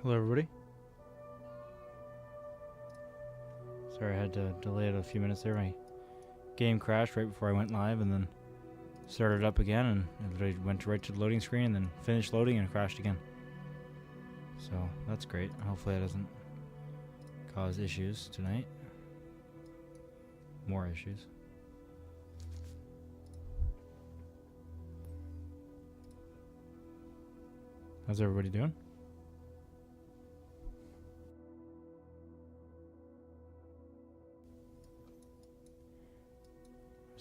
Hello everybody. Sorry I had to delay it a few minutes there. My game crashed right before I went live and then started up again, and it literally went right to the loading screen and then finished loading and crashed again. So that's great. Hopefully that doesn't cause issues tonight. More issues. How's everybody doing?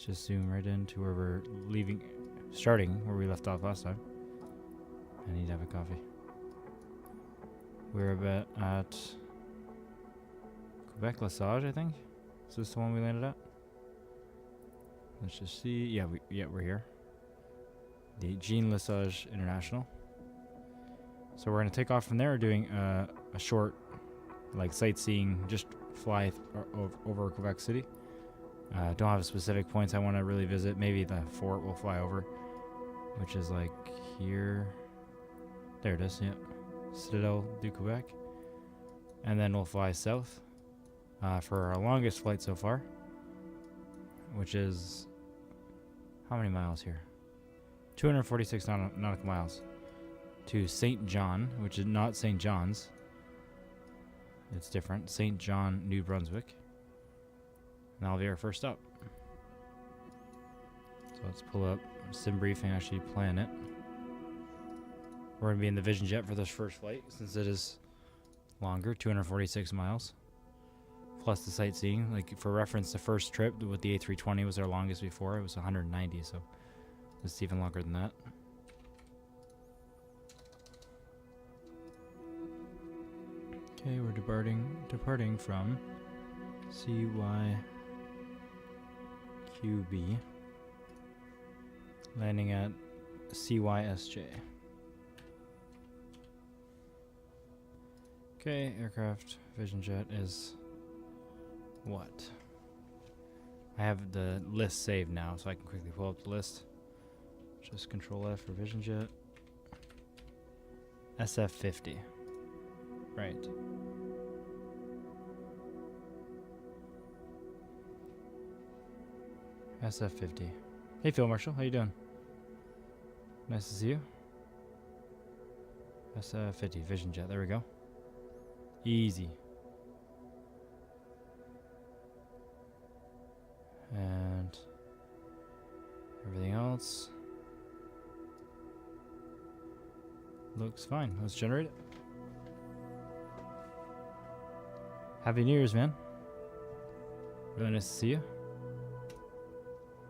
Let's just zoom right into where we're starting where we left off last time. I need to have a coffee. We're about at Quebec, Lesage, I think. Is this the one we landed at? Let's just see. Yeah, we're here. The Jean Lesage International. So we're gonna take off from there, doing a short, like sightseeing, just fly over Quebec City. Don't have specific points I want to really visit. Maybe the fort we'll fly over, which is like here. There it is. Yeah, Citadel du Quebec, and then we'll fly south for our longest flight so far, which is how many miles here? 246 nautical miles to St. John, which is not St. John's. It's different. St. John, New Brunswick. And that'll be our first stop. So let's pull up sim briefing, actually plan it. We're going to be in the Vision Jet for this first flight, since it is longer, 246 miles. Plus the sightseeing. Like, for reference, the first trip with the A320 was our longest before. It was 190, so it's even longer than that. Okay, we're departing from CYQB, landing at CYSJ. Okay, aircraft Vision Jet is what? I have the list saved now, so I can quickly pull up the list. Just Control F for Vision Jet. SF50. Right. SF50. Hey, Phil Marshall, how you doing? Nice to see you. SF50 Vision Jet. There we go. Easy. And everything else looks fine. Let's generate it. Happy New Year's, man. Really nice to see you.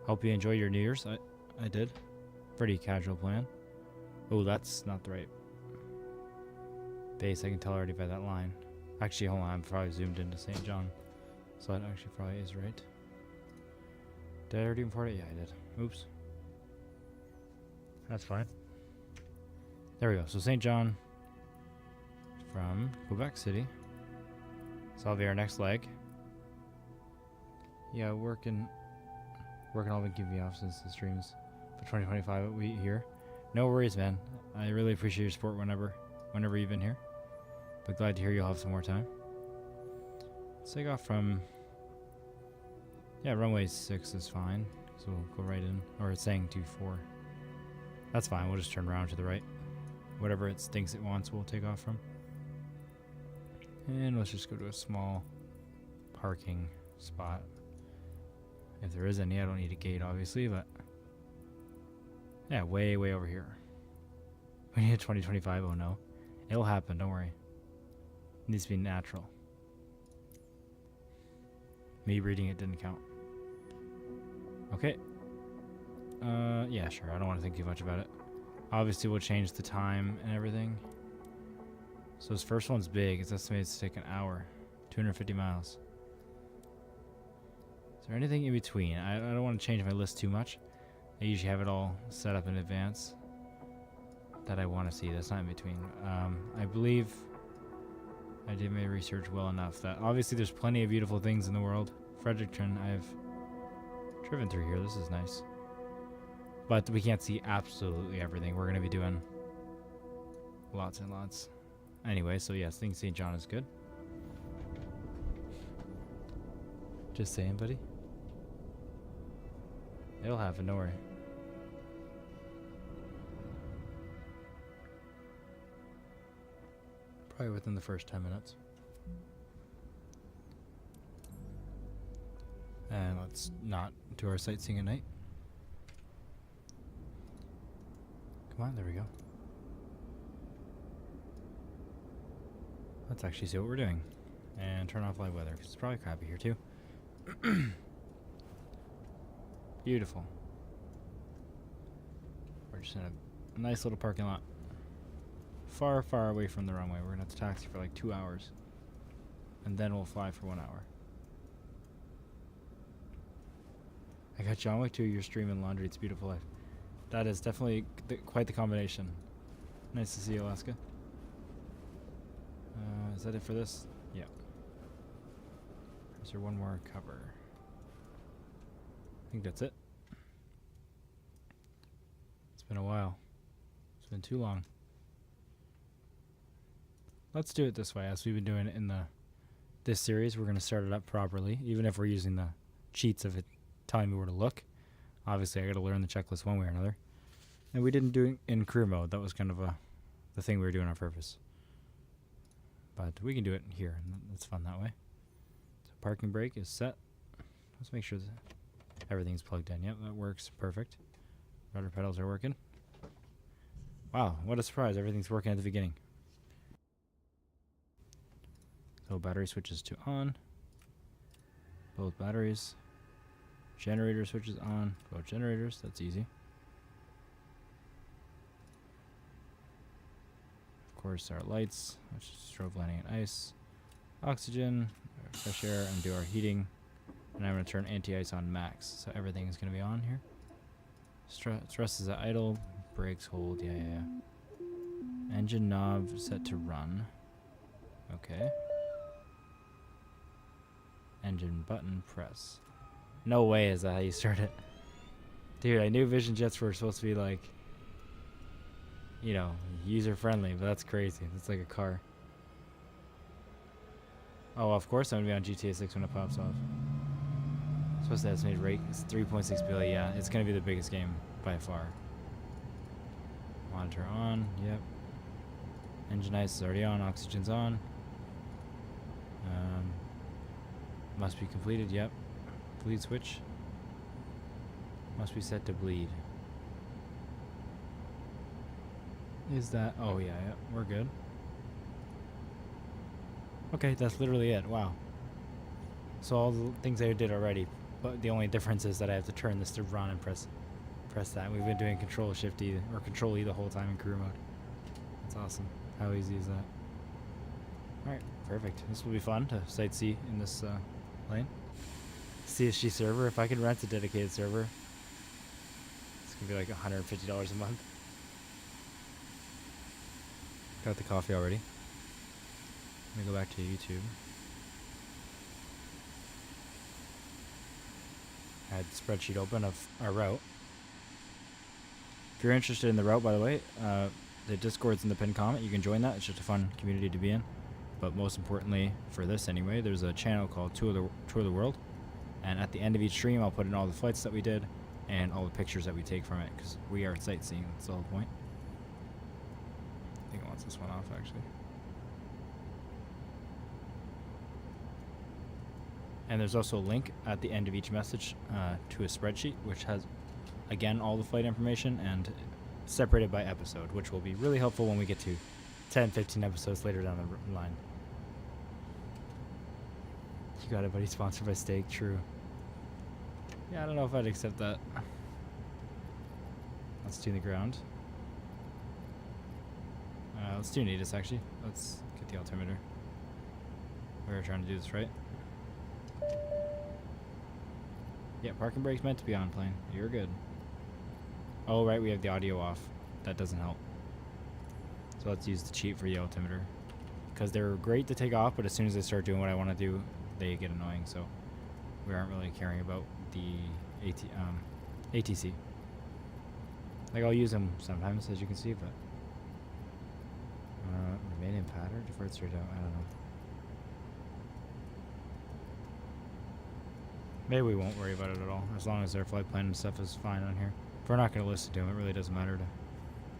Hope you enjoy your New Year's. I did. Pretty casual plan. Oh, that's not the right base. I can tell already by that line. Actually, hold on. I'm probably zoomed into St. John. So that actually probably is right. Did I already import it? Yeah, I did. Oops. That's fine. There we go. So St. John from Quebec City. So that'll be our next leg. Yeah, working all week, give me off since the streams for 2025 we here. No worries, man. I really appreciate your support whenever you've been here. But glad to hear you'll have some more time. Let's take off from, yeah, runway 6 is fine. So we'll go right in, or it's saying 24. That's fine. We'll just turn around to the right. Whatever it thinks it wants, we'll take off from. And let's just go to a small parking spot. If there is any, I don't need a gate, obviously, but yeah, way over here. We need a 2025. Oh no, it'll happen. Don't worry. It needs to be natural. Me reading it didn't count. Okay. Yeah, sure. I don't want to think too much about it. Obviously, we'll change the time and everything. So this first one's big. It's estimated to take an hour, 250 miles. Is there anything in between? I don't want to change my list too much. I usually have it all set up in advance that I want to see. That's not in between. I believe I did my research well enough that obviously there's plenty of beautiful things in the world. Fredericton, I've driven through here. This is nice. But we can't see absolutely everything. We're going to be doing lots and lots. anyway, so yes, I think St. John is good. Just saying, buddy. It'll happen, don't worry. Probably within the first 10 minutes. And let's not do our sightseeing at night. Come on, there we go. Let's actually see what we're doing. And turn off live weather, because it's probably crappy here too. Beautiful. We're just in a nice little parking lot. Far, far away from the runway. We're going to have to taxi for like 2 hours. And then we'll fly for 1 hour. I got John Wick 2, your stream and laundry. It's a beautiful life. That is definitely quite the combination. Nice to see you, Alaska. Is that it for this? Yeah. Is there one more cover? I think that's it. It's been a while. It's been too long. Let's do it this way, as we've been doing it in this series. We're going to start it up properly, even if we're using the cheats of it telling me where to look. Obviously, I got to learn the checklist one way or another. And we didn't do it in crew mode. That was kind of the thing we were doing on purpose. But we can do it here, and that's fun that way. So parking brake is set. Let's make sure that everything's plugged in. Yep, that works perfect. Rudder pedals are working. Wow, what a surprise. Everything's working at the beginning. So battery switches to on. Both batteries. Generator switches on. Both generators. That's easy. Of course, our lights, which is strobe lighting and ice. Oxygen, fresh air, and do our heating. And I'm going to turn anti-ice on max. So everything is going to be on here. Thrust is at idle. Brakes hold. Yeah. Engine knob set to run. Okay. Engine button press. No way is that how you start it. Dude, I knew Vision Jets were supposed to be like, you know, user friendly, but that's crazy. It's like a car. Oh, of course I'm going to be on GTA 6 when it pops off. Supposed to estimate rate is 3.6 billion. Yeah, it's going to be the biggest game by far. Monitor on. Yep. Engine ice is already on. Oxygen's on. Must be completed. Yep. Bleed switch. Must be set to bleed. Is that... Oh, yeah. We're good. Okay, that's literally it. Wow. So all the things I did already, but the only difference is that I have to turn this to run and press that. We've been doing Control Shift E or Control E the whole time in crew mode. That's awesome. How easy is that? Alright, perfect. This will be fun to sightsee in this lane. CSG server. If I could rent a dedicated server, it's gonna be like $150 a month. Got the coffee already. Let me go back to YouTube. I had the spreadsheet open of our route. If you're interested in the route, by the way, the Discord's in the pinned comment. You can join that. It's just a fun community to be in. But most importantly, for this anyway, there's a channel called Tour the World. And at the end of each stream, I'll put in all the flights that we did and all the pictures that we take from it, because we are sightseeing. That's the whole point. I think it wants this one off, actually. And there's also a link at the end of each message to a spreadsheet, which has, again, all the flight information and separated by episode, which will be really helpful when we get to 10, 15 episodes later down the line. You got it, buddy. Sponsored by Steak. True. Yeah, I don't know if I'd accept that. Let's tune the ground. Let's tune ATIS, actually. Let's get the altimeter. We're trying to do this right. Yeah, parking brake's meant to be on, plane. You're good. Oh, right, we have the audio off. That doesn't help. So let's use the cheat for the altimeter. Because they're great to take off, but as soon as they start doing what I want to do, they get annoying. So we aren't really caring about the ATC. Like, I'll use them sometimes, as you can see, but Remain in pattern? Deferred straight out. I don't know. Maybe we won't worry about it at all, as long as our flight plan and stuff is fine on here. If we're not going to listen to them, it really doesn't matter to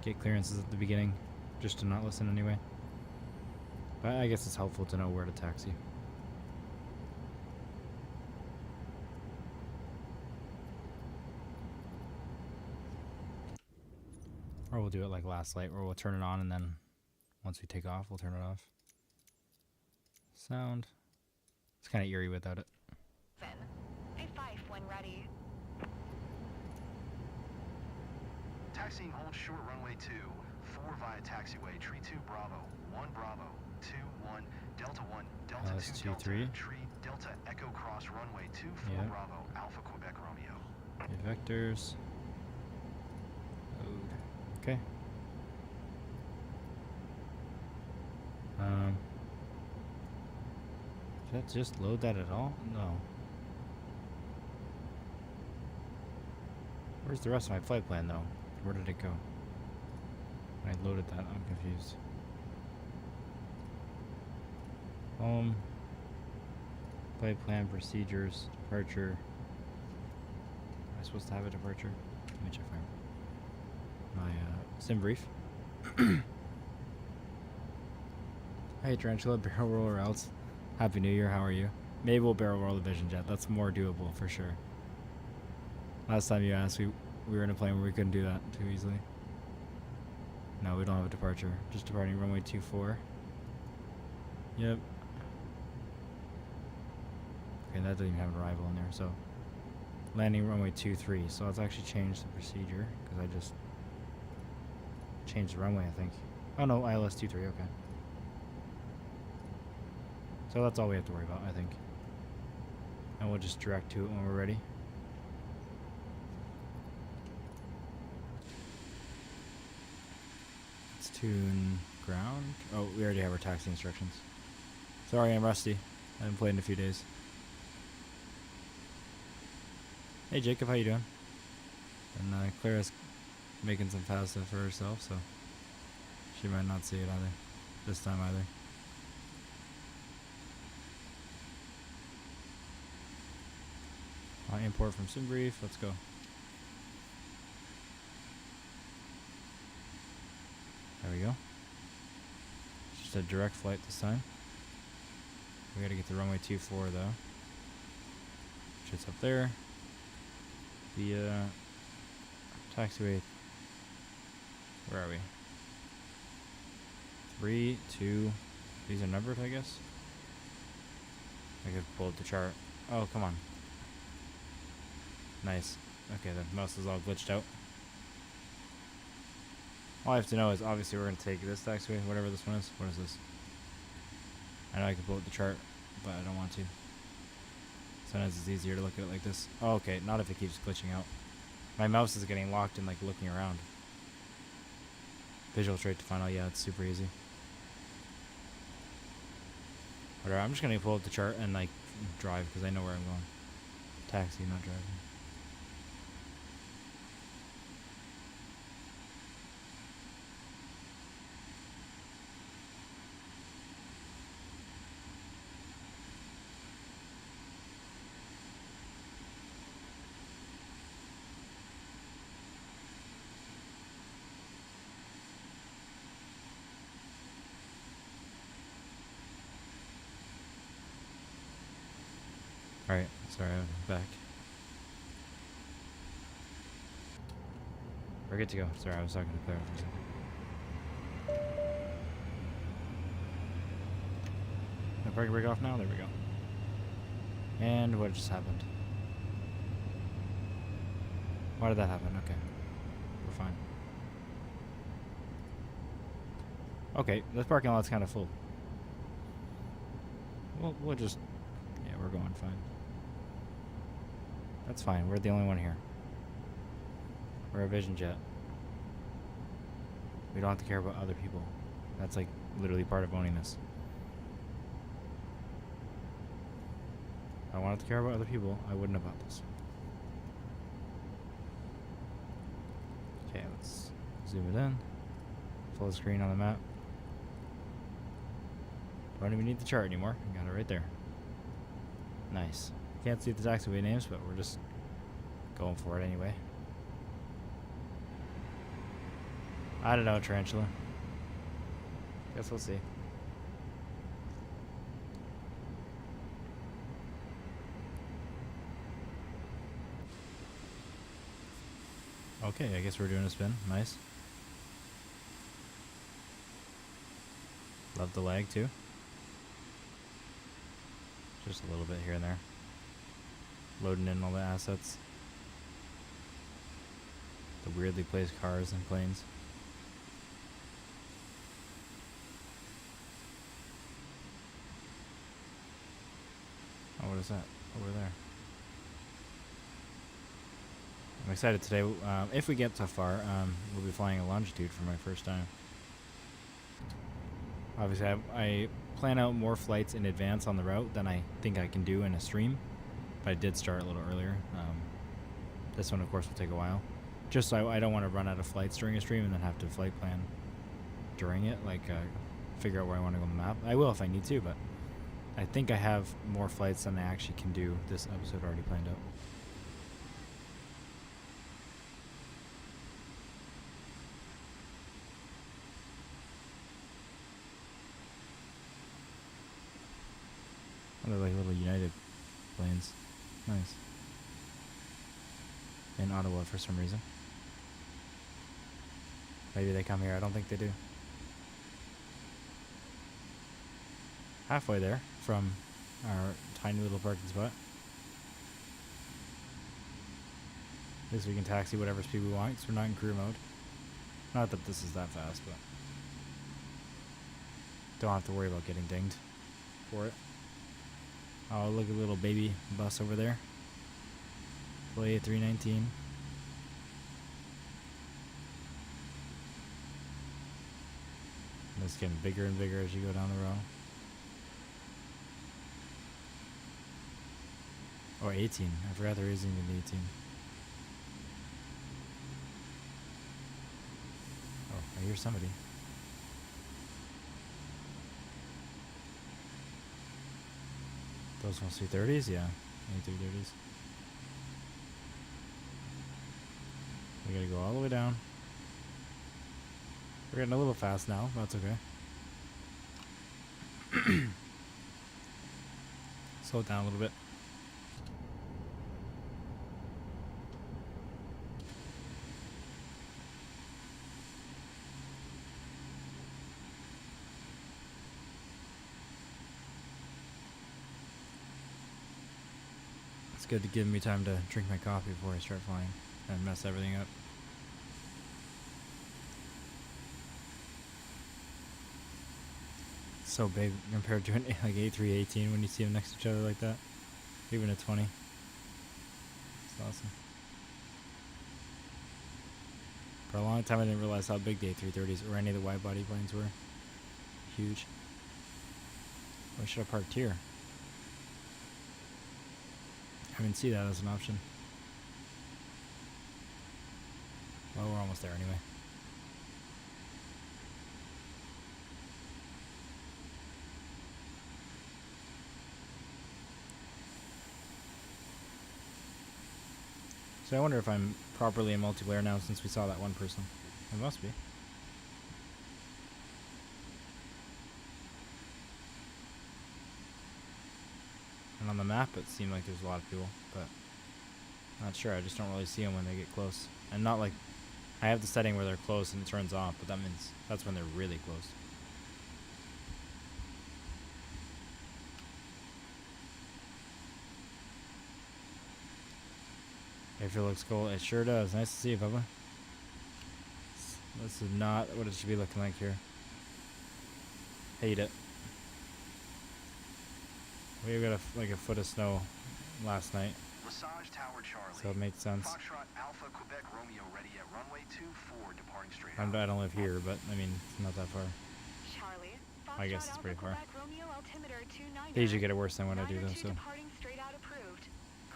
get clearances at the beginning, just to not listen anyway. But I guess it's helpful to know where to taxi. Or we'll do it like last light, where we'll turn it on and then once we take off, we'll turn it off. Sound. It's kind of eerie without it. A5 when ready. Taxiing hold short runway 2, 4 via taxiway, tree 2 Bravo, 1 Bravo, 2 1, Delta 1, Delta 2 Delta, 3. tree Delta Echo Cross runway 2 4 Yep. Bravo, Alpha Quebec Romeo. Okay, vectors. Load. Okay. Did that just load that at all? No. Where's the rest of my flight plan though? Where did it go? When I loaded that, I'm confused. Home. Flight plan, procedures, departure. Am I supposed to have a departure? Let me check my sim brief. Hey Tarantula, barrel roll or else. Happy New Year, how are you? Maybe we'll barrel roll the Vision Jet. That's more doable for sure. Last time you asked, we were in a plane where we couldn't do that too easily. No, we don't have a departure. Just departing runway 24. Yep. Okay, that doesn't even have an arrival in there, so landing runway 23. So let's actually change the procedure because I just changed the runway, I think. Oh no, ILS 23, okay. So that's all we have to worry about, I think. And we'll just direct to it when we're ready. Let's tune ground. Oh, we already have our taxi instructions. Sorry, I'm rusty. I haven't played in a few days. Hey Jacob, how you doing? And Clara's making some pasta for herself, so she might not see it either. This time either. I'll import from SimBrief. Let's go. There we go. Just a direct flight this time. We gotta get the runway 24 though. Shit's up there. The taxiway. Where are we? 3, 2. These are numbered, I guess. I could pull up the chart. Oh, come on. Nice. Okay, the mouse is all glitched out. All I have to know is obviously we're going to take this taxiway, whatever this one is. What is this? I know I can pull up the chart, but I don't want to. Sometimes it's easier to look at it like this. Oh, okay, not if it keeps glitching out. My mouse is getting locked in like looking around. Visual trait to final, yeah, it's super easy. Whatever, I'm just going to pull up the chart and like drive because I know where I'm going. Taxi, not driving. Alright, sorry, I'm back. We're good to go. Sorry, I was talking to Claire for a second. The parking brake off now? There we go. And what just happened? Why did that happen? Okay. We're fine. Okay, this parking lot's kind of full. We'll just... Yeah, we're going fine. That's fine. We're the only one here. We're a Vision Jet. We don't have to care about other people. That's like literally part of owning this. If I wanted to care about other people, I wouldn't have bought this. Okay, let's zoom it in. Full screen on the map. Don't even need the chart anymore. I got it right there. Nice. Can't see the taxiway names, but we're just going for it anyway. I don't know, Tarantula. Guess we'll see. Okay, I guess we're doing a spin. Nice. Love the lag too. Just a little bit here and there. Loading in all the assets. The weirdly placed cars and planes. Oh, what is that? Over there. I'm excited today. If we get so far, we'll be flying a longitude for my first time. Obviously, I plan out more flights in advance on the route than I think I can do in a stream. But I did start a little earlier. This one, of course, will take a while. Just so I don't want to run out of flights during a stream and then have to flight plan during it. Like, figure out where I want to go on the map. I will if I need to, but I think I have more flights than I actually can do this episode already planned out. Oh, they're like little United planes. Nice. In Ottawa for some reason. Maybe they come here. I don't think they do. Halfway there from our tiny little parking spot. At least we can taxi whatever speed we want because we're not in crew mode. Not that this is that fast, but don't have to worry about getting dinged for it. Oh, look at a little baby bus over there. Play 319. And it's getting bigger and bigger as you go down the road. Or 18. I forgot there is even 18. Oh, I hear somebody. Those must be 30s? Yeah. 2330s. We gotta go all the way down. We're getting a little fast now, but that's okay. Slow it down a little bit. It's good to give me time to drink my coffee before I start flying and mess everything up. So big compared to an like A318 when you see them next to each other like that. Even a 20. It's awesome. For a long time I didn't realize how big the A330s or any of the wide body planes were. Huge. I should have parked here. I didn't see that as an option. Well, we're almost there anyway. So I wonder if I'm properly in multiplayer now since we saw that one person. I must be. And on the map it seemed like there's a lot of people, but not sure. I just don't really see them when they get close. And not like I have the setting where they're close and it turns off, but that means that's when they're really close. If it looks cool, it sure does. Nice to see you, Bubba. This is not what it should be looking like here. Hate it. We got like a foot of snow last night, Lesage Tower Charlie. so it makes sense. Foxtrot Alpha Quebec Romeo ready at runway 24 departing straight I out. don't live here, but I mean, it's not that far. Charlie. I guess it's pretty far. Romeo altimeter 29er. They usually get it worse than when I do though, so. Departing straight out approved.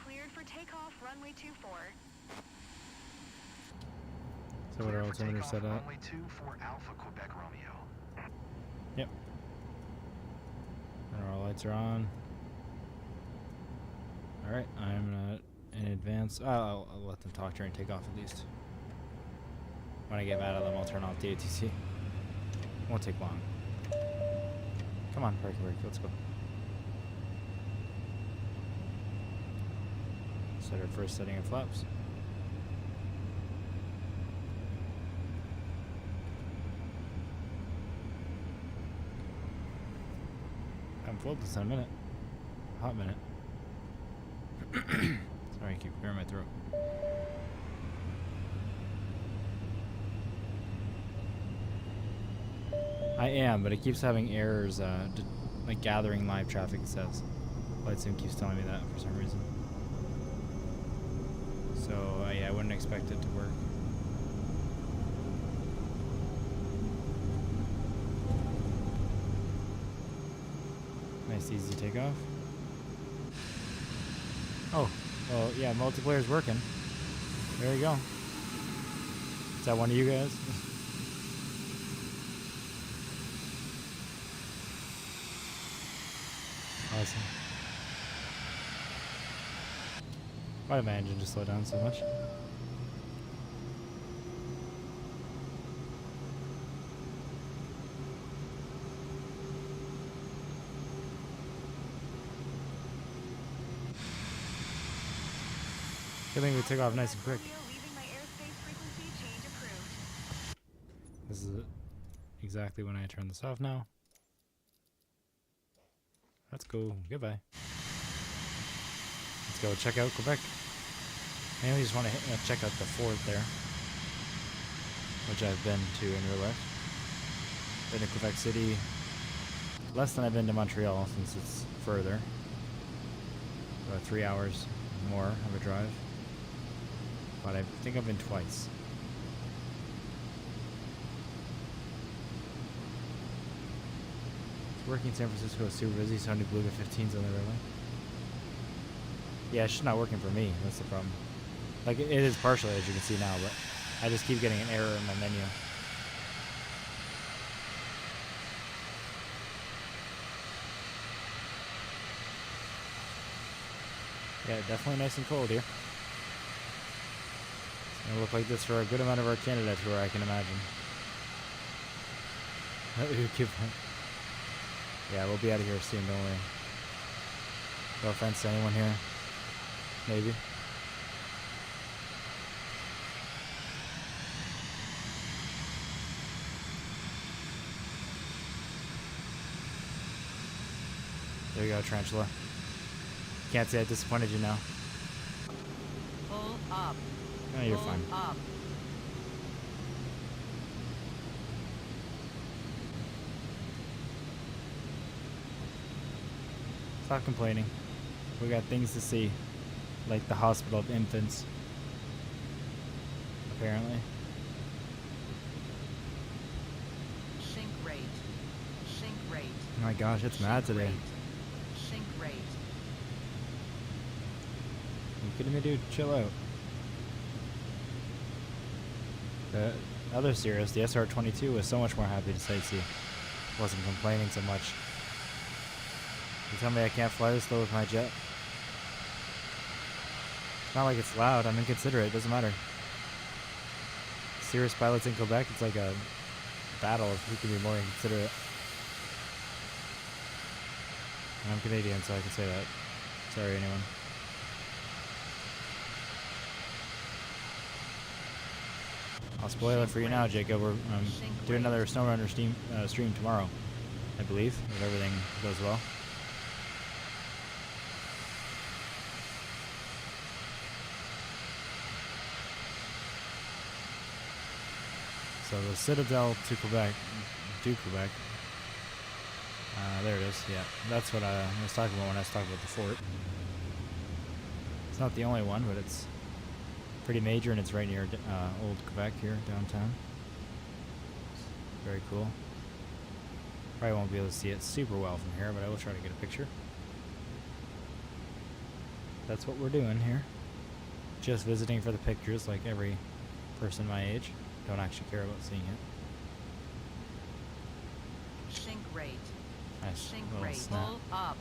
Cleared for takeoff runway 24. So what Clear our for altimeter takeoff, set at? runway 24 Alpha Quebec Romeo. Yep. Lights are on. Alright, I'm in advance. I'll let them talk during takeoff at least. When I get mad at them, I'll turn off the ATC. Won't take long. Come on, park, let's go. Set our first setting of flaps. I'm full this in a minute. A hot minute. Sorry, I keep clearing my throat. I am, but it keeps having errors, like gathering live traffic, it says. Flight sim keeps telling me that for some reason. So, yeah, I wouldn't expect it to work. Nice, easy takeoff. Oh, well, yeah, multiplayer's working. There you go. Is that one of you guys? Awesome. Why did my engine just slow down so much? Good thing we took off nice and quick. Leaving my airspace frequency change approved. This is exactly when I turn this off now. Let's go. Goodbye. Let's go check out Quebec. Mainly just want to check out the fort there, which I've been to in real life. Been to Quebec City less than I've been to Montreal since it's further. About 3 hours more of a drive. But I think I've been twice. Working in San Francisco is super busy, so new Beluga 15's on the railway. Yeah, it's just not working for me. That's the problem. Like, it is partially, as you can see now, but I just keep getting an error in my menu. Yeah, definitely nice and cold here. It's going to look like this for a good amount of our Canada tour, I can imagine. Yeah, we'll be out of here soon, don't worry. No offense to anyone here. Maybe. There you go, Tarantula. Can't say I disappointed you now. Pull up. No, you're Pull fine. up. Stop complaining. We got things to see, like the Hospital of Infants. Apparently. Sink rate. Sink rate. Oh my gosh, it's mad Sink today. rate. Sink rate. You kidding me, dude? Chill out. The other Cirrus, the SR-22, was so much more happy to sightsee. Wasn't complaining so much. You tell me I can't fly this low with my jet? It's not like it's loud. I'm inconsiderate. It doesn't matter. Cirrus pilots in Quebec, it's like a battle of who can be more inconsiderate. And I'm Canadian, so I can say that. Sorry, anyone. I'll spoil it for you now, Jacob. We're doing another SnowRunner stream tomorrow, I believe, if everything goes well. So the Citadel to Quebec, there it is, yeah. That's what I was talking about when I was talking about the fort. It's not the only one, but it's pretty major, and it's right near old Quebec here, downtown. Very cool. Probably won't be able to see it super well from here, but I will try to get a picture. That's what we're doing here. Just visiting for the pictures, like every person my age. Don't actually care about seeing it. Sink rate. Nice. Sink Little rate. snap. Pull up.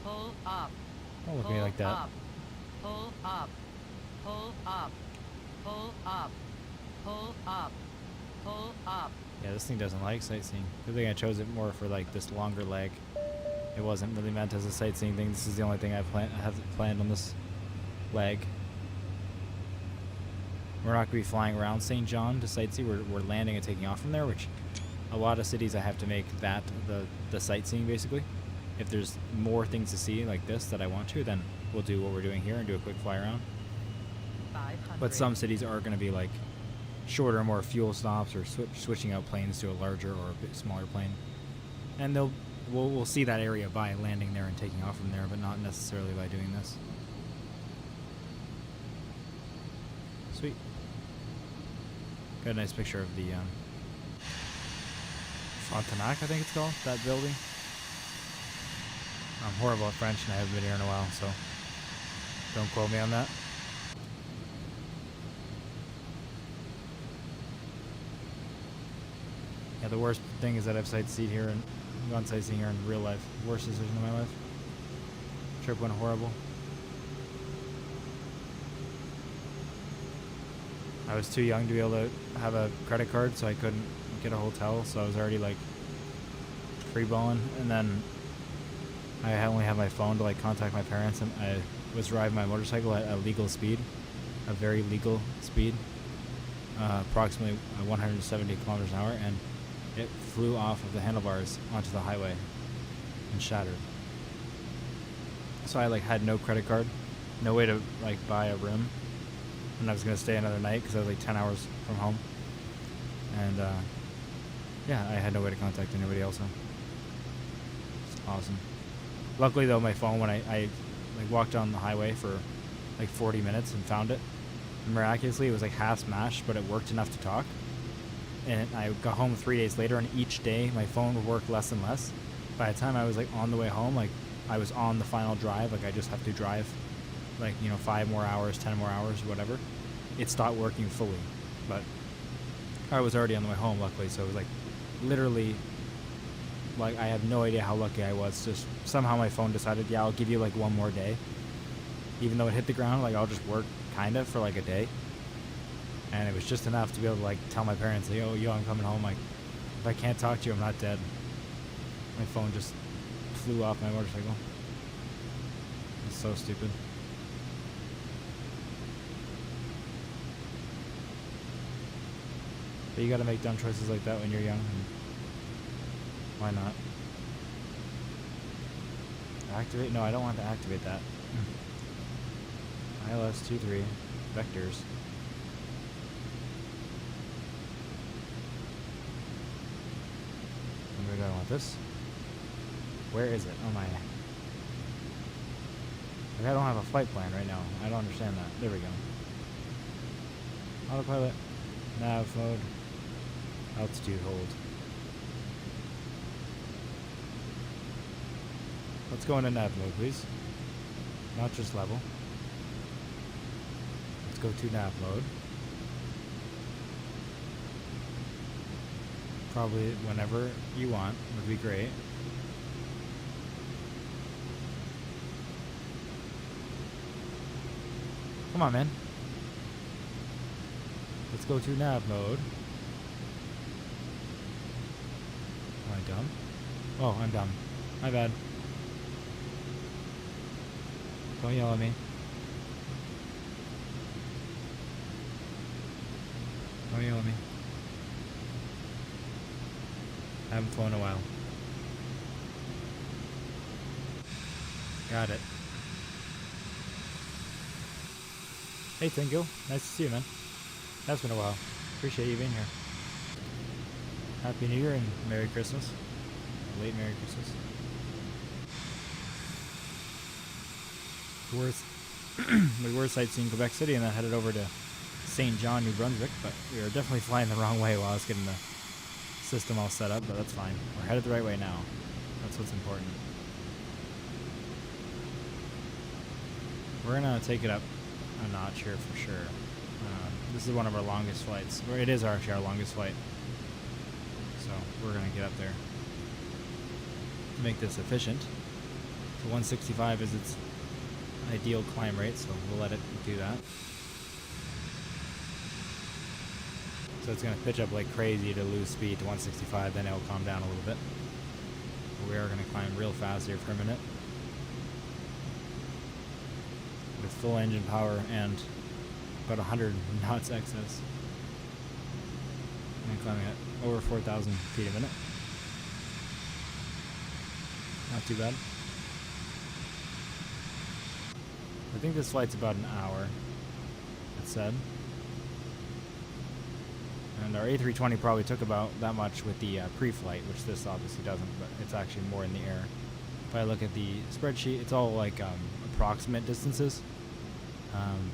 Pull up. Don't look at Pull me like that. up. Pull up. Pull up. Pull up. Pull up. Pull up. Yeah, this thing doesn't like sightseeing. Good thing I chose it more for like this longer leg. It wasn't really meant as a sightseeing thing. This is the only thing I have planned on this leg. We're not going to be flying around St. John to sightsee. We're landing and taking off from there, which a lot of cities I have to make that the sightseeing basically. If there's more things to see like this that I want to, then we'll do what we're doing here and do a quick fly around. 500. But some cities are going to be like shorter, more fuel stops, or switching out planes to a larger or a bit smaller plane. And we'll see that area by landing there and taking off from there, but not necessarily by doing this. Sweet. Got a nice picture of the Frontenac, I think it's called, that building. I'm horrible at French and I haven't been here in a while, so don't quote me on that. Yeah, the worst thing is that I've sightseed here and gone sightseeing here in real life. Worst decision of my life. Trip went horrible. I was too young to be able to have a credit card, so I couldn't get a hotel, so I was already like freeballing, and then I only had my phone to like contact my parents, and I was driving my motorcycle at a legal speed, a very legal speed, approximately 170 kilometers an hour, and it flew off of the handlebars onto the highway and shattered. So I like had no credit card, no way to like buy a room, and I was gonna stay another night because I was like 10 hours from home, and yeah, I had no way to contact anybody else. So it's awesome. Luckily though, my phone, when I like walked down the highway for like 40 minutes and found it, miraculously it was like half smashed, but it worked enough to talk. And I got home 3 days later, and each day my phone would work less and less. By the time I was like on the way home, like I was on the final drive, like I just have to drive like, you know, 5 more hours, 10 more hours, whatever. It stopped working fully, but I was already on the way home, luckily. So it was like literally, like I have no idea how lucky I was. Just somehow my phone decided, yeah, I'll give you like one more day, even though it hit the ground. Like I'll just work kind of for like a day. And it was just enough to be able to like tell my parents, like, oh, yo, I'm coming home. Like, if I can't talk to you, I'm not dead. My phone just flew off my motorcycle. It's so stupid. But you gotta make dumb choices like that when you're young. And why not? Activate? No, I don't want to activate that. ILS 23 vectors. Where do I want this? Where is it? Oh my. Like I don't have a flight plan right now. I don't understand that. There we go. Autopilot. Nav mode. Altitude hold. Let's go into nav mode, please. Not just level. Let's go to nav mode. Probably whenever you want would be great. Come on, man. Let's go to nav mode. Am I dumb? Oh, I'm dumb. My bad. Don't yell at me. Don't yell at me. I haven't flown in a while. Got it. Hey Tingo, nice to see you, man. That's been a while. Appreciate you being here. Happy New Year and Merry Christmas. Late Merry Christmas. We were sightseeing Quebec City and then headed over to St. John, New Brunswick, but we were definitely flying the wrong way while I was getting the system all set up, but that's fine. We're headed the right way now. That's what's important. We're gonna take it up a notch here for sure. This is one of our longest flights. Or it is actually our longest flight. So we're gonna get up there. make this efficient. So 165 is its ideal climb rate, so we'll let it do that. So it's going to pitch up like crazy to lose speed to 165, then it'll calm down a little bit. But we are going to climb real fast here for a minute. With full engine power and about 100 knots excess. And climbing at over 4,000 feet a minute. Not too bad. I think this flight's about an hour, it said. And our A320 probably took about that much with the pre-flight, which this obviously doesn't, but it's actually more in the air. If I look at the spreadsheet, it's all like approximate distances.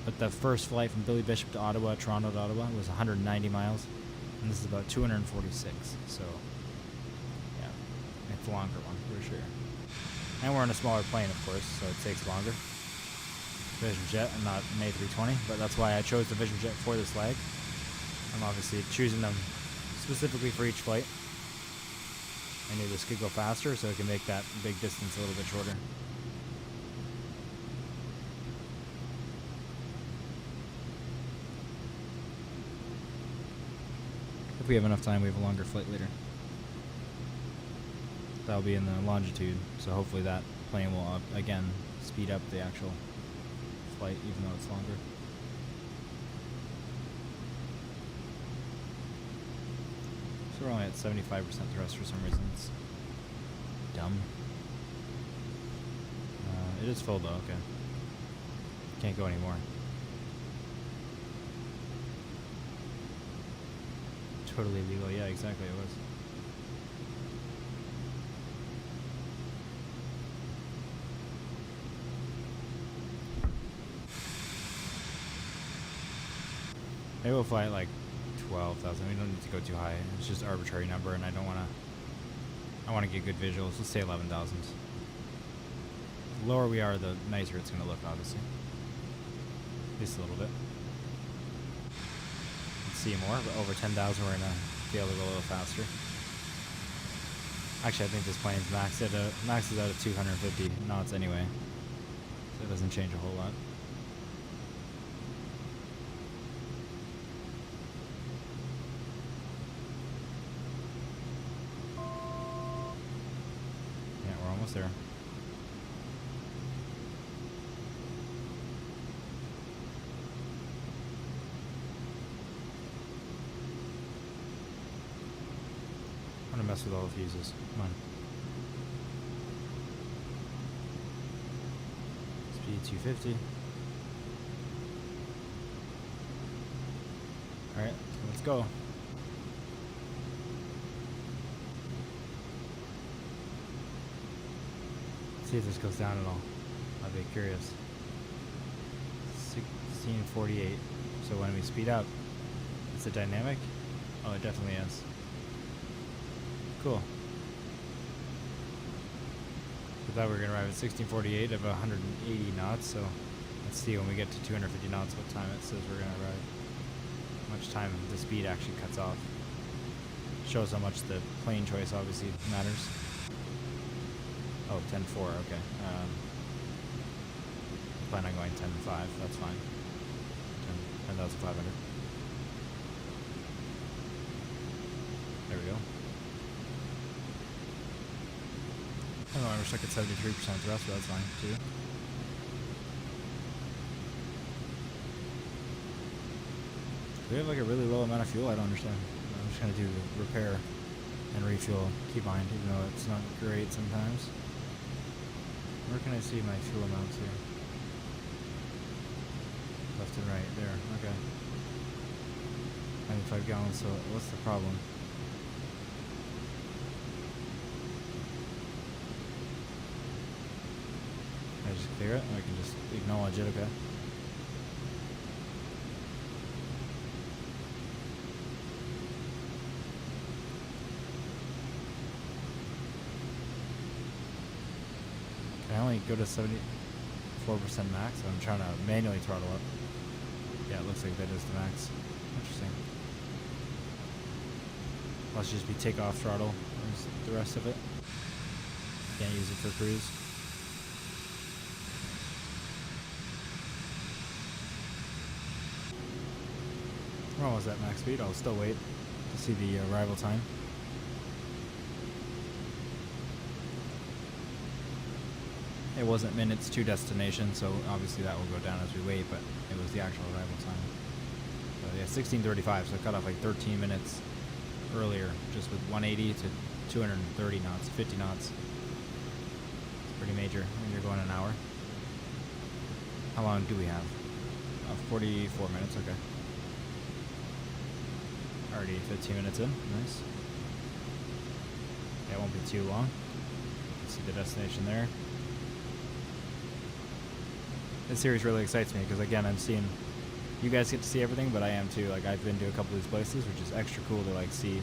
But the first flight from Billy Bishop to Ottawa, Toronto to Ottawa, was 190 miles. And this is about 246, so yeah, it's a longer one for sure. And we're in a smaller plane, of course, so it takes longer. Vision jet and not an A320, but that's why I chose the Vision jet for this leg. I'm obviously choosing them specifically for each flight. I knew this could go faster, so it can make that big distance a little bit shorter. If we have enough time, we have a longer flight later. That'll be in the longitude, so hopefully that plane will again speed up the actual flight, even though it's longer. So we're only at 75% thrust for some reason. It's dumb. It is full though, okay. Can't go anymore. Totally legal, yeah, exactly, it was. Maybe we'll fly at like 12,000. We don't need to go too high. It's just an arbitrary number, and I don't want to. I want to get good visuals. Let's say 11,000. The lower we are, the nicer it's going to look, obviously. At least a little bit. Let's see more, but over 10,000, we're going to be able to go a little faster. Actually, I think this plane's maxes out at 250 knots anyway, so it doesn't change a whole lot. There. I'm gonna mess with all the fuses. Come on. Speed 250. Alright, let's go. See if this goes down at all. I'd be curious. 1648. So when we speed up, it's a dynamic? Oh, it definitely is. Cool. I thought we were going to arrive at 1648 of 180 knots, so let's see when we get to 250 knots what time it says we're going to arrive. How much time the speed actually cuts off. Shows how much the plane choice obviously matters. Oh, 10.4, okay. Plan on going 10.5, that's fine. 10,500. There we go. I don't know, we're stuck at 73% thrust, but that's fine, too. Do we have like a really low amount of fuel? I don't understand. I'm just going to do the repair and refuel keybind, even though it's not great sometimes. Where can I see my fuel amounts here? Left and right, there, okay. 95 gallons, so what's the problem? Can I just clear it? Or I can just acknowledge it, okay. I only go to 74% max, so I'm trying to manually throttle up. Yeah, it looks like that is the max. Interesting. Must just be takeoff throttle, is the rest of it. Can't use it for cruise. We're almost at max speed. I'll still wait to see the arrival time. It wasn't minutes to destination, so obviously that will go down as we wait, but it was the actual arrival time. So yeah, 16:35, so I cut off like 13 minutes earlier, just with 180 to 230 knots, 50 knots. It's pretty major when you're going an hour. How long do we have? 44 minutes, okay. Already 15 minutes in, nice. Yeah, it won't be too long. See the destination there. This series really excites me because, again, I'm seeing, you guys get to see everything, but I am too. Like, I've been to a couple of these places, which is extra cool to like see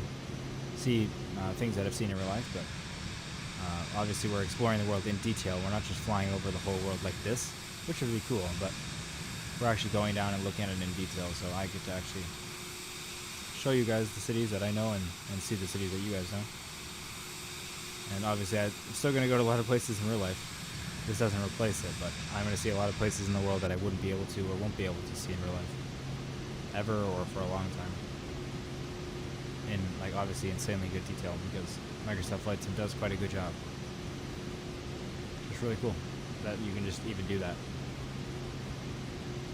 things that I've seen in real life. But obviously, we're exploring the world in detail. We're not just flying over the whole world like this, which would be cool. But we're actually going down and looking at it in detail, so I get to actually show you guys the cities that I know and see the cities that you guys know. And obviously, I'm still going to go to a lot of places in real life. This doesn't replace it, but I'm going to see a lot of places in the world that I wouldn't be able to or won't be able to see in real life. Ever or for a long time. In, like, obviously insanely good detail because Microsoft Flight Sim does quite a good job. It's really cool that you can just even do that.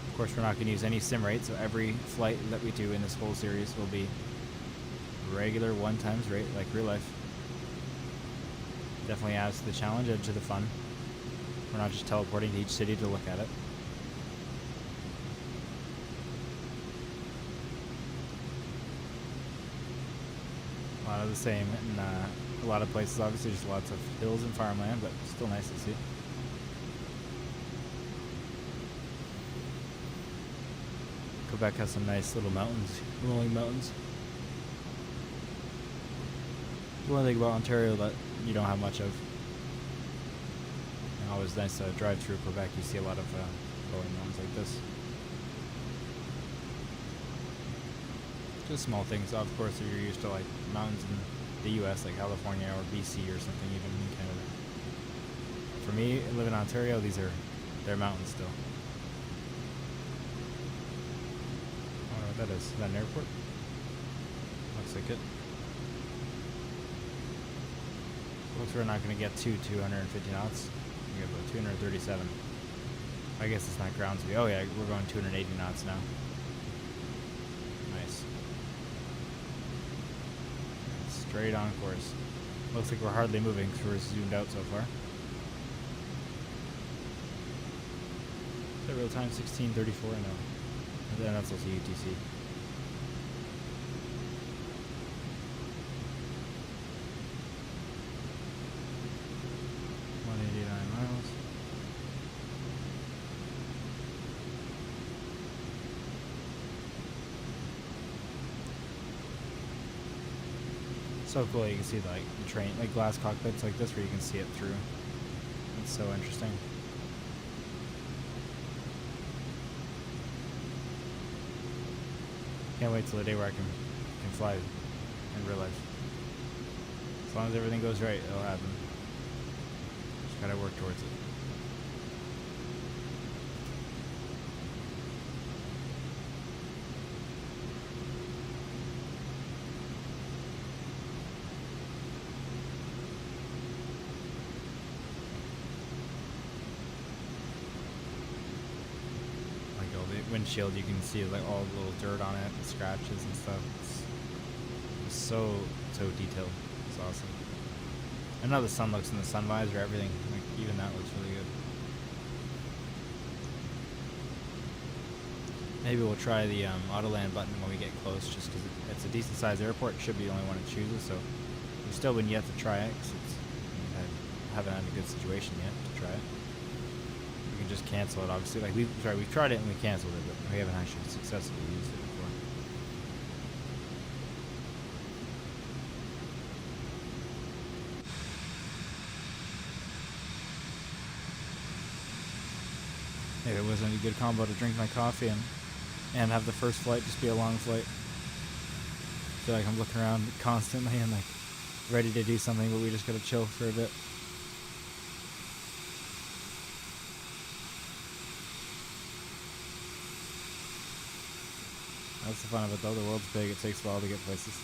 Of course, we're not going to use any sim rate, so every flight that we do in this whole series will be regular 1x rate, like real life. Definitely adds to the challenge, adds to the fun. We're not just teleporting to each city to look at it. A lot of the same in a lot of places, obviously just lots of hills and farmland, but still nice to see. Quebec has some nice little mountains, rolling mountains. The one thing about Ontario that you don't have much of. And always nice to drive through Quebec. You see a lot of rolling mountains like this. Just small things. Of course, if you're used to like mountains in the U.S., like California or BC or something, even in Canada. For me, living in Ontario, they're mountains still. I don't know what that is. Is that an airport? Looks like it. Looks we're not going to get to 250 knots. We got about 237. I guess it's not ground speed. Oh yeah, we're going 280 knots now. Nice. Straight on course. Looks like we're hardly moving because we're zoomed out so far. Is that real time? 16:34? No. And then that's also UTC. So cool, you can see like the train, like glass cockpits like this where you can see it through. It's so interesting. Can't wait till the day where I can fly in real life. As long as everything goes right, it'll happen. Just gotta work towards it. Windshield, you can see like all the little dirt on it and scratches and stuff. It's so detailed. It's awesome. I know the sun looks in the sun visor, everything, like even that looks really good. Maybe we'll try the auto land button when we get close, just because it's a decent sized airport. It should be the only one it chooses, so we've still been yet to try it because I haven't had a good situation yet to try it. We can just cancel it, obviously. Like we've tried it and we canceled it, but we haven't actually successfully used it before. Maybe it wasn't a good combo to drink my coffee and have the first flight just be a long flight. I feel like I'm looking around constantly and like ready to do something, but we just gotta chill for a bit. That's the fun of it though. The world's big. It takes a while to get places.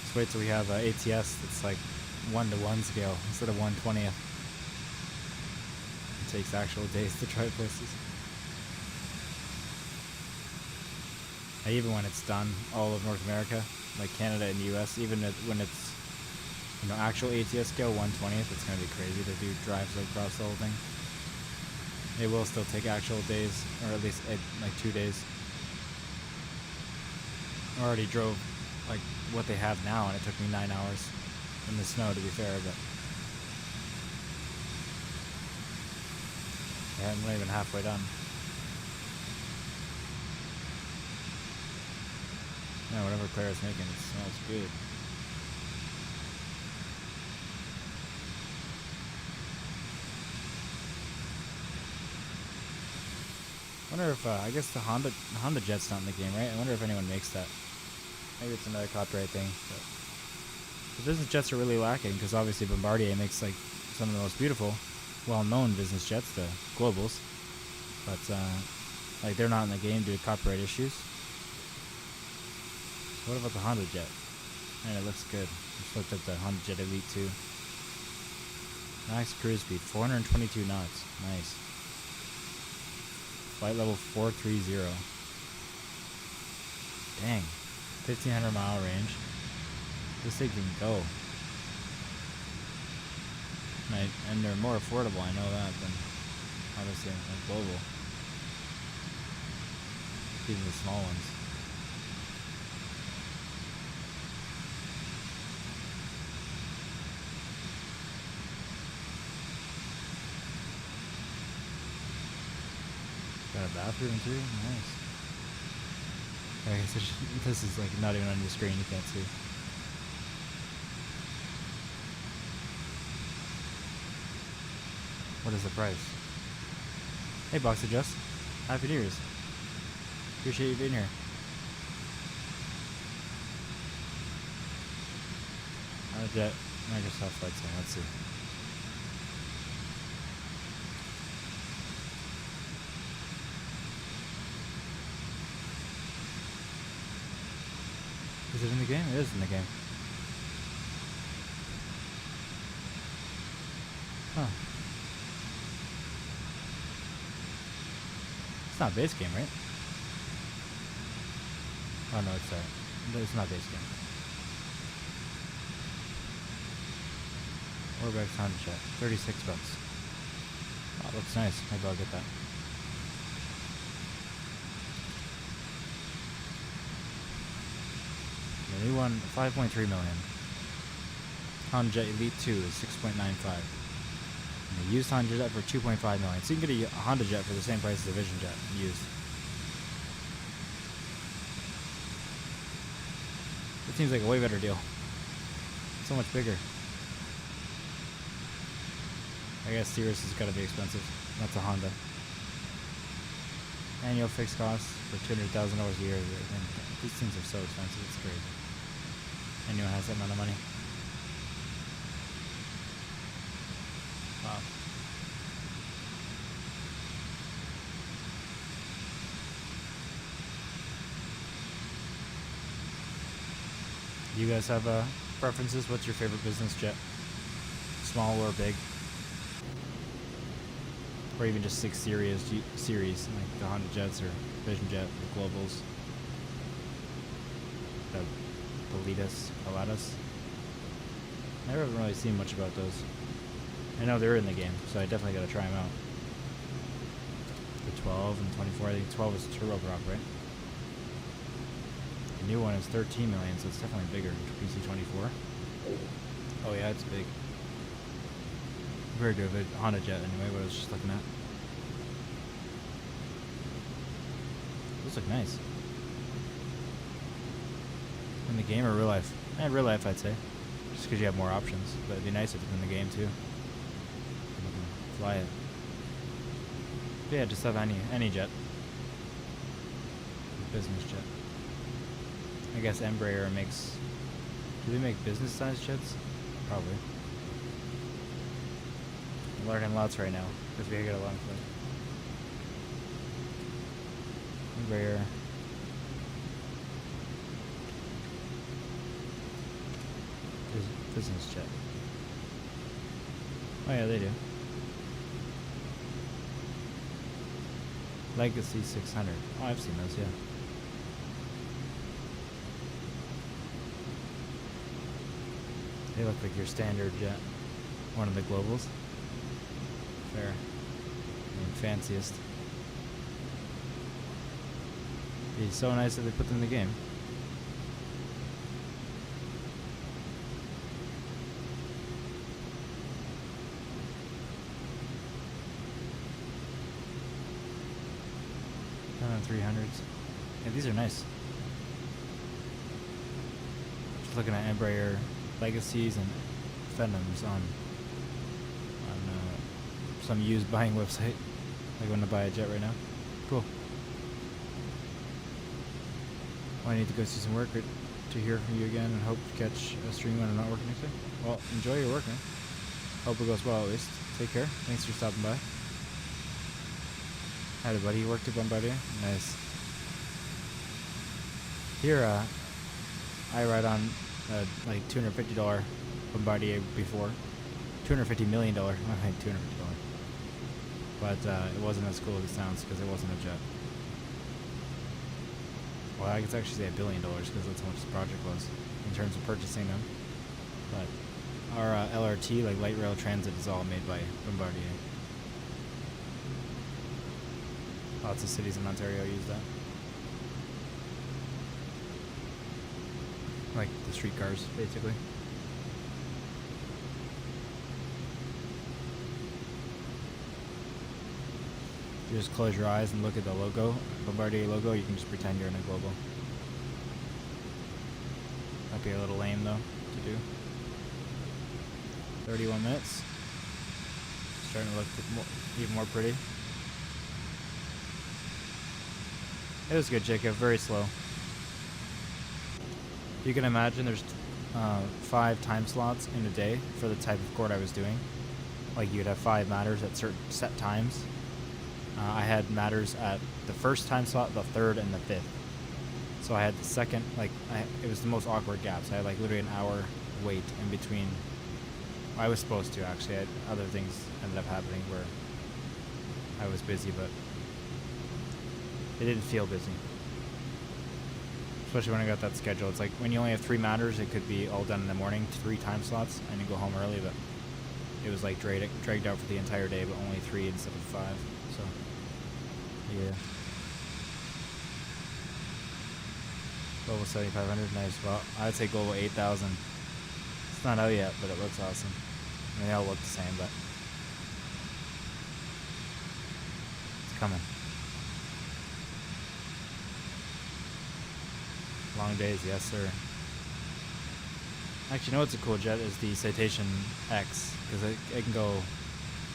Just wait till we have ATS that's like 1-to-1 scale instead of 1/20th. It takes actual days to try places. And even when it's done, all of North America, like Canada and US, even when it's, you know, actual ATS scale 1/20th, it's gonna be crazy to do drives across the whole thing. It will still take actual days, or at least like 2 days. I already drove like what they have now, and it took me 9 hours in the snow, to be fair, but yeah, I'm not even halfway done. Yeah, whatever Claire's making, it smells good. I wonder if, I guess the Honda Jet's not in the game, right? I wonder if anyone makes that. Maybe it's another copyright thing, but the business jets are really lacking, because obviously Bombardier makes like some of the most beautiful, well-known business jets, the Globals, but like they're not in the game due to copyright issues. So what about the Honda Jet? Man, it looks good. Just looked at the Honda Jet Elite 2. Max cruise speed, 422 knots. Nice. Flight level 430. Dang. 1,500 mile range. This thing can go. And they're more affordable, I know that, than obviously like Global. Even the small ones. Got a bathroom too? Nice. I guess this is like not even on your screen, you can't see. What is the price? Hey Box Adjust. Happy New Year's. Appreciate you being here. Jet Microsoft Flight Sim, let's see. Is it in the game? It is in the game. Huh. It's not base game, right? Oh no, it's not base game. Orbex Honda Jet, $36. Oh, looks nice. Maybe I'll get that. The new one, 5.3 million. Honda Jet Elite 2 is 6.95. And the used Honda Jet for 2.5 million. So you can get a Honda Jet for the same price as a Vision Jet used. It seems like a way better deal. So much bigger. I guess Cirrus has got to be expensive. That's a Honda. Annual fixed costs for $200,000 a year. And these things are so expensive, it's crazy. Anyone has that amount of money? Wow. Do you guys have preferences? What's your favorite business jet? Small or big? Or even just 6 series, like the Honda Jets or Vision Jet, the Globals, the Pilatus. I haven't really seen much about those. I know they're in the game, so I definitely got to try them out. The 12 and 24, I think 12 is turboprop, right? The new one is 13 million, so it's definitely bigger than PC24. Oh yeah, it's big. Very good, but Honda Jet anyway, what I was just looking at. Those look nice. In the game or real life? Real life I'd say. Just because you have more options. But it'd be nice if it's in the game too. You can fly it. But yeah, just have any jet. Business jet. I guess Embraer makes... Do they make business size jets? Probably. I'm learning lots right now, because we get a long flight. Embraer. Business jet. Oh yeah, they do. Legacy 600. Oh, I've seen those, yeah. They look like your standard jet. One of the globals. Fair. And fanciest. Be so nice that they put them in the game. On 300s. Yeah, these are nice. Just looking at Embraer Legacies and Phantoms on some used buying website. Like going to buy a jet right now. Cool. Well, I need to go see some work to hear from you again and hope to catch a stream when I'm not working next week. Well, enjoy your work, man. Hope it goes well at least. Take care. Thanks for stopping by. I had a buddy who worked at Bombardier. Nice. Here, I ride on like $250 Bombardier before. $250 million. I think $250. But it wasn't as cool as it sounds because it wasn't a jet. Well, I could actually say $1 billion because that's how much the project was in terms of purchasing them. But our LRT, like light rail transit, is all made by Bombardier. Lots of cities in Ontario use that. Like the streetcars, basically. You just close your eyes and look at the logo, Bombardier logo, you can just pretend you're in a global. Might be a little lame though, to do. 31 minutes. Starting to look even more pretty. It was good, Jacob. Very slow. You can imagine there's 5 time slots in a day for the type of court I was doing. Like you'd have 5 matters at certain set times. I had matters at the first time slot, the third, and the 5th. So I had the second, it was the most awkward gaps. I had like literally an hour wait in between. I was supposed to actually. Other things ended up happening where I was busy, but it didn't feel busy. Especially when I got that schedule. It's like when you only have 3 matters, it could be all done in the morning, 3 time slots, and you go home early, but it was like dragged out for the entire day, but only 3 instead of 5. So, yeah. Global 7500, nice. Well, I'd say Global 8000. It's not out yet, but it looks awesome. I mean, they all look the same, but it's coming. Long days, yes sir. Actually, you know what's a cool jet is the Citation X, because it can go,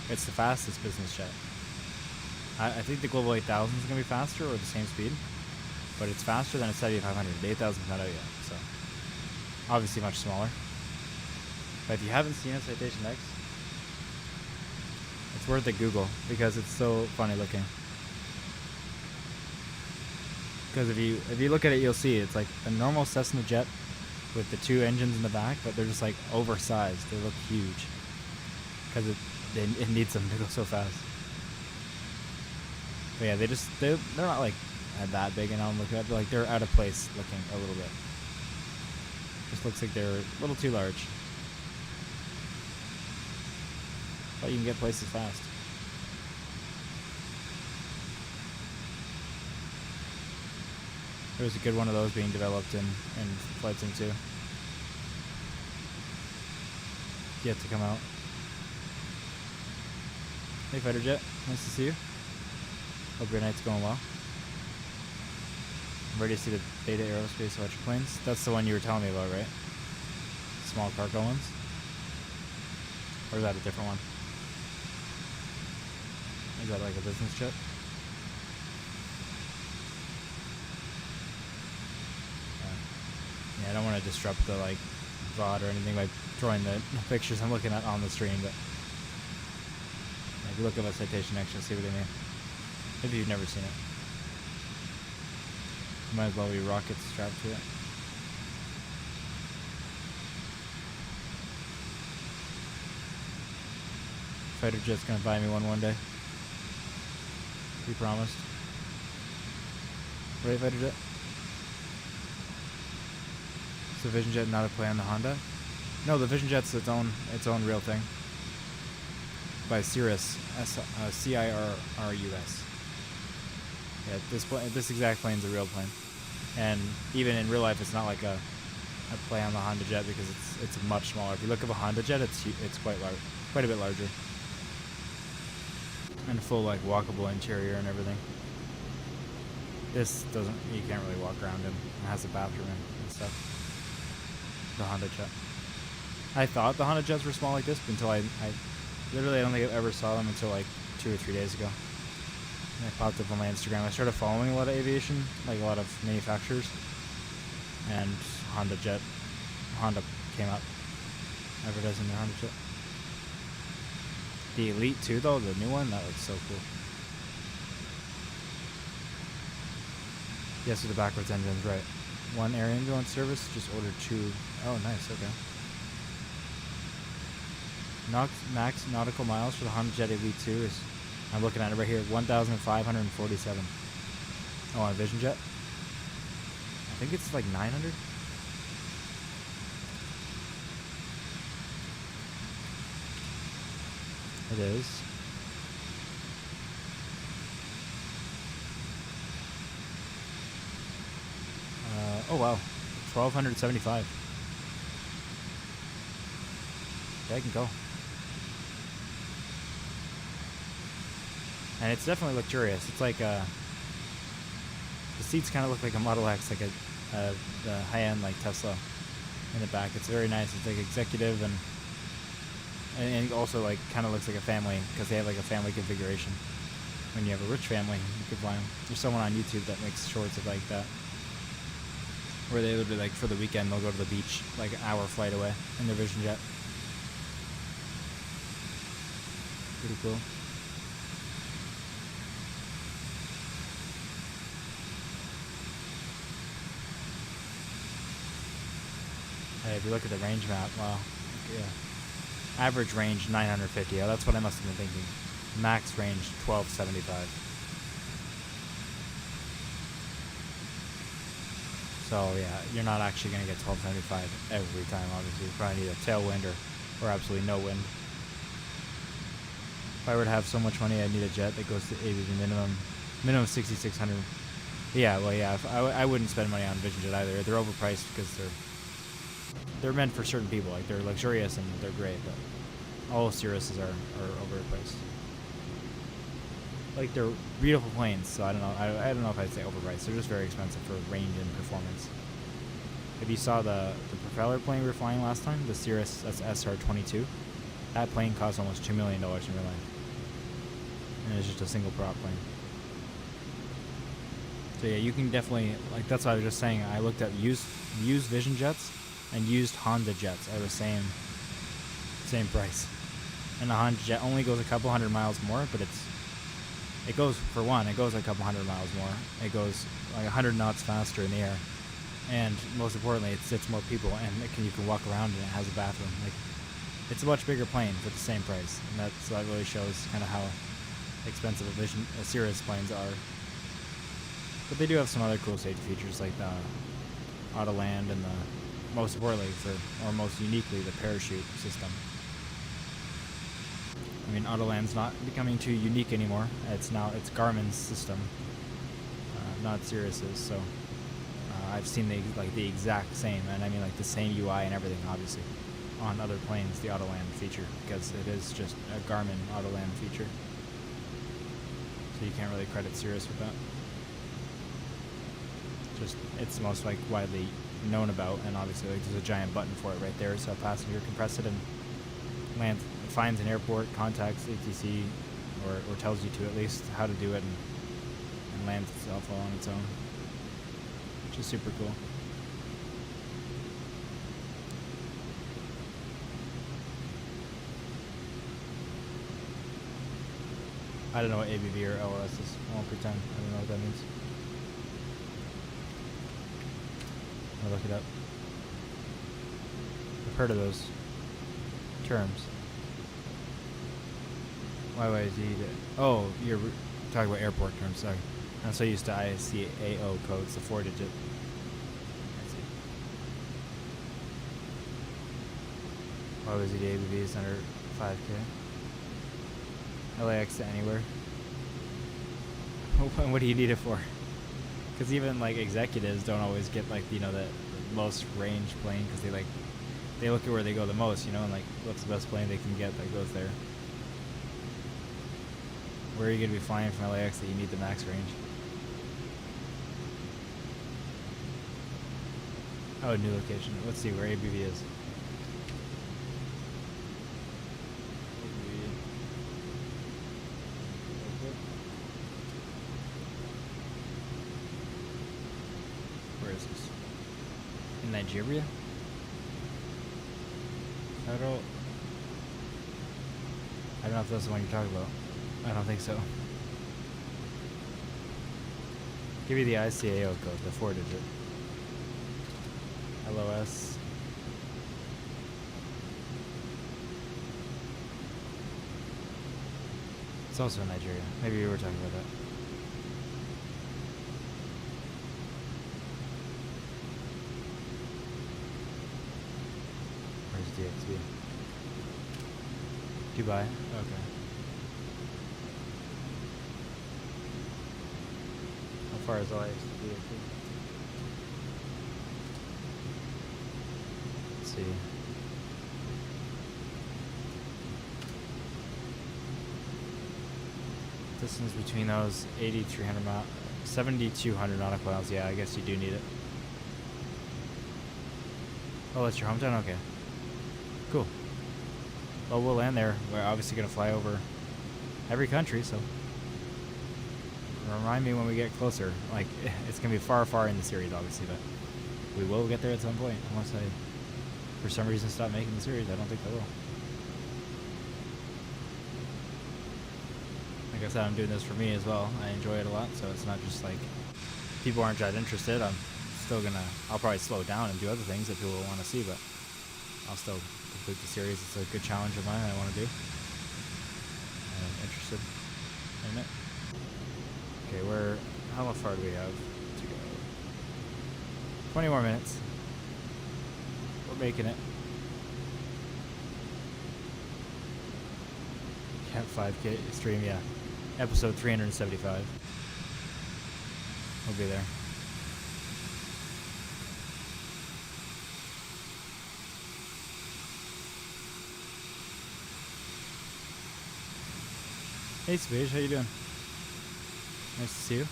it's the fastest business jet. I think the Global 8000 is going to be faster or the same speed, but it's faster than a 7500. The 8000 is not out yet, so obviously much smaller. But if you haven't seen a Citation X, it's worth a Google because it's so funny looking. Because if you look at it, you'll see it's like a normal Cessna jet with the 2 engines in the back, but they're just like oversized. They look huge because it needs them to go so fast. But yeah, they're not like that big, and I'm looking at like they're out of place looking a little bit. Just looks like they're a little too large. But you can get places fast. There was a good one of those being developed in Flight Sim 2. Yet to come out. Hey Fighter Jet, nice to see you. Hope your night's going well. I'm ready to see the Beta Aerospace electric planes. That's the one you were telling me about, right? Small cargo ones? Or is that a different one? Is that like a business jet? Yeah, I don't want to disrupt the like VOD or anything by drawing the pictures I'm looking at on the stream, but if you look at my Citation X, you'll see what I mean. If you've never seen it. Might as well be rockets strapped to it. Fighter jet's gonna buy me one day. We promised. Right, fighter jet? Is the Vision Jet not a play on the Honda? No, the Vision Jet's its own real thing. By Cirrus, C-I-R-R-U-S. Yeah, this exact plane's a real plane, and even in real life, it's not like a play on the Honda Jet because it's much smaller. If you look at a Honda Jet, it's quite large, quite a bit larger, and full like walkable interior and everything. This doesn't. You can't really walk around in. It has a bathroom and stuff. The Honda Jet. I thought the Honda Jets were small like this until I literally I don't think I ever saw them until like 2 or 3 days ago. And it popped up on my Instagram. I started following a lot of aviation, like a lot of manufacturers, and Honda came up advertising their Honda Jet. The Elite 2 though, the new one, that looks so cool. Yes, with the backwards engines, right. One air ambulance service, just ordered 2. Oh, nice, okay. Max nautical miles for the Honda Jet Elite 2 is, I'm looking at it right here, 1,547. Oh, on a Vision Jet? I think it's like 900. It is. Oh wow, 1,275. Yeah, I can go. And it's definitely luxurious. It's like the seats kind of look like a Model X, like the high-end like Tesla in the back. It's very nice. It's like executive and also like kind of looks like a family because they have like a family configuration. When you have a rich family, you could fly them. There's someone on YouTube that makes shorts of like that, where they literally like for the weekend they'll go to the beach like an hour flight away in their Vision Jet. Pretty cool. Hey, if you look at the range map, wow, yeah. Average range 950. Oh, that's what I must have been thinking. Max range 1275. So yeah, you're not actually going to get 1275 every time. Obviously, you probably need a tailwind or absolutely no wind. If I were to have so much money, I'd need a jet that goes to ABV minimum 6,600. Yeah, well, yeah, I wouldn't spend money on Vision Jet either. They're overpriced because they're meant for certain people. Like they're luxurious and they're great, but all Cirruses are overpriced. Like they're beautiful planes, so I don't know. I don't know if I'd say overpriced. They're just very expensive for range and performance. If you saw the propeller plane we were flying last time, the Cirrus, that's SR-22, that plane cost almost $2 million in real life. And it's just a single prop plane. So yeah, you can definitely, like that's what I was just saying. I looked at used Vision Jets and used Honda Jets at the same price. And the Honda Jet only goes a couple hundred miles more, but it goes, for one, it goes a couple hundred miles more. It goes like 100 knots faster in the air. And most importantly, it sits more people, and you can walk around and it has a bathroom. Like, it's a much bigger plane for the same price. And that really shows kind of how expensive a Cirrus planes are. But they do have some other cool safety features like the auto land and most importantly, most uniquely, the parachute system. I mean, Autoland's not becoming too unique anymore. It's Garmin's system, not Cirrus's. So I've seen the exact same, and I mean like the same UI and everything, obviously, on other planes. The Autoland feature, because it is just a Garmin Autoland feature. So you can't really credit Cirrus with that. It's most like widely known about, and obviously like there's a giant button for it right there, so a passenger can press it and land. Finds an airport, contacts ATC, or tells you to at least how to do it, and lands itself all on its own, which is super cool. I don't know what ABV or LOS is. I won't pretend. I don't know what that means. I'll look it up. I've heard of those terms. YYZ. Oh, you're talking about airport terms. Sorry. I'm so used to ICAO codes, the 4-digit. I see. YYZ ABV is under 5K. LAX to anywhere. What do you need it for? Because even like executives don't always get like, you know, the most range plane, because they look at where they go the most, you know, and like what's the best plane they can get that goes there. Where are you going to be flying from LAX that you need the max range? Oh, new location. Let's see where ABV is. Where is this? In Nigeria? I don't know if that's the one you're talking about. I don't think so. Give you the ICAO code, the 4-digit. LOS. It's also in Nigeria. Maybe you were talking about that. Where's DXB? Dubai? Okay. How far is LAX to DXB? Let's see. Distance between those 8,300 miles, 7,200 nautical miles. Yeah, I guess you do need it. Oh, that's your hometown? Okay. Cool. Well, we'll land there. We're obviously going to fly over every country, so remind me when we get closer. Like, it's going to be far, far in the series, obviously, but we will get there at some point, unless I, for some reason, stop making the series. I don't think I will. Like I said, I'm doing this for me as well. I enjoy it a lot, so it's not just like people aren't that interested. I'm still going to, I'll probably slow down and do other things that people want to see, but I'll still complete the series. It's a good challenge of mine I want to do. I'm interested in it. Okay, how far do we have to go? 20 more minutes. We're making it. Cat 5K stream, yeah. Episode 375. We'll be there. Hey Spage, how you doing? Nice to see you.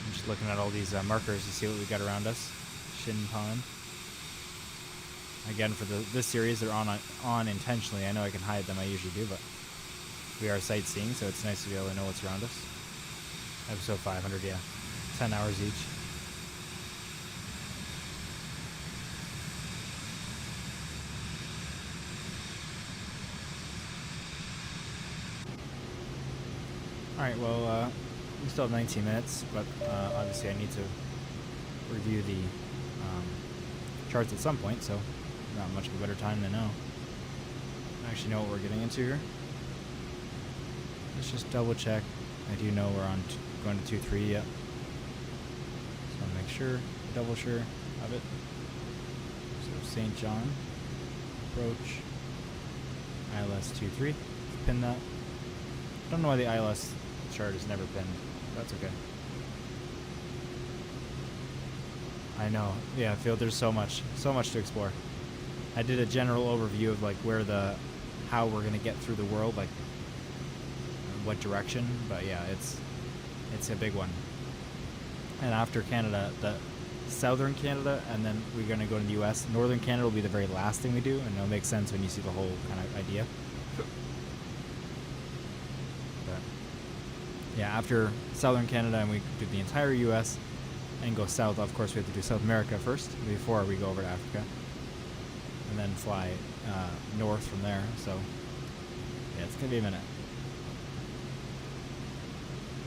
I'm just looking at all these markers to see what we got around us. Shin Pond. Again, for this series, they're on intentionally. I know I can hide them, I usually do, but we are sightseeing, so it's nice to be able to know what's around us. Episode 500, yeah. 10 hours each. Alright, well, we still have 19 minutes, but obviously I need to review the charts at some point, so not much of a better time than now. I actually know what we're getting into here. Let's just double check. I do know we're on going to 2-3 yet. Just want to make sure, double sure of it. So St. John, approach, ILS 23, pin that. I don't know why the ILS chart is never pinned. That's okay. I know. Yeah, I feel there's so much to explore. I did a general overview of like how we're gonna get through the world, like what direction. But yeah, it's a big one. And after Canada, the southern Canada, and then we're gonna go to the U.S. Northern Canada will be the very last thing we do, and it'll make sense when you see the whole kind of idea. But yeah, after southern Canada, and we do the entire U.S. and go south. Of course, we have to do South America first before we go over to Africa, and then fly north from there. So yeah, it's gonna be a minute.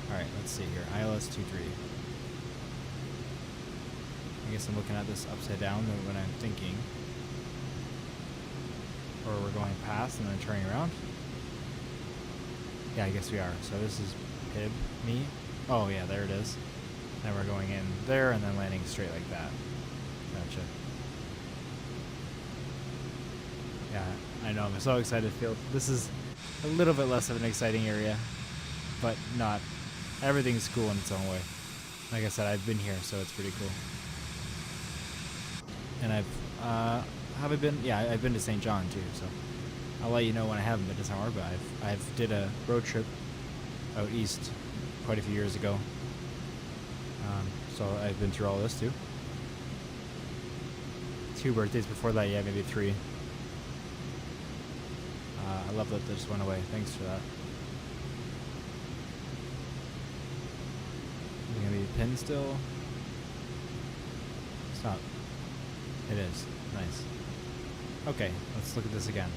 All right, let's see here. ILS 23. I guess I'm looking at this upside down when I'm thinking. Or we're going past and then turning around. Yeah, I guess we are. So this is Pib, me. Oh yeah, there it is. Then we're going in there and then landing straight like that. Gotcha. Yeah, I know. I'm so excited to feel. This is a little bit less of an exciting area, but not. Everything's cool in its own way. Like I said, I've been here, so it's pretty cool. And have I been? Yeah, I've been to St. John too. So I'll let you know when I haven't been to somewhere. But I've did a road trip out east quite a few years ago. So I've been through all this too. 2 birthdays before that, yeah, maybe 3. I love that this went away. Thanks for that. Is it gonna be pinned still? Stop. It is. Nice. Okay, let's look at this again.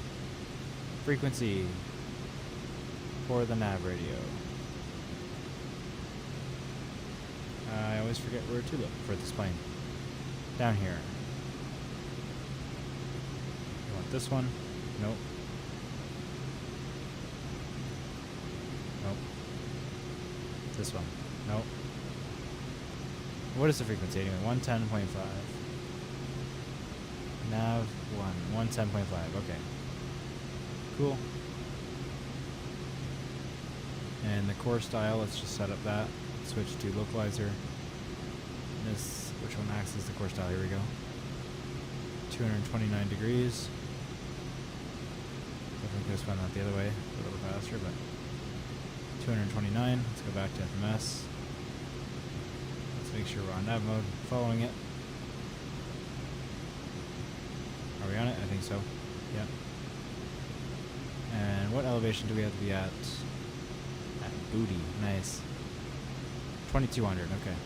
Frequency for the nav radio. I always forget where to look for this plane. Down here. You want this one? Nope. Nope. This one? Nope. What is the frequency anyway? 110.5. Nav 1. 110.5. Okay. Cool. And the core style, let's just set up that. Switch to localizer. This, which one acts as the core style? Here we go. 229 degrees. Definitely could have spun that the other way, a little faster, but 229. Let's go back to FMS. Let's make sure we're on nav mode, following it. Are we on it? I think so. Yep. And what elevation do we have to be at? At booty. Nice. 2200. Okay.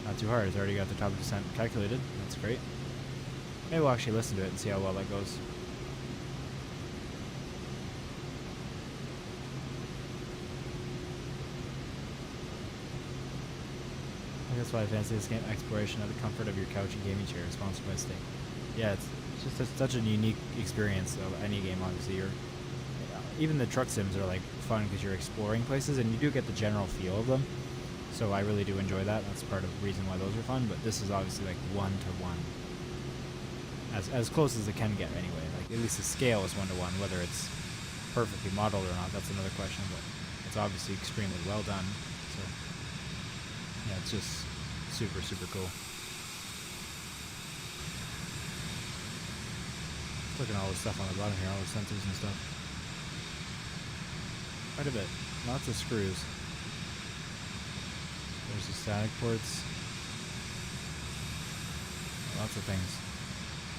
Not too hard. It's already got the top of descent calculated. That's great. Maybe we'll actually listen to it and see how well that goes. That's why I fancy this game. Exploration of the comfort of your couch and gaming chair, sponsored by Sting. Yeah, it's just such a unique experience of any game. Obviously, even the truck sims are like fun because you're exploring places and you do get the general feel of them. So I really do enjoy that. That's part of the reason why those are fun. But this is obviously like 1-to-1, as close as it can get anyway. Like at least the scale is 1-to-1. Whether it's perfectly modeled or not, that's another question. But it's obviously extremely well done. So yeah, it's just super, super cool. Look at all the stuff on the bottom here, all the sensors and stuff. Quite a bit. Lots of screws. There's the static ports. Lots of things.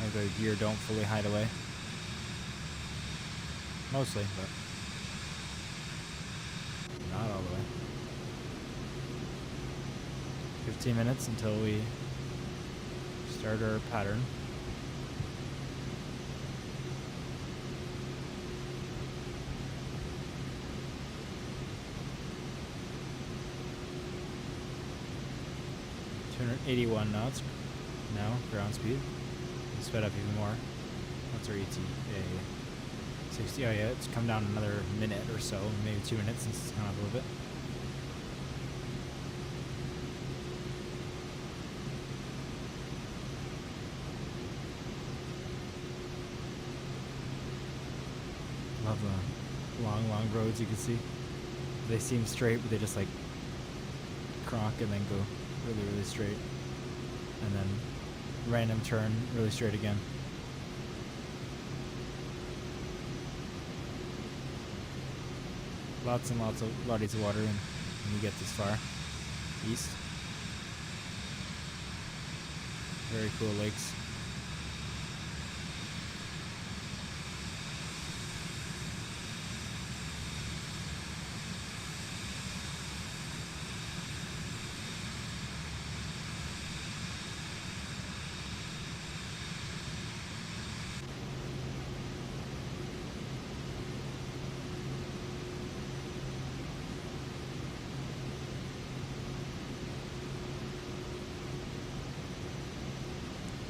Like the gear don't fully hide away. Mostly, but not all the way. 15 minutes until we start our pattern. .81 knots now, ground speed. We sped up even more. What's our ETA? 60. Oh yeah, it's come down another minute or so, maybe 2 minutes since it's gone up a little bit. Love the long, long roads you can see. They seem straight, but they just like crock and then go really, really straight. And then random turn, really straight again. Lots and lots of bodies of water when you get this far east. Very cool lakes.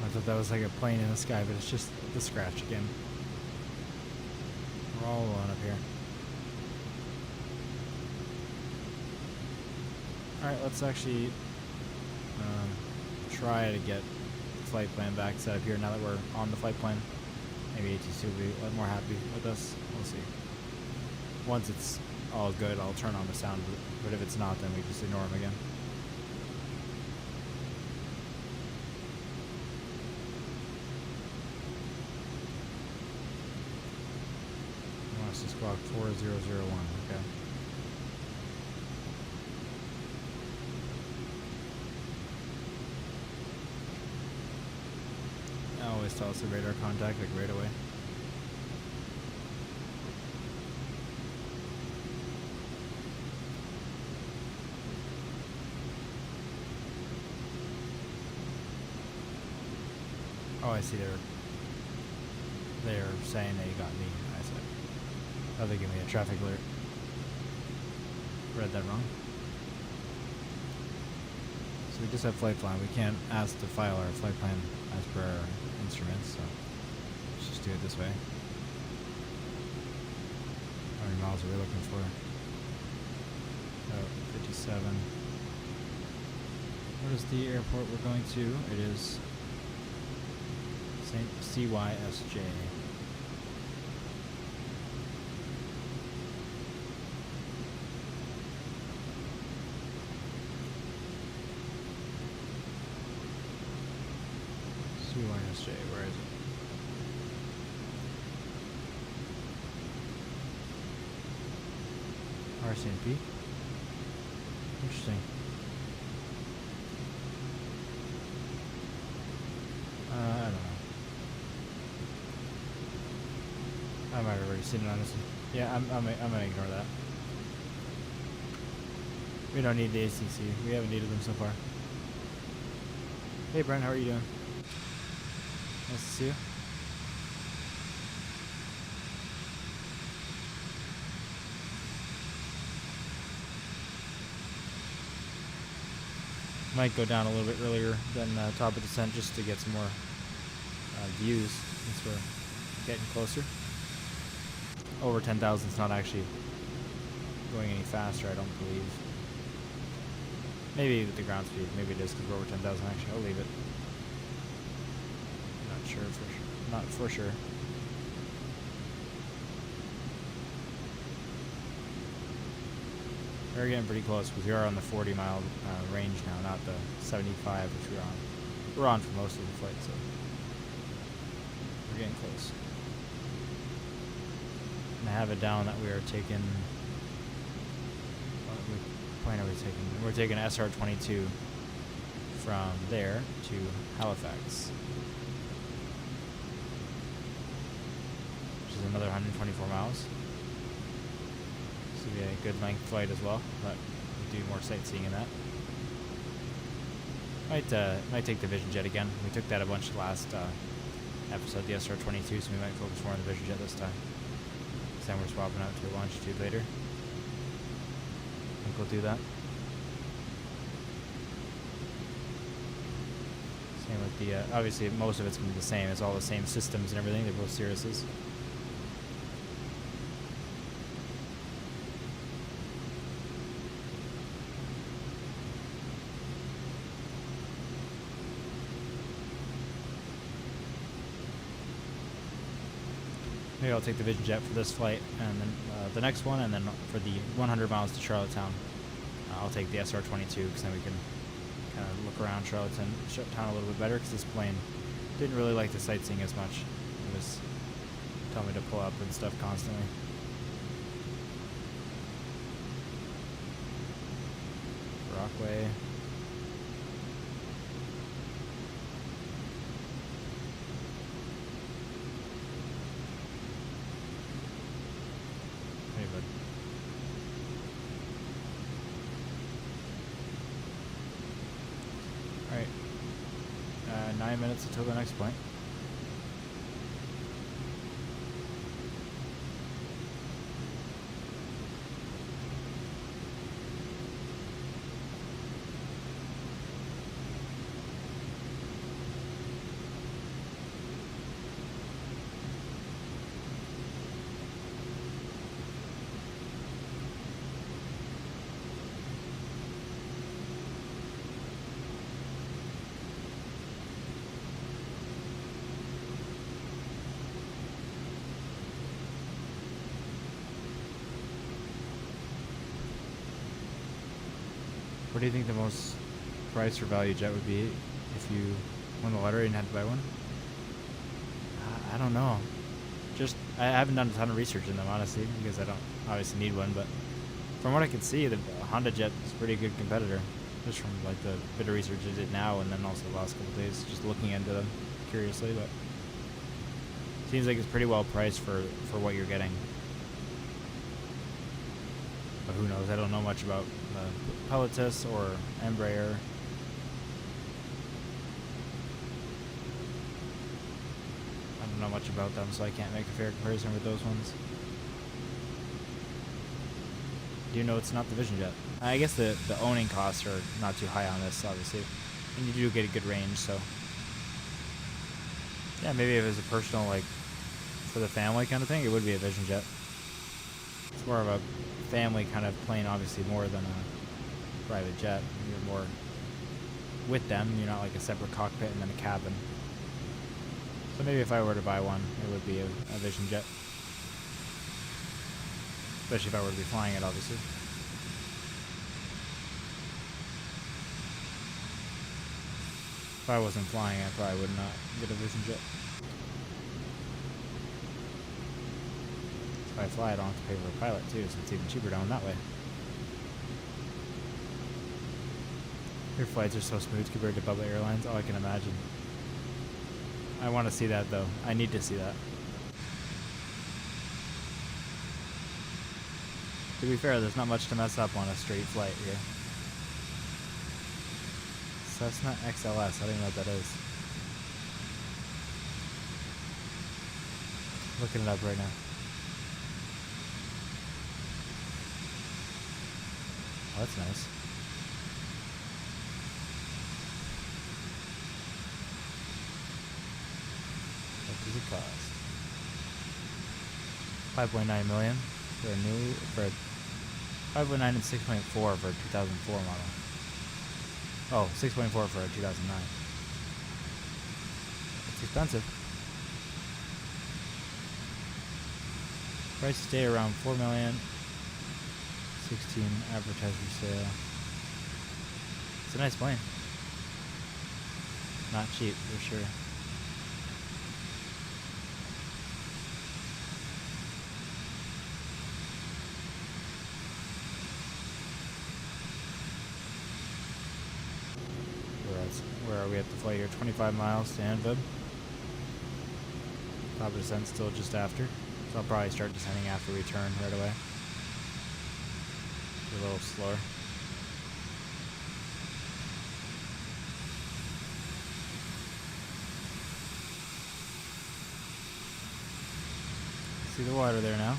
I thought that was like a plane in the sky, but it's just the scratch again. We're all alone up here. Alright, let's actually try to get the flight plan back set up here now that we're on the flight plan. Maybe ATC will be a lot more happy with us. We'll see. Once it's all good, I'll turn on the sound, but if it's not, then we just ignore them again. Wants to squawk 4001, okay. I always tell us the radar contact, like right away. Oh, I see. They're saying they got me. I said, oh, they give me a traffic alert. Read that wrong. So we just have flight plan. We can't ask to file our flight plan as per our instruments. So let's just do it this way. How many miles are we looking for? Oh, 57. What is the airport we're going to? It is CYSJ. CYSJ, where is it? RCMP? Interesting. I don't know. I might have already seen it on this one. Yeah, I'm gonna ignore that. We don't need the ACC. We haven't needed them so far. Hey Brent, how are you doing? Nice to see you. Might go down a little bit earlier than top of descent just to get some more views since we're getting closer. Over 10,000 is not actually going any faster, I don't believe. Maybe with the ground speed, maybe it is because we're over 10,000 actually. I'll leave it. Not sure for sure. Not for sure. We're getting pretty close because we are on the 40-mile range now, not the 75 which we're on. We're on for most of the flight, so we're getting close. And I have it down that we are taking. What plane are we taking? We're taking SR-22 from there to Halifax, which is another 124 miles. This will be a good length flight as well, but we'll do more sightseeing in that. Might take the Vision Jet again. We took that a bunch last episode, the SR-22, so we might focus more on the Vision Jet this time. Then we're swapping out to a longitude later. I think we'll do that. Same with the, obviously most of it's going to be the same. It's all the same systems and everything. They're both Cirruses. Maybe I'll take the Vision Jet for this flight, and then the next one, and then for the 100 miles to Charlottetown, I'll take the SR-22, because then we can kind of look around Charlottetown a little bit better, because this plane didn't really like the sightseeing as much. It was telling me to pull up and stuff constantly. Brockway. Hey, bud. Alright. 9 minutes until the next point. What do you think the most price for value jet would be if you won the lottery and had to buy one? I don't know. Just I haven't done a ton of research in them, honestly, because I don't obviously need one. But from what I can see, the Honda Jet is a pretty good competitor. Just from like the bit of research I did now, and then also the last couple of days, just looking into them curiously. But seems like it's pretty well priced for what you're getting. But who knows? I don't know much about Pilatus or Embraer. I don't know much about them, so I can't make a fair comparison with those ones. Do you know it's not the Vision Jet? I guess the owning costs are not too high on this, obviously. And you do get a good range, so... Yeah, maybe if it was a personal, like, for the family kind of thing, it would be a Vision Jet. It's more of a family kind of plane, obviously, more than a private jet. You're more with them. You're not like a separate cockpit and then a cabin. So maybe if I were to buy one, it would be a Vision Jet. Especially if I were to be flying it, obviously. If I wasn't flying, I probably would not get a Vision Jet. If I fly, I don't have to pay for a pilot too, so it's even cheaper down that way. Your flights are so smooth compared to public airlines. Oh, I can imagine. I want to see that though. I need to see that. To be fair, there's not much to mess up on a straight flight here. Cessna XLS, I don't even know what that is. Looking it up right now. Oh, that's nice. What does it cost? 5.9 million for a new, for a 5.9 and 6.4 for a 2004 model. Oh, 6.4 for a 2009. It's expensive. Price stay around 4 million. 16 advertised for sale. It's a nice plane. Not cheap for sure. Where are we at the flight here? 25 miles to Anvib. Top of descent still just after. So I'll probably start descending after we turn right away. A little slower. See the water there now.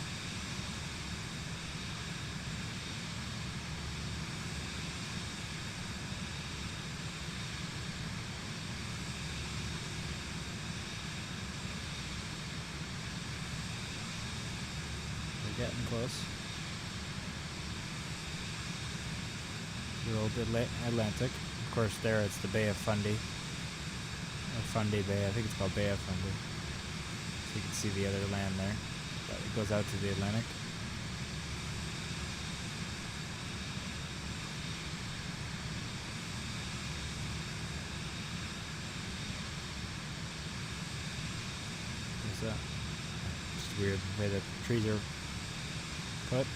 Getting close. Good old Atlantic. Of course, there it's the Bay of Fundy. Or Fundy Bay. I think it's called Bay of Fundy. So you can see the other land there. But it goes out to the Atlantic. What's that? Just weird the way the trees are put.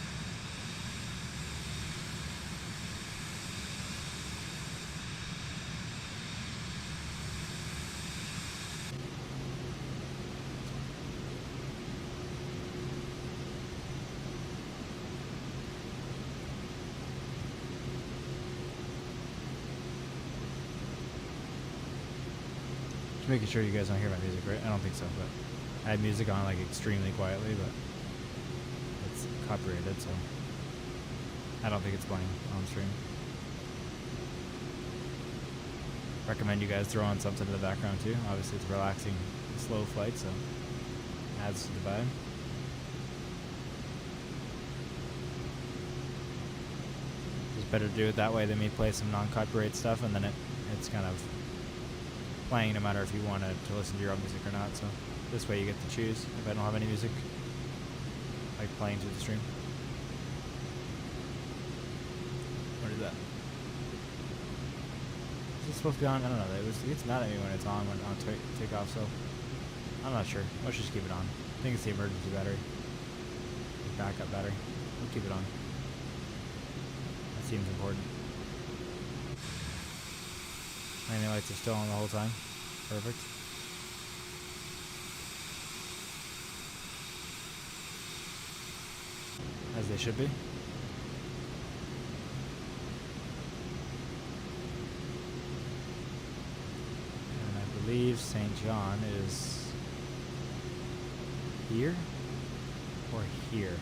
Just making sure you guys don't hear my music, right? I don't think so, but I had music on like extremely quietly, but it's copyrighted, so I don't think it's playing on stream. Recommend you guys throw on something in the background too. Obviously it's a relaxing, slow flight, so it adds to the vibe. It's better to do it that way than me play some non-copyright stuff, and then it's kind of playing no matter if you wanted to listen to your own music or not. So this way you get to choose if I don't have any music like playing through the stream. What is that? this supposed to be on? I don't know. It gets mad at me when it's on takeoff, so I'm not sure. Let's just keep it on. I think it's the emergency battery. The backup battery. We'll keep it on. That seems important. Landing lights are still on the whole time. Perfect. As they should be. And I believe St. John is here or here.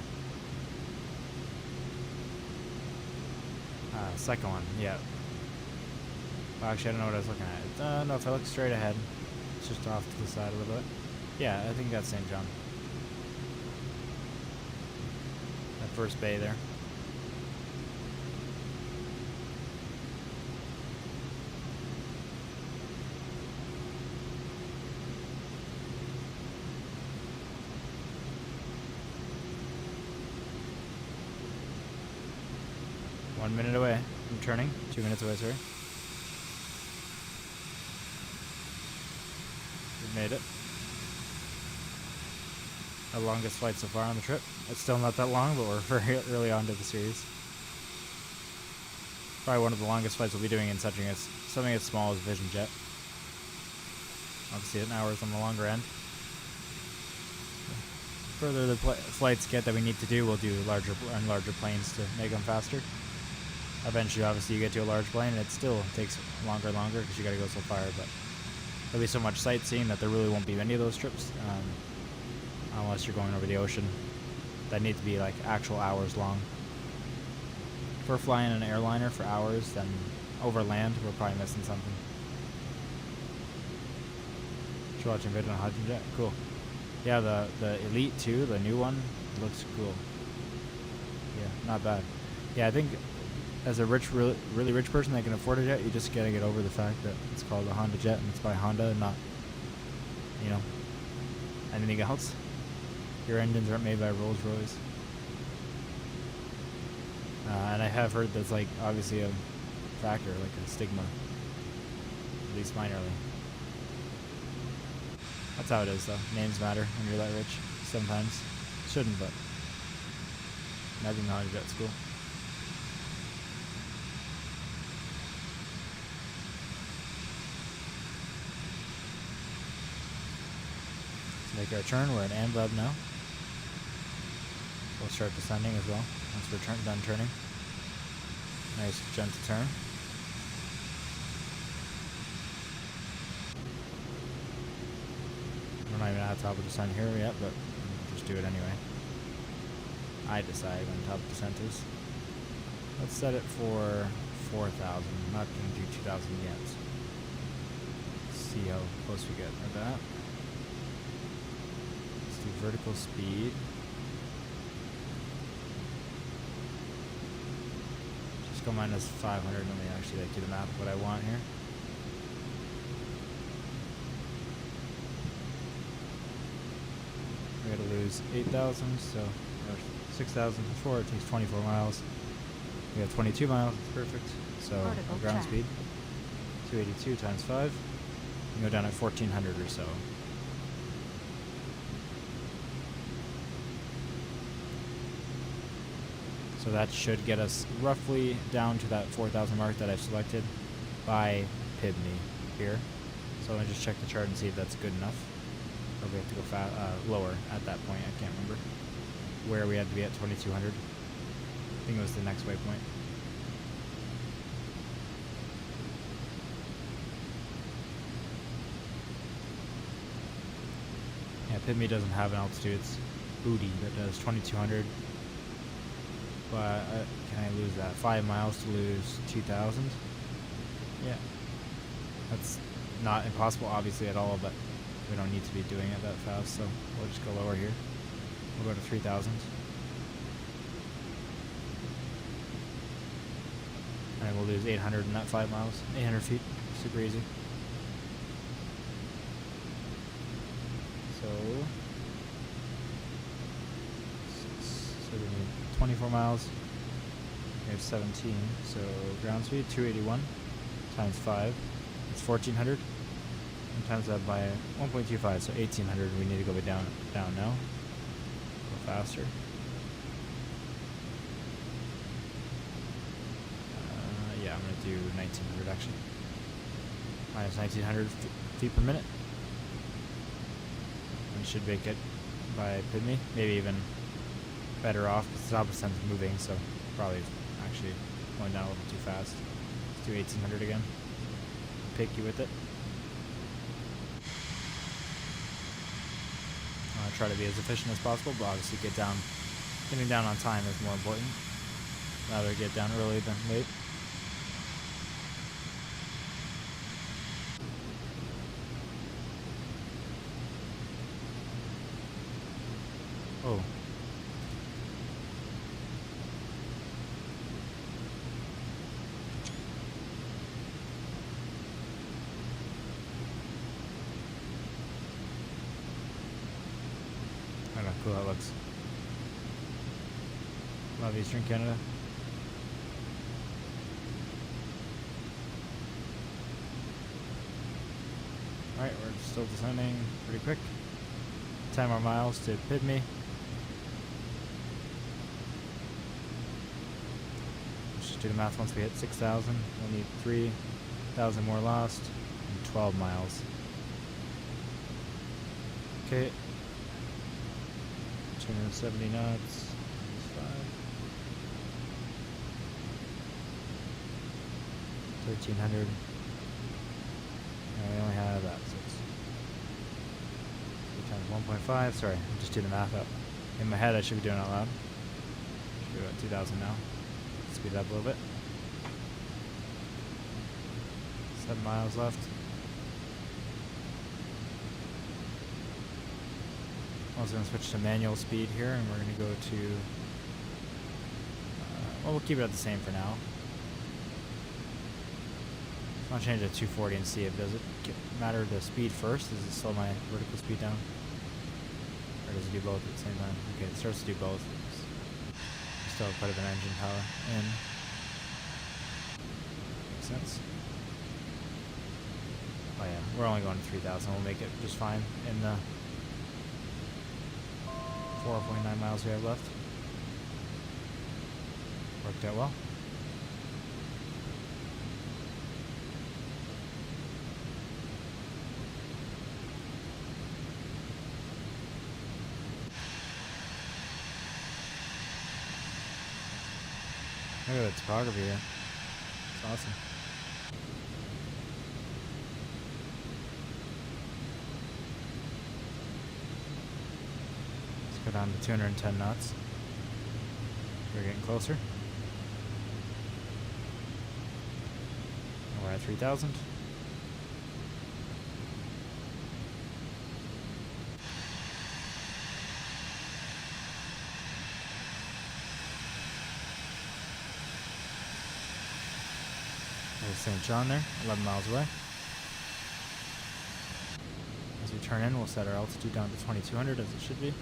Second one, yeah. Well, actually, I don't know what I was looking at. No, if I look straight ahead, it's just off to the side a little bit. Yeah, I think that's St. John. That first bay there. One minute away from turning. 2 minutes away, sorry. We've made it. Our longest flight so far on the trip. It's still not that long, but we're very early on to the series. Probably one of the longest flights we'll be doing in something as small as Vision Jet. Obviously, an hour is on the longer end. The further the flights get that we need to do, we'll do larger planes to make them faster. Eventually, obviously, you get to a large plane, and it still takes longer because you got to go so far. But there'll be so much sightseeing that there really won't be many of those trips, unless you're going over the ocean. That need to be like actual hours long. If we're flying an airliner for hours, then over land, we're probably missing something. You're watching video on Hydrogen Jet? Cool. Yeah, the Elite 2, the new one, looks cool. Yeah, not bad. Yeah, I think as a really rich person that can afford a jet, you just gotta get over the fact that it's called a Honda jet and it's by Honda and not, anything else. Your engines aren't made by Rolls-Royce. And I have heard that's like obviously a factor, like a stigma, at least minorly. That's how it is though. Names matter when you're that rich. Sometimes. Shouldn't, but having a Honda jet's cool. Let's make our turn. We're at Antl now. We'll start descending as well once we're done turning. Nice gentle turn. We're not even at the top of descent here yet, but we'll just do it anyway. I decide when top of descent is. Let's set it for 4,000. I'm not going to do 2,000 yet. Let's see how close we get with that. Let's do vertical speed. Just go minus 500. Let me actually do the math of what I want here. We gotta lose 8,000, so 6,000 before. It takes 24 miles. We have 22 miles. It's perfect. So our ground speed 282 times 5. You go down at 1,400 or so. So that should get us roughly down to that 4,000 mark that I've selected by Pibney here. So I'll just check the chart and see if that's good enough. Or we have to go lower at that point. I can't remember where we had to be at 2,200. I think it was the next waypoint. Yeah, Pibney doesn't have an altitude. It's Booty that does 2,200. But can I lose that? 5 miles to lose 2,000? Yeah. That's not impossible, obviously, at all, but we don't need to be doing it that fast, so we'll just go lower here. We'll go to 3,000. And we'll lose 800 in that 5 miles. 800 feet. Super easy. So we need 24 miles. We have 17. So ground speed 281 times 5. It's 1400. And times that by 1.25, so 1800. We need to go down now. Go faster. Yeah, I'm gonna do 1900 actually. Minus 1900 feet per minute. And should make it by Pygmy. Maybe even better off because the opposite is moving, so probably actually going down a little too fast. Let's do 1800 again. Picky with it. Try to be as efficient as possible, but obviously getting down on time is more important. Rather get down early than late. Oh. I don't know, cool how it looks. Love Eastern Canada. Alright, we're still descending pretty quick. 10 more miles to Pygmy. Let's just do the math. Once we hit 6,000, we'll need 3,000 more lost and 12 miles. Okay. 270 knots. 1,300. And we only have that. So it's 3 times 1.5. Sorry, I'm just doing the math up. In my head, I should be doing it out loud. Should be about 2,000 now. Speed it up a little bit. 7 miles left. Also going to switch to manual speed here, and we're going to go to, well, we'll keep it at the same for now. I'll change it to 240 and see if does it matter the speed first. Does it slow my vertical speed down? Or does it do both at the same time? Okay, it starts to do both. We still have quite a bit of engine power in. Makes sense. Oh yeah, we're only going to 3,000. We'll make it just fine in the 4.9 miles we have left. Worked out well. Look at the topography here. It's awesome. Let's go down to 210 knots. We're getting closer. We're at 3,000. There's St. John there, 11 miles away. As we turn in, we'll set our altitude down to 2,200 as it should be.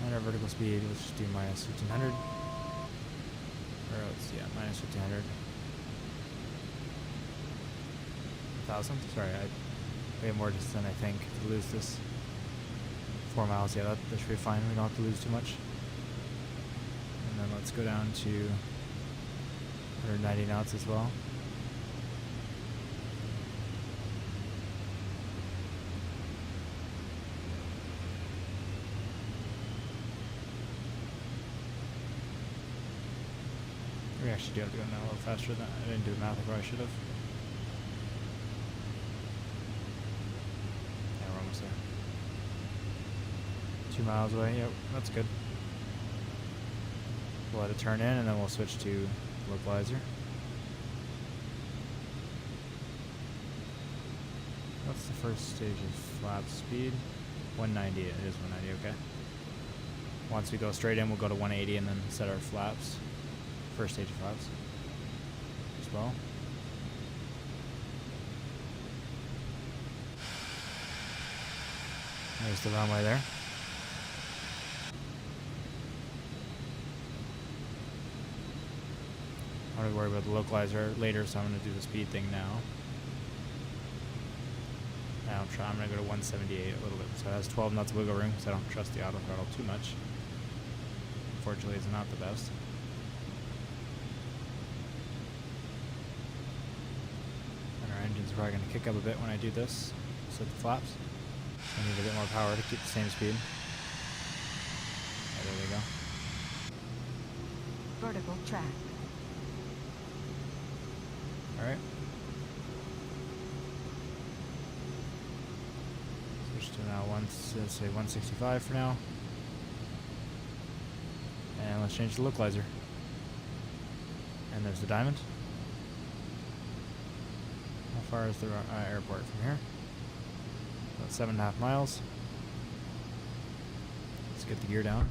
And our vertical speed, let's just do minus 1,500. Or let's, yeah, minus 1,500. 1,000, sorry, we have more distance than I think to lose this. 4 miles, yeah, that should be fine. We don't have to lose too much. And then let's go down to 190 knots as well. We actually do have to go now a little faster than I didn't do the math. I probably should have. Yeah, we're almost there. 2 miles away. Yep, that's good. We'll let it turn in, and then we'll switch to localizer. What's the first stage of flap speed? 190. It is 190. Okay. Once we go straight in, we'll go to 180 and then set our flaps. First stage of flaps as well. There's the runway there. I'm really worry about the localizer later, so I'm going to do the speed thing now. Now I'm going to go to 178 a little bit. So it has 12 knots of wiggle room, because I don't trust the auto throttle too much. Unfortunately, it's not the best. And our engine's probably going to kick up a bit when I do this. Set the flaps. I need a bit more power to keep the same speed. Yeah, there we go. Vertical track. Alright. Switch to now let's say 165 for now. And let's change the localizer. And there's the diamond. How far is the airport from here? About 7.5 miles. Let's get the gear down.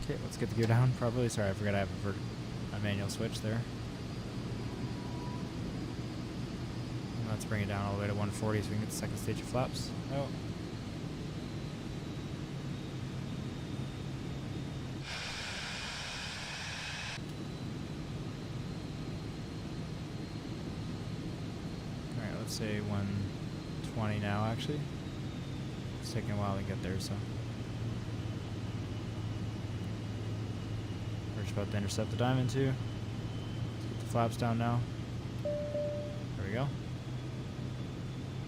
Okay, let's get the gear down properly. Sorry, I forgot I have a manual switch there. And let's bring it down all the way to 140 so we can get the second stage of flaps. Oh. Alright, let's say 120 now actually. It's taking a while to get there, so. We're just about to intercept the diamond too. Let's get the flaps down now. There we go.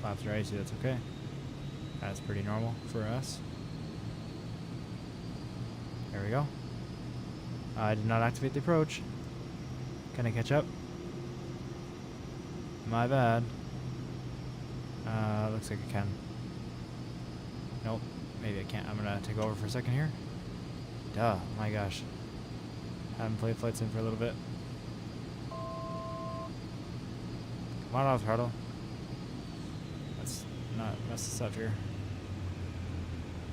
Flaps are icy, that's okay. That's pretty normal for us. There we go. I did not activate the approach. Can I catch up? My bad. Looks like I can. Nope, maybe I can't. I'm gonna take over for a second here. Duh, my gosh. Haven't played flight sim for a little bit. Come on, off throttle. Let's not mess this up here.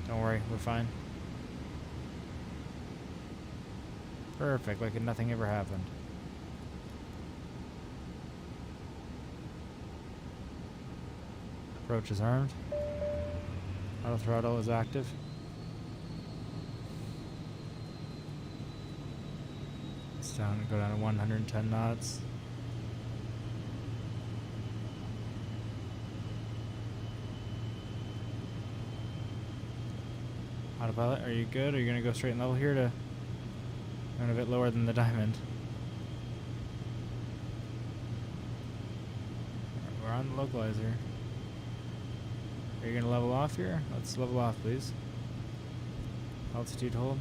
Don't worry, we're fine. Perfect, like nothing ever happened. Approach is armed. Auto throttle is active. It's down, go down to 110 knots. Autopilot, are you good? Are you gonna go straight and level here to run a bit lower than the diamond? We're on the localizer. Are you gonna level off here? Let's level off, please. Altitude hold.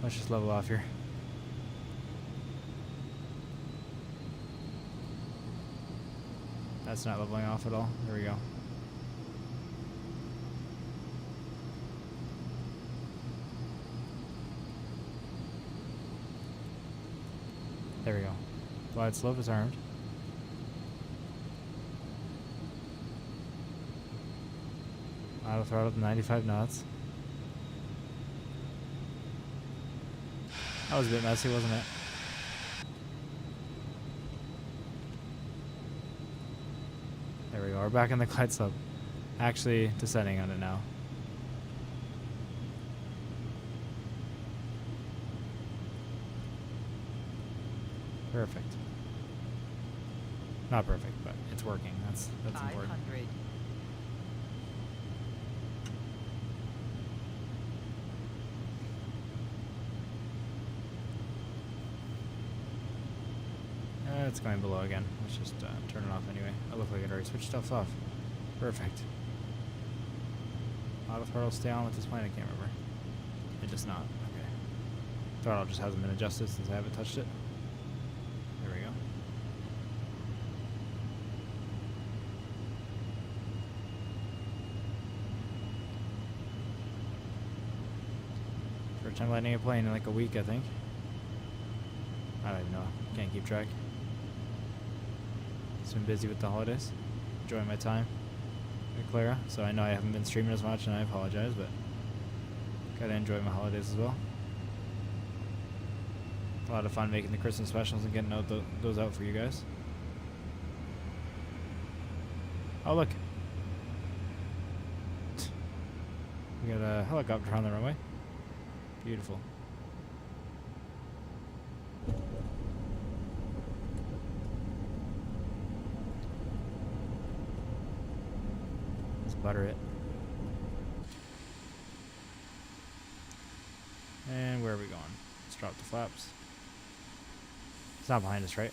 Let's just level off here. That's not leveling off at all. There we go. There we go. Glide slope is armed. Auto throttle to 95 knots. That was a bit messy, wasn't it? There we go. We're back in the glide slope. Actually descending on it now. Perfect. Not perfect, but it's working. That's important. 500. It's going below again. Let's just turn it off anyway. I look like it already switched stuff off. Perfect. Auto throttle stay on with this plane? I can't remember. It does not. Okay. Throttle just hasn't been adjusted since I haven't touched it. There we go. First time landing a plane in like a week, I think. I don't even know. Can't keep track. Just been busy with the holidays. Enjoying my time with Clara. So I know I haven't been streaming as much and I apologize, but gotta enjoy my holidays as well. A lot of fun making the Christmas specials and getting those out for you guys. Oh look. We got a helicopter on the runway. Beautiful. butter it. And where are we going? Let's drop the flaps. It's not behind us, right?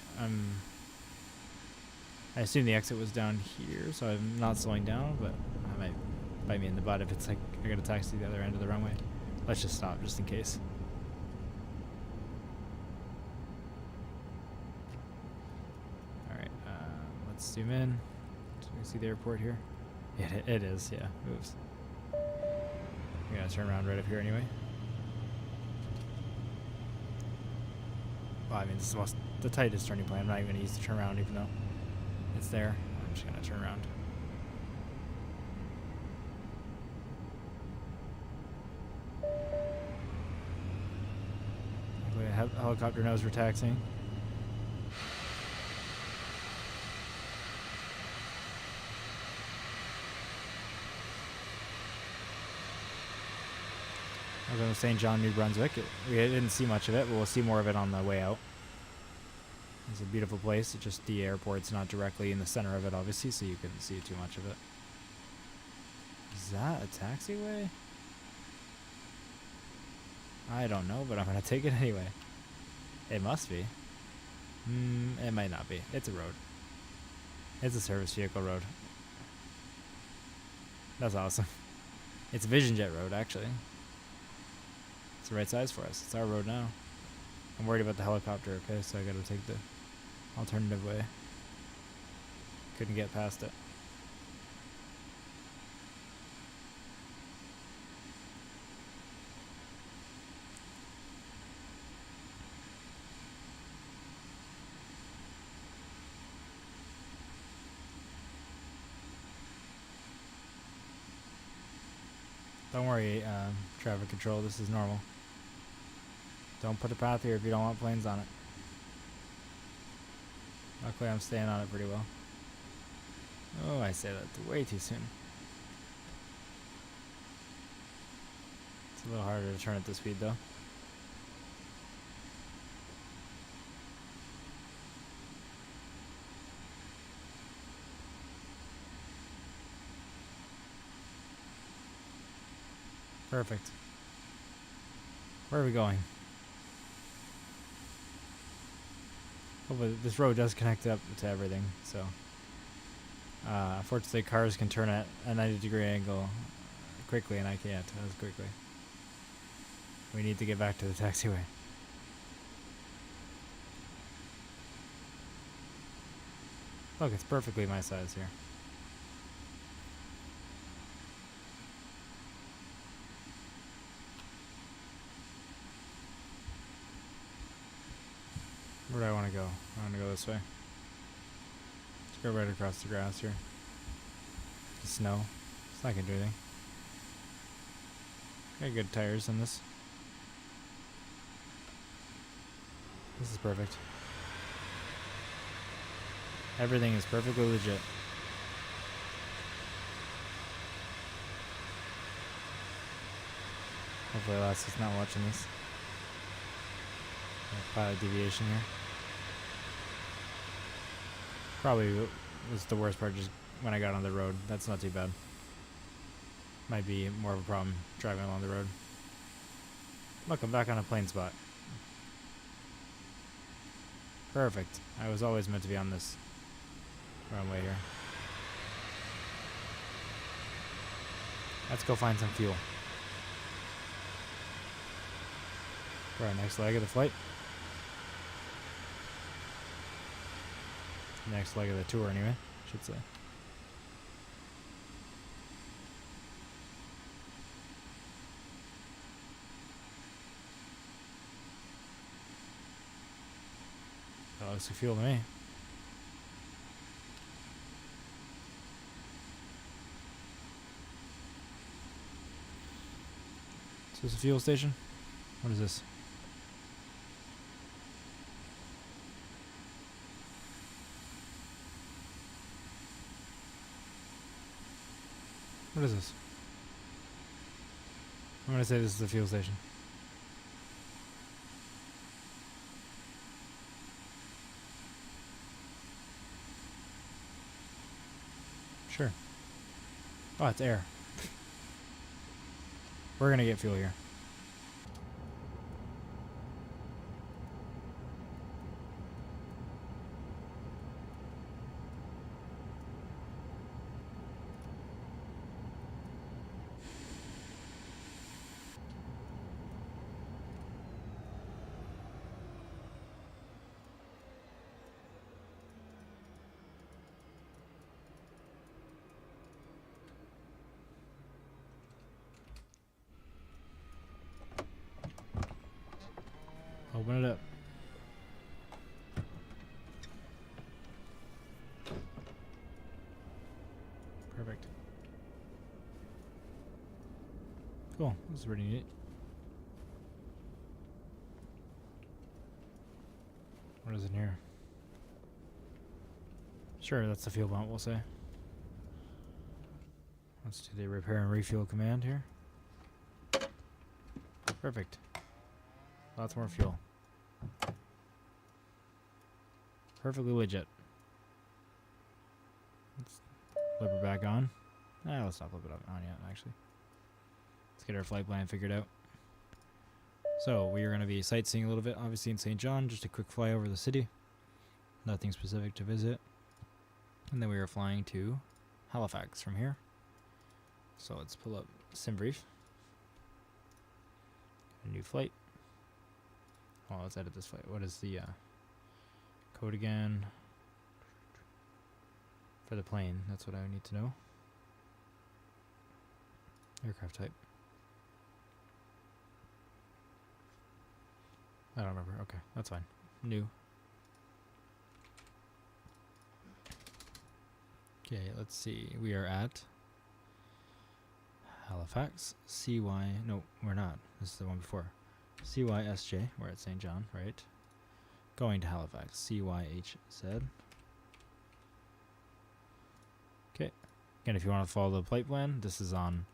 I assume the exit was down here, so I'm not slowing down, but I might bite me in the butt if it's like I gotta taxi the other end of the runway. Let's just stop, just in case. Alright, let's zoom in. So you can see the airport here. Yeah, it is, yeah. Moves. We're gonna turn around right up here anyway. Well, I mean, this is the tightest turning point. I'm not even gonna use the turn around, even though it's there. I'm just gonna turn around. Helicopter knows we're taxiing. I was in St. John, New Brunswick. We didn't see much of it, but we'll see more of it on the way out. It's a beautiful place. It's just the airport's not directly in the center of it, obviously, so you couldn't see too much of it. Is that a taxiway? I don't know, but I'm going to take it anyway. It must be. It might not be. It's a road. It's a service vehicle road. That's awesome. It's Vision Jet Road, actually. It's the right size for us. It's our road now. I'm worried about the helicopter, okay, so I gotta take the alternative way. Couldn't get past it. Don't worry, traffic control, this is normal. Don't put a path here if you don't want planes on it. Luckily I'm staying on it pretty well. Oh, I say that way too soon. It's a little harder to turn at this speed though. Perfect. Where are we going? Hopefully this road does connect up to everything, so. Unfortunately cars can turn at a 90-degree angle quickly and I can't as quickly. We need to get back to the taxiway. Look, it's perfectly my size here. Where do I want to go? I want to go this way. Let's go right across the grass here. The snow. It's not going to do anything. Got good tires on this. This is perfect. Everything is perfectly legit. Hopefully Alaska's not watching this. Pilot deviation here. Probably was the worst part just when I got on the road. That's not too bad. Might be more of a problem driving along the road. Look, I'm back on a plane spot. Perfect. I was always meant to be on this runway here. Let's go find some fuel. For our next leg of the flight. Next leg of the tour anyway, I should say. That looks like fuel to me. Is this a fuel station? What is this? What is this? I'm gonna say this is a fuel station. Sure. Oh, it's air. We're gonna get fuel here. Open it up. Perfect. Cool. This is pretty neat. What is in here? Sure, that's the fuel pump, we'll say. Let's do the repair and refuel command here. Perfect. Lots more fuel. Perfectly legit. Let's flip it back on. Let's not flip it on yet, actually. Let's get our flight plan figured out. So, we are going to be sightseeing a little bit, obviously in St. John, just a quick fly over the city. Nothing specific to visit. And then we are flying to Halifax from here. So let's pull up SimBrief. A new flight. Oh, let's edit this flight. What is the code again? For the plane, that's what I need to know. Aircraft type. I don't remember. Okay, that's fine. New. Okay, let's see. We are at Halifax. No, we're not. This is the one before. CYSJ. We're at St. John, right? Going to Halifax. CYHZ. Okay. Again, if you want to follow the flight plan, this is on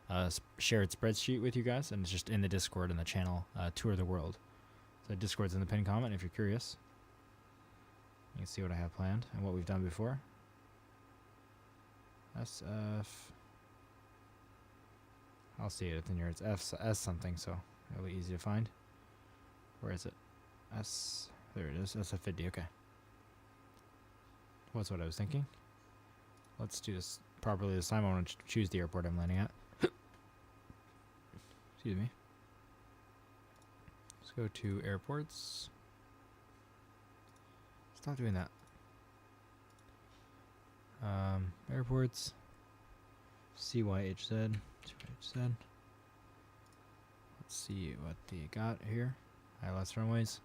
a shared spreadsheet with you guys, and it's just in the Discord and the channel Tour the World. So Discord's in the pinned comment if you're curious. You can see what I have planned and what we've done before. SF. I'll see it in here. It's S something, so it'll be easy to find. Where is it? S. There it is. SF50. Okay. That's what I was thinking. Let's do this properly this time. I want to choose the airport I'm landing at. Excuse me. Let's go to airports. Stop doing that. Airports. CYHZ. Let's see what they got here. ILS runways.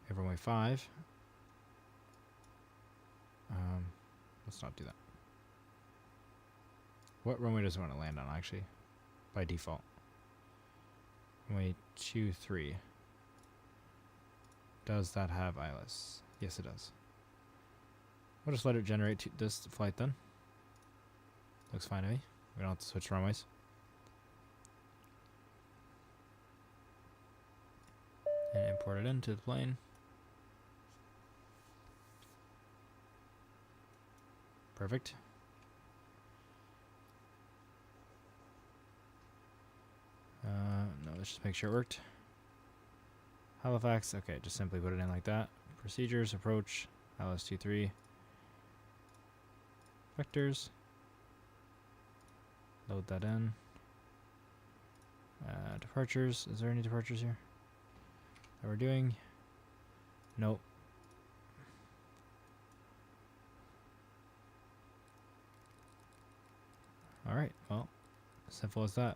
We have runway 5. Let's not do that. What runway does it want to land on, actually? By default. Runway 23. Does that have ILS? Yes, it does. We'll just let it generate this flight then. Looks fine to me. We don't have to switch runways. And import it into the plane. Perfect. No, let's just make sure it worked. Halifax. Okay, just simply put it in like that. Procedures, approach, LS23. Vectors. Load that in. Departures. Is there any departures here that we're doing? Nope. Alright, well, simple as that.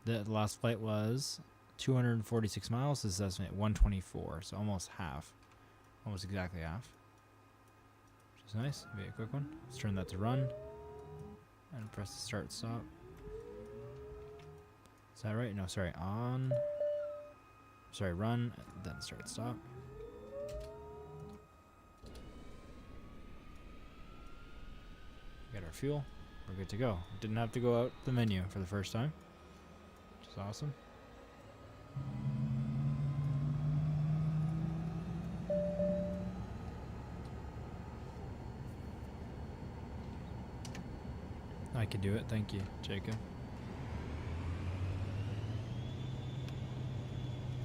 The last flight was 246 miles. This is estimate 124, so almost half. Almost exactly half. Which is nice. Be a quick one. Let's turn that to run. And press the start stop. Is that right? No, sorry. On. Sorry, run, then start stop. Get our fuel. We're good to go. Didn't have to go out the menu for the first time, which is awesome. I could do it. Thank you, Jacob.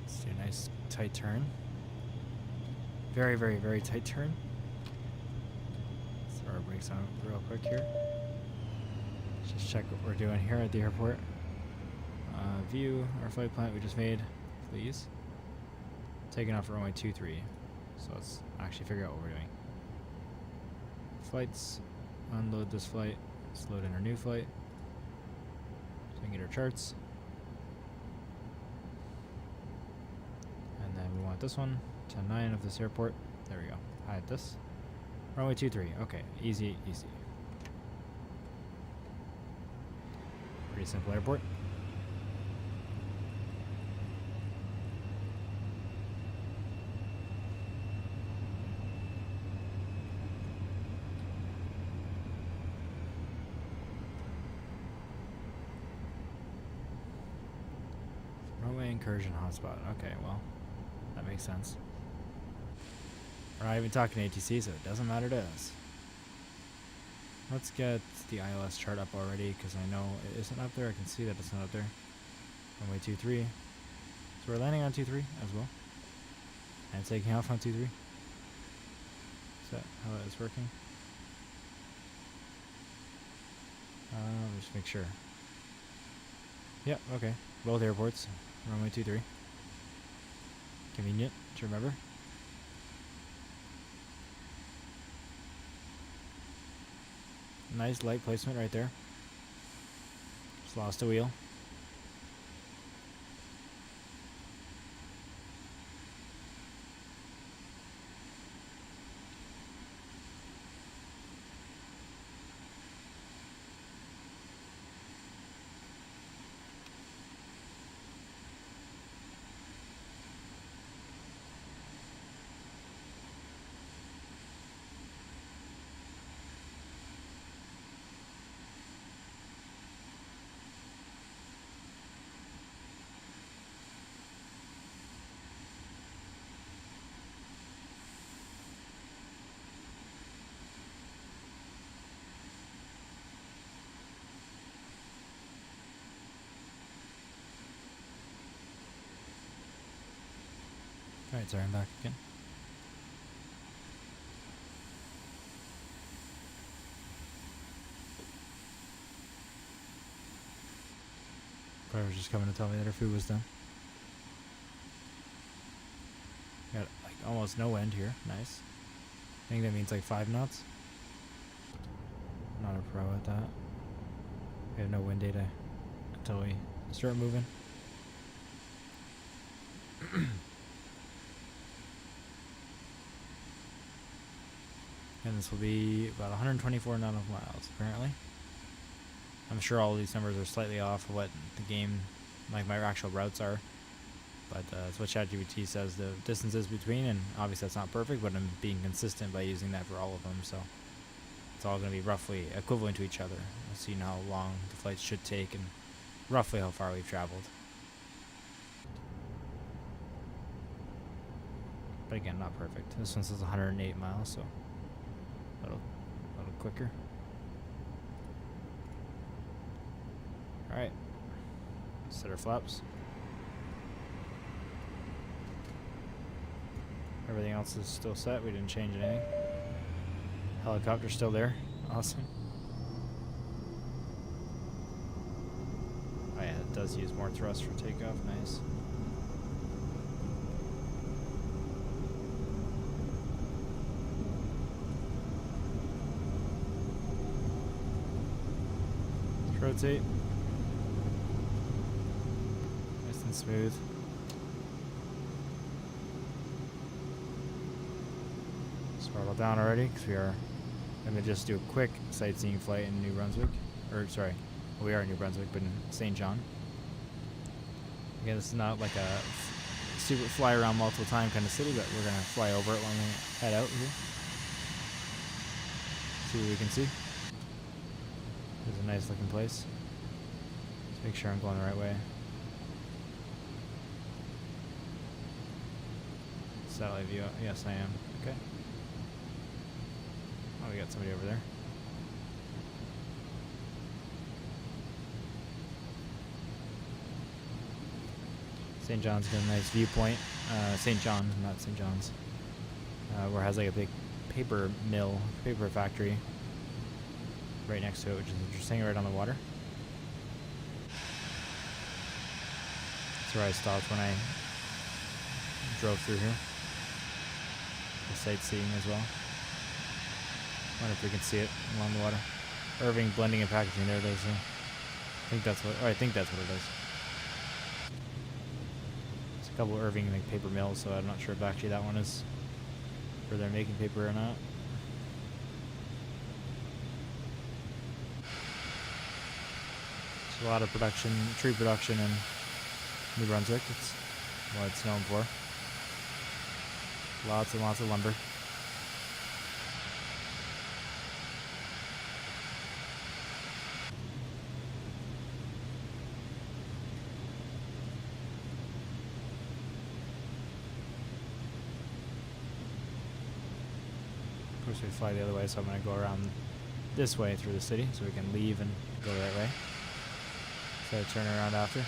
Let's do a nice tight turn. Very, very, very tight turn. Let's throw our brakes on real quick here. Just check what we're doing here at the airport. View our flight plan we just made, please. Taking off runway 23. So let's actually figure out what we're doing. Flights. Unload this flight. Let's load in our new flight. So we can get our charts. And then we want this one. 10-9 of this airport. There we go. Hide this. Runway 23. Okay. Easy, easy. Pretty simple airport. Runway incursion hotspot. Okay, well, that makes sense. We're not even talking ATC, so it doesn't matter to us. Let's get the ILS chart up already, because I know it isn't up there. I can see that it's not up there. Runway 23. So we're landing on 23 as well. And taking off on 23. Is that how that is working? Just make sure. Yep, okay. Both airports. Runway 23. Convenient to remember. Nice light placement right there. Just lost a wheel. Alright, sorry, I'm back again. Probably was just coming to tell me that our food was done. Got like almost no wind here. Nice. I think that means like 5 knots. Not a pro at that. We have no wind data until we start moving. And this will be about 124 nautical miles, apparently. I'm sure all of these numbers are slightly off of what the game, like my actual routes are. But that's what ChatGPT says the distances between, and obviously that's not perfect, but I'm being consistent by using that for all of them, so it's all going to be roughly equivalent to each other. We'll see how long the flights should take and roughly how far we've traveled. But again, not perfect. This one says 108 miles, so a little quicker. Alright. Set our flaps. Everything else is still set. We didn't change anything. Helicopter's still there. Awesome. Oh yeah, it does use more thrust for takeoff. Nice. Let's rotate. Nice and smooth. Throttle down already because we are going to just do a quick sightseeing flight in New Brunswick. Or, sorry, we are in New Brunswick, but in St. John. Again, this is not like a super fly around multiple time kind of city, but we're going to fly over it when we head out here. See what we can see. There's a nice looking place. Let's make sure I'm going the right way. Satellite view. Yes, I am. Okay. Oh, we got somebody over there. St. John's got a nice viewpoint. St. John, not St. John's. Where it has like a big paper mill, paper factory right next to it, which is interesting, right on the water. That's where I stopped when I drove through here. The sightseeing as well. Wonder if we can see it along the water. Irving Blending and Packaging, there it is. I think that's what, I think that's what it is. There's a couple of Irving like paper mills, so I'm not sure if actually that one is where they're making paper or not. There's a lot of production, tree production in New Brunswick. It's what it's known for. Lots and lots of lumber. Of course we fly the other way, so I'm going to go around this way through the city so we can leave and go the right way. So I turn around after.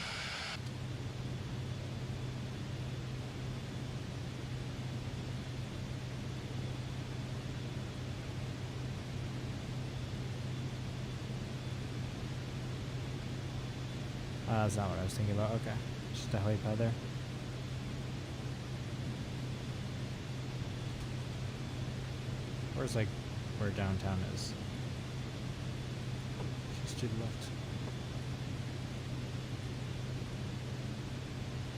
That's not what I was thinking about. Okay. Just a helipad there. Where's like where downtown is? Just to the left.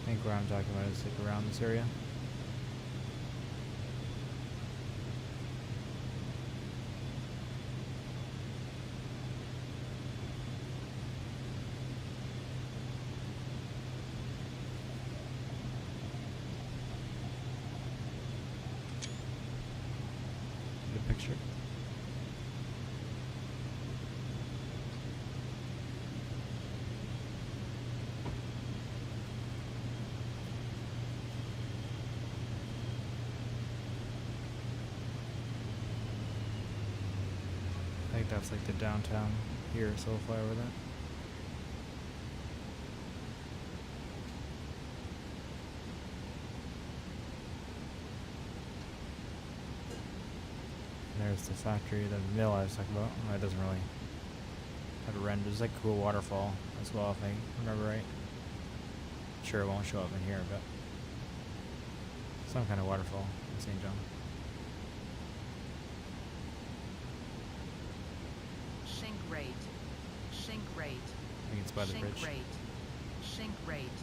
I think where I'm talking about is like around this area. Picture. I think that's like the downtown here, so we'll fly over that. There's the factory, the mill I was talking about. Oh, it doesn't really have a render. There's like a cool waterfall as well, if I remember right. Sure, it won't show up in here, but some kind of waterfall in St. John. Sink rate. Sink rate. I think it's by the Sink bridge. rate. Sink rate.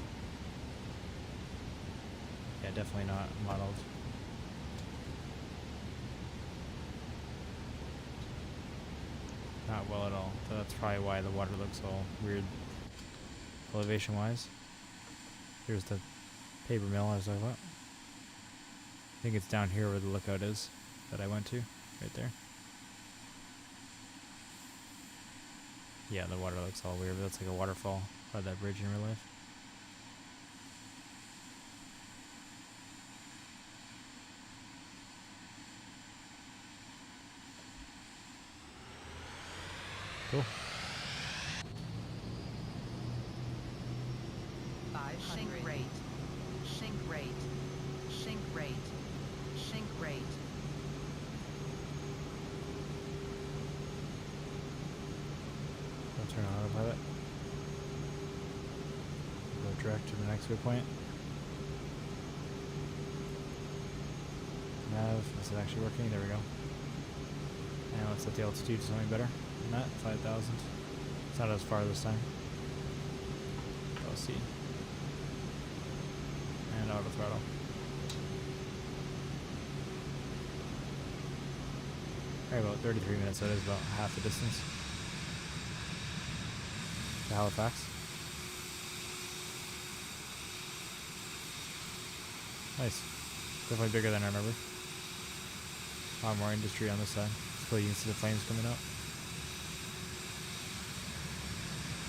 Yeah, definitely not modeled. Not well at all. So that's probably why the water looks all weird elevation wise. Here's the paper mill I was talking about. I think it's down here where the lookout is that I went to. Right there. Yeah, the water looks all weird, but that's like a waterfall by that bridge in real life. Cool. Sink rate. Sink rate. Sink rate. Sink rate. I'll turn on autopilot. Go direct to the next viewpoint. Nav, is it actually working? There we go. And let's set the altitude to something better than that, 5,000. It's not as far this time. I'll see. And auto throttle. Alright, about 33 minutes, that is about half the distance to Halifax. Nice. Definitely bigger than I remember. A lot more industry on this side. So you can see the flames coming up.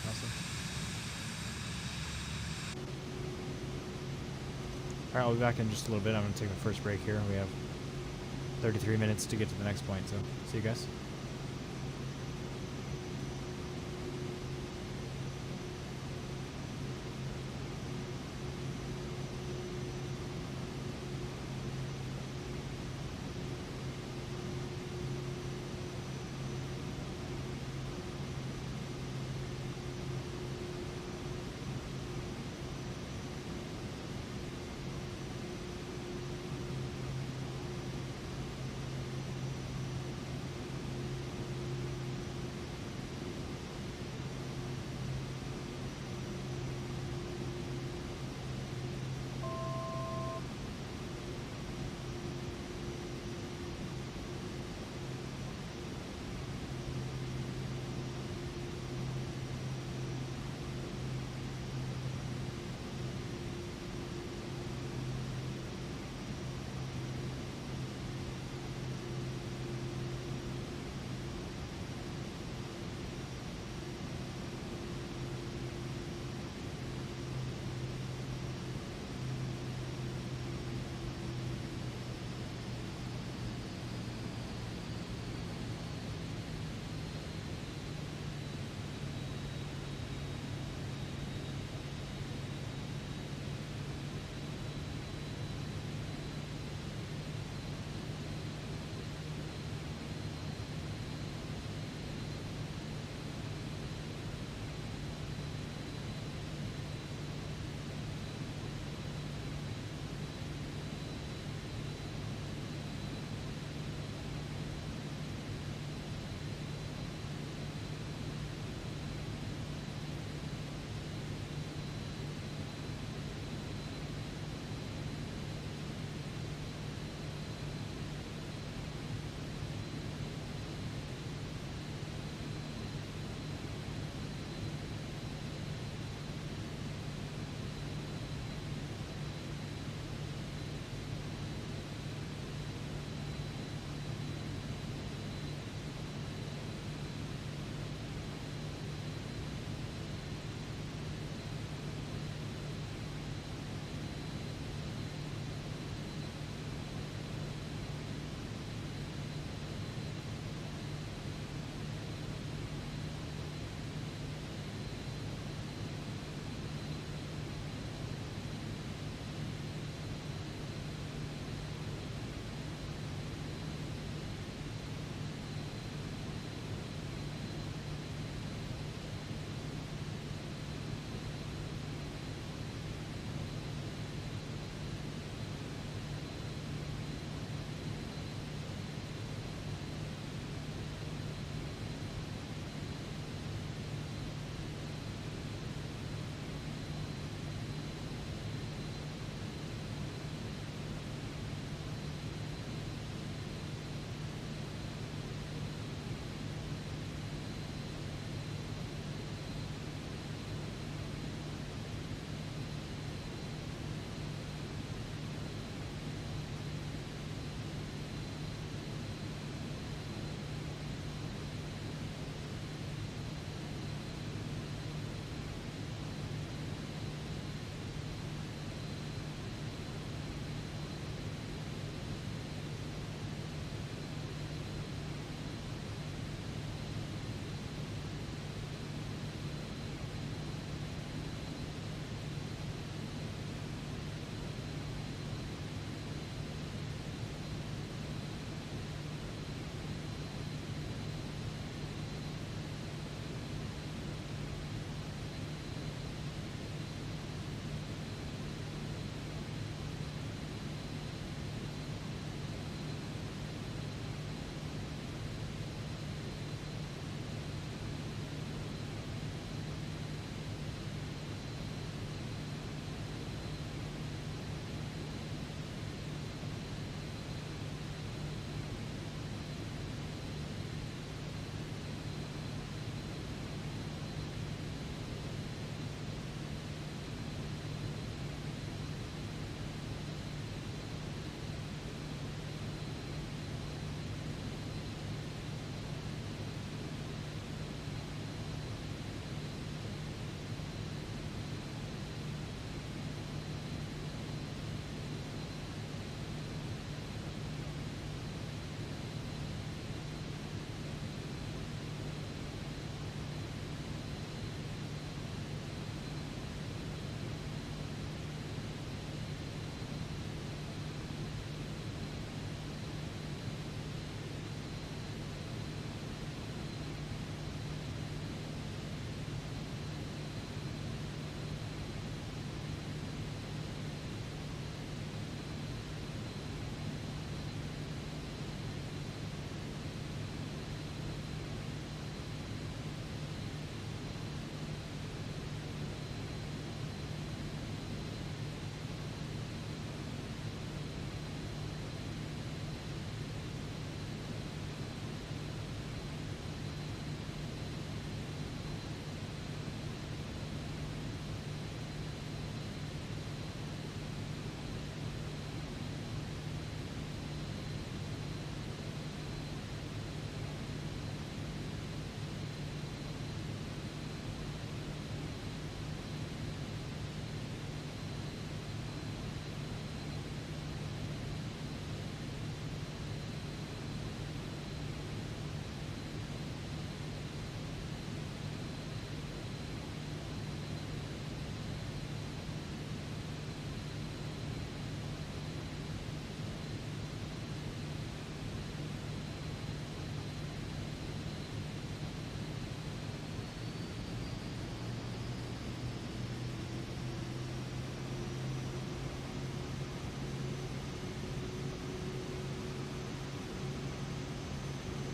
Awesome. Alright, I'll be back in just a little bit. I'm going to take my first break here. We have 33 minutes to get to the next point, so see you guys.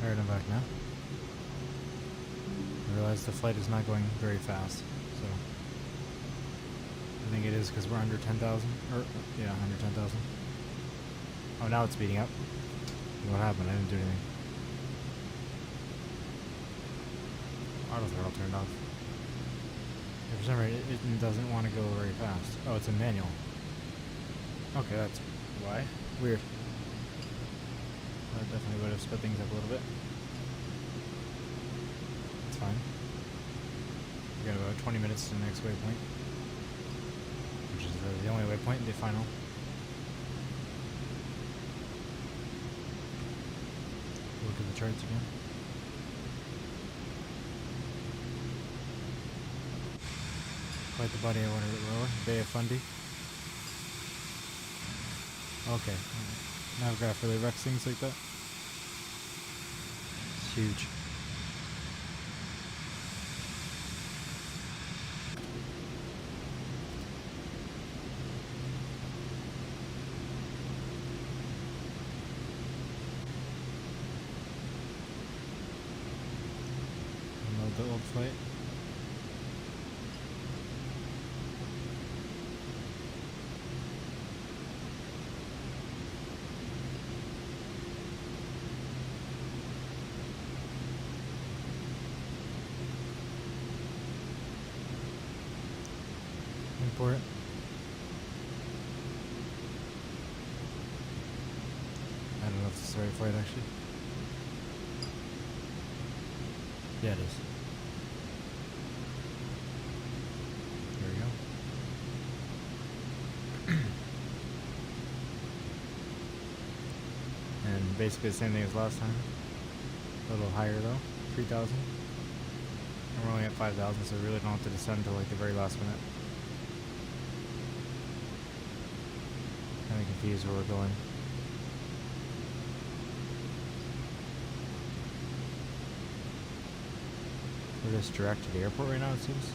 Alright, I'm back now. I realize the flight is not going very fast, so I think it is because we're under 10,000, or yeah, under 10,000. Oh, now it's speeding up. What happened? I didn't do anything. Auto throttle turned off. Yeah, for some reason, it doesn't want to go very fast. Oh, it's a manual. Okay, that's why. Weird. That definitely would have sped things up a little bit. It's fine. We got about 20 minutes to the next waypoint, which is really the only waypoint, the final. Look at the charts again. Quite the body I wanted it lower. Bay of Fundy. Okay. Navgraph really wrecks things like that. It's huge. Unload the old flight. Import. I don't know if this is the right flight actually. Yeah, it is. There we go. And basically the same thing as last time. A little higher though, 3,000. And we're only at 5,000, so we really don't have to descend until like the very last minute. Kind of confused where we're going. We're just direct to the airport right now, it seems.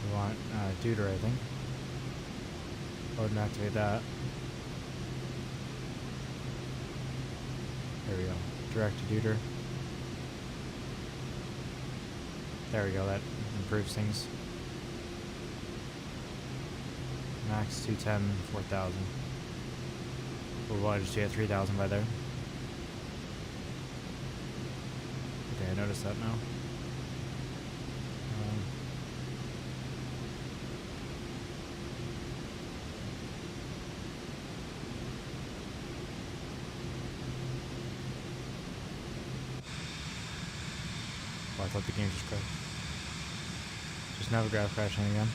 We want Deuter, I think. Go ahead and activate that. There we go. Direct to Deuter. There we go, that improves things. Max 210, 4,000. We'll probably just get 3,000 by there. Okay, I noticed that now. Oh, I thought the game just crashed. Just Navgraph crashing again.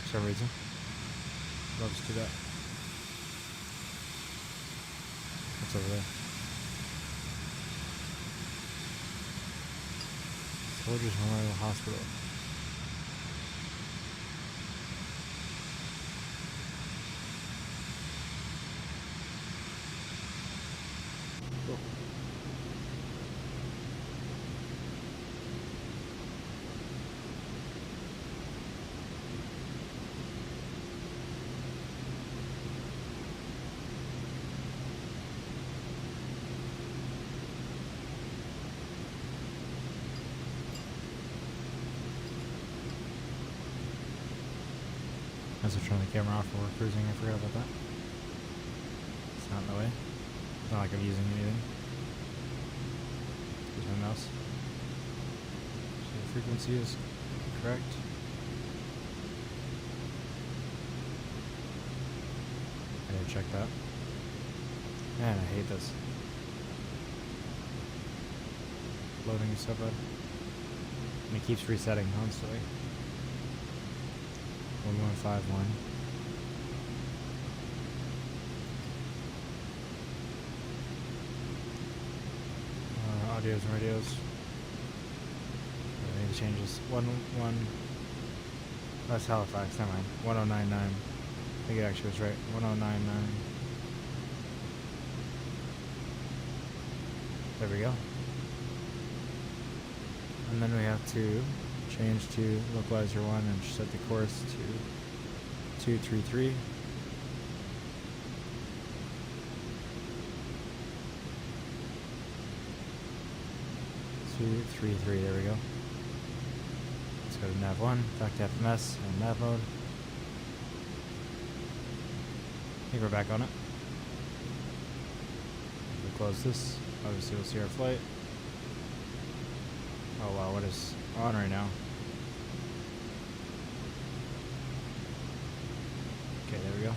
For some reason. I'll just do that. What's over there? Soldiers Memorial Hospital. Cool. I was turning the camera off while we're cruising, I forgot about that. It's not in the way. It's not like I'm using anything. Here's my mouse. So the frequency is correct. I didn't check that. Man, I hate this. Loading is so bad. And it keeps resetting constantly. 1151. Audios and radios. I need to change this. That's Halifax, never mind. 1099. I think it actually was right. 1099. There we go. And then we have to change to localizer 1 and set the course to 233. 233. There we go. Let's go to nav 1, back to FMS, and nav mode. I think we're back on it. If we close this, obviously we'll see our flight. Oh wow, what is on right now? Okay, there we go.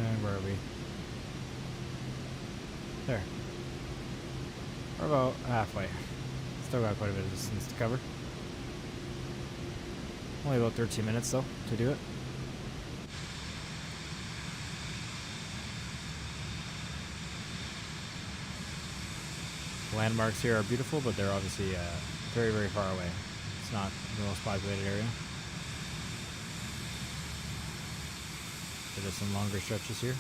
And where are we? There. We're about halfway. Still got quite a bit of distance to cover. Only about 13 minutes though to do it. The landmarks here are beautiful, but they're obviously very, very far away. It's not the most populated area. So there's some longer stretches here.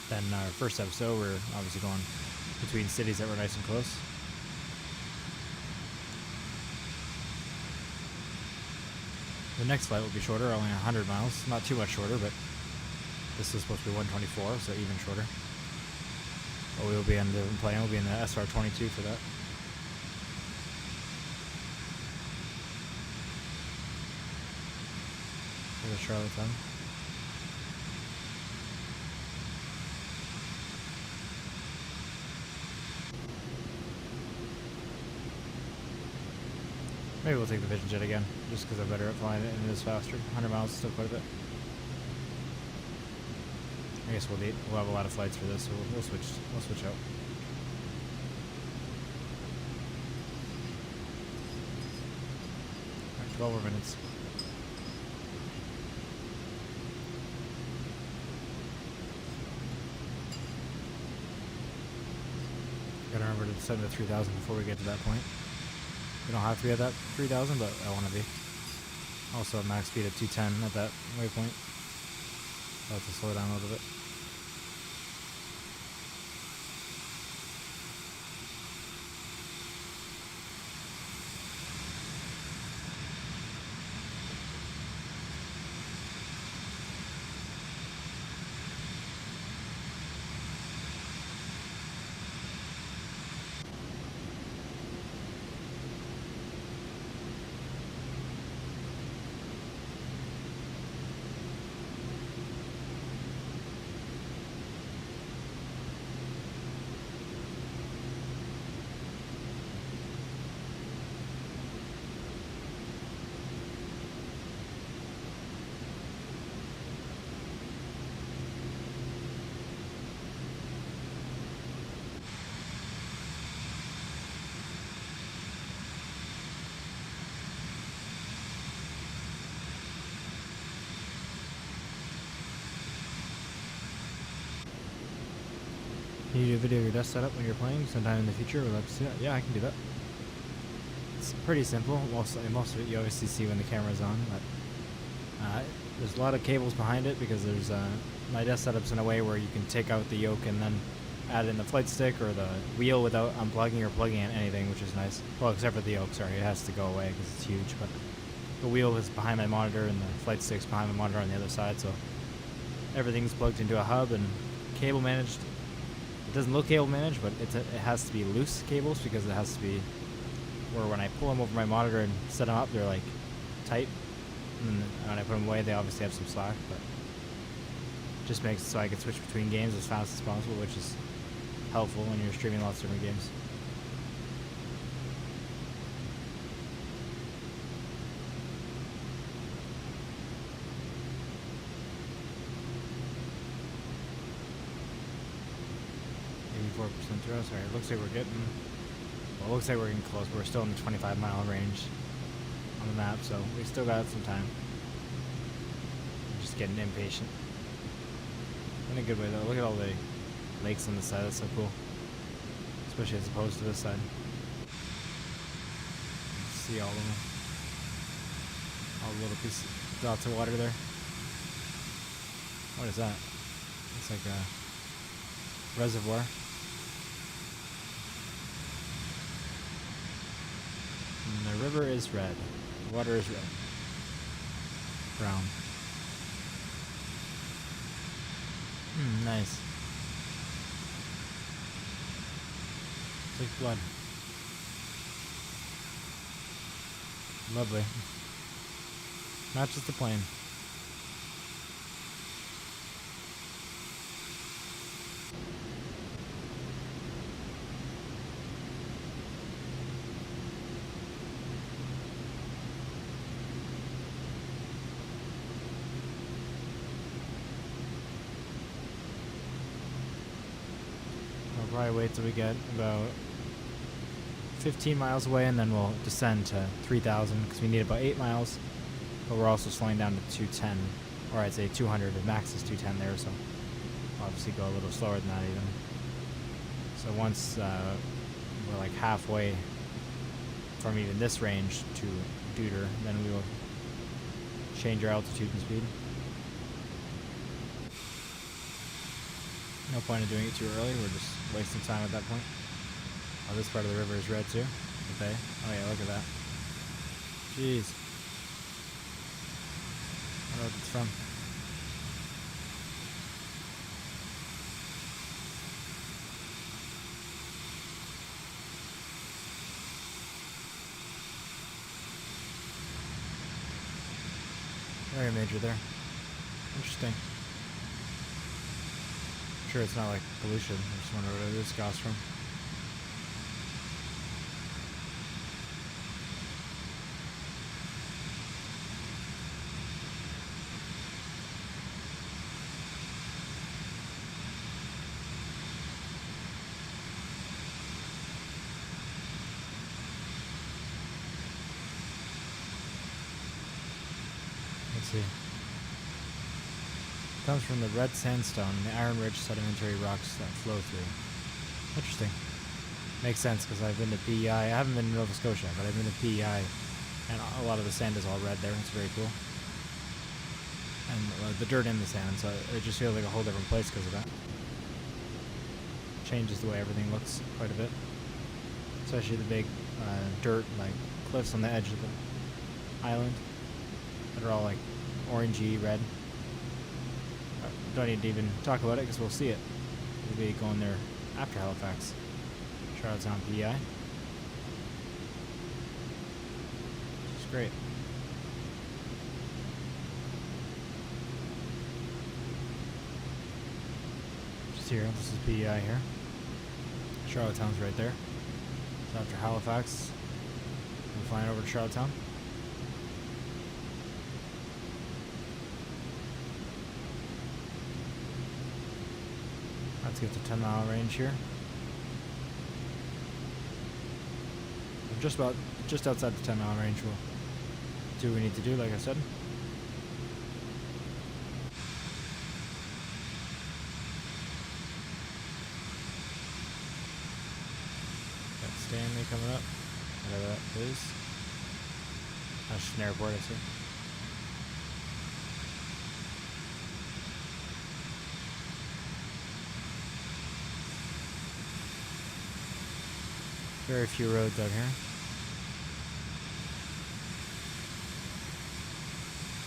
Then our first episode, we're obviously going between cities that were nice and close. The next flight will be shorter, only 100 miles. Not too much shorter, but this is supposed to be 124, so even shorter. But we'll be in a different plane. We'll be in the SR-22 for that. There's Charlottetown. Maybe we'll take the Vision Jet again, just because I'm better at flying it and it is faster. 100 miles is still quite a bit. I guess we'll have a lot of flights for this, so we'll switch out. Alright, 12 more minutes. Gotta remember to set it to 3,000 before we get to that point. We don't have to be at that 3,000, but I want to be. Also, max speed at 210 at that waypoint. I'll have to slow down a little bit. Can you do a video of your desk setup when you're playing sometime in the future? Would love to see that. Yeah, I can do that. It's pretty simple. Most of it you obviously see when the camera's on, but there's a lot of cables behind it because there's my desk setup's in a way where you can take out the yoke and then add in the flight stick or the wheel without unplugging or plugging in anything, which is nice. Well, except for the yoke, sorry, it has to go away because it's huge, but the wheel is behind my monitor and the flight stick's behind my monitor on the other side, so everything's plugged into a hub and cable managed. It doesn't look cable managed, but it has to be loose cables because it has to be where when I pull them over my monitor and set them up, they're like tight. And when I put them away, they obviously have some slack, but just makes it so I can switch between games as fast as possible, which is helpful when you're streaming lots of different games. Through us. Alright, looks like we're getting close, but we're still in the 25-mile range on the map, so we still got some time. I'm just getting impatient. In a good way though. Look at all the lakes on this side, that's so cool. Especially as opposed to this side. See all of them. All the little pieces, dots of water there. What is that? It's like a reservoir. And the river is red. The water is red. Brown. Nice. It's like blood. Lovely. Matches the plane. I'll probably wait till we get about 15 miles away, and then we'll descend to 3,000 because we need about 8 miles. But we're also slowing down to 210, or I'd say 200. The max is 210 there, so obviously go a little slower than that even. So once we're like halfway from even this range to Deuter, then we will change our altitude and speed. No point in doing it too early, we're just wasting time at that point. Oh, this part of the river is red too. Okay. Oh yeah, look at that. Jeez. I don't know what it's from. Very major there. Interesting. I'm sure it's not like pollution. I just wonder where this comes from. Let's see. It comes from the red sandstone and the Iron Ridge sedimentary rocks that flow through. Interesting. Makes sense because I've been to PEI. I haven't been to Nova Scotia, but I've been to PEI, and a lot of the sand is all red there. It's very cool. And the dirt in the sand, so it just feels like a whole different place because of that. Changes the way everything looks quite a bit. Especially the big dirt, like cliffs on the edge of the island that are all like orangey red. Don't need to even talk about it because we'll see it. We'll be going there after Halifax. Charlottetown, PEI. Which is great. Just here, this is PEI here. Charlottetown's right there. So after Halifax, we're flying over to Charlottetown. Let's get to 10-mile range here. We're just outside the 10-mile range. We'll do what we need to do, like I said. Got Stanley coming up, whatever that is. That's just an airport, I see. Very few roads out here.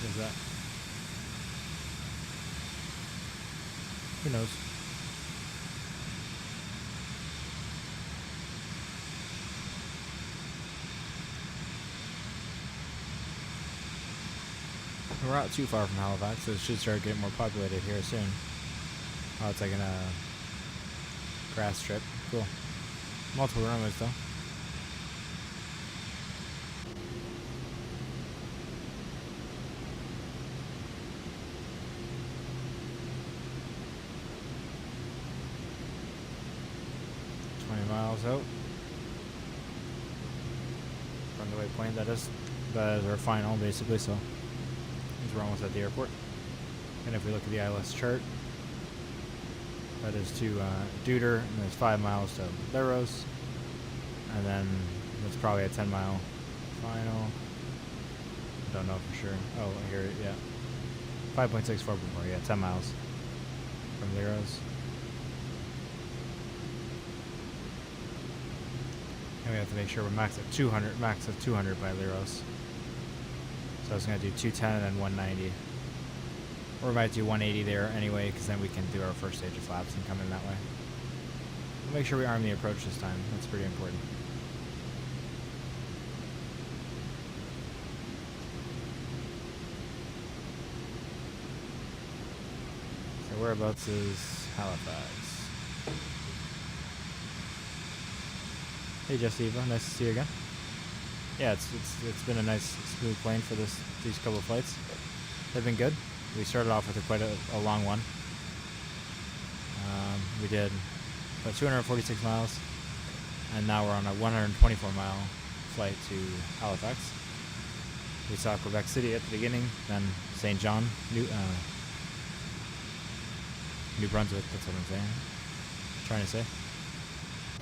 What is that? Who knows? We're not too far from Halifax, so it should start getting more populated here soon. Oh, it's like in a grass strip. Cool. Multiple runways though. Miles out. Runway plane, that is our final basically, so means we're almost at the airport. And if we look at the ILS chart, that is to Deuter, and there's 5 miles to Leros, and then that's probably a 10-mile final. Don't know for sure. Oh, here, yeah. 5.64 before, yeah, 10 miles from Leros. And we have to make sure we're max of 200 by Leros. So I was going to do 210 and then 190. Or we might do 180 there anyway, because then we can do our first stage of flaps and come in that way. We'll make sure we arm the approach this time. That's pretty important. So whereabouts is Halifax? Hey Jesse, Eva, nice to see you again. Yeah, it's been a nice smooth plane for these couple of flights. They've been good. We started off with quite a long one. We did about 246 miles, and now we're on a 124-mile flight to Halifax. We saw Quebec City at the beginning, then St. John, New Brunswick. That's what I'm saying. Trying to say.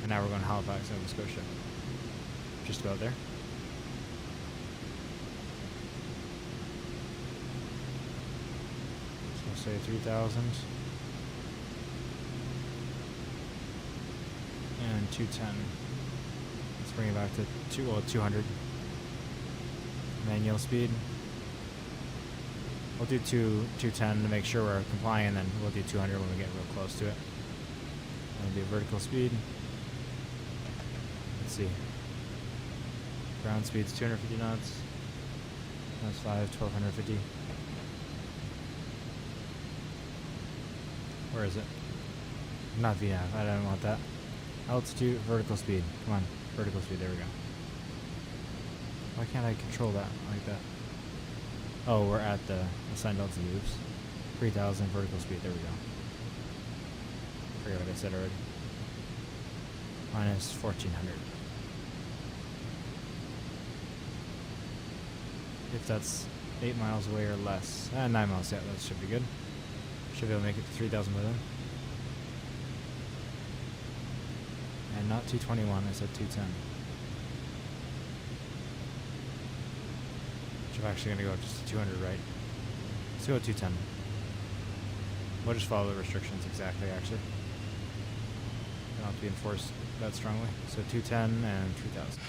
And now we're going to Halifax, Nova Scotia. Just about there. So say 3,000. And 210. Let's bring it back to 200. Manual speed. We'll do 210 to make sure we're complying, and then we'll do 200 when we get real close to it. And do vertical speed. Let's see. Ground speed's 250 knots. That's 1250. Where is it? Not VNAV. I don't want that. Altitude, vertical speed. Come on, vertical speed. There we go. Why can't I control that like that? Oh, we're at the assigned altitude. Oops. 3,000 vertical speed. There we go. Forget what I said already. Minus 1,400. If that's 8 miles away or less. 9 miles. Yeah, that should be good. Should be able to make it to 3,000 by then. And not 221, I said 210. Which I'm actually going to go up just to 200, right? Let's go 210. We'll just follow the restrictions exactly, actually. They don't have to be enforced that strongly. So 210 and 3,000.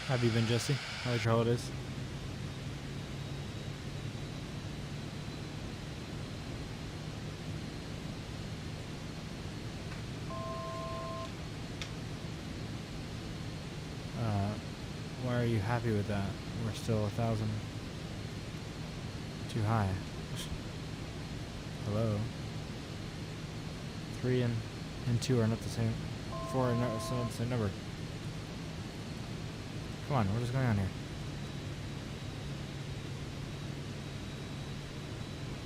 How have you been, Jesse? How was your holidays? Why are you happy with that? We're still 1,000. Too high. Hello. 3 and 2 are not the same. 4 are not the same number. Come on, what is going on here?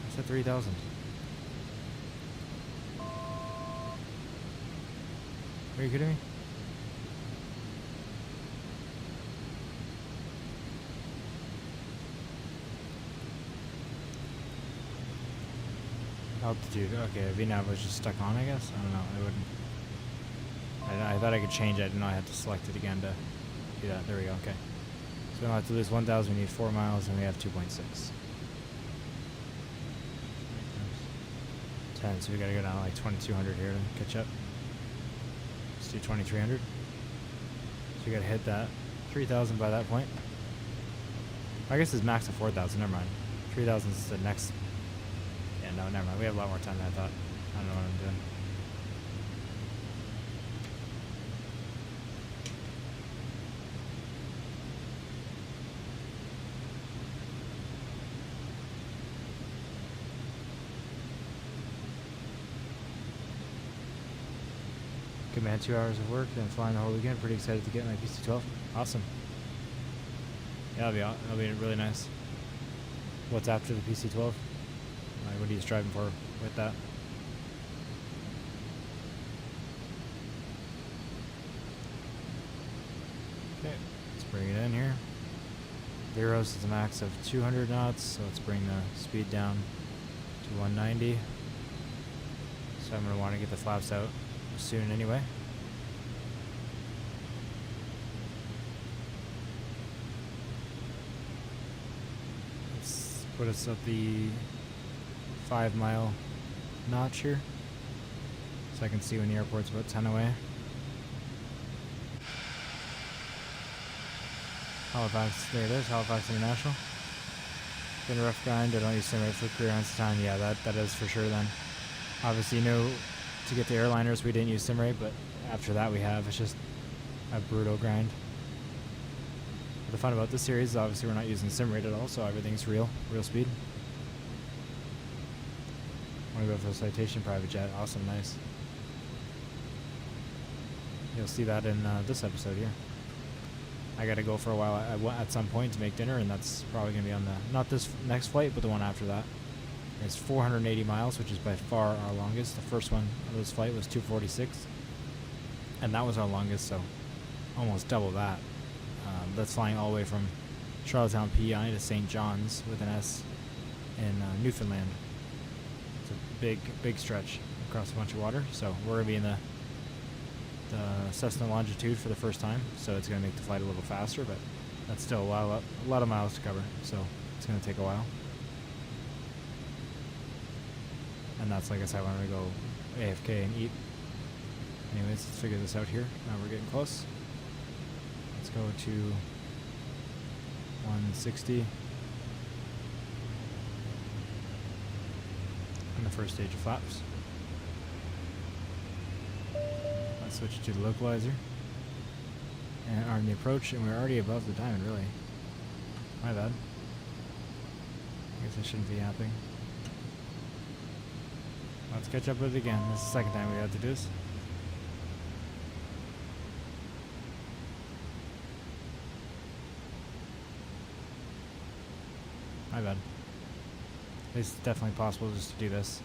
I said 3,000. Are you kidding me? Altitude. Okay, VNAV was just stuck on, I guess. I don't know. I wouldn't. I thought I could change it. I didn't know I had to select it again to do that. There we go. Okay. So we don't have to lose 1,000. We need 4 miles, and we have 2.6. 10. So we got to go down like 2,200 here to catch up. Let's do 2,300. So we got to hit that 3,000 by that point. I guess it's max of 4,000. Never mind. 3,000 is the next. Yeah, no, never mind. We have a lot more time than I thought. I don't know what I'm doing. Good man, 2 hours of work, then flying the whole weekend. Pretty excited to get my PC-12. Awesome. Yeah, that'll be really nice. What's after the PC-12? Like, what are you striving for with that? Okay, let's bring it in here. Veros is a max of 200 knots, so let's bring the speed down to 190. So I'm going to want to get the flaps out soon anyway. Let's put us at the 5 mile notch here. So I can see when the airport's about 10 away. Halifax, there it is, Halifax International. Been a rough grind, I don't use sim rate for 3 rounds of time. Yeah, that is for sure then. Obviously, to get the airliners we didn't use sim rate, but after that we have. It's just a brutal grind. But the fun about this series is obviously we're not using sim rate at all, so everything's real speed. Want to go for a citation private jet? Awesome, nice. You'll see that in this episode here. I gotta go for a while at some point to make dinner, and that's probably gonna be on not this next flight, but the one after that. It's 480 miles, which is by far our longest. The first one of this flight was 246, and that was our longest, so almost double that. That's flying all the way from Charlottetown, PEI to St. John's with an S in Newfoundland. It's a big stretch across a bunch of water, so we're gonna be in the Cessna longitude for the first time, so it's going to make the flight a little faster, but that's still a lot of miles to cover, so it's going to take a while. And that's, like I said, I wanted to go AFK and eat. Anyways, let's figure this out here. Now we're getting close. Let's go to 160 on the first stage of flaps. Switch to the localizer and arm the approach, and we're already above the diamond, really. My bad. I guess I shouldn't be yapping. Let's catch up with it again. This is the second time we had to do this. My bad. It's definitely possible just to do this.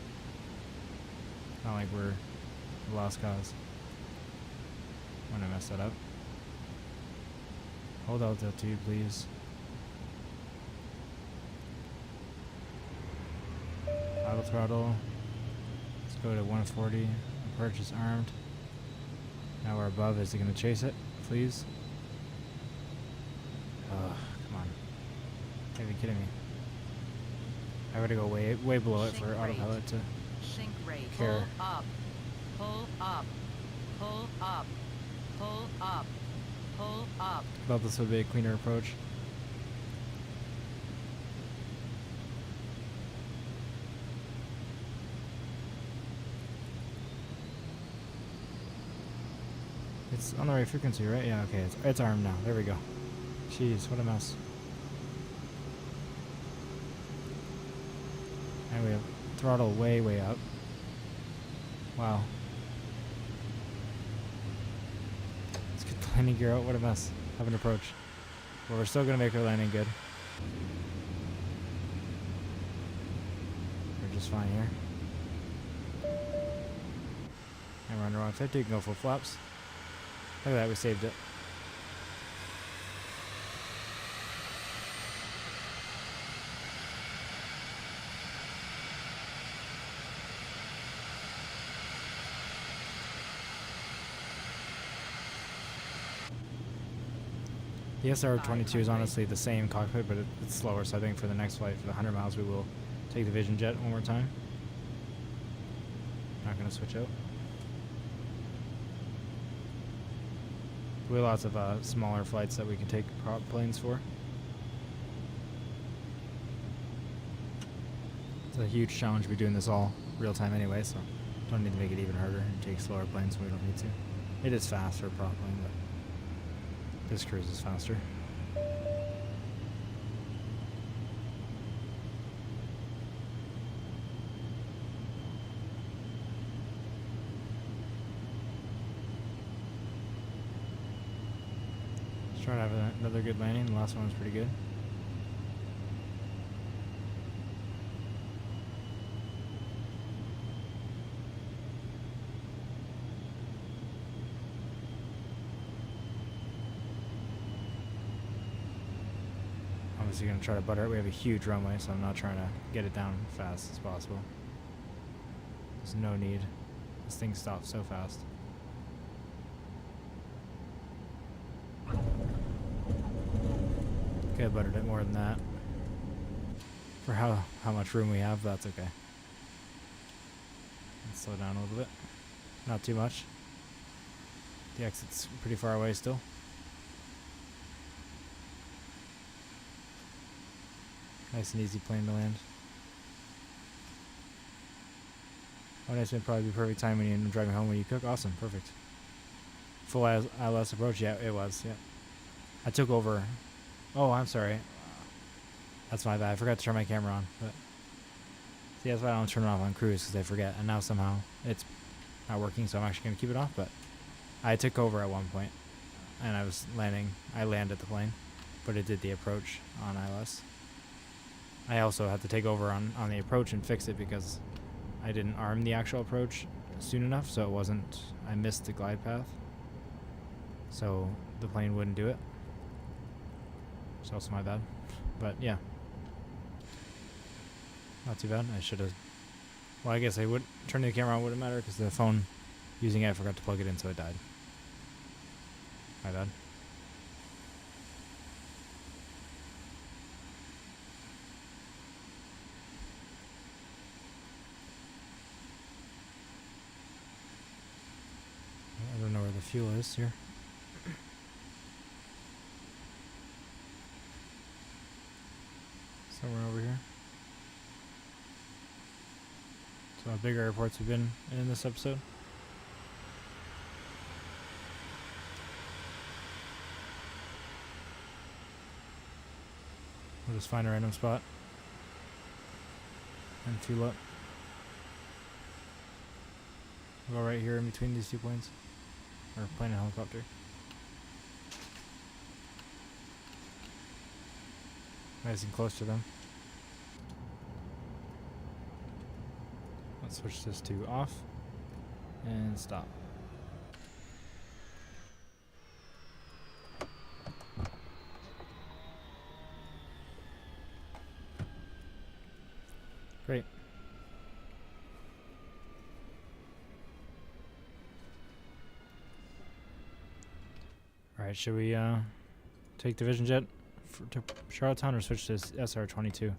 Not like we're a lost cause. I'm gonna mess that up. Hold altitude, please. Auto throttle. Let's go to 140. Approach is armed. Now we're above. Is it gonna chase it? Please. Come on. Are you kidding me? I gotta go way below it for autopilot to Sink rate. care. Pull up. Pull up. Pull up. Pull up. Pull up. Thought this would be a cleaner approach. It's on the right frequency, right? Yeah, okay. It's armed now. There we go. Jeez, what a mess. And we have throttle way up. Wow. Let's get the landing gear out. What a mess. Have an approach. But we're still going to make our landing good. We're just fine here. And we're under 150. You can go full flaps. Look at that, we saved it. The SR-22 is honestly the same cockpit, but it's slower, so I think for the next flight, for the 100 miles, we will take the Vision Jet one more time. Not going to switch out. We have lots of smaller flights that we can take prop planes for. It's a huge challenge to be doing this all real time anyway, so don't need to make it even harder and take slower planes when we don't need to. It is fast for a prop plane, but this cruise is faster. Try to have another good landing. The last one was pretty good. Obviously going to try to butter it. We have a huge runway, so I'm not trying to get it down as fast as possible. There's no need. This thing stops so fast. Could have buttered it more than that. For how much room we have, that's okay. Let's slow down a little bit. Not too much. The exit's pretty far away still. Nice and easy plane to land. Oh, nice, would probably be perfect time when you're driving home when you cook. Awesome, perfect. Full ILS approach, yeah, it was, yeah. I took over. Oh, I'm sorry. That's my bad. I forgot to turn my camera on. But see, that's why I don't turn it off on cruise, because I forget. And now somehow it's not working, so I'm actually going to keep it off. But I took over at one point, and I was landing. I landed the plane, but it did the approach on ILS. I also had to take over on the approach and fix it because I didn't arm the actual approach soon enough, so it wasn't. I missed the glide path, so the plane wouldn't do it. It's also my bad, but yeah, not too bad. I should have. Well, I guess I would turn the camera on. Wouldn't matter because the phone using it, I forgot to plug it in, so it died. My bad. I don't know where the fuel is here. Somewhere over here. So, bigger airports we've been in this episode. We'll just find a random spot and fuel up. We'll go right here in between these two planes, or plane and helicopter. Nice and close to them. Let's switch this to off and stop. Great. Alright, should we take the Vision Jet to Charlottetown or switch to SR-22?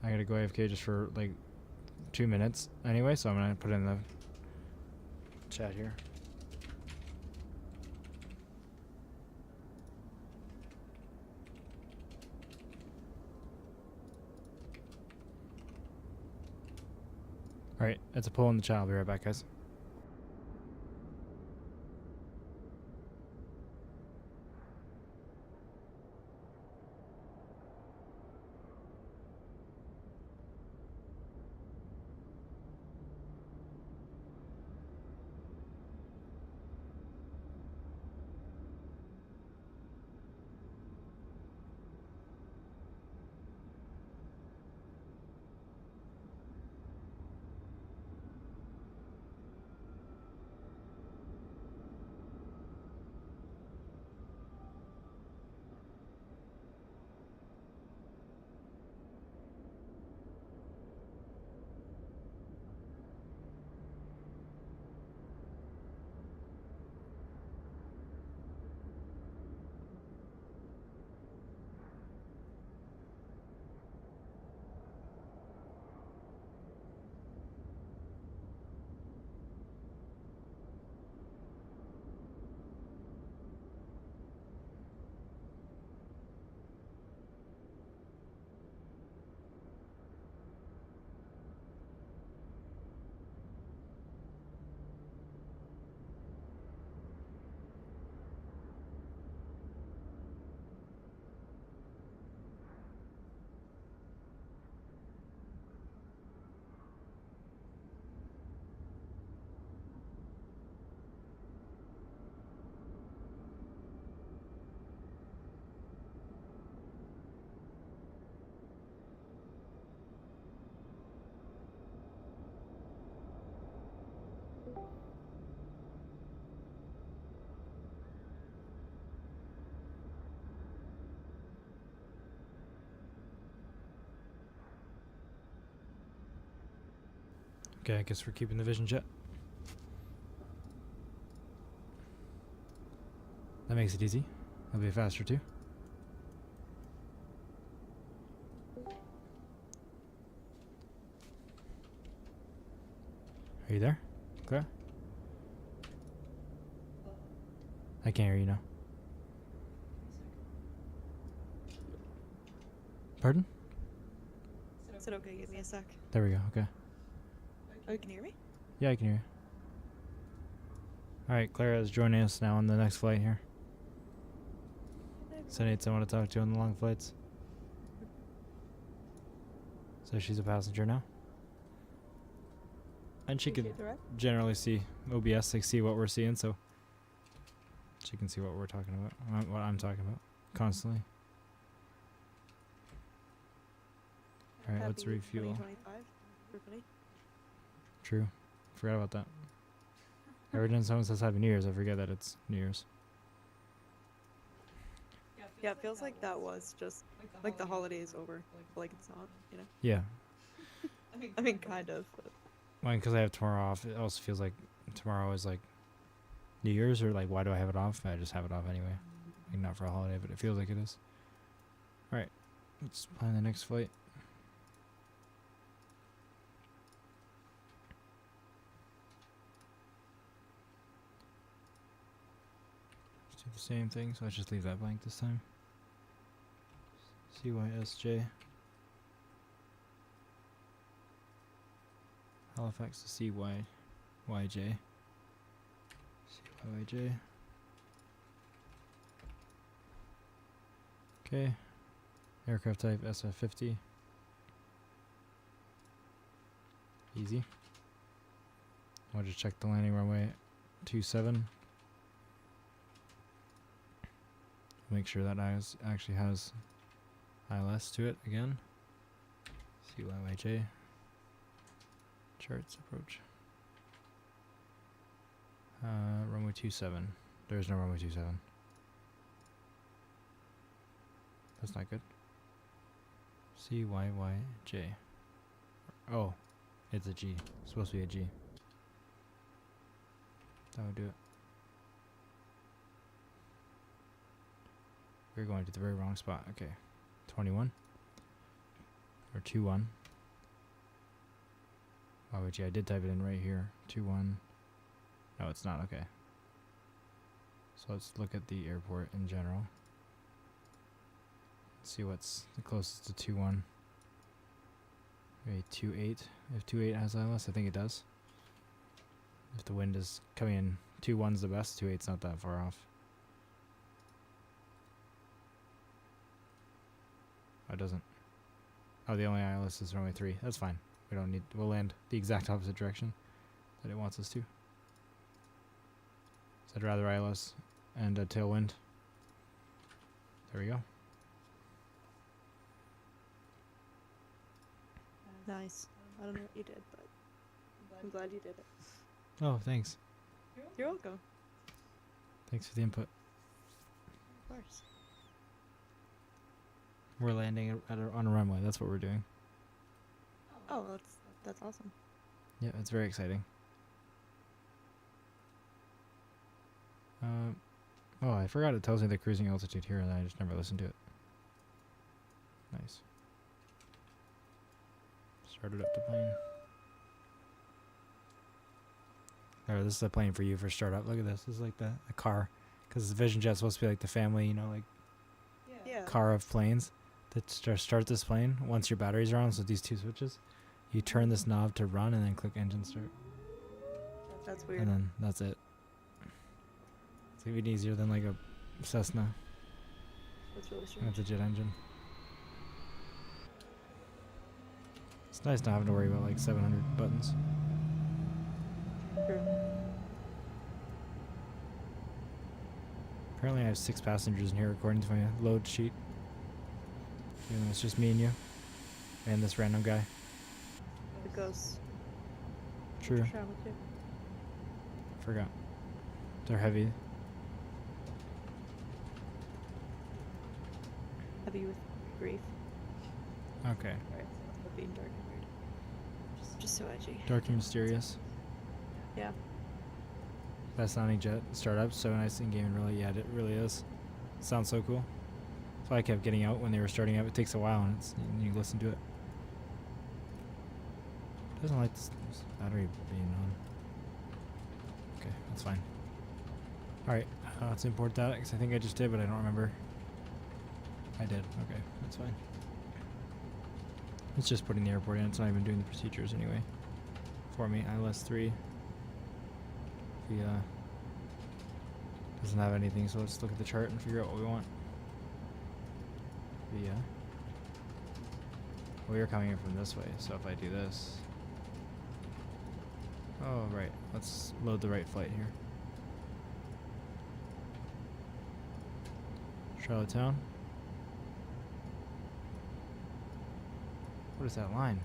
I gotta go AFK just for like 2 minutes anyway, so I'm gonna put it in the chat here. Alright, that's a poll in the chat. I'll be right back, guys. Okay, I guess we're keeping the Vision Jet. That makes it easy. That'll be faster too. you there? Clara? I can't hear you now. Pardon? Is it okay? Give me a sec. There we go. Okay. Oh, you can hear me? Yeah, I can hear you. Alright, Clara is joining us now on the next flight here. So I need someone to talk to on the long flights. So she's a passenger now. And she can Appreciate the ride. generally see OBS, like see what we're seeing, so she can see what we're talking about, what I'm talking about, constantly. Alright, let's Happy refuel. 2025, everybody. True. Forgot about that. Every time someone says Happy New Year's, I forget that it's New Year's. Yeah, it feels like that was just like the holiday is over. But like it's not, you know? Yeah. I mean, kind of. But Well, because I have tomorrow off, it also feels like tomorrow is like New Year's, or like, why do I have it off? I just have it off anyway. Like, not for a holiday, but it feels like it is. Alright, let's plan the next flight. Let's do the same thing, so let's just leave that blank this time. CYSJ. Halifax to CYYJ. CYYJ. Okay. Aircraft type SF-50. Easy. I'll just check the landing runway 27. Make sure that actually has ILS to it again. CYYJ. Charts approach. Runway 27. There's no runway 27. That's not good. CYYJ. Oh, it's a G. It's supposed to be a G. That would do it. We're going to the very wrong spot. Okay. 21. Or 21. Oh, wait, yeah, I did type it in right here. 21. No, it's not. Okay. So let's look at the airport in general. See what's the closest to 21. Maybe 28. If 28 has ILS, I think it does. If the wind is coming in, 21's the best. 28's not that far off. Oh, it doesn't. Oh, the only ILS is runway 3. That's fine. We don't need. We'll land the exact opposite direction that it wants us to. So I'd rather ILS and a tailwind. There we go. nice. I don't know what you did, but I'm glad you did it. Oh, thanks. You're welcome. Thanks for the input. Of course. We're landing on a runway. That's what we're doing. Oh, that's awesome. Yeah, it's very exciting. Oh, I forgot it tells me the cruising altitude here, and I just never listened to it. Nice. Started up the plane. There, this is a plane for you for startup. Look at this. This is like the car, because the Vision Jet's supposed to be like the family, you know, like Yeah. car of planes. That start this plane once your batteries are on. So these two switches, you turn this knob to run, and then click engine start, That's weird. and then that's it. It's even easier than like a Cessna. That's really strange. That's a jet engine. It's nice not having to worry about like 700 buttons. True. Apparently I have 6 passengers in here according to my load sheet. Even though it's just me and you. And this random guy. It goes. True. Travel too. Forgot. They're heavy. Heavy with grief. Okay. Alright, so being dark and weird. Just so edgy. Dark and mysterious. Yeah. That sounding jet startup, so nice in game and really, yeah, it really is. Sounds so cool. That's why I kept getting out when they were starting up. It takes a while, and you listen to it. Doesn't like this battery being on. Okay, that's fine. Alright, let's import that, because I think I just did, but I don't remember. I did. Okay, that's fine. It's just putting the airport in. It's not even doing the procedures anyway. For me, ILS 3. Doesn't have anything, so let's look at the chart and figure out what we want. We are coming in from this way, so if I do this... Oh, right. Let's load the right flight here. Charlottetown. What is that line?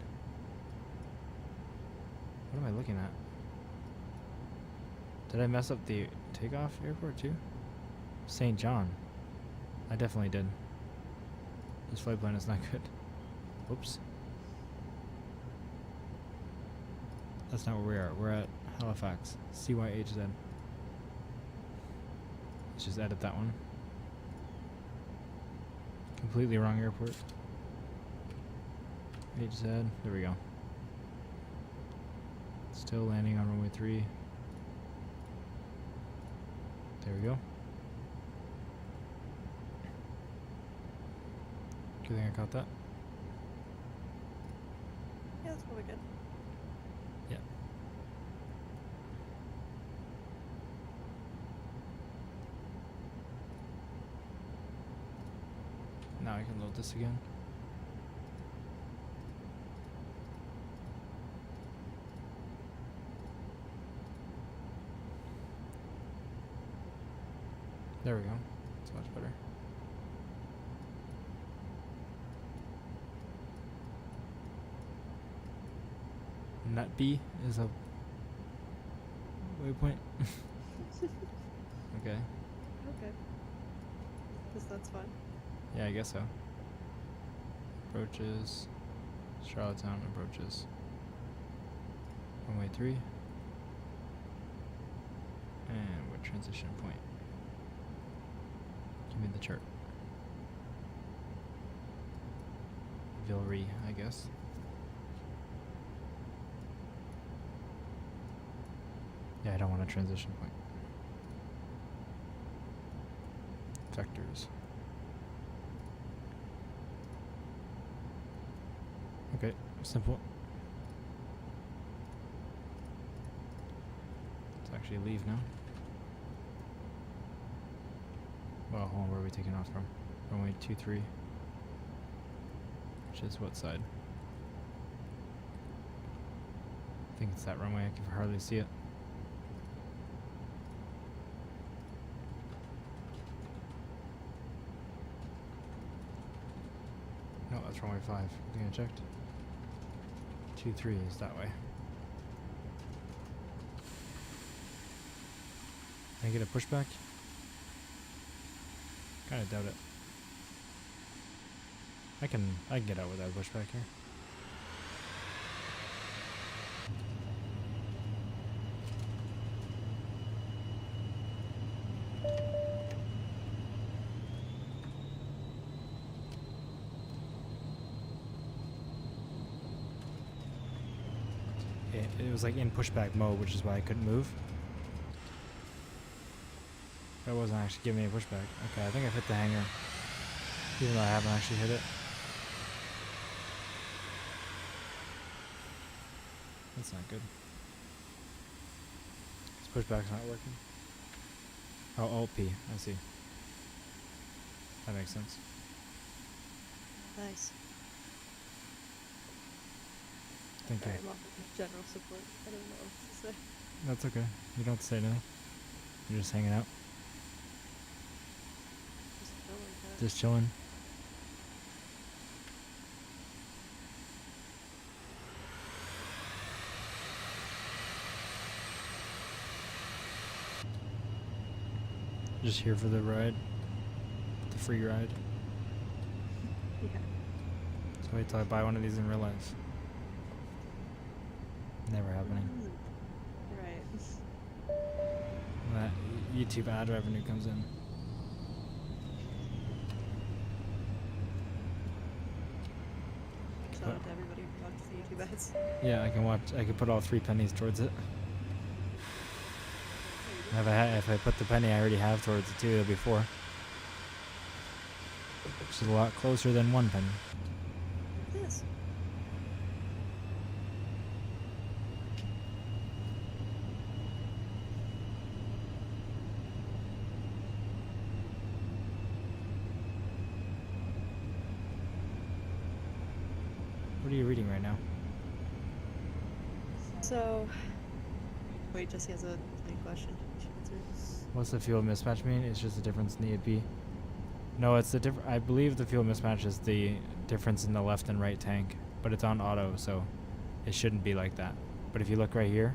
What am I looking at? Did I mess up the takeoff airport too? St. John. I definitely did. This flight plan is not good. Oops. That's not where we are. We're at Halifax. CYHZ. Let's just edit that one. Completely wrong airport. HZ. There we go. Still landing on runway 3. There we go. Good thing I caught that. Yeah, that's probably good. Yeah. Now I can load this again. There we go. It's much better. Nut B is a waypoint. Okay. Okay. Guess that's fine. Yeah, I guess so. Approaches. Charlottetown approaches. Runway 3. And what transition point? Give me the chart. Villery, I guess. Yeah, I don't want a transition point. Vectors. Okay, simple. Let's actually leave now. Well, hold on, where are we taking off from? Runway 23. Which is what side? I think it's that runway, I can hardly see it. No, that's runway 5. I think I checked. 23 is that way. Can I get a pushback? Kinda doubt it. I can get out without a pushback here. It was like in pushback mode, which is why I couldn't move. That wasn't actually giving me a pushback. Okay, I think I've hit the hangar. Even though I haven't actually hit it. That's not good. This pushback's not working. Oh, Alt P, I see. That makes sense. Nice. Thank you. Sorry, I'm off of general support. I don't know what to say. That's okay. You don't have to say no. You're just hanging out. Just chilling, huh? Just chilling. Just here for the ride. The free ride. Yeah. So wait till I buy one of these in real life. Never happening. Right. That YouTube ad revenue comes in. Shout out to everybody who watches the YouTube That's Yeah, I can watch. I can put all 3 pennies towards it. If I put the penny I already have towards it too, it'll be 4. Which is a lot closer than 1 penny. this. What are you reading right now? So, wait, Jesse has a question. She answered. What's the fuel mismatch mean? It's just the difference in the AP. No, it's the difference. I believe the fuel mismatch is the difference in the left and right tank, but it's on auto, so it shouldn't be like that. But if you look right here,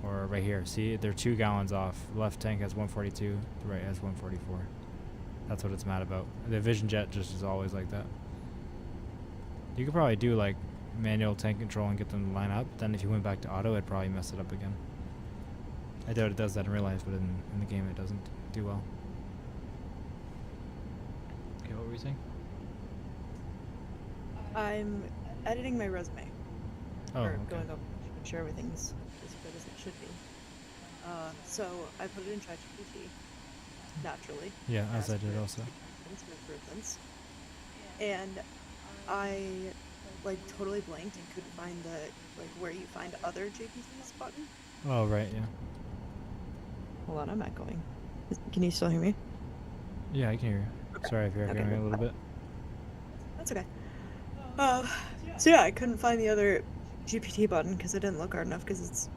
or right here, see, they're 2 gallons off. Left tank has 142, the right has 144. That's what it's mad about. The Vision Jet just is always like that. You could probably do like manual tank control and get them to line up. Then if you went back to auto, it'd probably mess it up again. I doubt it does that in real life, but in the game it doesn't do well. Okay, what were you saying? I'm editing my resume. Oh, or okay. going up, making sure everything's as good as it should be. So I put it in ChatGPT, naturally. Yeah, as I asked did for also. improvements. And I like totally blanked and couldn't find the like where you find other GPTs button. Oh, right, yeah. Hold on, I'm echoing. Can you still hear me? Yeah, I can hear you. Okay. Sorry if you're Okay. hearing me a little bit. That's okay. So yeah, I couldn't find the other GPT button because I didn't look hard enough because it's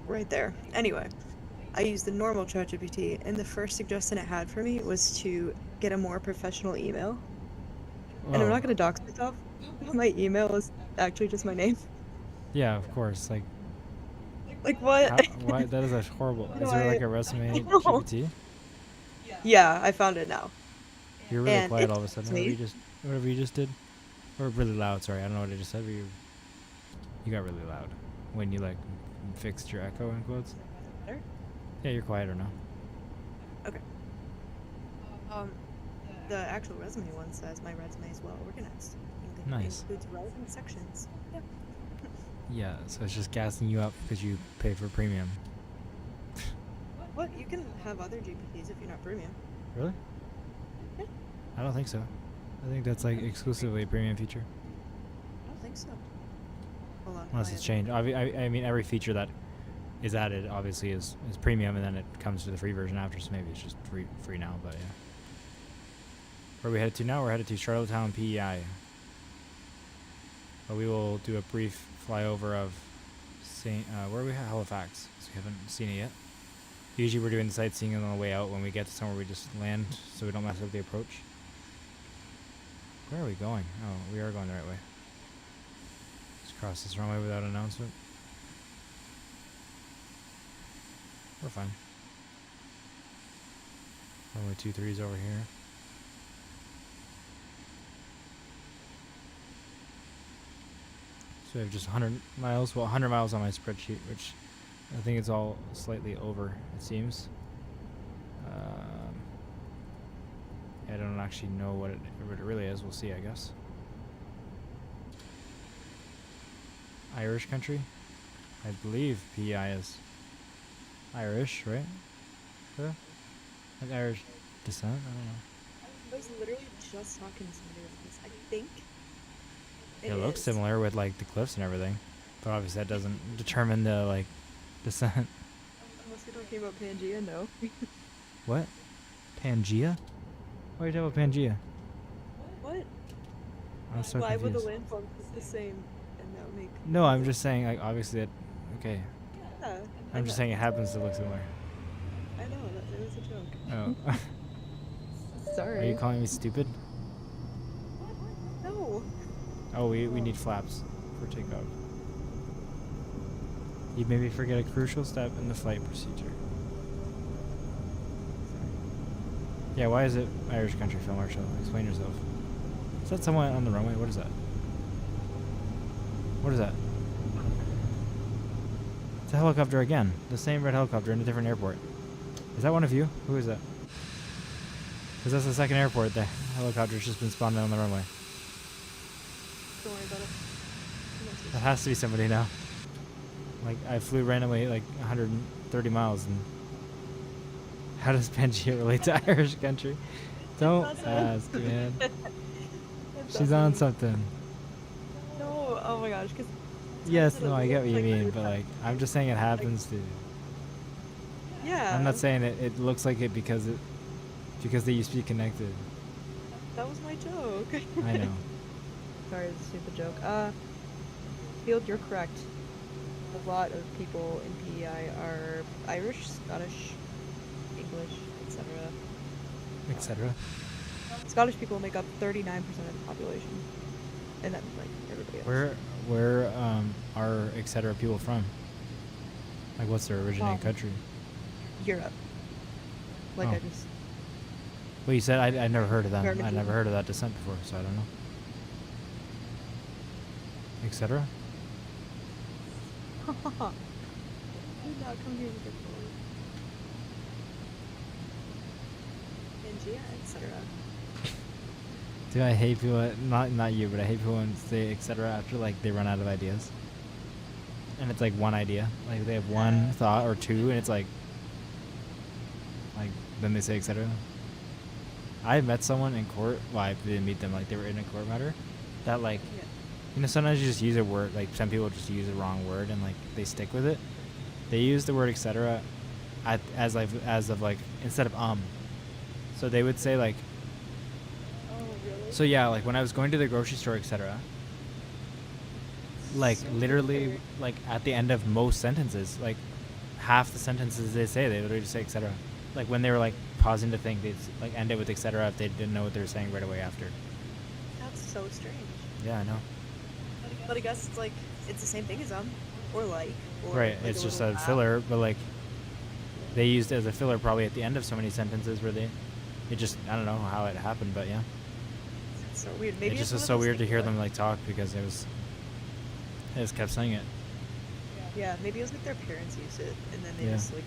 right there. Anyway, I used the normal ChatGPT, and the first suggestion it had for me was to get a more professional email. And I'm not gonna dox myself. My email is actually just my name. Yeah, of course. Like, Like what? why? That is a horrible. Is there like a resume know. GPT? Yeah, I found it now. You're really And quiet it's all of a sudden. me. Whatever you just did, or really loud. Sorry, I don't know what I just said. But you got really loud when you like fixed your echo in quotes. Better? Yeah, you're quieter now. Okay. The actual resume one says my resume is well organized. It Nice. includes relevant sections. Yeah. Yeah, so it's just gassing you up because you pay for premium. What? You can have other GPTs if you're not premium. Really? Yeah. I don't think so. I think that's like exclusively a premium feature. I don't think so. Hold on. Unless it's changed. I mean, every feature that is added obviously is premium, and then it comes to the free version after. So maybe it's just free now. But yeah. Where are we headed to now? We're headed to Charlottetown, PEI. But we will do a brief flyover of where are we at? Halifax. So we haven't seen it yet. Usually we're doing the sightseeing on the way out. When we get to somewhere, we just land so we don't mess up the approach. Where are we going? Oh, we are going the right way. Just cross this runway without announcement. We're fine. Runway 23 is over here. So we have just 100 miles. Well, 100 miles on my spreadsheet, which I think it's all slightly over, it seems. I don't actually know what it really is. We'll see, I guess. Irish country? I believe PEI is Irish, right? Yeah. Like Irish descent? I don't know. I was literally just talking to somebody about this. I think It looks is. similar with like the cliffs and everything, but obviously that doesn't determine the like descent. Unless you're talking about Pangea, no. What? Pangea? Why are you talking about Pangea? What? I'm so Why would the confused. landform be the same and that would make? No, I'm just saying like obviously it. Okay, Yeah, I'm just saying it happens to look similar. I know that it was a joke. Oh, Sorry. are you calling me stupid? No. Oh, we need flaps for takeoff. You made me forget a crucial step in the flight procedure. Yeah, why is it Irish Country Film Marshal? Explain yourself. Is that someone on the runway? What is that? What is that? It's a helicopter again. The same red helicopter in a different airport. Is that one of you? Who is that? Because that's the second airport. The helicopter's just been spawned on the runway. Don't worry about it. I'm not too That has to be somebody now. Like, I flew randomly like 130 miles, and how does Pangea relate to Irish country? Don't doesn't. ask, man. It She's on doesn't. something. No, oh my gosh, because Yes, no, I get what you mean, but like, I'm just saying it happens to. yeah. I'm not saying it looks like it because they used to be connected. That was my joke. I know. Sorry, it's a stupid joke. Field, you're correct. A lot of people in PEI are Irish, Scottish, English, etc. Etc. Scottish people make up 39% of the population, and then like everybody else. Where are etc. people from? Like, what's their originating country? Europe. Like Oh. I just. Well, you said I'd never heard of them. Normandy. I'd never heard of that descent before, so I don't know. Etc. Do not come here with your phone. Pangea, etc. Dude, I hate people. Not you, but I hate people when say etc. after like they run out of ideas. And it's like one idea. Like they have one thought or two, and it's like then they say etc. I met someone in court. Well, I didn't meet them. Like they were in a court matter. That like, Yeah. you know, sometimes you just use a word. Like some people just use a wrong word and like they stick with it. They use the word etc. As of like instead of. So they would say like. Oh really? So yeah, like when I was going to the grocery store, etc. Like So literally, weird. like at the end of most sentences, like half the sentences they literally just say etc. Like when they were like pausing to think, they'd like end it with etc. if they didn't know what they were saying right away after. That's so strange. Yeah, I know. But I guess it's like it's the same thing as or like. Or Right, like it's just little a laugh. filler, but like they used it as a filler probably at the end of so many sentences where it just, I don't know how it happened, but yeah. It's so weird. Maybe It just it's was one so of those weird to things hear where- them like talk because they just kept saying it. Yeah, maybe it was like their parents used it, and then they Yeah. just like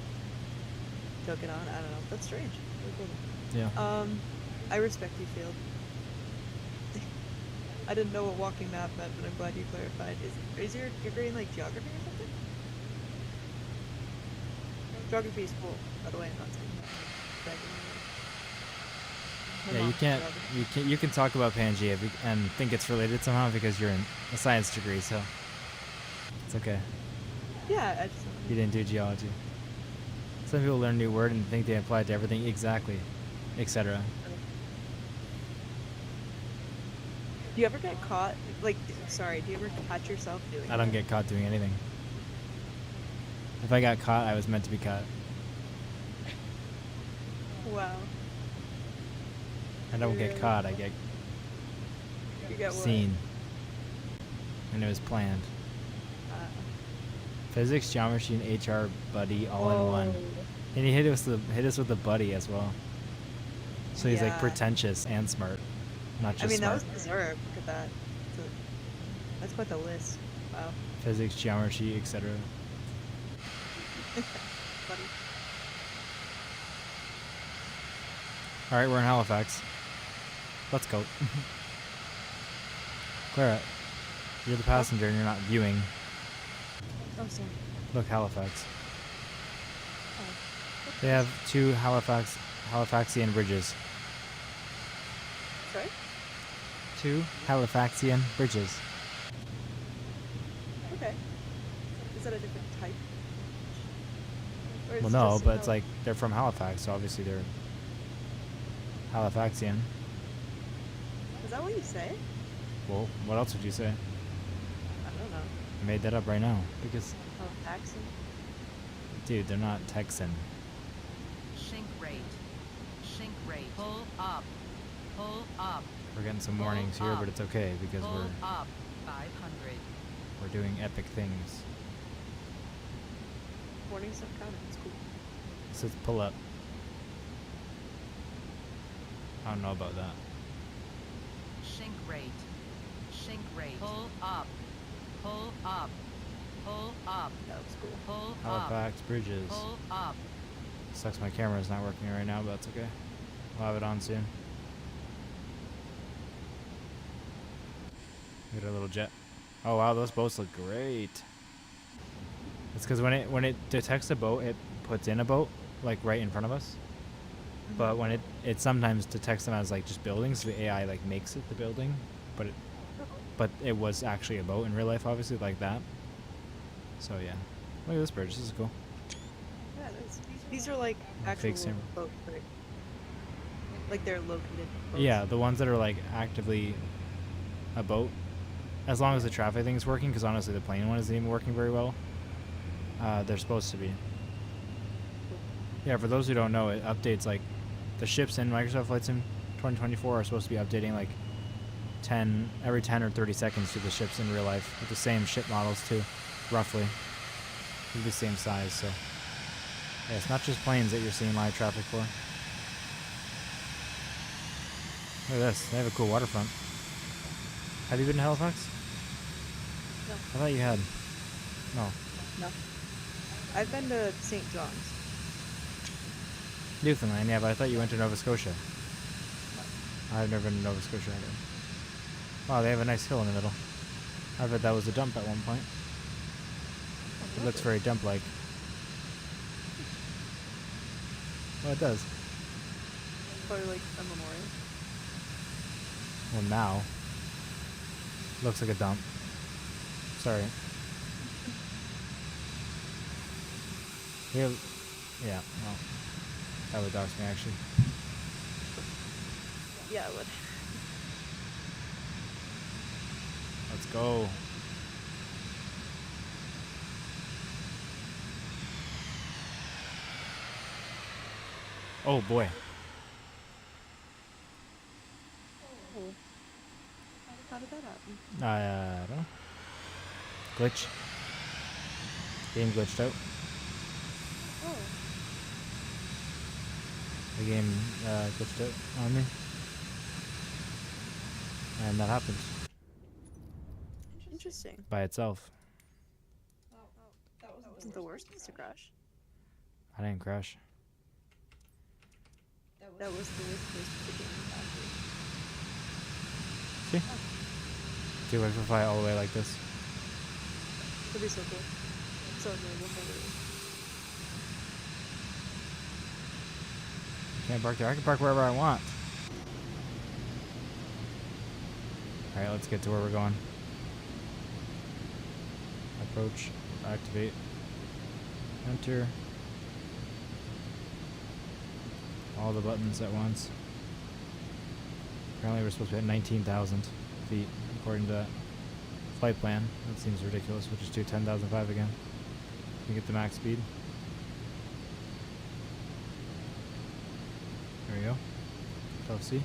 took it on. I don't know. That's strange. Really Yeah. cool. I respect you, Field. I didn't know what walking map meant, but I'm glad you clarified. Is your grade in like geography or something? Geography is cool, by the way. I'm not saying that. My Yeah, you mom's can't. geography. You can talk about Pangea and think it's related somehow because you're in a science degree, so it's okay. Yeah, I just. You didn't do geology. Some people learn a new word and think they apply it to everything exactly, etc. Do you ever get caught? Like, sorry, do you ever catch yourself doing? I don't that? get caught doing anything. If I got caught, I was meant to be caught. Wow. I don't get Really? caught. I get You get what? seen, and it was planned. Uh, Physics, geometry, and HR buddy all in one. whoa. And he hit us with the buddy as well. So he's like Yeah. pretentious and smart, not just I mean, smart. that was deserved. Look at that. That's quite the list. Wow. Physics, geometry, etc. Funny. All right, we're in Halifax. Let's go. Clara, you're the passenger and you're not viewing. Oh, sorry. Look, Halifax. Oh. They have two Halifaxian bridges. Sorry? Two Halifaxian bridges. Okay. Is that a different type? Or Well, it's no, just but it's like they're from Halifax, so obviously they're Halifaxian. Is that what you say? Well, what else would you say? I don't know. I made that up right now because, Oh, accent? dude, they're not Texan. Sink rate. Sink rate. Pull up. Pull up. We're getting some Pull warnings here, up. but it's okay because Pull up. 500. we're doing epic things. Warning stuff counted. It's cool. It says pull up. I don't know about that. Sink rate. Sink rate. Pull up. Pull up. Pull up. That was cool. Pull up. Halifax bridges. Pull up. Sucks my camera's not working right now, but that's okay. We'll have it on soon. We got a little jet. Oh wow, those boats look great. It's because when it detects a boat, it puts in a boat like right in front of us. But when it sometimes detects them as like just buildings, the AI like makes it the building, but it was actually a boat in real life, obviously, like that. So yeah, look at this bridge. This is cool. Yeah, these are like actual Fake sim. boats, right? Like they're located boats. Yeah, the ones that are like actively a boat, as long as the traffic thing's working. Because honestly, the plane one isn't even working very well. They're supposed to be. Yeah, for those who don't know, it updates like the ships in Microsoft Flight Sim 2024 are supposed to be updating like every 10 or 30 seconds to the ships in real life with the same ship models too, roughly. They're the same size, so yeah, it's not just planes that you're seeing live traffic for. Look at this, they have a cool waterfront. Have you been to Halifax? No. I thought you had. No. No. I've been to St. John's. Newfoundland, yeah, but I thought you went to Nova Scotia. I've never been to Nova Scotia either. Wow, they have a nice hill in the middle. I bet that was a dump at one point. It looks very dump-like. Well, it does. Probably like a memorial. Well, now. Looks like a dump. Sorry. Yeah, well, that would dox me, actually. Yeah, it would. Let's go. Oh, boy. Oh. How did that happen? I don't know. Glitch. Game glitched out. Oh. The game glitched out on me. And that happened Interesting. by itself. That wasn't the worst place to crash. I didn't crash. That was the worst place to begin. See? Do I fly all the way like this? That'd be so cool. So adorable. Can't park there. I can park wherever I want. Alright, let's get to where we're going. Approach. Activate. Enter. All the buttons at once. Apparently we're supposed to be at 19,000 feet, according to that flight plan. That seems ridiculous. We'll just do 10,005 again. We get the max speed. There we go. Control C.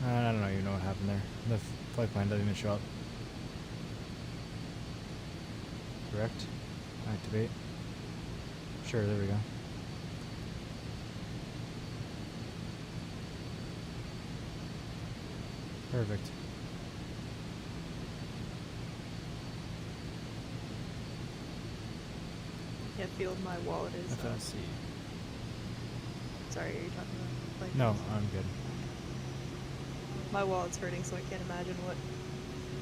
I don't even know what happened there. The flight plan doesn't even show up. Correct. Activate. Sure, there we go. Perfect. Yeah, field my wallet is. FLC. Sorry, are you talking about? Like, No, I'm good. My wallet's hurting, so I can't imagine what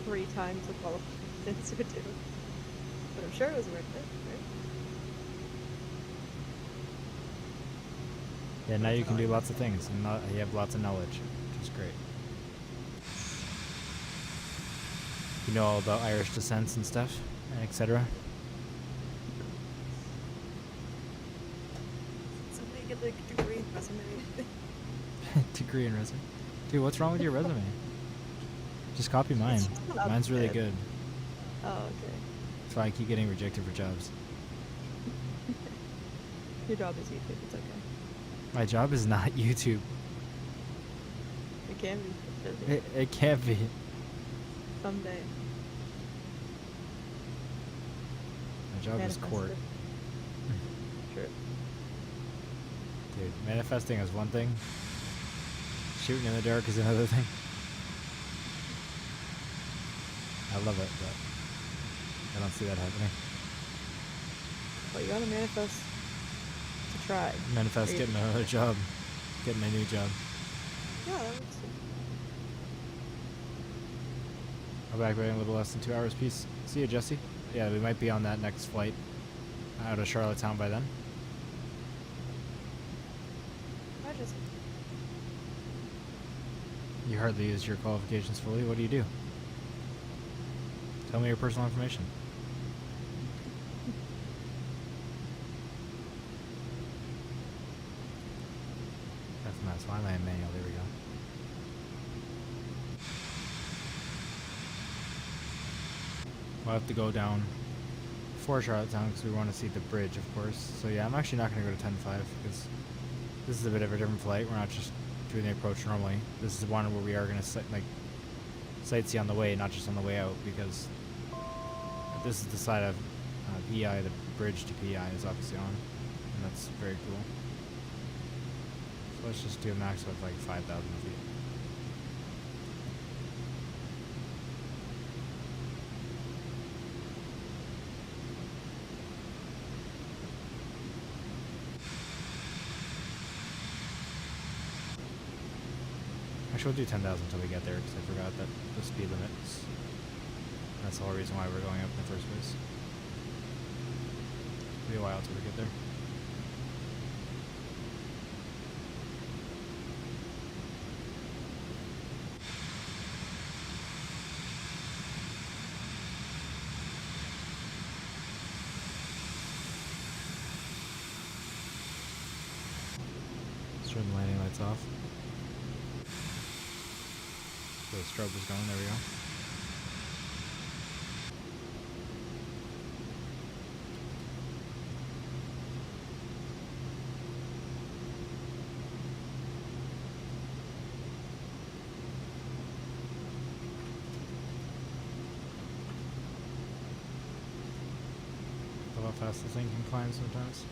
3 times the qualifications would do. But I'm sure it was worth it, right? Yeah, now you can do lots of things, and you have lots of knowledge, which is great. You know all about Irish descents and stuff, etc. Somebody get the degree in resume. Degree in resume. Dude, what's wrong with your resume? Just copy mine. not Mine's really good. good. Oh, okay. That's why I keep getting rejected for jobs. Your job is YouTube, it's okay. My job is not YouTube. It can be. It can't be. Someday. My job is Manifest court. it. True. Dude, manifesting is one thing. Shooting in the dark is another thing. I love it, but I don't see that happening. Well, you gotta manifest to try. Manifest Or you- getting another job. Getting a new job. Yeah, that works too. Come back by in a little less than 2 hours. Peace. See you, Jesse. Yeah, we might be on that next flight out of Charlottetown by then. Bye, Jesse. You hardly use your qualifications fully. What do you do? Tell me your personal information. That's nice. Why am I in manual? There we go. We'll have to go down for Charlottetown because we want to see the bridge, of course. So yeah, I'm actually not going to go to 10.5 because this is a bit of a different flight. We're not just doing the approach normally. This is one where we are going to sightsee on the way, not just on the way out, because this is the side of PI. The bridge to PI is obviously on, and that's very cool. So let's just do a max of like 5,000 feet. Actually, we'll do 10,000 until we get there because I forgot that the speed limits. That's the whole reason why we're going up in the first place. It'll be a while till we get there. Let's turn the landing lights off. So the strobe is going, there we go. Love how fast this thing can climb sometimes.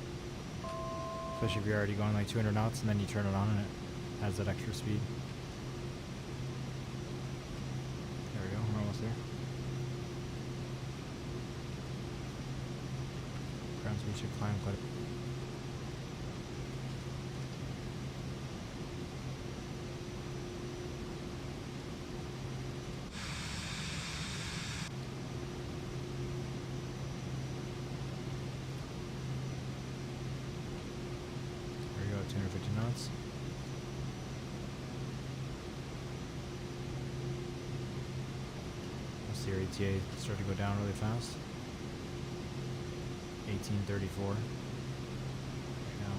Especially if you're already going like 200 knots and then you turn it on and it has that extra speed. We're almost there. Ground speed should climb quite a bit. There we go, 250 knots. Your ETA start to go down really fast. 1834 right now.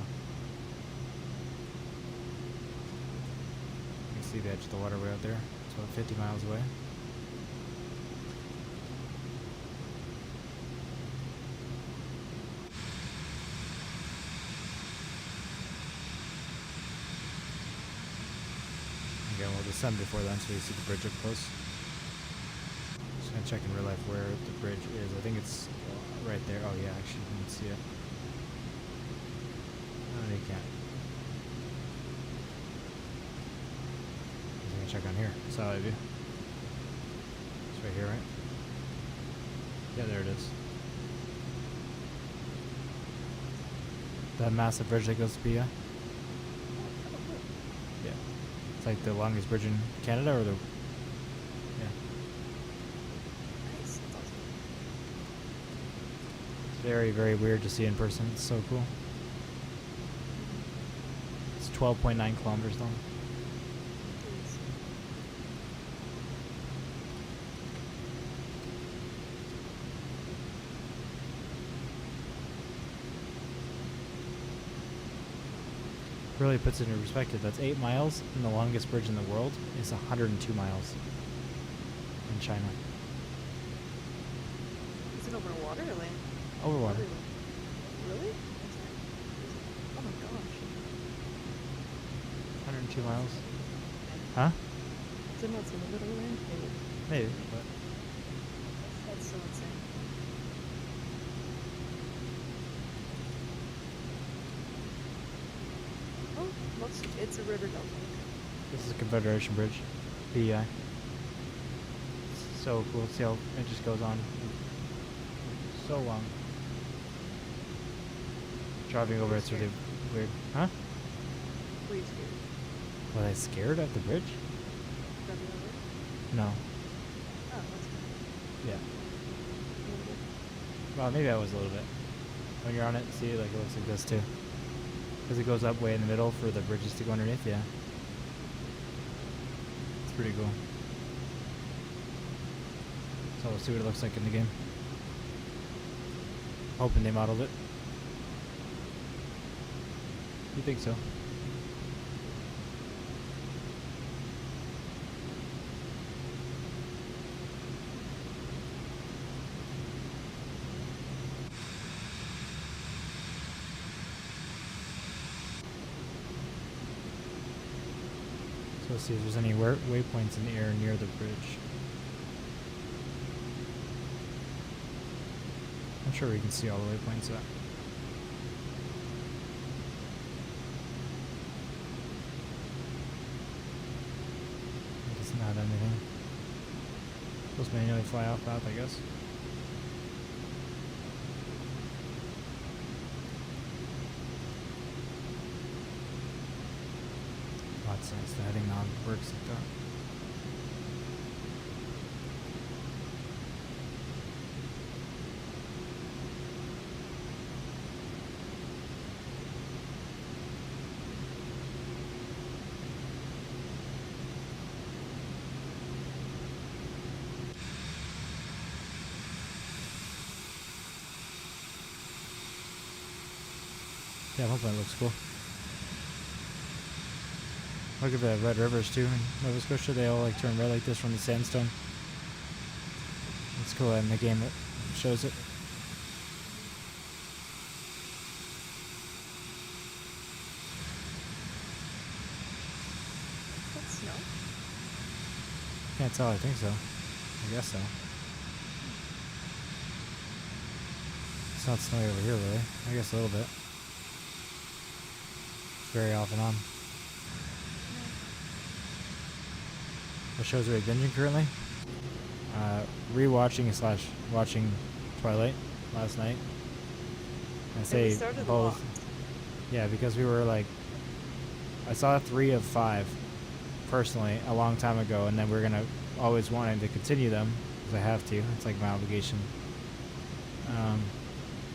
You can see the edge of the waterway out there. It's about 50 miles away. Again, we'll descend before then so you see the bridge up close. Check in real life where the bridge is. I think it's right there. Oh yeah, actually you can see it. No, you can't. I'm gonna check on here. Solid view. It's right here, right? Yeah, there it is. That massive bridge that goes to Pia. Yeah. It's like the longest bridge in Canada, or the very, very weird to see in person. It's so cool. It's 12.9 kilometers long. Really puts it into perspective. That's 8 miles, and the longest bridge in the world is 102 miles in China. Is it over water or land? Over water. Really? Oh my gosh. 102 miles. Huh? Is it not a little bit over land? Maybe. Maybe, but That's so insane. Oh, looks, it's a river delta. this is a Confederation Bridge. PEI. It's so cool. See how it just goes on. So long. Driving over it's really weird. Huh? Were you scared? Was I scared of the bridge? Driving over? No. Oh, that's good. Yeah. Well, maybe I was a little bit. When you're on it, see, like it looks like this too. Because it goes up way in the middle for the bridges to go underneath, yeah. It's pretty cool. So we'll see what it looks like in the game. Hoping they modeled it. You think so? So let's see if there's any waypoints in the air near the bridge. I'm sure we can see all the waypoints up. It's not anything. Supposed to manually fly off path, I guess. Lots of sense. The heading knob works like that. Yeah, hopefully it looks cool. Look at the red rivers too in Nova Scotia. They all like turn red like this from the sandstone. It's cool, and the game it shows it. That's snow. Can't tell. I think so. I guess so. It's not snowy over here, really. I guess a little bit. Very off and on. What shows are we binging currently? Rewatching / watching Twilight last night. I say started both. Lost. Yeah, because we were like, I saw 3 of 5 personally a long time ago, and then we're gonna always wanting to continue them because I have to. It's like my obligation.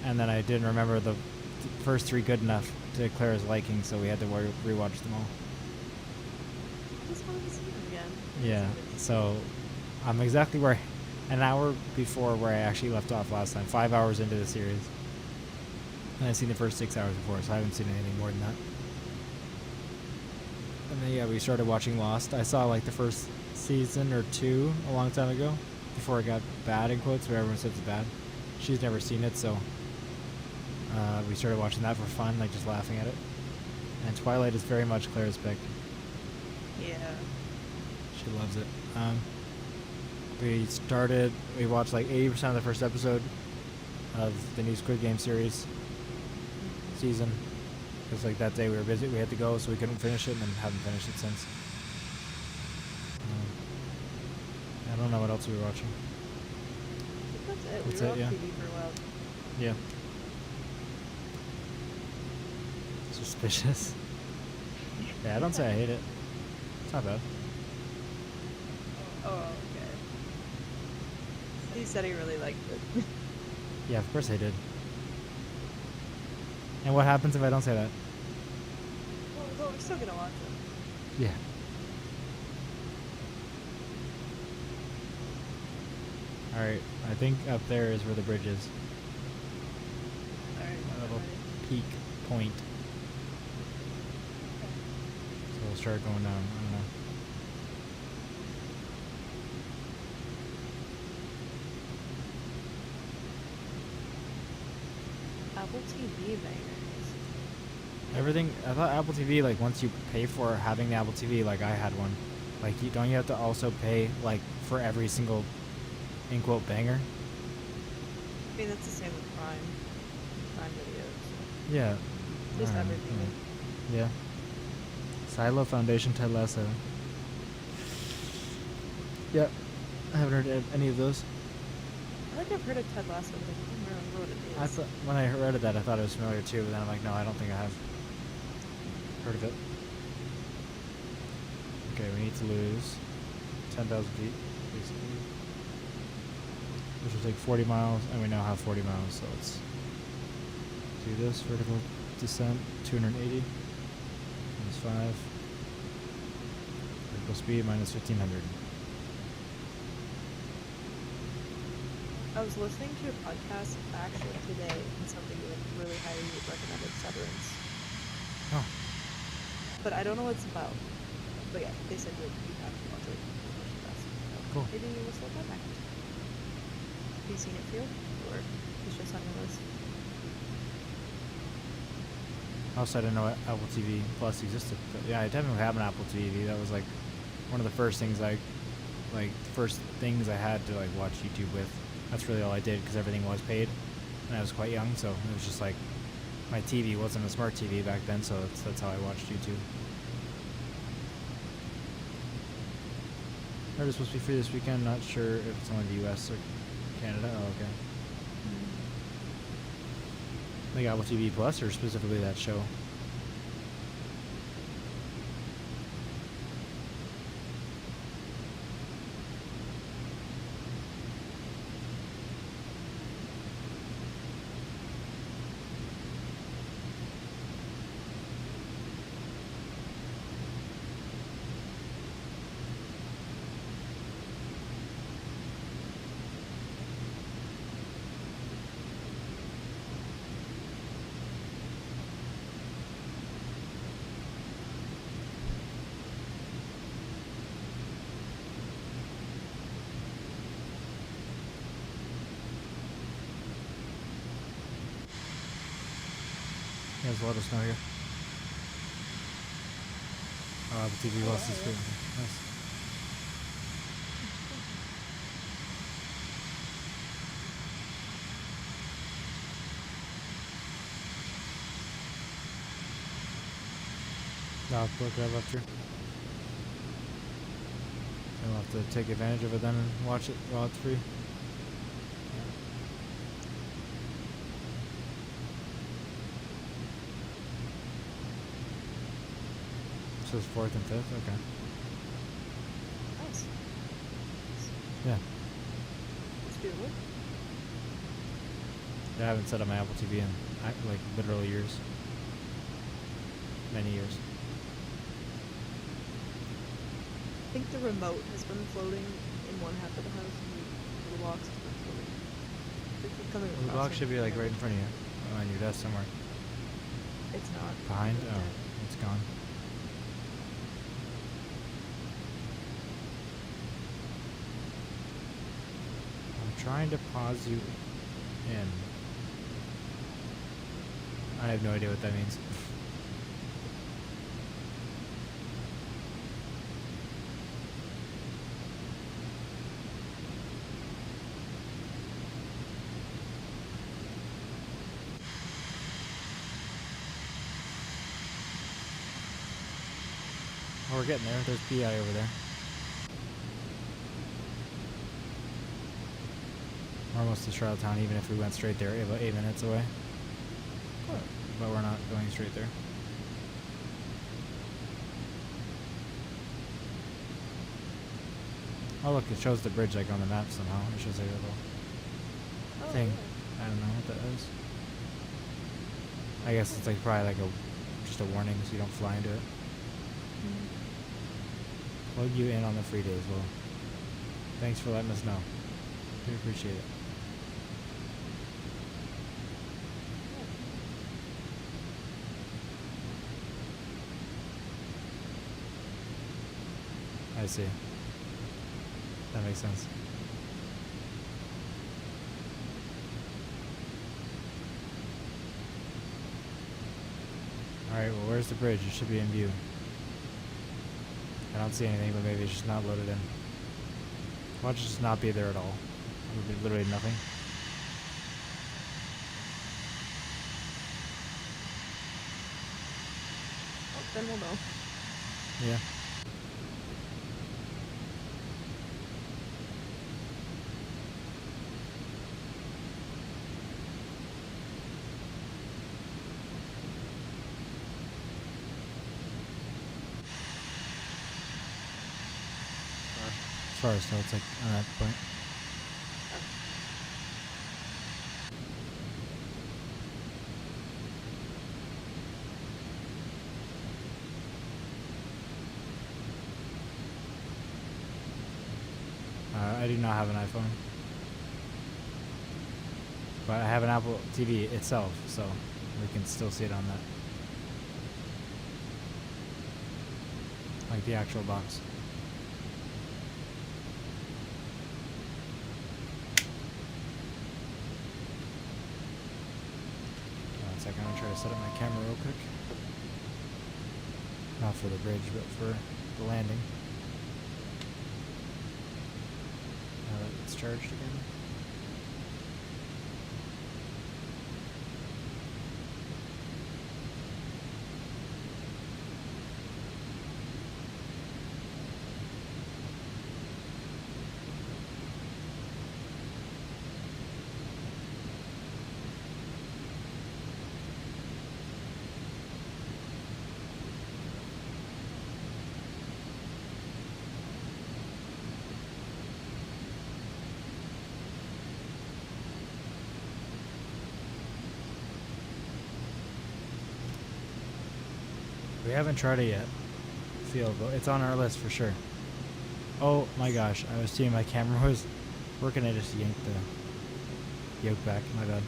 And then I didn't remember the first 3 good enough to Claire's liking, so we had to rewatch them all. I just wanted to see them again. Yeah, so I'm exactly where an hour before where I actually left off last time, 5 hours into the series. And I've seen the first 6 hours before, so I haven't seen anything more than that. And then, yeah, we started watching Lost. I saw like the first season or 2 a long time ago, before it got bad, in quotes, where everyone says it's bad. She's never seen it, so we started watching that for fun, like just laughing at it. And Twilight is very much Claire's pick. Yeah. She loves it. We watched like 80% of the first episode of the new Squid Game series season. Because like that day we were busy, we had to go, so we couldn't finish it, and then haven't finished it since. I don't know what else we were watching. I think that's it. That's We were it, off yeah. TV for a while. Yeah. Suspicious. Yeah, I don't say I hate it. It's not bad. Oh, okay. He said he really liked it. Yeah, of course I did. And what happens if I don't say that? Well, we're still gonna watch it. Yeah. Alright, I think up there is where the bridge is. Alright. A little peak point. So we'll start going down. I don't know. Apple TV bangers. Everything, I thought Apple TV, like once you pay for having the Apple TV, like I had one, like don't you have to also pay like for every single, in quote, banger? I mean, that's the same with Prime videos. Yeah. Just I don't know, everything. Yeah. Silo Foundation, Ted Lasso. Yeah. I haven't heard any of those. I think I've heard of Ted Lasso, but I can't remember what it is. I thought when I read of that, I thought it was familiar too, but then I'm like, no, I don't think I have heard of it. Okay, we need to lose 10,000 feet, basically. which will take 40 miles, and we now have 40 miles, so let's do this. Vertical descent, 280, minus 5. Vertical speed, minus 1500. I was listening to a podcast actually today, and somebody really highly recommended Severance. Oh, But I don't know what it's about. But yeah, they said you have to watch it. It's the best. So cool. maybe we'll slow that back. Have you seen it, Field? Or it's just on your list? Also, I didn't know Apple TV Plus existed. But yeah, I definitely have an Apple TV. That was like one of the first things I had to like watch YouTube with. That's really all I did because everything was paid, and I was quite young, so it was just like my TV wasn't a smart TV back then, so that's how I watched YouTube. Heard it's supposed to be free this weekend. Not sure if it's only the U.S. or Canada. Oh, okay. Like Apple TV Plus, or specifically that show? Yeah, there's a lot of snow here. Oh, Apple TV Plus is free. Nice. I'll look right left here. I'll have to take advantage of it then and watch it while it's free. So it's 4th and 5th? Okay. Nice. Yeah. It's doable. I haven't set up my Apple TV in like literal years. Many years. I think the remote has been floating in one half of the house, and the box has been floating. They keep coming Well, the across box should be like right in front of you, on your desk somewhere. It's not. Behind? Yeah. Oh, it's gone. I'm trying to pause you in. I have no idea what that means. Oh, we're getting there. There's PI over there. We're almost to Charlottetown, even if we went straight there, about 8 minutes away. But we're not going straight there. Oh look, it shows the bridge like on the map somehow. It shows like a little thing. I don't know what that is. I guess it's like probably like just a warning so you don't fly into it. Plug you in on the free days, Will. Thanks for letting us know. We appreciate it. I see. That makes sense. Alright, well, where's the bridge? It should be in view. I don't see anything, but maybe it's just not loaded in. Watch it just not be there at all. It would be literally nothing. Oh, then we'll know. Yeah. As far as so it's like on that point. I do not have an iPhone. But I have an Apple TV itself, so we can still see it on that. Like the actual box. One second, I'm gonna try to set up my camera real quick. Not for the bridge, but for the landing. Now that it's charged again. We haven't tried it yet. Field, but it's on our list for sure. Oh my gosh, I was seeing my camera was working. I just yanked the yoke back. My bad.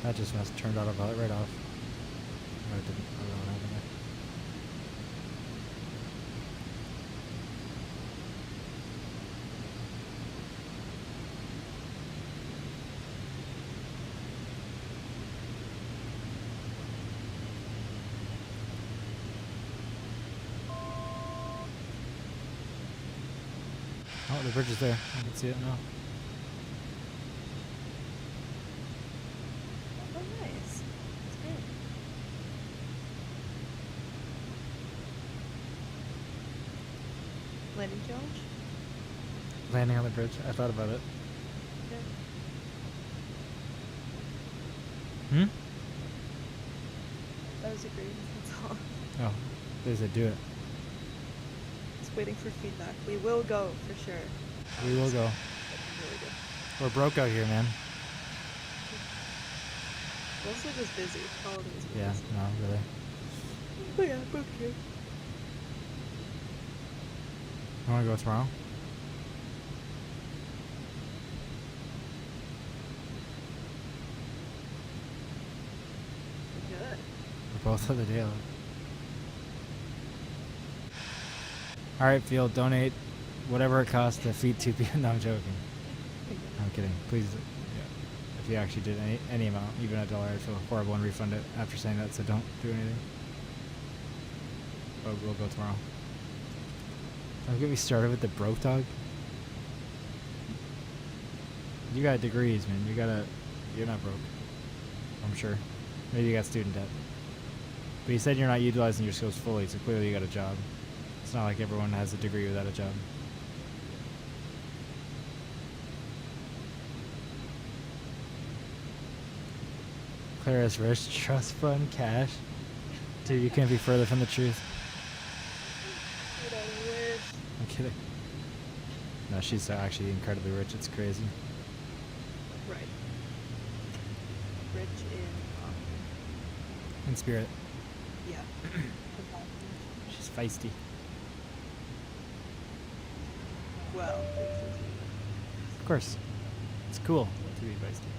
That just must have turned autopilot right off. No, it didn't. I don't know what happened there. Oh, the bridge is there. I can see it now. Oh, nice. That's good. Landing challenge? Landing on the bridge. I thought about it. Yeah. Hmm? That was a great. That's all. Oh, they said do it. Just waiting for feedback. We will go for sure. We will go. That'd be really good. We're broke out here, man. Mostly just busy. Holidays. were Yeah, busy. no, really. But yeah, broke here. You want to go tomorrow? Good. We're both of the day. Alright, Field, donate whatever it costs to feed 2 people. No, I'm joking. I'm kidding. Please, yeah. If you actually did any amount, even $1, I'd feel horrible and refund it after saying that, so don't do anything. But we'll go tomorrow. Don't get me started with the broke dog. You got degrees, man. You're not broke. I'm sure. Maybe you got student debt. But you said you're not utilizing your skills fully, so clearly you got a job. It's not like everyone has a degree without a job. Clara's rich trust fund cash. Dude, you can't be further from the truth. Dude, I wish. I'm kidding. No, she's actually incredibly rich. It's crazy. Right. Rich in In spirit. yeah. She's feisty. Well, Of course. It's cool to be feisty.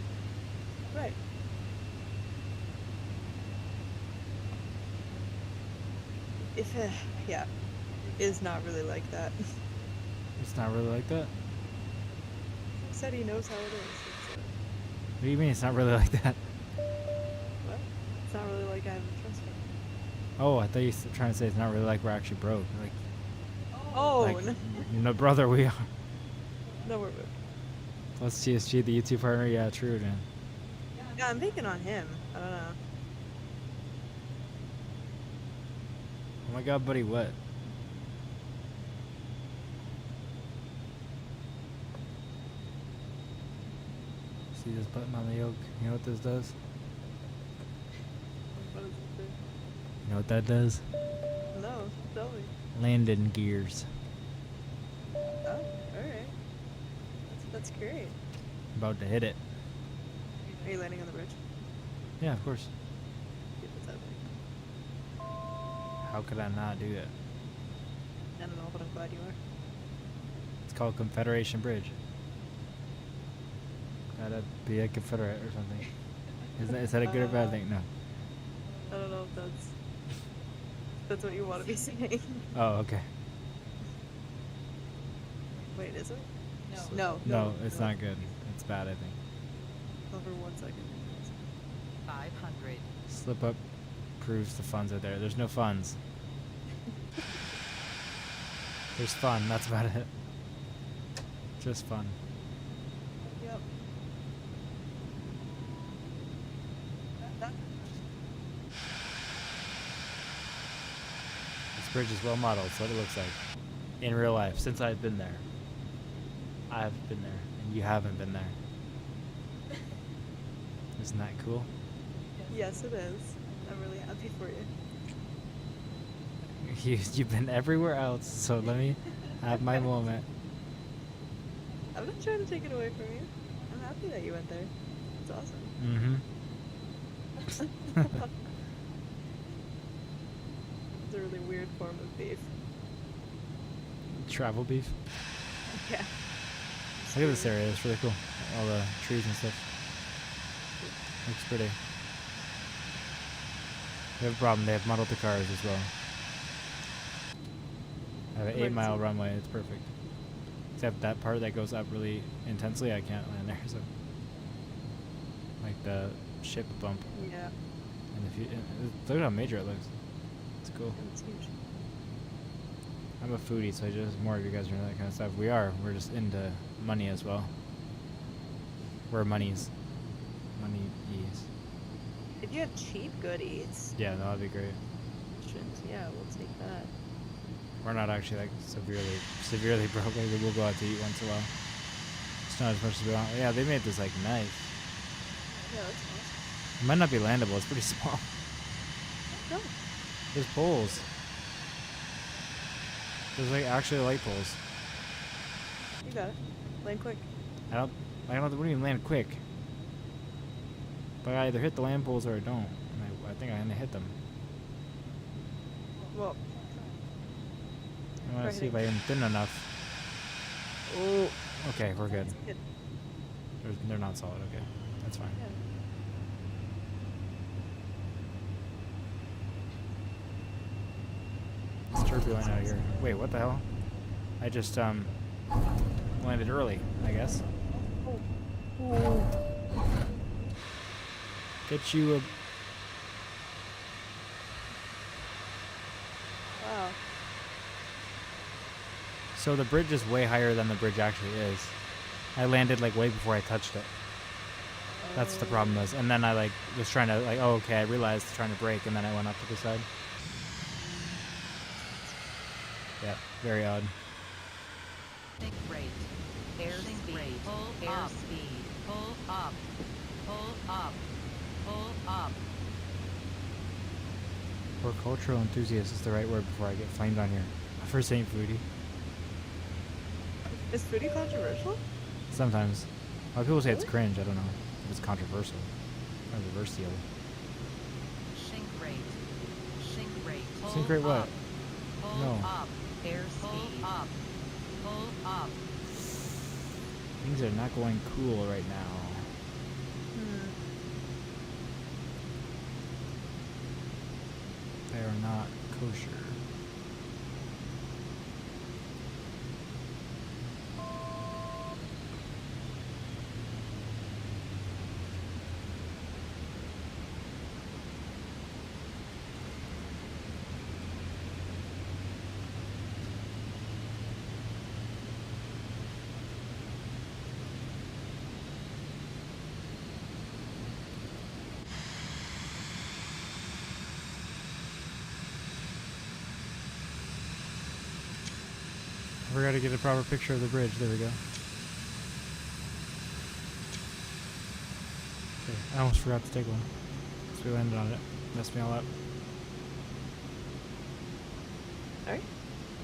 right. If yeah, is not really like that. It's not really like that. He said he knows how it is. It's, What do you mean it's not really like that? what? It's not really like I have a trust fund. Oh, I thought you were trying to say it's not really like we're actually broke. Like, Oh, like no, no, brother, we are. no, we're Plus TSG, the YouTube partner. Yeah, true, man. yeah, I'm banking on him. I don't know. Oh my god, buddy, what? See this button on the yoke? You know what this does? What does it You know what that does? do? No, tell me. Landing gears. Oh, alright. That's great. About to hit it. Are you landing on the bridge? Yeah, of course. Yeah, what's happening? How could I not do that? I don't know, but I'm glad you are. It's called Confederation Bridge. Gotta be a Confederate or something. Is that a good or bad thing? No. I don't know if that's what you want to be saying. Oh, okay. Wait, is it? No, it's not good. It's bad, I think. Over 1 second. 500. Slip up proves the funds are there. There's no funds. There's fun, that's about it. Just fun. Yep. This bridge is well modeled, so what it looks like. In real life, since I've been there. I've been there, and you haven't been there. Isn't that cool? Yes, it is. I'm really happy for you. You've been everywhere else, so let me have my moment. I'm not trying to take it away from you. I'm happy that you went there. It's awesome. Mm-hmm. It's a really weird form of beef. Travel beef. Yeah. Look at this area, it's really cool. All the trees and stuff. Looks pretty. They have a problem, they have muddled the cars as well. I have an 8-mile runway, it's perfect. Except that part that goes up really intensely, I can't land there, so. Like the ship bump. Yeah. And if you, look at how major it looks. It's cool. It's huge. I'm a foodie, so I just more of you guys are into that kind of stuff. We're just into money as well. We're monies. Money-ease. If you have cheap good eats, Yeah, no, that'd be great. yeah, we'll take that. We're not actually like severely broke. Like, we'll go out to eat once in a while. It's not as much as we want. Yeah, they made this like nice. Yeah, that's awesome. It might not be landable. It's pretty small. No. There's poles. There's like actually light poles. You got it. Land quick. I don't. What do you mean land quick? But I either hit the land poles or I don't. And I think I hit them. Well, I want Try to see if I hitting. am thin enough. Oh, okay, we're good. that's good. They're not solid. Okay, that's fine. Yeah. It's turbulent out here. Wait, what the hell? I just landed early, I guess. Oh. Get you a. Wow. So the bridge is way higher than the bridge actually is. I landed like way before I touched it. That's what the problem is. And then I like was trying to like, oh okay, I realized trying to brake, and then I went up to the side. Yeah, very odd. Sink rate. Air speed. Pull up. Speed. Pull up. Pull up. Pull up. Horticultural enthusiast is the right word before I get flamed on here. For saying foodie. Is foodie controversial? Sometimes. A lot of people say it's Really? cringe. I don't know if it's controversial. Controversial. Sink rate. Sink rate. Pull Sink rate what? up. Pull No. up. Air speed. Pull up. Pull up. Things are not going cool right now. They are not kosher. I forgot to get a proper picture of the bridge. There we go. Okay, I almost forgot to take one. Because we landed on it. Messed me all up. Sorry?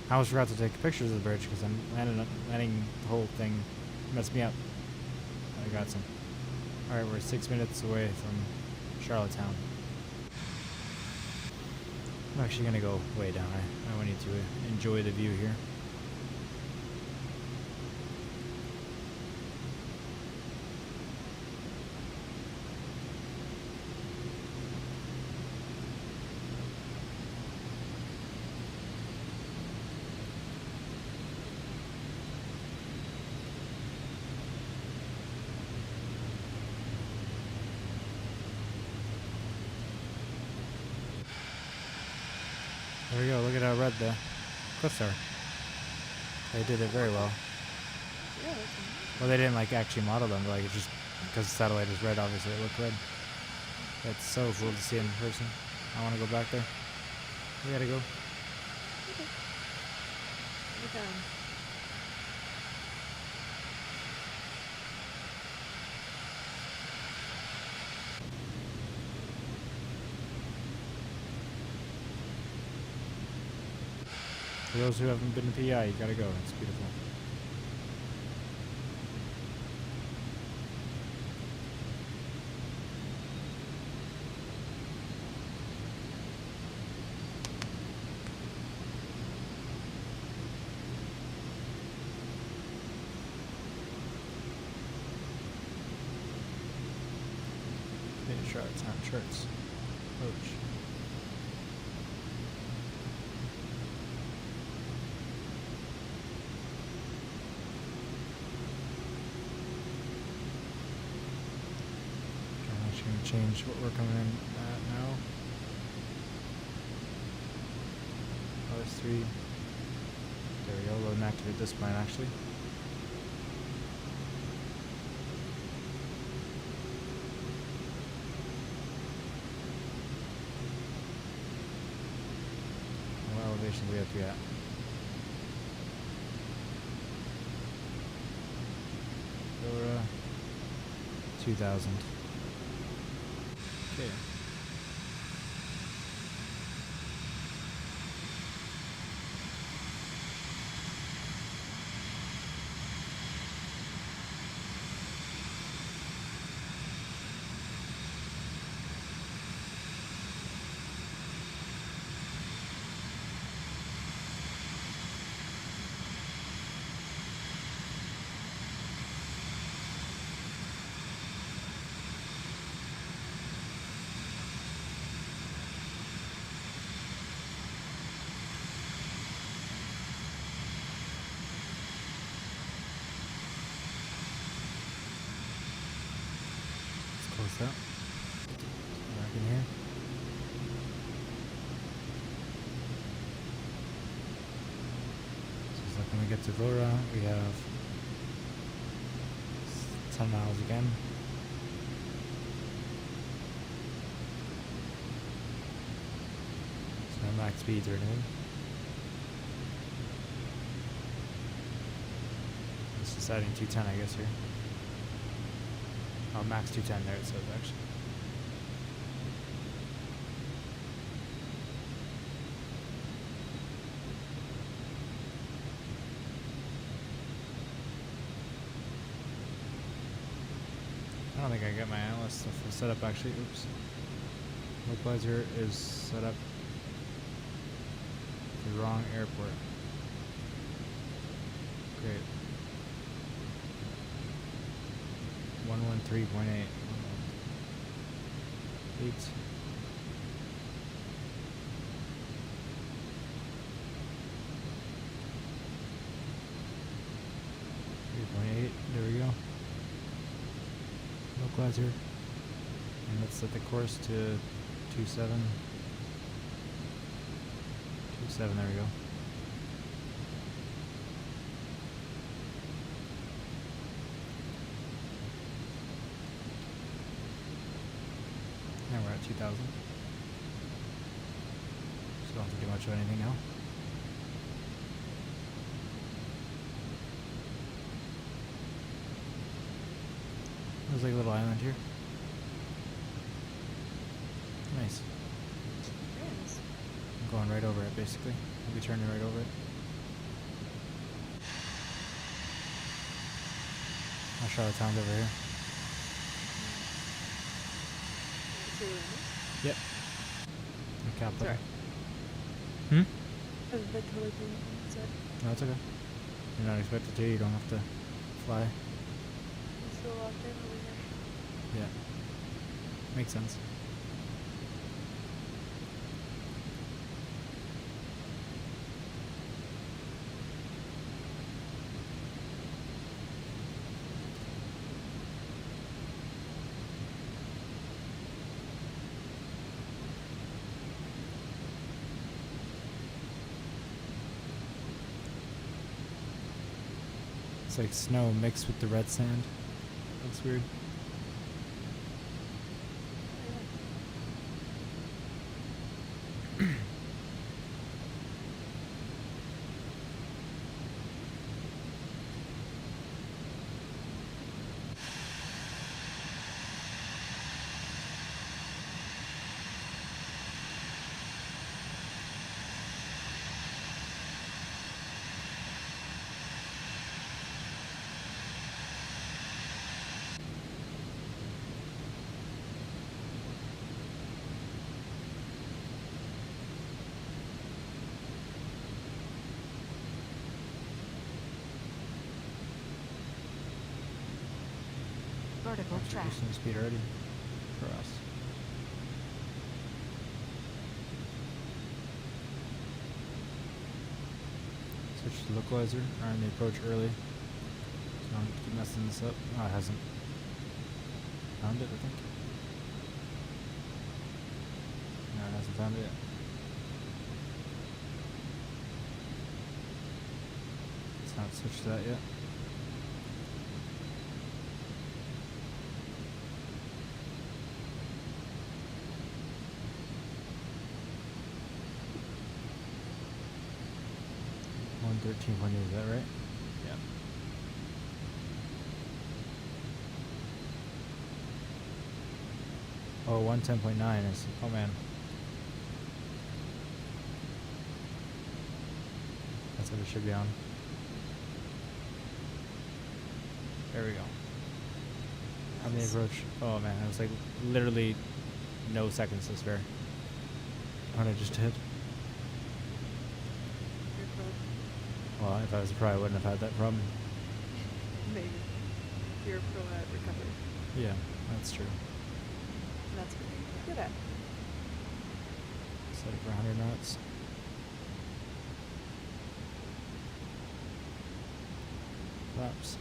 I almost forgot to take pictures of the bridge because I'm landing the whole thing. Messed me up. I got some. Alright, we're 6 minutes away from Charlottetown. I'm actually gonna go way down. I want you to enjoy the view here. There we go, look at how red the cliffs are. They did it very well. Yeah, that's nice. Well, they didn't like actually model them, but like it's just because the satellite is red, obviously it looked red. It's so cool to see in person. I want to go back there. We gotta go. Okay. Look down. For those who haven't been to PI, you gotta go. It's beautiful. Charlottetown shirts. Coach. I'm actually going to change what we're coming in at now. OS3. There we go. Load and activate this plan actually. Elevations we have to be at. Or 2,000. Okay. Close up. Back in here. So it's like when we get to Vora, we have 10 miles again. So no max speeds or anything. It's deciding 210 I guess here. Oh, max 210 there it says actually. I don't think I got my analyst stuff set up actually. Oops. Localizer is set up the wrong airport. Great. 113.8. 8. There we go. Localizer. And let's set the course to 27. 27, there we go. Now we're at 2,000. So don't have to do much of anything now. There's like a little island here. Nice. Nice. I'm going right over it basically. I'll be turning right over it. Oh, Charlottetown's over here. See where it is? Yep. The capital. Sorry. Hmm? That totally blew me. Sorry. No, it's okay. You're not expected to. You don't have to fly. I'm still locked in over here. Yeah. Makes sense. It's like snow mixed with the red sand. Looks weird. Vertical track. Reducing speed already for us. Switch to localizer. We're on the approach early. So don't keep messing this up. Oh, it hasn't found it, I think. No, it hasn't found it yet. It's not switched to that yet. One 13.8, is that right? Yeah. Oh, 110.9 is, oh man. That's what it should be on. There we go. How many approach? Oh man, it was like literally no seconds to spare. What I just did. You're pro. Well, if I was a pro, I wouldn't have had that problem. Maybe. You're a pro at recovery. Yeah, that's true. And that's what you're good at. Set it for 100 knots. Flaps.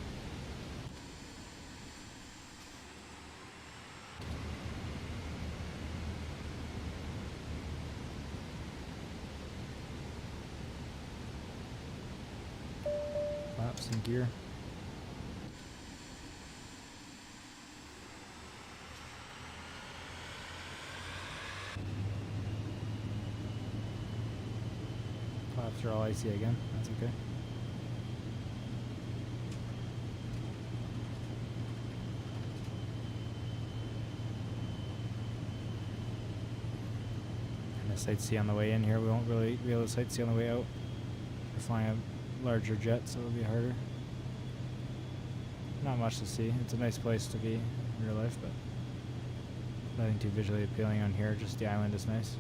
Flaps and gear. Flaps are all icy again. That's okay. And a sightsee on the way in here. We won't really be able to sightsee on the way out. We're flying a larger jet, so it'll be harder. Not much to see. It's a nice place to be in real life, but nothing too visually appealing on here. Just the island is nice.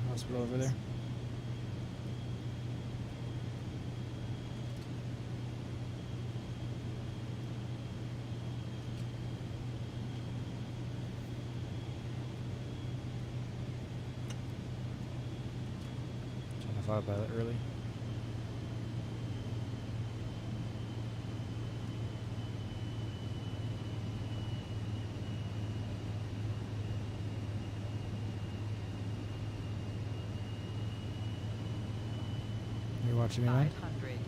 Hospital over there. Trying to fly by that early. You're watching me, man? 500.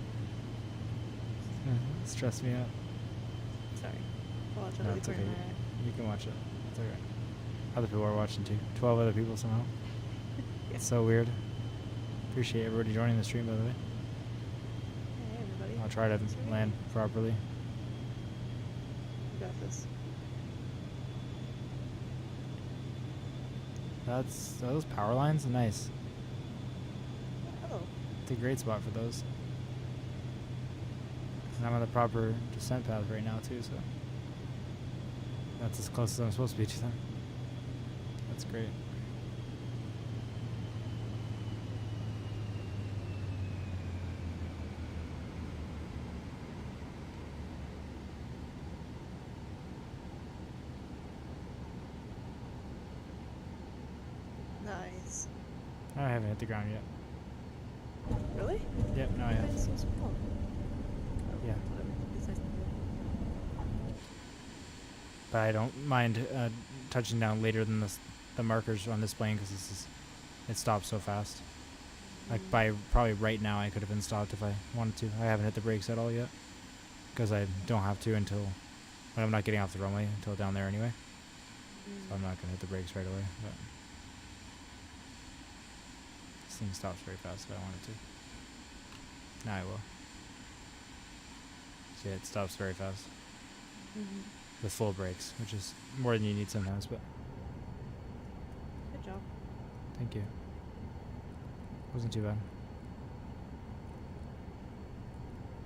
Stress me out. Sorry. I'll watch it No, on the it's okay. corner. You can watch it. It's okay. Other people are watching too. 12 other people somehow. Yeah. It's so weird. Appreciate everybody joining the stream, by the way. Hey, everybody. I'll try to Thanks for land properly. You got this. Those power lines are nice. Oh. It's a great spot for those. And I'm on the proper descent path right now too, so that's as close as I'm supposed to be to them. That's great. Nice. I haven't hit the ground yet. Really? Yep, no, I have. That's so small. Yeah. Whatever. It's nice and good. But I don't mind touching down later than the markers on this plane because it stops so fast. Like by probably right now I could have been stopped if I wanted to. I haven't hit the brakes at all yet because I don't have to until when I'm not getting off the runway until down there anyway. So I'm not gonna hit the brakes right away. But this thing stops very fast if I want it to. Now I will. See, it stops very fast with full brakes, which is more than you need sometimes. But Good job. thank you. Wasn't too bad.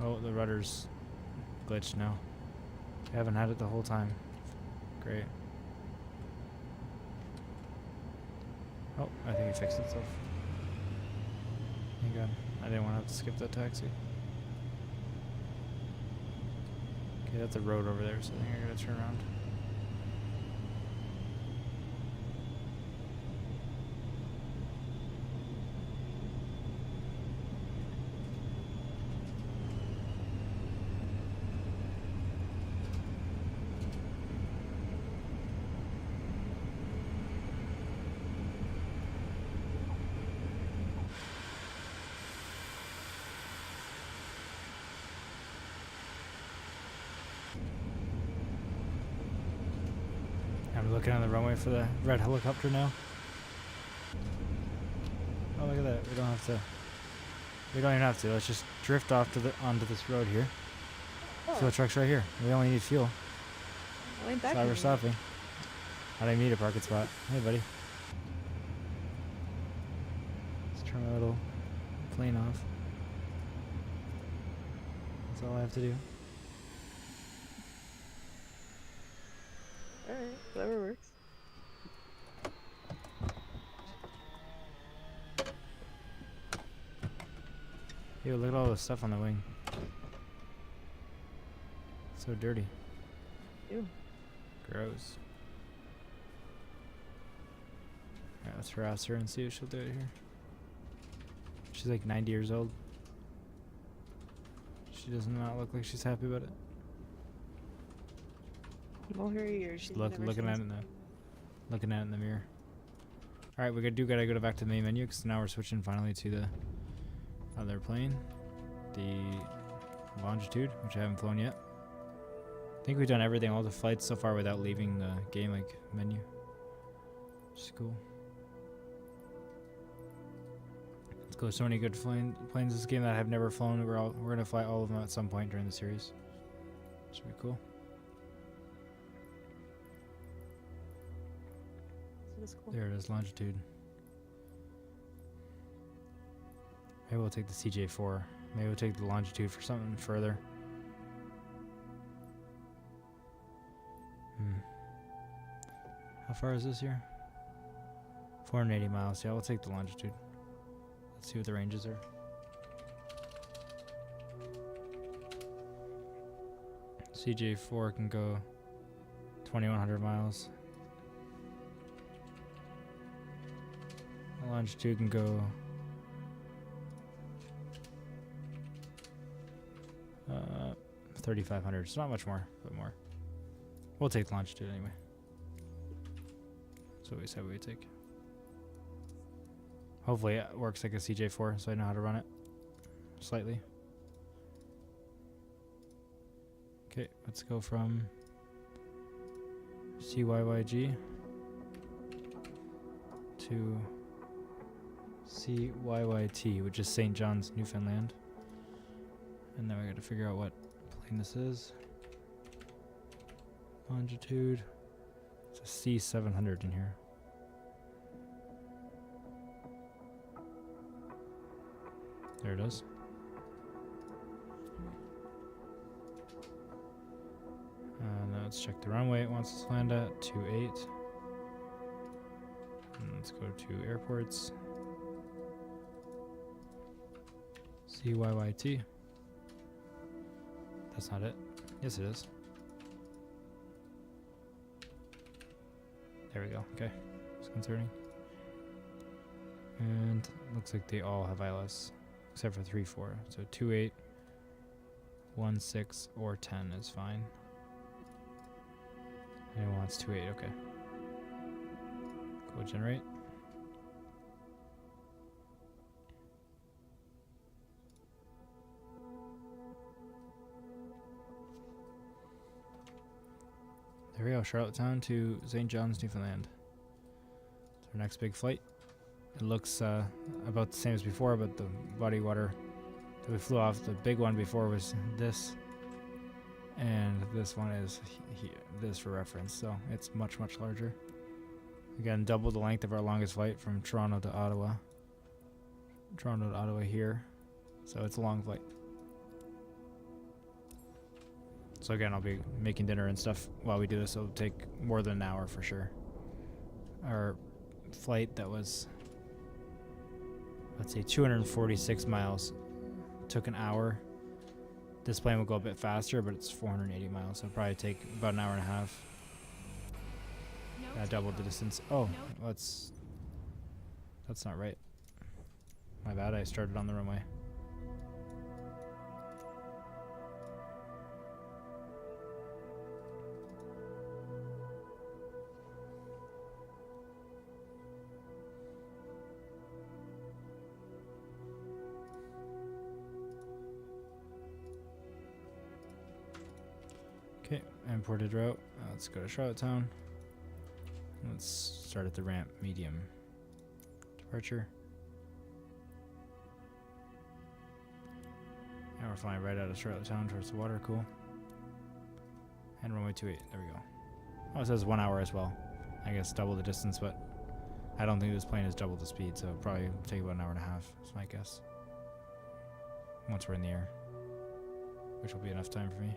Oh, the rudder's glitched now. I haven't had it the whole time. Great. Oh, I think it fixed itself. Thank God. I didn't want to have to skip that taxi. Okay, that's a road over there, so I think I gotta turn around. I'm looking on the runway for the red helicopter now. Oh, look at that. We don't have to. We don't even have to. Let's just drift off to onto this road here. Fuel truck's right here. We only need fuel. I went back. That's why we're stopping. I didn't need a parking spot. Hey, buddy. Let's turn my little plane off. That's all I have to do. Alright, whatever works. Yo, look at all the stuff on the wing. So dirty. Ew. Gross. Alright, let's harass her and see what she'll do here. She's like 90 years old. She does not look like she's happy about it. Roll her ears. She's looking at it in the mirror. Alright, we gotta go back to the main menu because now we're switching finally to the other plane. The Longitude, which I haven't flown yet. I think we've done everything, all the flights so far without leaving the game like menu. Which is cool. Let's go. So many good planes in this game that I've never flown. We're gonna fly all of them at some point during the series. Should be cool. That's cool. There it is, Longitude. Maybe we'll take the CJ4. Maybe we'll take the Longitude for something further. How far is this here? 480 miles. Yeah, we'll take the Longitude. Let's see what the ranges are. CJ4 can go 2,100 miles. The Longitude can go 3,500. It's not much more, but more. We'll take the Longitude anyway. That's what we said we would take. Hopefully it works like a CJ4 so I know how to run it slightly. Okay, let's go from CYYG to CYYT, which is St. John's, Newfoundland. And then we got to figure out what plane this is. Longitude. It's a C700 in here. There it is. Now let's check the runway it wants us to land at. 28. And let's go to airports. CYYT. That's not it. Yes, it is. There we go. Okay. It's concerning. And looks like they all have ILS except for 3-4. So 2-8, 1-6, or 10 is fine. And it wants 2-8. Okay. Go generate. There we go, Charlottetown to St. John's, Newfoundland. It's our next big flight. It looks about the same as before, but the body water that we flew off, the big one before was this. And this one is this for reference, so it's much, much larger. Again, double the length of our longest flight from Toronto to Ottawa. Toronto to Ottawa here. So it's a long flight. So again, I'll be making dinner and stuff while we do this. It'll take more than an hour for sure. Our flight that was, let's say, 246 miles took an hour. This plane will go a bit faster, but it's 480 miles, so it'll probably take about an hour and a half. Double the distance. Oh, that's not right. My bad, I started on the runway. Okay, imported route. Let's go to Charlottetown. Let's start at the ramp, medium. Departure. And we're flying right out of Charlottetown towards the water, cool. And runway 28, there we go. Oh, it says 1 hour as well. I guess double the distance, but I don't think this plane is double the speed, so it'll probably take about an hour and a half, is my guess. Once we're in the air. Which will be enough time for me.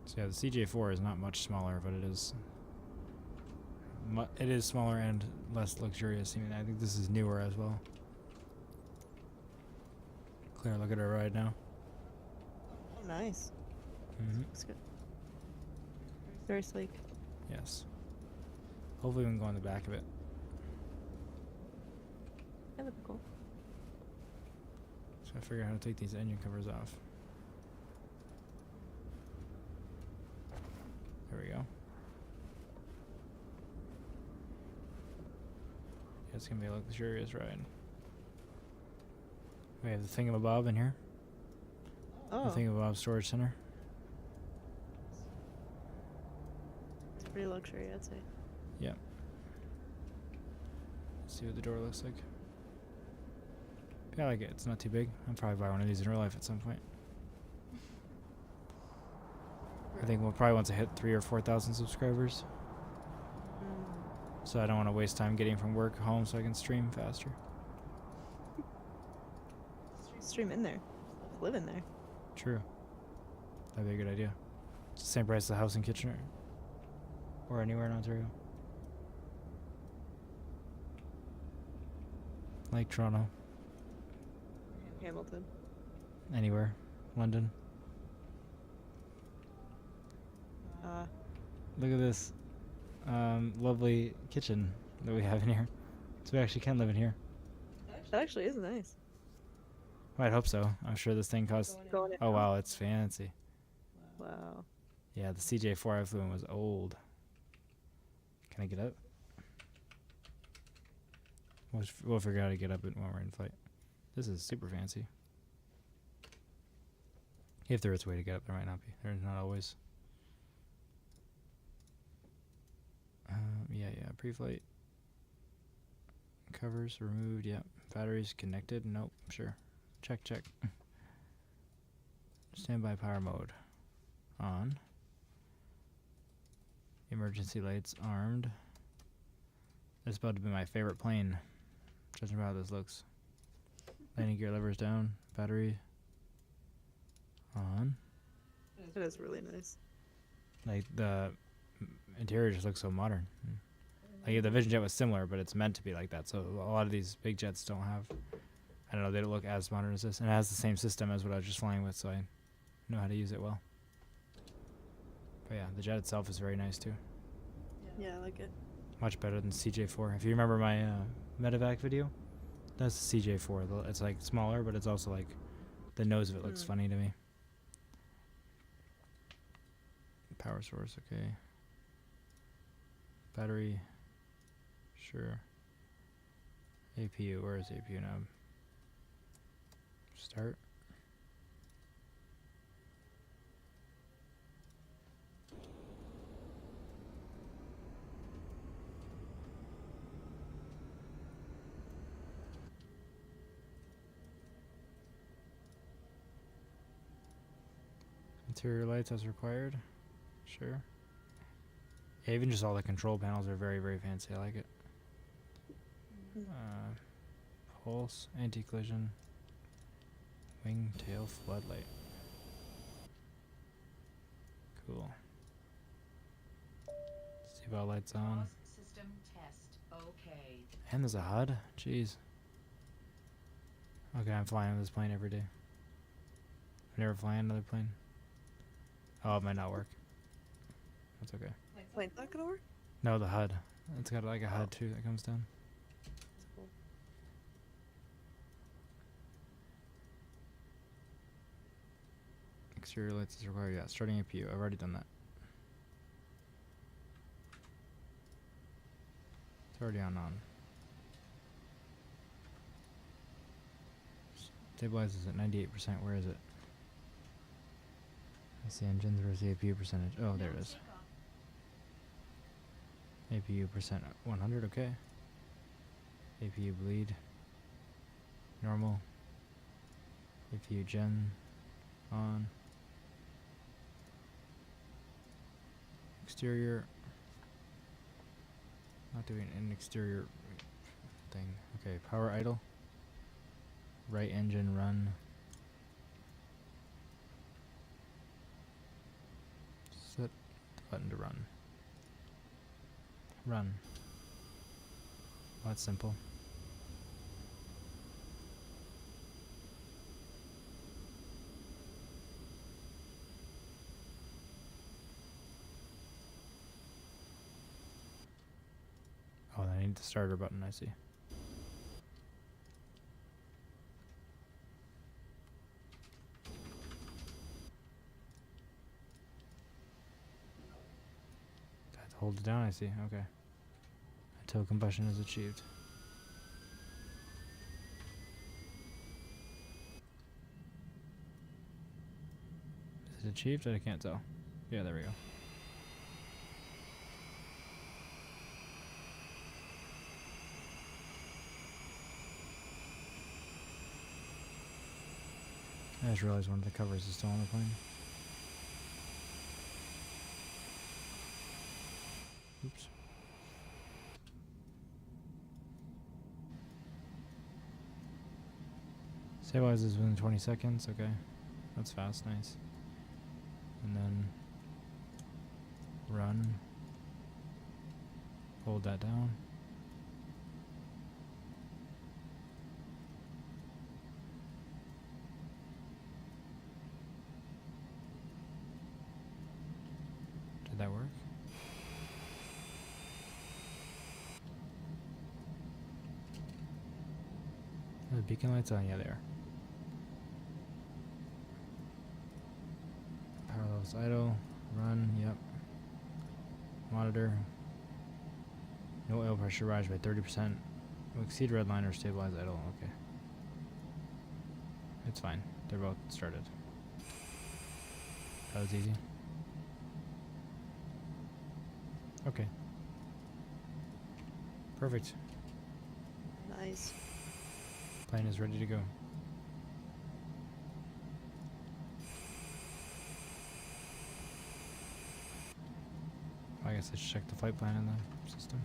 So yeah, the CJ4 is not much smaller, but it is smaller and less luxurious. I mean, I think this is newer as well. Clear look at our ride now. Oh, nice. Looks good. Very sleek. Yes. Hopefully we can go on the back of it. That would be cool. So I figure out how to take these engine covers off. There we go. Yeah, it's gonna be a luxurious ride. We have the thingamabob in here. Oh. The thingamabob storage center. It's pretty luxury, I'd say. Yeah. Let's see what the door looks like. Yeah, I like it. It's not too big. I'll probably buy one of these in real life at some point. I think we'll probably want to hit 3,000 or 4,000 subscribers. So I don't want to waste time getting from work home so I can stream faster. Stream in there. Live in there. True. That'd be a good idea. It's the same price as the house in Kitchener. Or anywhere in Ontario. Like Toronto. Hamilton. Anywhere. London. Look at this lovely kitchen that we have in here. So we actually can live in here. That actually is nice. Well, I'd hope so. I'm sure this thing costs... Going in Oh out. wow, it's fancy. Wow. Yeah, the CJ4 I flew in was old. Can I get up? We'll figure out how to get up when we're in flight. This is super fancy. If there is a way to get up, there might not be. There's not always. Yeah, pre-flight. Covers removed, yep. Batteries connected, nope, sure. Check. Standby power mode. On. Emergency lights armed. This is about to be my favorite plane. Judging by how this looks. Landing gear levers down. Battery on. It is really nice. Like the interior just looks so modern. Like the Vision Jet was similar, but it's meant to be like that. So a lot of these big jets don't have. I don't know. They don't look as modern as this, and it has the same system as what I was just flying with, so I know how to use it well. But yeah, the jet itself is very nice too. Yeah, I like it. Much better than CJ4. If you remember my medevac video, that's the CJ4. It's like smaller, but it's also like the nose of it looks funny to me. Power source, okay. Battery, sure. APU, where is APU now? Start. Interior lights as required. Sure. Yeah, even just all the control panels are very, very fancy. I like it. Pulse, anti-collision, wing, tail, floodlight. Cool. Seatbelt lights on. System test. Okay. And there's a HUD? Jeez. Okay, I'm flying this plane every day. I've never flown another plane. Oh, it might not work. That's okay. Plane's not gonna work? No, the HUD. It's got like a HUD too that comes down. That's cool. Exterior lights is required. Yeah, starting APU. I've already done that. It's already on. Stabilizes at 98%. Where is it? I see engines versus APU percentage. Oh, there it is. APU percent 100. Okay. APU bleed. Normal. APU gen on. Exterior. Not doing an exterior thing. Okay, power idle. Right engine run. Set the button to run. Run. Oh, that's simple. Oh, I need the starter button, I see. Have to hold it down, I see. Okay. Until combustion is achieved. Is it achieved? I can't tell. Yeah, there we go. I just realized one of the covers is still on the plane. Oops. Stabilizes within 20 seconds. Okay. That's fast. Nice. And then run. Hold that down. Did that work? Are the beacon lights on? Yeah, they are. Power levels idle. Run. Yep. Monitor. No oil pressure rise by 30%. Will exceed red line or stabilize idle. Okay. It's fine. They're both started. That was easy. Okay. Perfect. Nice. Plane is ready to go. I guess I should check the flight plan in the system.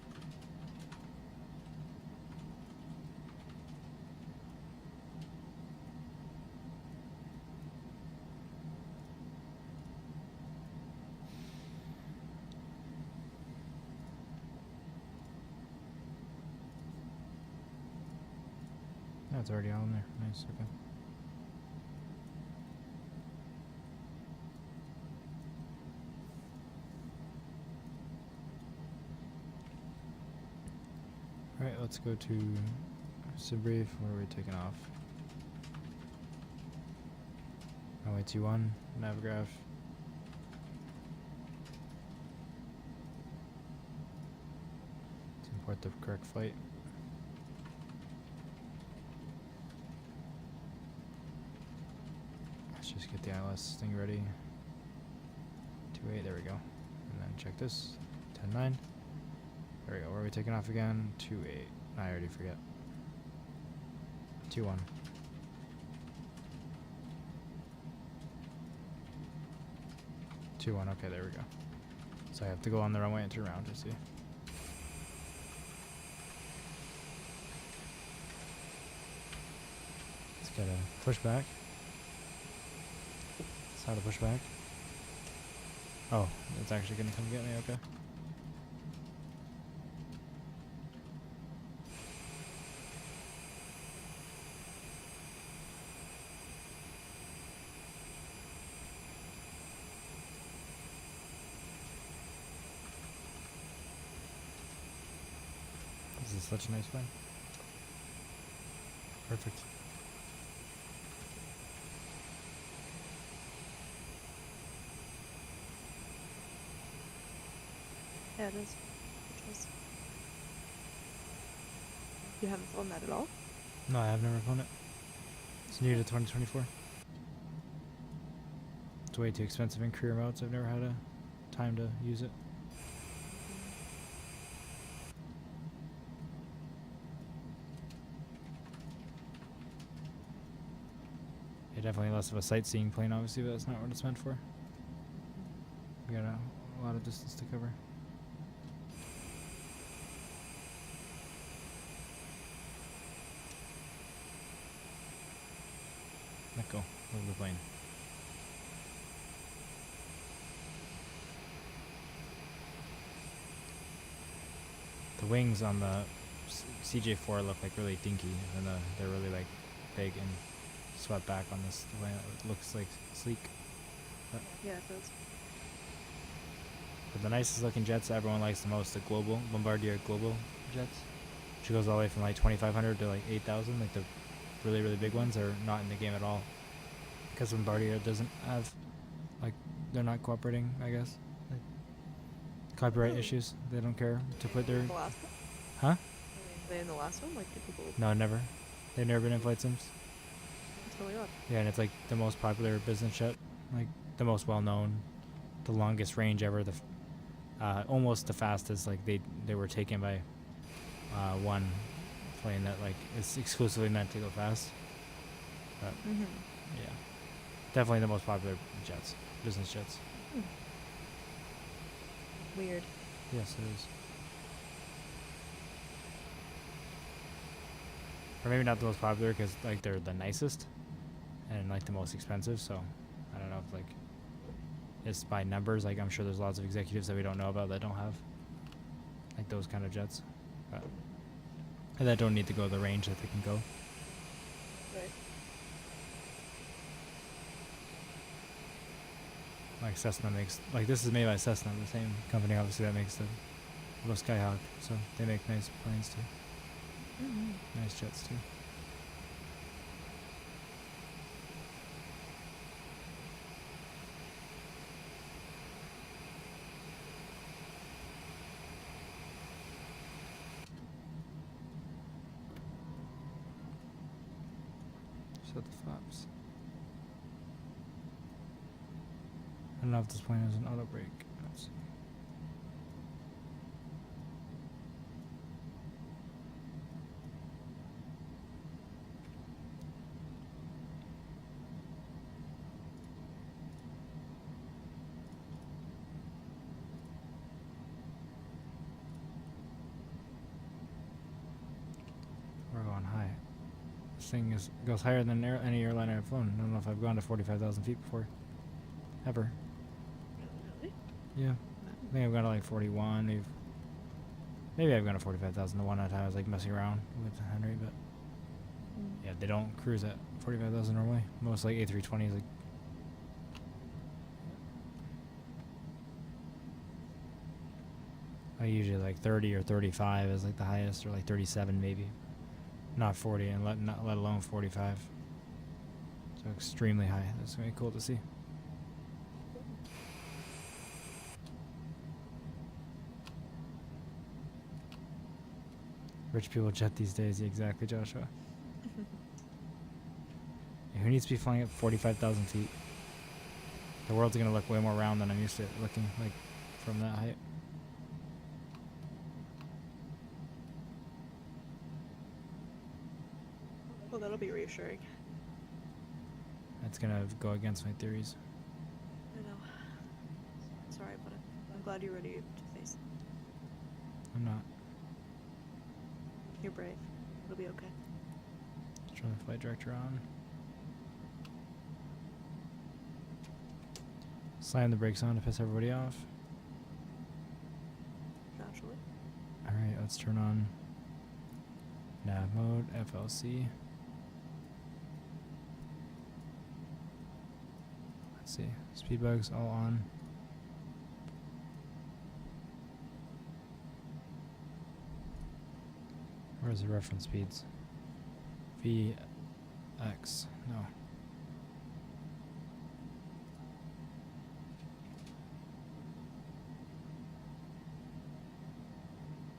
it's already all in there. Nice. Okay. All right, let's go to Sibrief. Where are we taking off? Runway 21, Navgraph. Let's import the correct flight. Let's just get the ILS thing ready. 28, there we go. And then check this. 10-9. There we go. Where are we taking off again? 28. I already forget. 21. 21. Okay, there we go. So I have to go on the runway and turn around to see. Let's get a push back. It's how to push back. Oh, it's actually gonna come get me, okay. This is such a nice one. Perfect. Yeah, it is. It is. You haven't flown that at all? No, I have never flown it. It's new to 2024. It's way too expensive in career modes. I've never had a time to use it. Yeah, definitely less of a sightseeing plane, obviously, but that's not what it's meant for. We got a lot of distance to cover. Let go. Move the plane. The wings on the CJ4 look like really dinky, and they're really like big and swept back on this plane. It looks like sleek. Yeah, it does. But the nicest looking jets that everyone likes the most, the Global, Bombardier Global jets. Which goes all the way from like 2,500 to like 8,000. Like the really, really big ones are not in the game at all. Because Bombardier doesn't have, like, they're not cooperating, I guess. Like, copyright issues. They don't care to put their... The last one? Huh? Were they in the last one? Like, the people... No, never. They've never been in flight sims. That's really odd. Yeah, and it's like the most popular business jet. Like, the most well-known. The longest range ever. Almost the fastest. Like, they were taken by one plane that, like, is exclusively meant to go fast. But, yeah. Definitely the most popular jets. Business jets. Weird. Yes, it is. Or maybe not the most popular because, like, they're the nicest and, like, the most expensive. So, I don't know if, like, it's by numbers. Like, I'm sure there's lots of executives that we don't know about that don't have, like, those kind of jets. But, and that don't need to go the range that they can go. Right. Like, Cessna makes, like, this is made by Cessna, the same company, obviously, that makes the little Skyhawk. So, they make nice planes, too. Nice jets, too. Set the flaps. I don't know if this plane has an auto brake. Let's see. We're going high. This thing goes higher than any airline I've flown. I don't know if I've gone to 45,000 feet before. Ever. Really? Yeah. I think I've gone to like 41. Maybe I've gone to 45,000 the one time I was like messing around with Henry, but Yeah, they don't cruise at 45,000 normally. Most like A320s, like. I usually like 30 or 35 is like the highest, or like 37 maybe. Not 40, and let alone 45. So extremely high. That's gonna be cool to see. Rich people jet these days. Yeah, exactly, Joshua. Yeah, who needs to be flying at 45,000 feet? The world's gonna look way more round than I'm used to it looking like from that height. Well, that'll be reassuring. That's gonna go against my theories. I know. Sorry, but I'm glad you're ready to face it. I'm not. You're brave. It'll be okay. Turn the flight director on. Slam the brakes on to piss everybody off. Naturally. Alright, let's turn on nav mode, FLC. Let's see. Speed bugs all on. Where's the reference speeds? VX. No.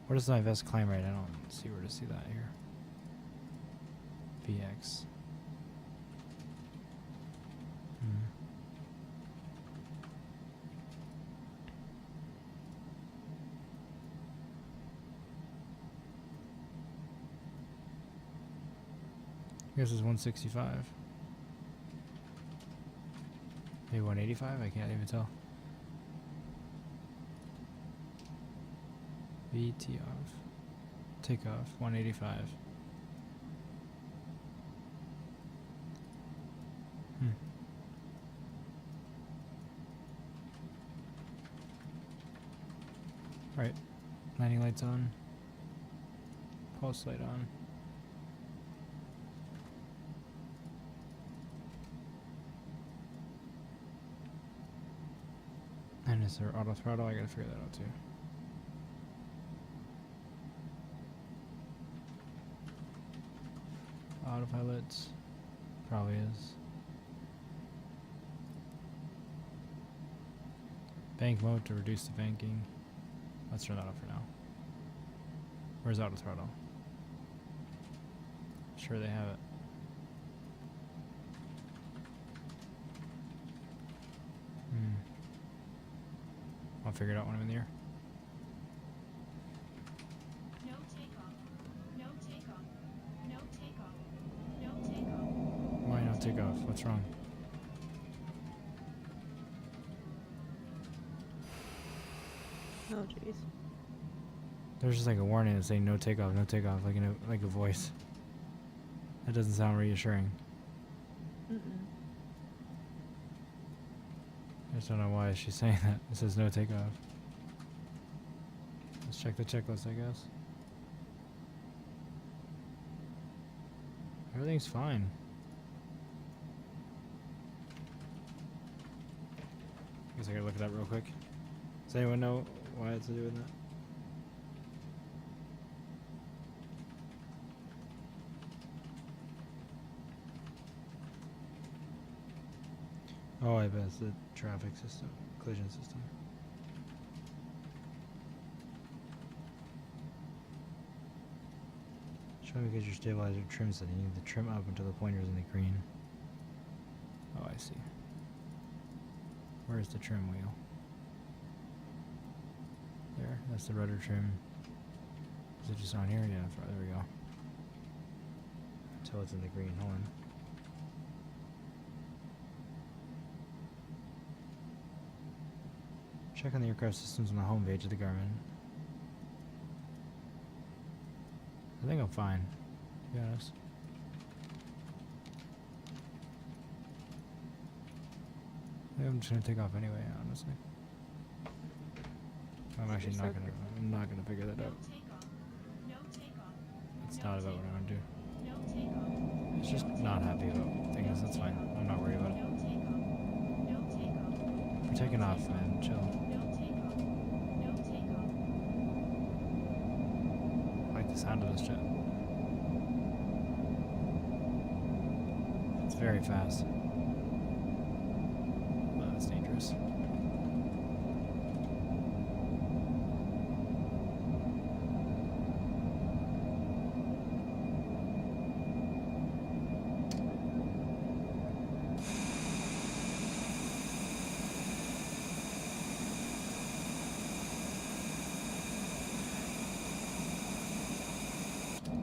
What is my best climb rate? I don't see where to see that here. VX. I guess it's 165. Maybe 185? I can't even tell. VT off. Takeoff, 185. Right. Landing lights on. Pulse light on. And is there auto throttle? I gotta figure that out too. Autopilot. Probably is. Bank mode to reduce the banking. Let's turn that off for now. Where's auto throttle? Sure they have it. I'll figure it out when I'm in the air. No takeoff. No takeoff. No takeoff. No takeoff. Why not take off? What's wrong? Oh, jeez. There's just like a warning that's saying no takeoff, like in a voice. That doesn't sound reassuring. Mm-mm. I just don't know why she's saying that. It says no takeoff. Let's check the checklist, I guess. Everything's fine. Guess I gotta look at that real quick. Does anyone know why it's to do with that? Oh, I bet it's the traffic system, collision system. Show me because your stabilizer trim setting. You need to trim up until the pointer's in the green. Oh, I see. Where's the trim wheel? There, that's the rudder trim. Is it just on here? Yeah, there we go. Until it's in the green. Hold on. Check on the aircraft systems on the home page of the Garmin. I think I'm fine, to be honest. Maybe I'm just gonna take off anyway, honestly. I'm actually not gonna. I'm not gonna figure that No out. takeoff. No takeoff. It's No not about what I'm gonna do. No takeoff. It's just not happy about things. That's fine. I'm not worried about it. We're taking off, man. Chill. I like the sound of this jet. It's very fast. Oh, that's dangerous.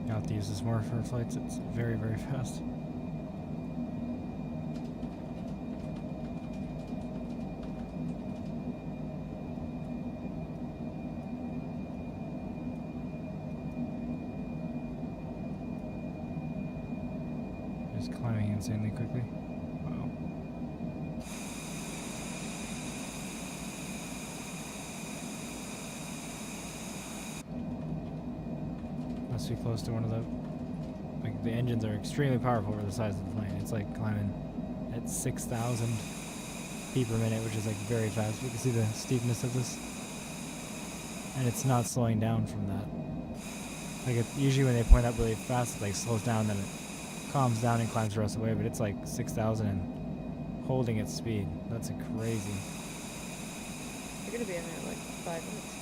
I'll have to use this more for flights. It's very, very fast. Just climbing insanely quickly. Wow. Must be close to one of the, like, the engines are extremely powerful for the size of the plane. It's like climbing at 6,000 feet per minute, which is like very fast. You can see the steepness of this, and it's not slowing down from that. Like, usually when they point up really fast, it like slows down, then it calms down and climbs the rest of the way. But it's like 6,000 and holding its speed. That's crazy. You're gonna be in there in like 5 minutes.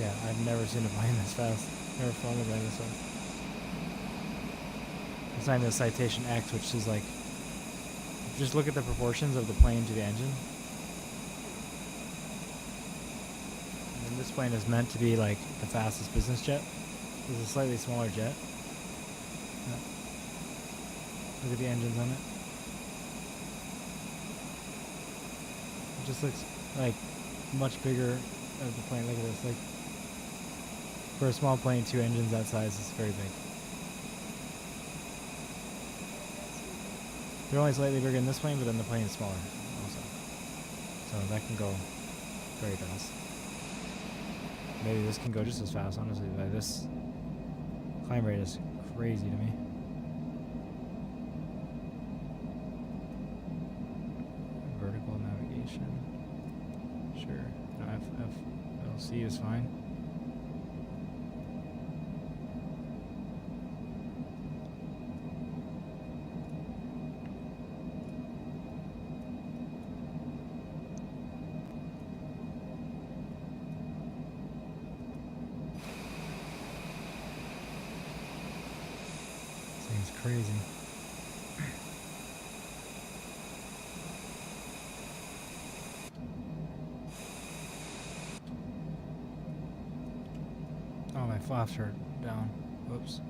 Yeah, I've never seen a plane this fast. Never flown a plane this fast. It's not the Citation X, which is like, just look at the proportions of the plane to the engine. And this plane is meant to be like the fastest business jet. This is a slightly smaller jet. Yeah. Look at the engines on it. It just looks like much bigger of the plane. Look at this. Like, for a small plane, 2 engines that size is very big. They're only slightly bigger than this plane, but then the plane is smaller also. So that can go very fast. Maybe this can go just as fast, honestly. Like, this climb rate is crazy to me. Vertical navigation. Sure. No, FLC is fine. It's crazy. Oh, my flaps are down. Whoops.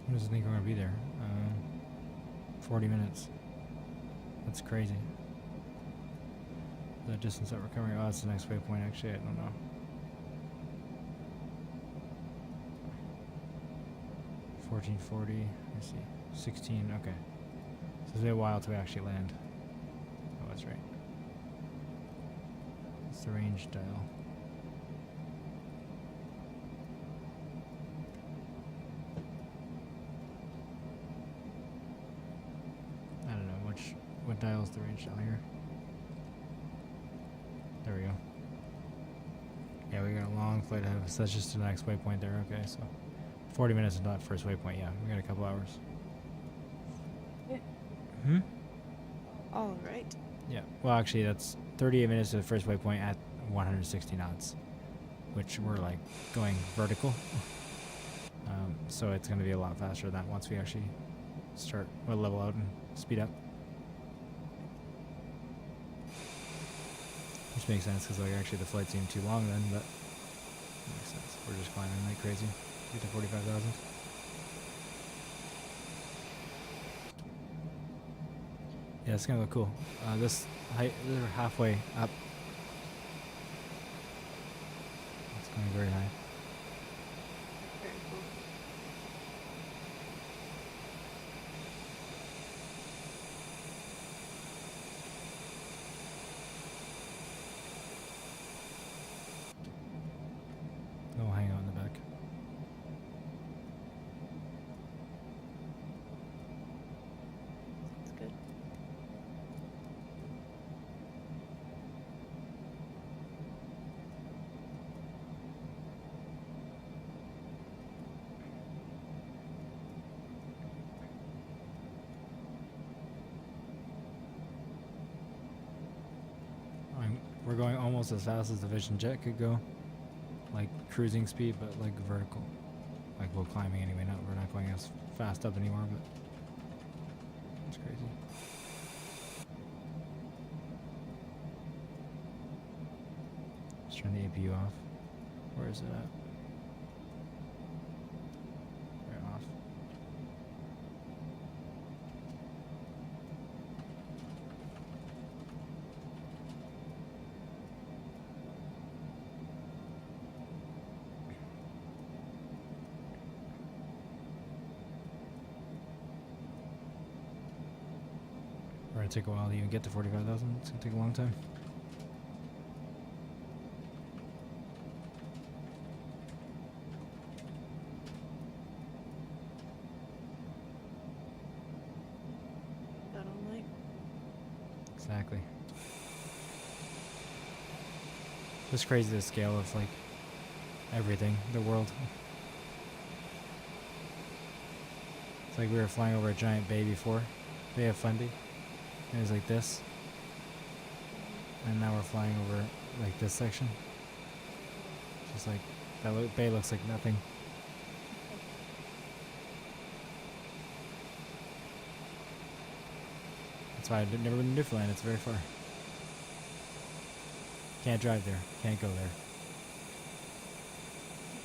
When does it think we're going to be there? 40 minutes. That's crazy. The distance that we're covering. Oh, that's the next waypoint, actually. I don't know. $14.40. Let's see. 16. Okay. So it's a while till we actually land. Oh, that's right. It's the range dial. What dial is the range down here? There we go. Yeah, we got a long flight ahead of us. That's just the next waypoint there. Okay, so 40 minutes until that first waypoint. Yeah, we got a couple hours. Yeah. All right. Yeah. Well, actually, that's 38 minutes to the first waypoint at 160 knots, which we're like going vertical. So it's going to be a lot faster than that once we actually we'll level out and speed up. Which makes sense because like actually the flight seemed too long then, but it makes sense. We're just climbing like crazy to get to 45,000. Yeah, it's gonna look cool. This height, we're halfway up. It's going very high. Very cool. We'll hang out in the back. That's good. We're going almost as fast as the Vision Jet could go. Like cruising speed, but like vertical. Like we're climbing anyway, we're not going as fast up anymore, but it's crazy. Just turn the APU off. Where is it at? Right off. We're gonna take a while to even get to 45,000. It's gonna take a long time. That only. Exactly. It's crazy the scale of like everything, the world. It's like we were flying over a giant bay before, Bay of Fundy. It was like this, and now we're flying over like this section. Just like that bay looks like nothing. That's why I've never been to Newfoundland. It's very far. Can't drive there. Can't go there.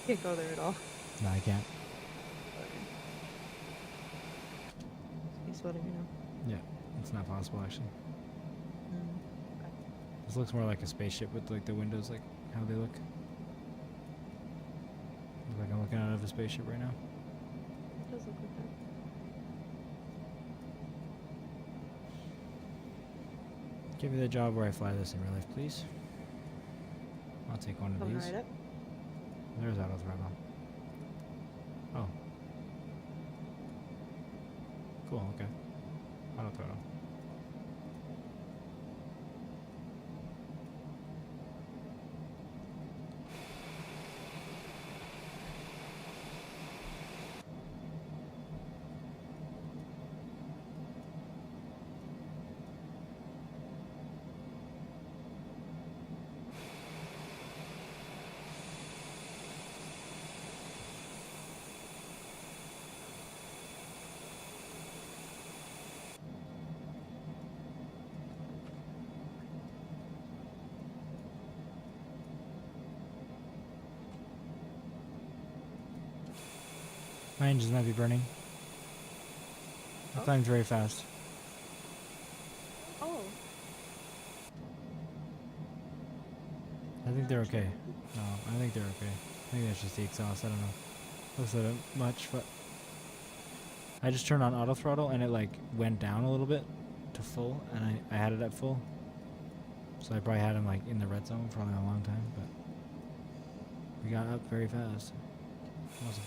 Can't go there at all. No, I can't. He's letting me know. Yeah, it's not possible actually. Okay. This looks more like a spaceship with like the windows, like how they look. Looks like I'm looking out of a spaceship right now. It does look like that. Give me the job where I fly this in real life, please. I'll take one of Coming these. right up. There's auto throttle. Oh. Cool, okay. Auto throttle. My engine's might be burning. It Oh. climbs very fast. Oh. I think they're okay. No, I think they're okay. I think that's just the exhaust. I don't know. Looks a bit much, but I just turned on auto throttle and it like went down a little bit to full, and I had it at full. So I probably had him like in the red zone for a long time, but we got up very fast.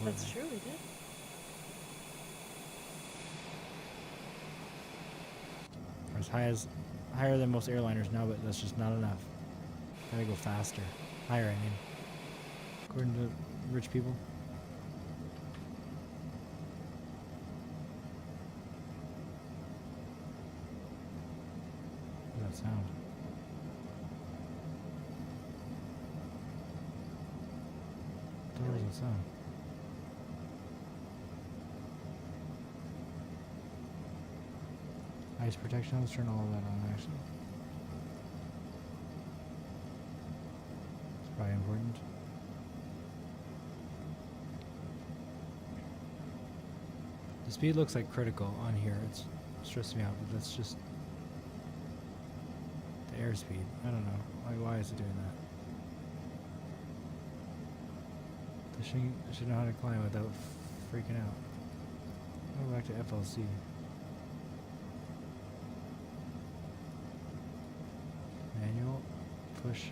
That's true, we did. We're higher than most airliners now, but that's just not enough. Gotta go faster. Higher, I mean. According to rich people. What's that sound? What the hell is that sound? Ice protection, let's turn all of that on actually. It's probably important. The speed looks like critical on here. It's stressing me out, but that's just the airspeed. I don't know. Like, why is it doing that? This thing should know how to climb without freaking out. Go back to FLC. Manual, push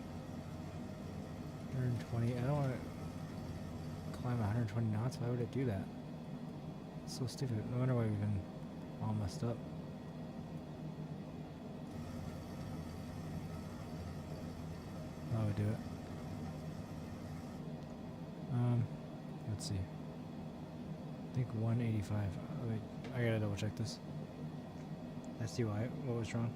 120. I don't want to climb 120 knots. Why would it do that? It's so stupid. No wonder why we've been all messed up. That would do it. Let's see. I think 185. Oh, wait, I gotta double check this. I see why. What was wrong?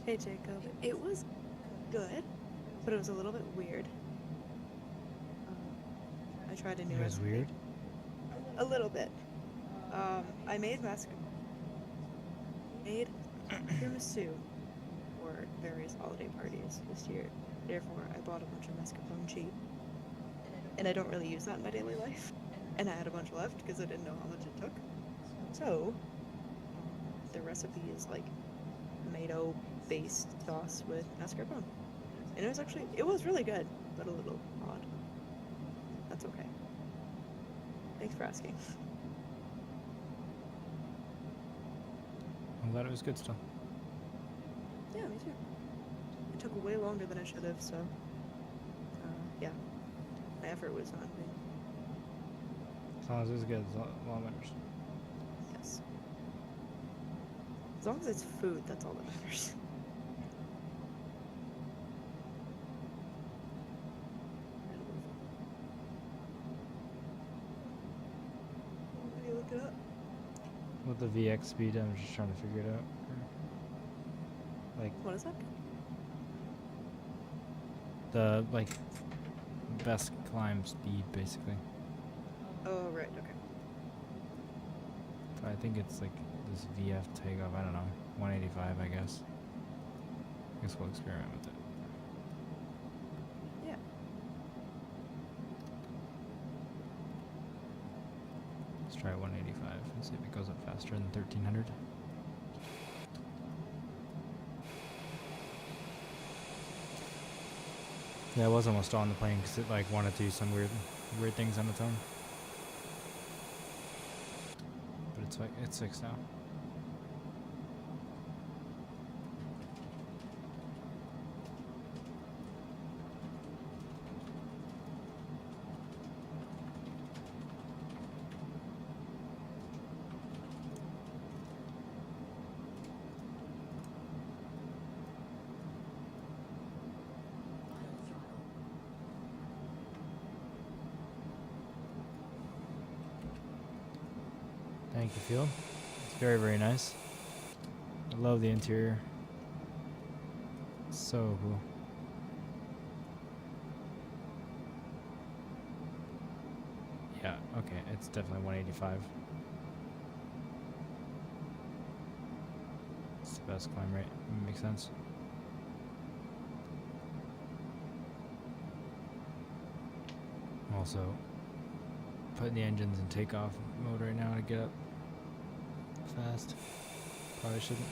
Hey Jacob, it was good, but it was a little bit weird. I tried a new It was recipe. weird. A little bit. I made tiramisu for various holiday parties this year. Therefore, I bought a bunch of mascarpone cheap, and I don't really use that in my daily life. And I had a bunch left because I didn't know how much it took. So, the recipe is like tomato-based sauce with mascarpone, and it was really good, but a little odd. That's okay. Thanks for asking. I'm glad it was good still. Yeah, me too. It took way longer than I should have, so yeah, my effort was not in vain. As long as it was good, it's all that matters. Yes. As long as it's food, that's all that matters. Let me look it up. With the VX speed, I'm just trying to figure it out. Like What is that? the best climb speed, basically. Oh, right, okay. But I think it's like this VF takeoff. I don't know, 185, I guess. I guess we'll experiment with it. Yeah. Let's try 185 and see if it goes up faster than 1300. Yeah, I was almost on the plane because it like wanted to do some weird things on its own. But it's fixed now. Thank you, Field. It's very, very nice. I love the interior. It's so cool. Yeah, okay, it's definitely 185. It's the best climb rate. Makes sense. Also, putting the engines in takeoff mode right now to get up fast. Probably shouldn't.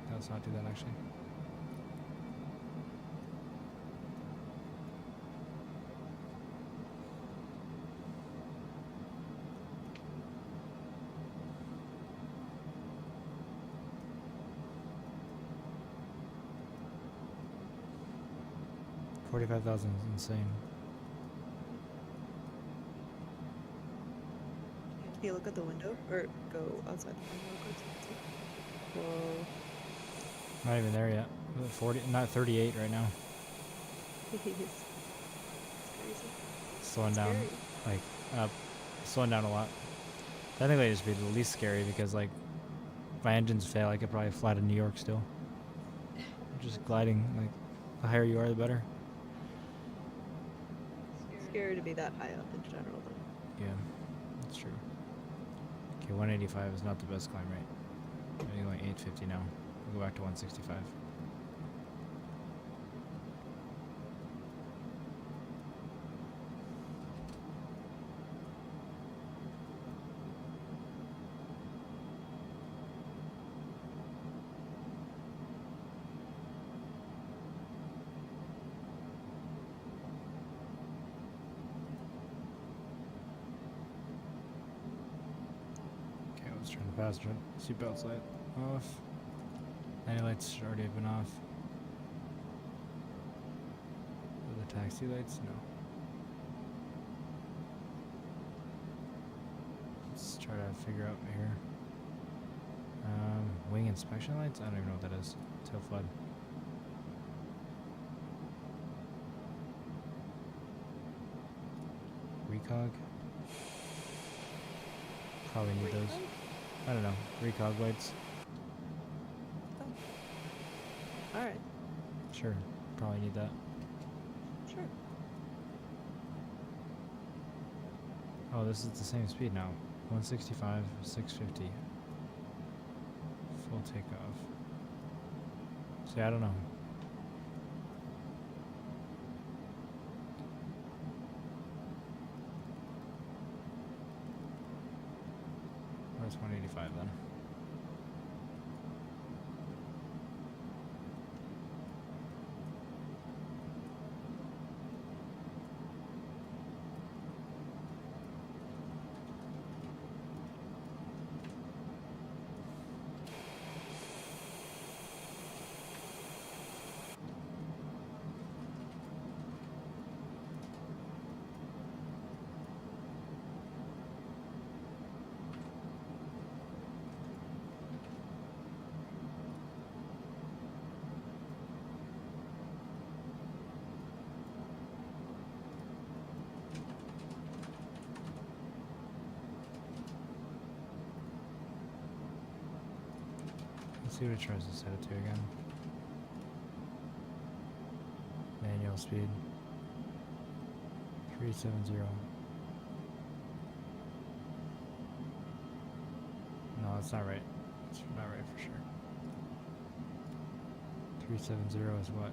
No, let's not do that actually. $45,000 is insane. Can you look at the window? Or go outside the window? Whoa. Not even there yet. 40, not 38 right now. It's crazy. Slowing It's down, scary. like up slowing down a lot. I think they just be the least scary because like if my engines fail, I could probably fly to New York still. Just gliding, like the higher you are, the better. Scary to be that high up in general, though. Yeah, that's true. Okay, 185 is not the best climb rate. I'm going 850 now. We'll go back to 165. Let's turn the passenger seatbelts light off. Any lights should already have been off. Are the taxi lights? No. Let's try to figure out here. Wing inspection lights? I don't even know what that is. Tail flood. Recog? Probably need those. I don't know. Recog lights. Oh. Alright. Sure. Probably need that. Sure. Oh, this is the same speed now. 165, 650. Full takeoff. See, I don't know. That's 185 then. Let's see what it tries to set it to again. Manual speed. 370. No, that's not right. It's not right for sure. 370 is what?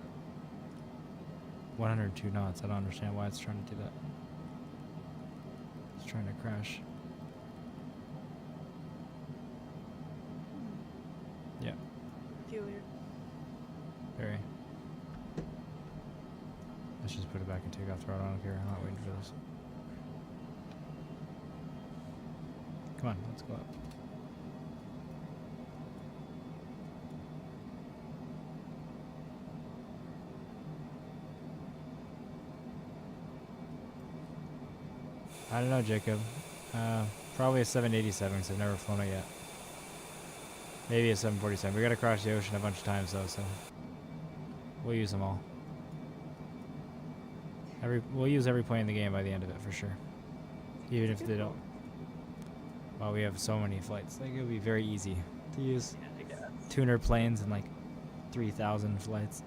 102 knots. I don't understand why it's trying to do that. It's trying to crash. Yeah. Peculiar. Very. Let's just put it back in takeoff throttle. I don't care. I'm not waiting for this. Come on, let's go up. I don't know, Jacob. Probably a 787 because I've never flown it yet. Maybe a 747. We gotta cross the ocean a bunch of times though, so we'll use them all. We'll use every plane in the game by the end of it for sure. Even if they don't. Well, we have so many flights. Like it'll be very easy to use tuner planes and like 3,000 flights.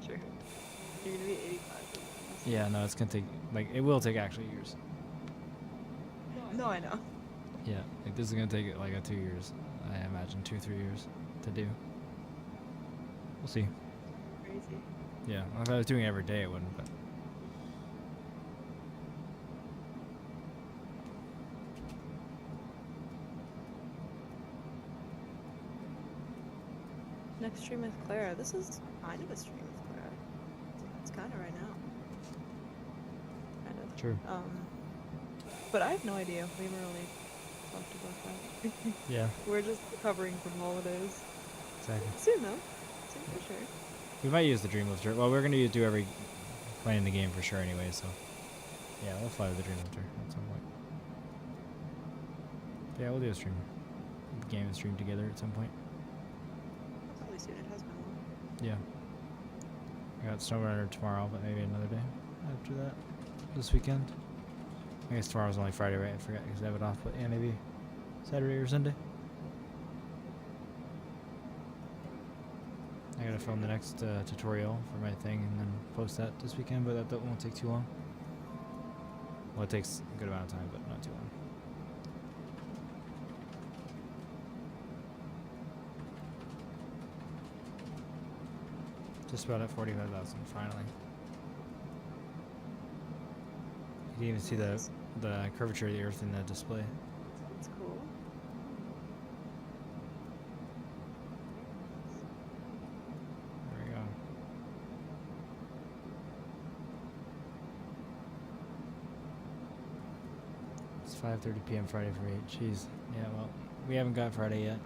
Sure. You're gonna be 85. Yeah, no, it's gonna take it will take actually years. No, I know. Yeah, like this is gonna take like 2 years. I imagine 2-3 years to do. We'll see. Crazy. Yeah, if I was doing it every day, it wouldn't. But Next stream with Clara. This is kind of a stream with Clara. It's kind of right now. Kind of. true. But I have no idea. We haven't really talked about that. Yeah, We're just recovering from holidays. exactly. Soon though. Soon for sure. We might use the Dreamlifter. Well, we're gonna do every plane in the game for sure anyway. So yeah, we'll fly with the Dreamlifter at some point. Yeah, we'll do a stream. The game and stream together at some point. Probably soon. It has been a while. Yeah. I got SnowRunner tomorrow, but maybe another day after that. This weekend. I guess tomorrow's only Friday, right? I forgot because I have it off, but yeah, maybe Saturday or Sunday. I gotta film the next tutorial for my thing and then post that this weekend, but that won't take too long. Well, it takes a good amount of time, but not too long. Just about at 45,000, finally. You can even see the curvature of the Earth in the display. That's cool. There we go. It's 5:30 p.m. Friday for me. Jeez. Yeah, well, we haven't got Friday yet.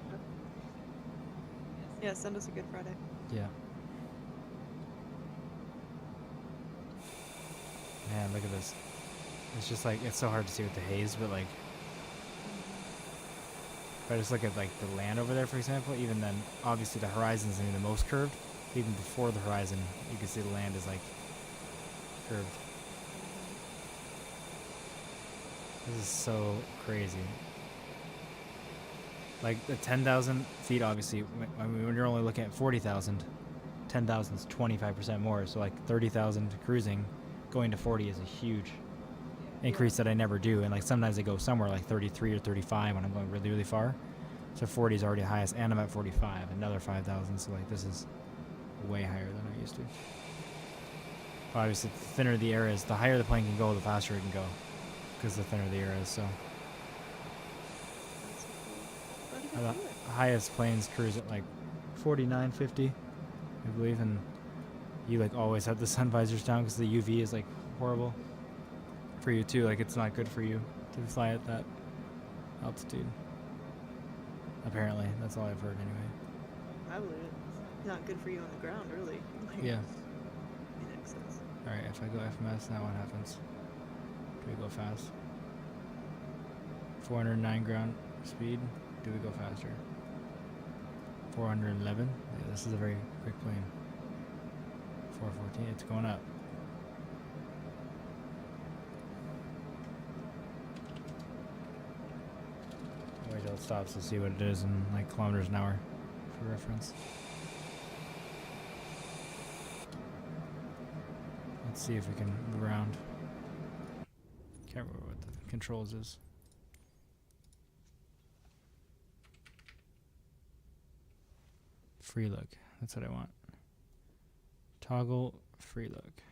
Yeah, send us a good Friday. Yeah. Man, look at this. It's just like, it's so hard to see with the haze, but like, if I just look at like the land over there, for example, even then, obviously the horizon's gonna be the most curved. Even before the horizon, you can see the land is like curved. This is so crazy. Like the 10,000 feet, obviously, I mean, when you're only looking at 40,000, 10,000 is 25% more. So like 30,000 cruising, going to 40 is a huge increase that I never do. And like sometimes I go somewhere like 33 or 35 when I'm going really, really far. So 40 is already highest, and I'm at 45, another 5,000. So like this is way higher than I used to. Obviously, the thinner the air is, the higher the plane can go, the faster it can go, because the thinner the air is. So That's so cool. How did you do it? the highest planes cruise at like 49, 50, I believe, and you like always have the sun visors down because the UV is like horrible for you too. Like it's not good for you to fly at that altitude. Apparently, that's all I've heard anyway. I believe it. Not good for you on the ground, really. Like, Yeah. it makes sense. All right. If I go FMS, now what happens? Do we go fast? 409 ground speed. Do we go faster? 411. Yeah, this is a very quick plane. 414. It's going up. Wait till it stops to see what it is in like kilometers an hour for reference. Let's see if we can move around. Can't remember what the controls is. Free look. That's what I want. Toggle free look.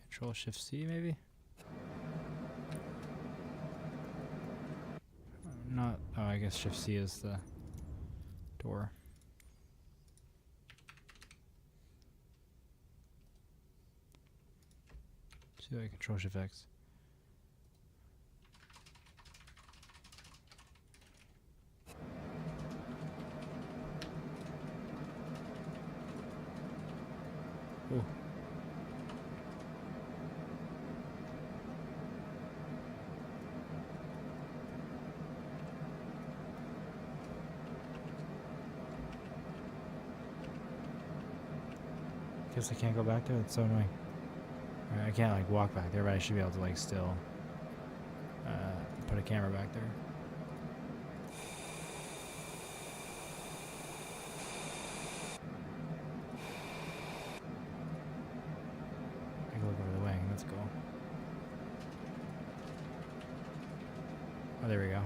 Control Shift C maybe? Not, oh, I guess Shift C is the door. See like Control Shift X. Ooh. Guess I can't go back there. That's so annoying. I can't like walk back there, but I should be able to like still put a camera back there. I can look over the wing. Let's go. Oh, there we go.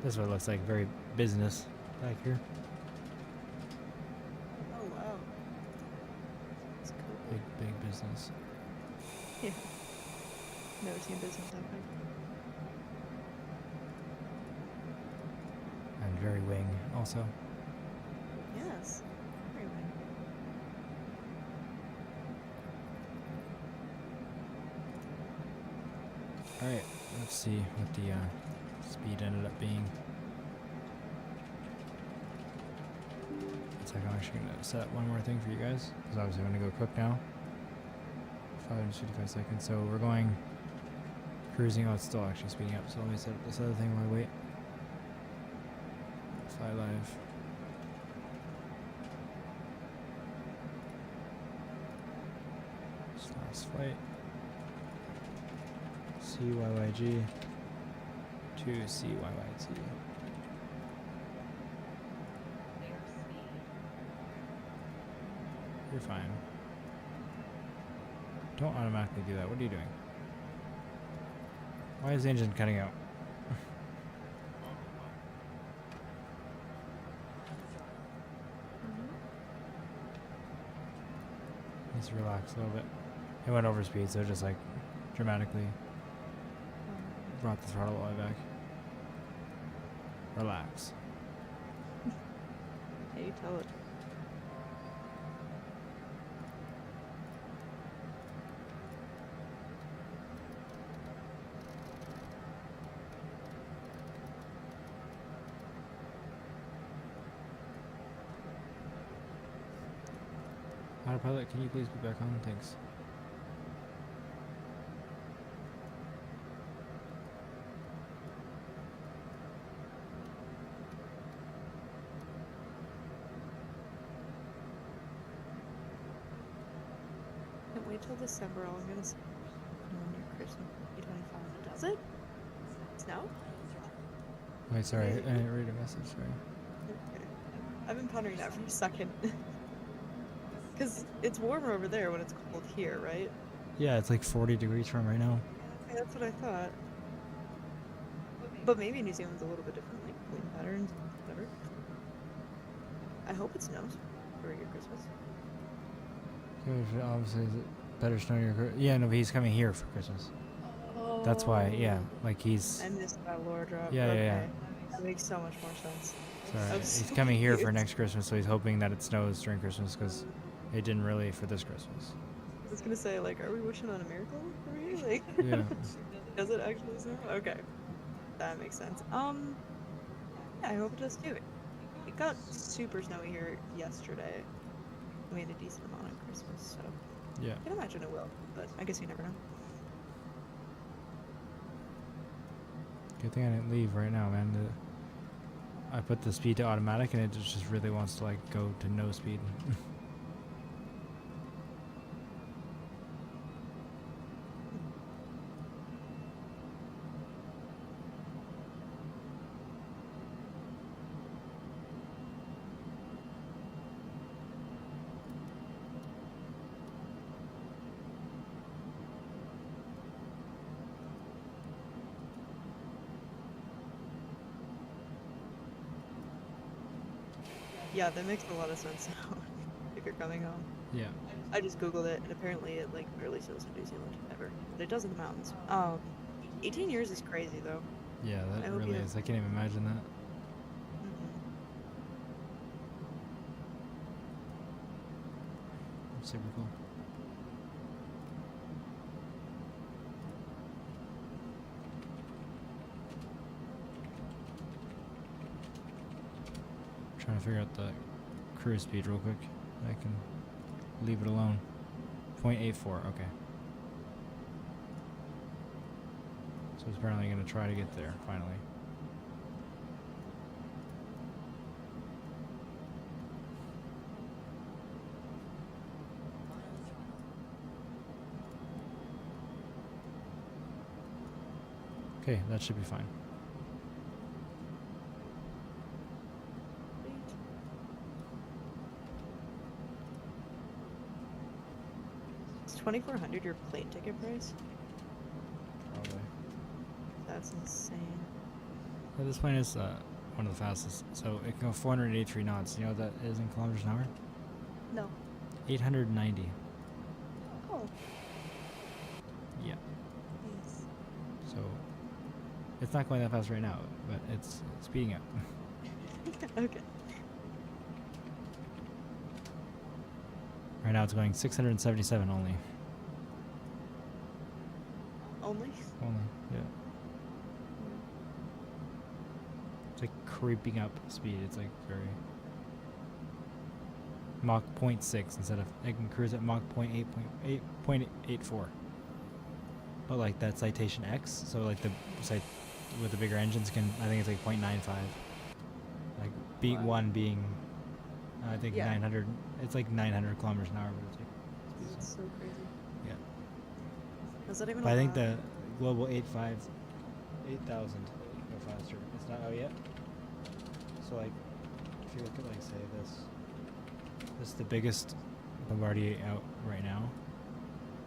This is what it looks like. Very business back here. Oh, wow. That's cool. Big business. Yeah. Never seen business that big. And very wing also. Yes. Very well. Alright, let's see what the speed ended up being. It's like I'm actually going to set up one more thing for you guys, because obviously I'm going to go cook now. 555 seconds, so we're going cruising. Oh, it's still actually speeding up, so let me set up this other thing while I wait. Fly live. Last flight. CYYG to CYYT. You're fine. Don't automatically do that. What are you doing? Why is the engine cutting out? Needs to relax a little bit. It went over speed, so it just like dramatically brought the throttle all the way back. Relax. Hey, you tell it. Autopilot, can you please be back on? Thanks. Can't wait till December. All I'm gonna say near Christmas 2025. Does it? Snow? Wait, sorry. I didn't read a message. Sorry. Okay. I've been pondering that for a second. Because it's warmer over there when it's cold here, right? Yeah, it's like 40 degrees from right now. Yeah, that's what I thought. But maybe New Zealand's a little bit different, like wind patterns, whatever. I hope it snows for your Christmas. Obviously, is it better snow your yeah, no, but he's coming here for Christmas. Oh. That's why, yeah, like he's. I missed that lore drop. Yeah, yeah, okay. yeah. That makes so much more sense. Sorry, I'm he's so coming here for confused. next Christmas, so he's hoping that it snows during Christmas because it didn't really for this Christmas. I was gonna say, like, are we wishing on a miracle for me? Like, Yeah. does it actually snow? Okay, that makes sense. Yeah, I hope it does too. It got super snowy here yesterday. We had a decent amount on Christmas, so Yeah. I can imagine it will, but I guess you never know. Good thing I didn't leave right now, man. I put the speed to automatic and it just really wants to like go to no speed. Yeah, that makes a lot of sense now. If you're coming home, Yeah. I just googled it, and apparently it like barely snows in New Zealand ever, but it does in the mountains. 18 years is crazy though. Yeah, I that hope really you- is. I can't even imagine that. Super cool. Trying to figure out the cruise speed real quick. I can leave it alone. 0.84, okay. So it's apparently going to try to get there, finally. Okay, that should be fine. Is 2,400 your plane ticket price? Probably. That's insane. Yeah, this plane is one of the fastest. So it can go 483 knots. You know what that is in kilometers an hour? No. 890. Oh. Yeah. Yes. So it's not going that fast right now, but it's speeding up. Okay. Right now it's going 677 only. Only? Only, yeah. It's like creeping up speed. It's like very Mach 0.6 instead of I can cruise at Mach 0.84. But like that Citation X, so like the with the bigger engines can I think it's like 0.95. Like beat Wow. one being I think Yeah. 900. It's like 900 kilometers an hour, but it's like That's so crazy. Yeah. Is that even But I think allowed? the global 8,000 go faster. It's not out yet. So like, if you look at like say this is the biggest Bombardier out right now.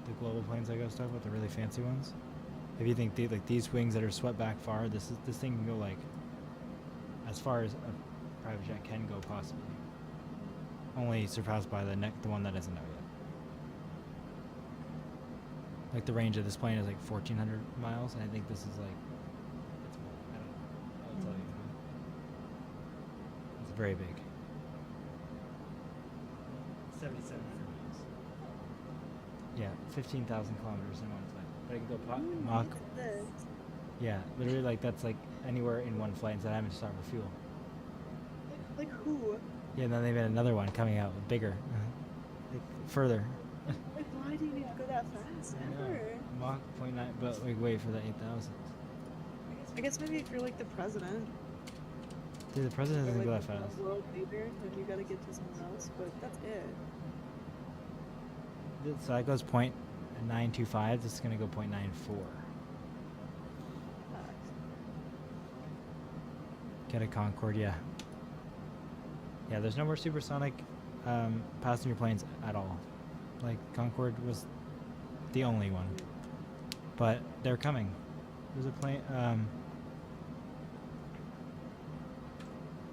The global planes I go stuff with, the really fancy ones. If you think like these wings that are swept back far, this thing can go like as far as a private jet can go possibly. Only surpassed by the one that isn't out yet. Like the range of this plane is like 1,400 miles, and I think this is like it's more. I don't know. I'll tell you. It's very big. 7,700 miles. Yeah, 15,000 kilometers in one flight. But I can go Mach. Look at this. Yeah, literally like that's like anywhere in one flight instead of having to stop for fuel. Like who? Yeah, and then they made another one coming out bigger, like further. Like why do you need to go that fast? Ever? Mach 0.9, but like wait for the 8,000. I guess maybe if you're like the president. Dude, the president Or doesn't like go that fast. a world leader, then you gotta get to someone else, but that's it. So that goes 0.925. This is gonna go 0.94. Get a Concorde, yeah. Yeah, there's no more supersonic passenger planes at all. Like Concorde was the only one, but they're coming. There's a plane.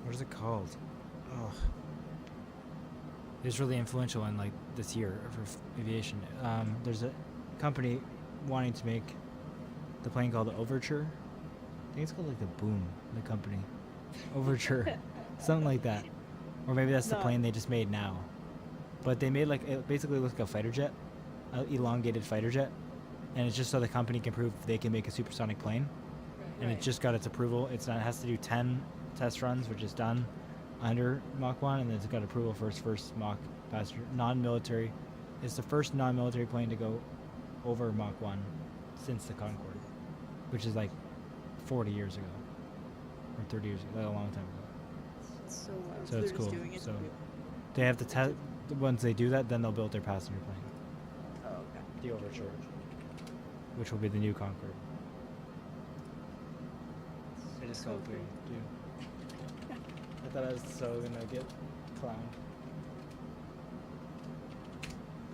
What is it called? Oh, it's really influential in like this year for aviation. There's a company wanting to make the plane called the Overture. I think it's called like the Boom. The company, Overture, something like that. Or maybe that's the No. plane they just made now. But they made like, it basically looks like a fighter jet, an elongated fighter jet. And it's just so the company can prove they can make a supersonic plane. And it just got its approval. It has to do 10 test runs, which is done under Mach 1. And then it's got approval for its first Mach passenger, non-military. It's the first non-military plane to go over Mach 1 since the Concorde, which is like 40 years ago. Or 30 years ago, like a long time ago. So wild. So it's they're cool. just doing it So to do- they have to test. Once they do that, then they'll build their passenger plane, Oh, okay. the Overture, which will be the new Concorde. I just So called cool. Boom, dude. I thought I was so gonna get clowned.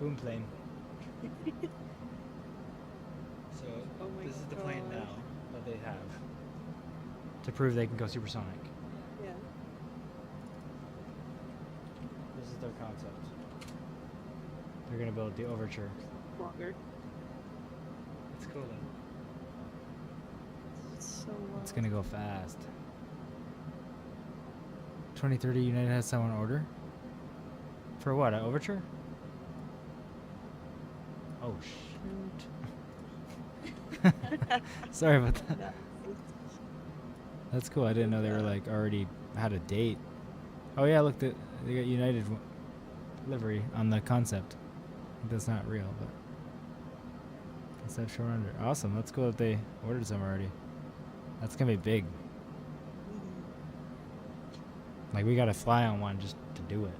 Boom plane. So Oh my this is the plane gosh. now that they have to prove they can go supersonic. Yeah. This is their concept. They're gonna build the Overture. Longer. It's cool though. It's so wild. It's gonna go fast. 2030 United has someone order? For what, an Overture? Oh shoot. Sorry about that. No. That's cool. I didn't know they were like already had a date. Oh yeah, look, they got United livery on the concept. That's not real, but concept short under. Awesome. That's cool that they ordered some already. That's gonna be big. Like we gotta fly on one just to do it.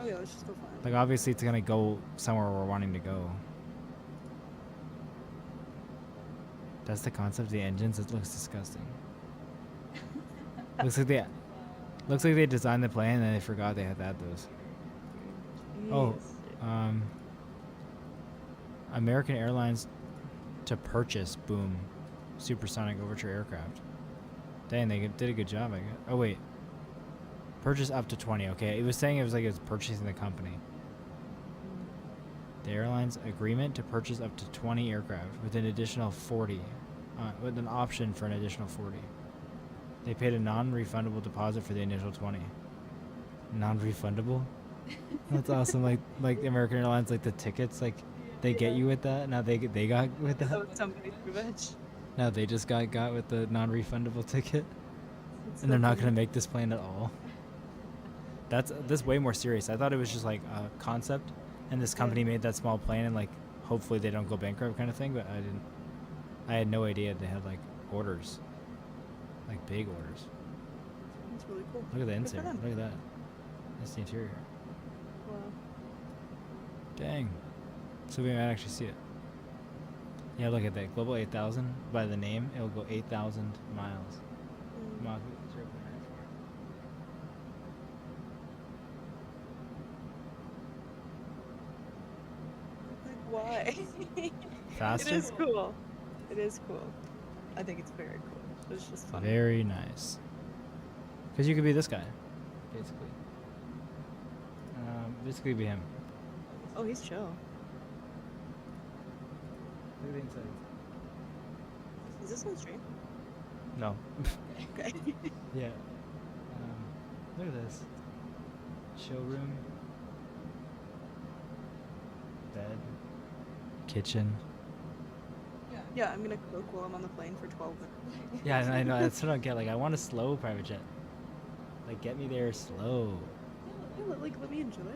Oh yeah, let's just go fly. Like obviously it's gonna go somewhere we're wanting to go. That's the concept of the engines. It looks disgusting. looks like they designed the plane and then they forgot they had to add those. Oh, Jeez. American Airlines to purchase Boom supersonic Overture aircraft. Dang, they did a good job, I guess. Oh wait, purchase up to 20. Okay, it was saying it was like it was purchasing the company. The airline's agreement to purchase up to 20 aircraft with an additional 40, with an option for an additional 40. They paid a non-refundable deposit for the initial 20. Non-refundable? That's awesome. Like American Airlines, like the tickets, like they get you with that. Now they got with that. Oh, somebody too much. No, they just got with the non-refundable ticket, It's and they're so not funny. gonna make this plane at all. That's way more serious. I thought it was just like a concept, and this company made that small plane, and like hopefully they don't go bankrupt kind of thing. But I had no idea they had like orders, like big orders. It's really cool. Look at the Good for insert. them. Look at that. That's the interior. Wow. Dang. So we might actually see it. Yeah, look at that. Global 8000. By the name, it'll go 8,000 miles. Mach 0.94. Like, why? Faster? It is cool. It is cool. I think it's very cool. It's just fun. Very nice. Because you could be this guy, basically. Basically be him. Oh, he's chill. Look at the inside. Is this on stream? No. Okay. Yeah. Look at this. Showroom. Bed. Kitchen. Yeah, I'm gonna cook while I'm on the plane for 12 minutes. Yeah, I know. That's what I don't get. Like, I want a slow private jet. Like, get me there slow. Yeah, like, let me enjoy it.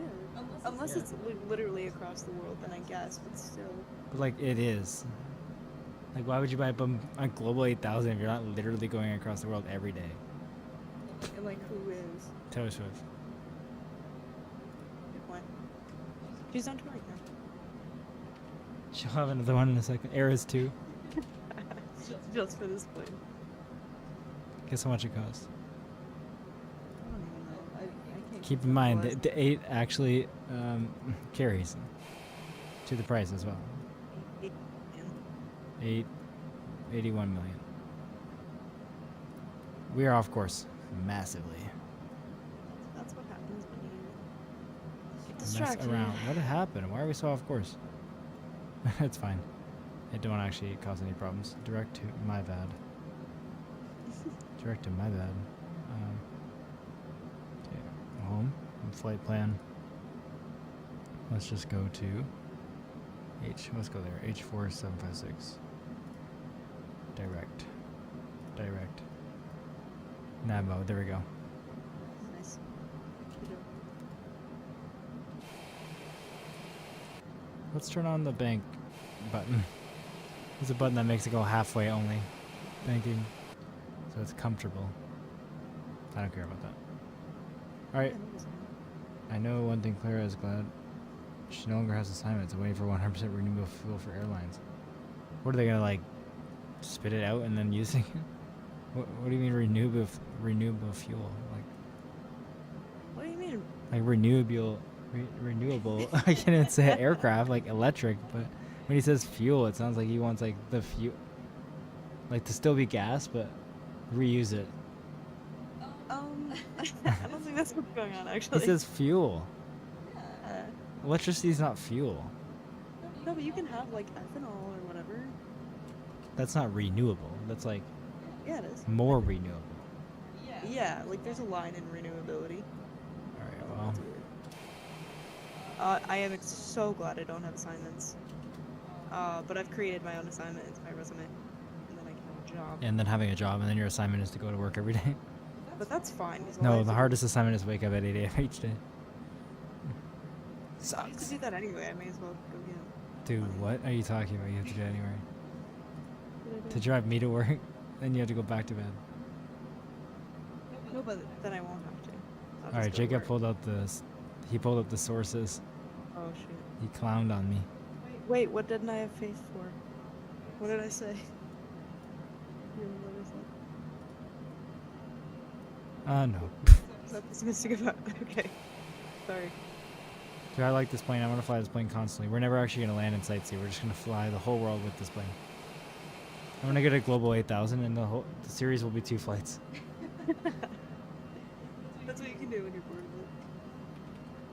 Unless it's like, literally across the world, then I guess, but still. But, like, it is. Like, why would you buy a Global 8000 if you're not literally going across the world every day? And, like, who is? Taylor Swift. Good point. She's on tour right now. She'll have another one in a second. Eras 2. Just for this plane. Guess how much it costs. I don't even know. I can't Keep in mind, the 8 actually carries to the price as well. 81 million. We are off course massively. That's what happens when you get Mess distracted. around. What happened? Why are we so off course? It's fine. It don't actually cause any problems. Direct to my bad. Direct to my bad. Okay, home. Flight plan. Let's just go to let's go there. H4756. Direct. Direct. Nabo, there we go. Nice. Let's turn on the bank button. There's a button that makes it go halfway only. Banking. So it's comfortable. I don't care about that. Alright. I know one thing. Clara is glad she no longer has assignments and waiting for 100% renewable fuel for airlines. What are they gonna, like, spit it out and then using it? What do you mean renewable fuel? Like, What do you mean? like renewable. I can't even say aircraft, like electric, but when he says fuel, it sounds like he wants like the fuel, like to still be gas, but reuse it. I don't think that's what's going on, actually. He says fuel. Uh, Electricity is not fuel. no, but you can have, like, ethanol or whatever. That's not renewable. That's like Yeah, it is. more renewable. Yeah, like, there's a line in renewability. All right. Well, That's weird. I am so glad I don't have assignments. But I've created my own assignment. It's my resume. And then I can have a job. and then having a job, and then your assignment is to go to work every day. But that's fine. 'cause all I No, have the to hardest assignment is wake up at 8 a.m. each day. do- I have to Sucks. do that anyway. I may as well go get it. Dude, what are you talking about? You have to do it anyway. What did I To do? drive me to work, then you have to go back to bed. No, but then I won't have to. I'll All just right, go to Jacob work. pulled up he pulled up the sources. Oh, shoot. He clowned on me. Wait, what didn't I have faith for? What did I say? You remember what I said? No. Is that pessimistic about? Okay. Sorry. Dude, I like this plane. I want to fly this plane constantly. We're never actually going to land and sightsee. We're just going to fly the whole world with this plane. I'm going to get a Global 8000, and the series will be 2 flights. That's what you can do when you're bored of it.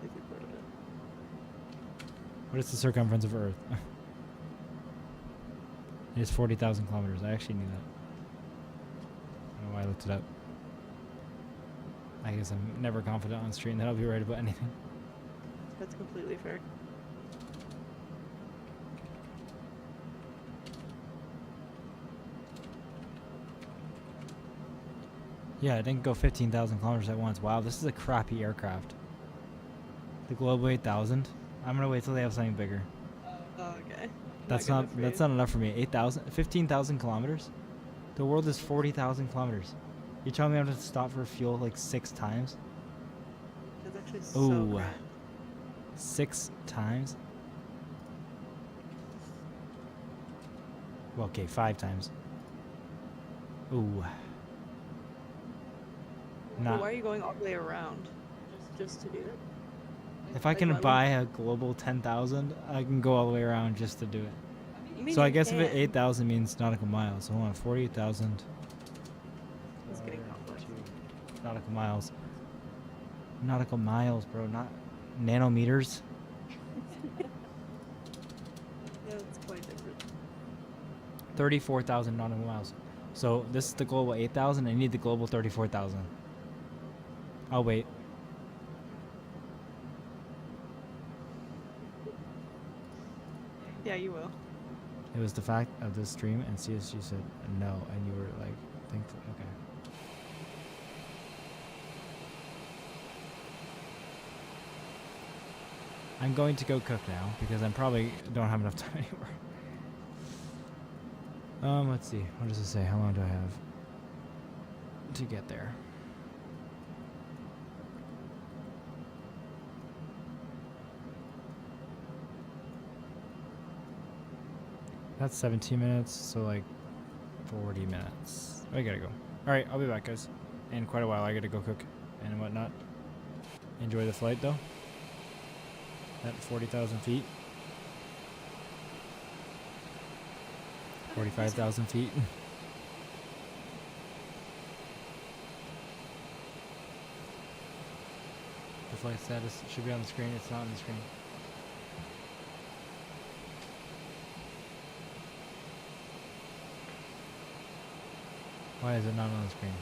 If you're bored of it. What is the circumference of Earth? It is 40,000 kilometers. I actually knew that. I don't know why I looked it up. I guess I'm never confident on stream that I'll be right about anything. That's completely fair. Yeah, it didn't go 15,000 kilometers at once. Wow, this is a crappy aircraft. The Global 8000. I'm gonna wait till they have something bigger. Oh, okay. That's good not enough for that's you. not enough for me. 15,000 kilometers. The world is 40,000 kilometers. You telling me I have to stop for fuel like 6 times? That's actually so Ooh. grand. 6 times? Well, okay, 5 times. Ooh. But Not. why are you going all the way around? Just to do it? If I Like, can why buy a global 10,000, I can go all the way around just to do it. mean, So I you guess if it can. 8,000 means nautical miles, so hold on, 48,000 It's getting complex. nautical miles. Nautical miles, bro, not nanometers. Yeah, it's quite different. 34,000 nautical miles. So this is the global 8,000. I need the global 34,000. I'll wait. Yeah, you will. It was the fact of this stream, and CSG said no, and you were like, thankful. Okay. I'm going to go cook now because I'm probably don't have enough time anymore. Let's see. What does it say? How long do I have to get there? That's 17 minutes, so like 40 minutes. I gotta go. Alright, I'll be back, guys. In quite a while, I gotta go cook and whatnot. Enjoy the flight, though. At 40,000 feet. 45,000 feet. The flight status should be on the screen. It's not on the screen. Why is it not on the screen?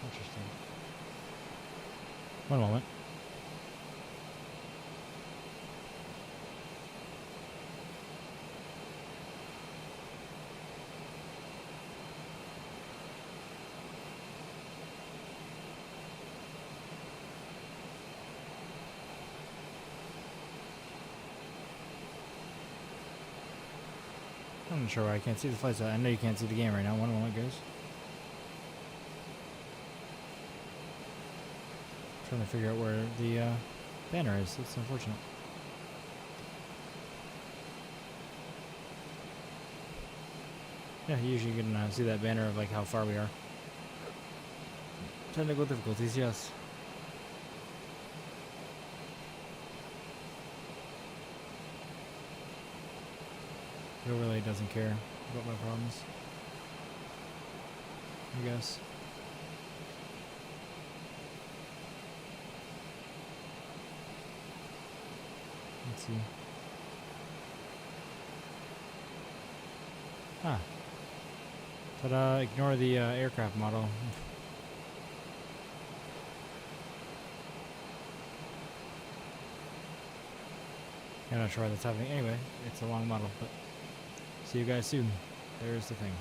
Interesting. One moment. I'm not sure why I can't see the flights. I know you can't see the game right now. One moment, guys. Trying to figure out where the banner is. It's unfortunate. Yeah, you usually can see that banner of like how far we are. Technical difficulties, yes. He really doesn't care about my problems, I guess. Let's see. Ah. But ignore the aircraft model. I'm not sure why that's happening. Anyway, it's a long model, but see you guys soon. There's the thing.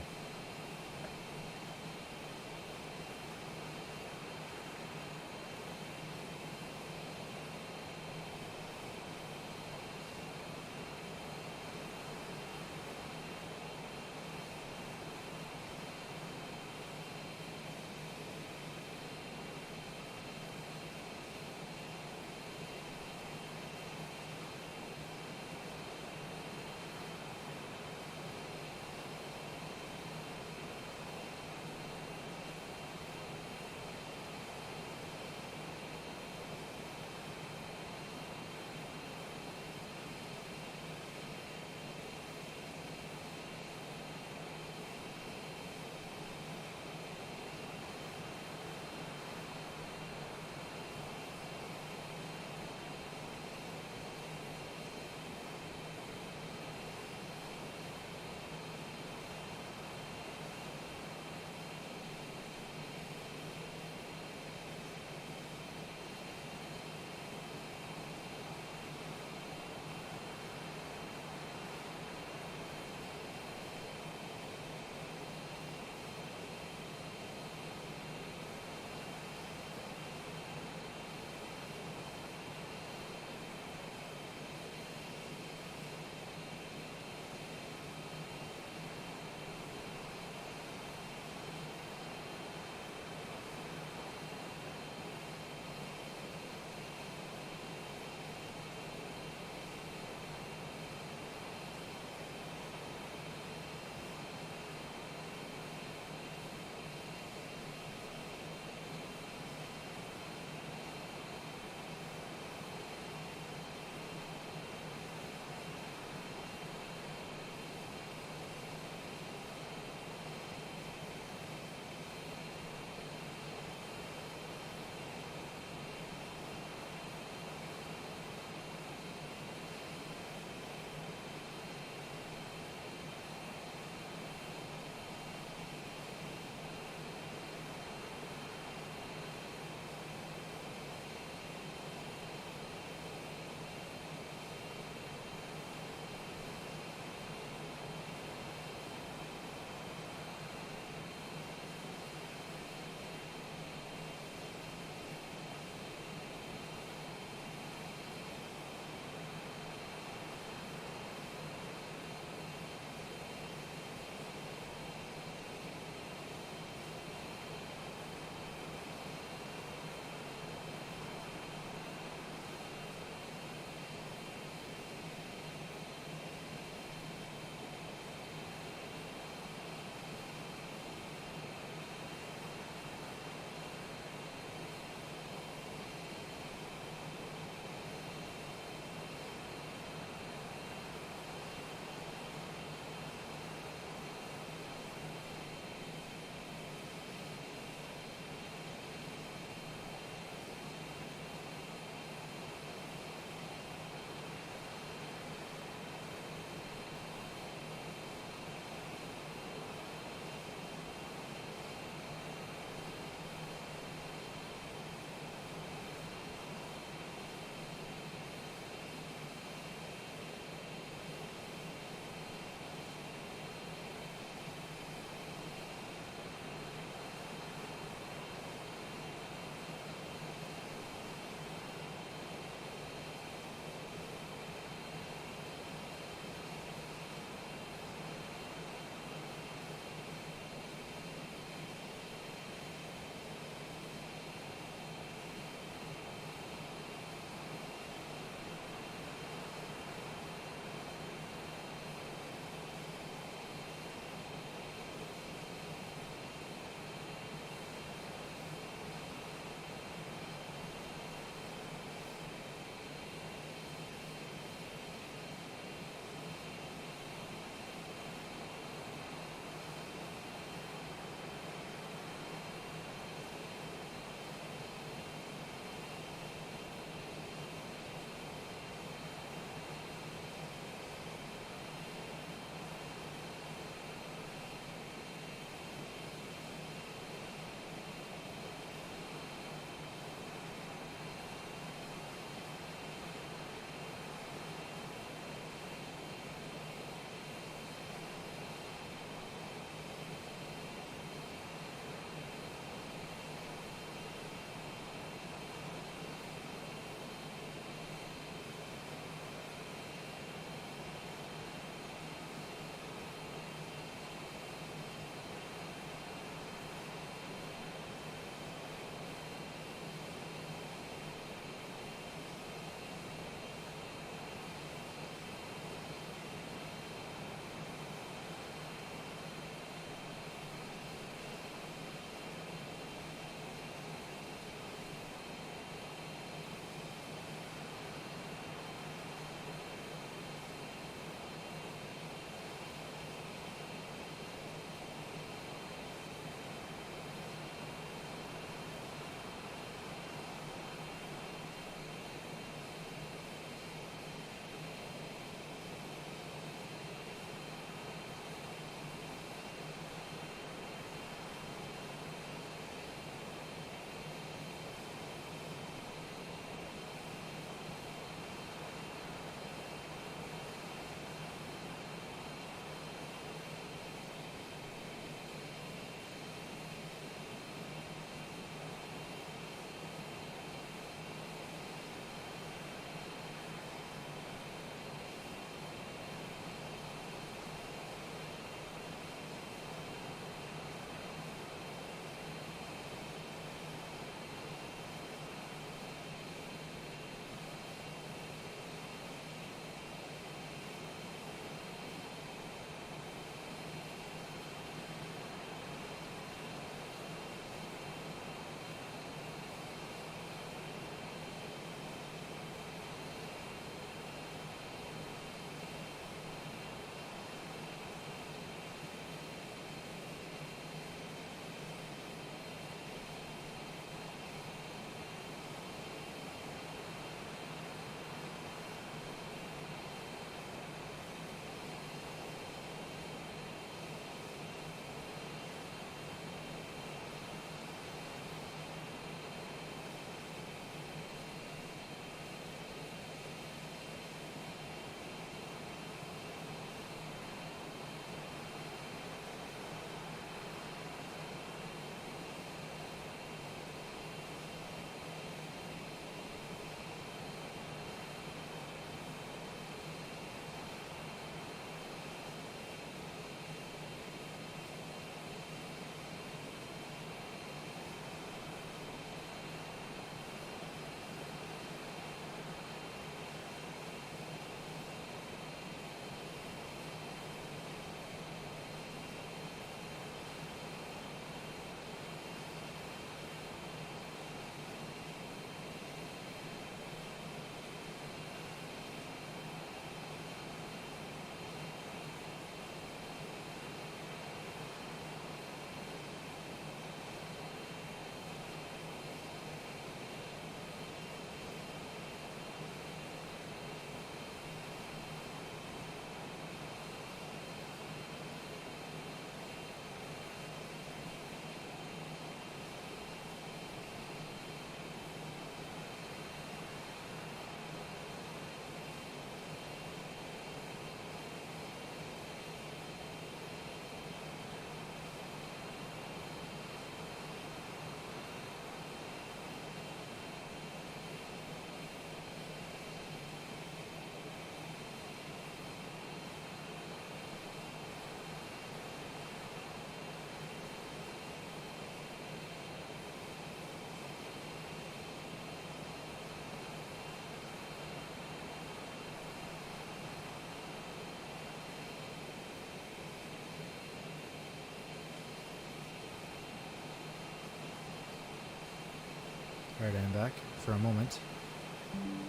Alright, I'm back for a moment.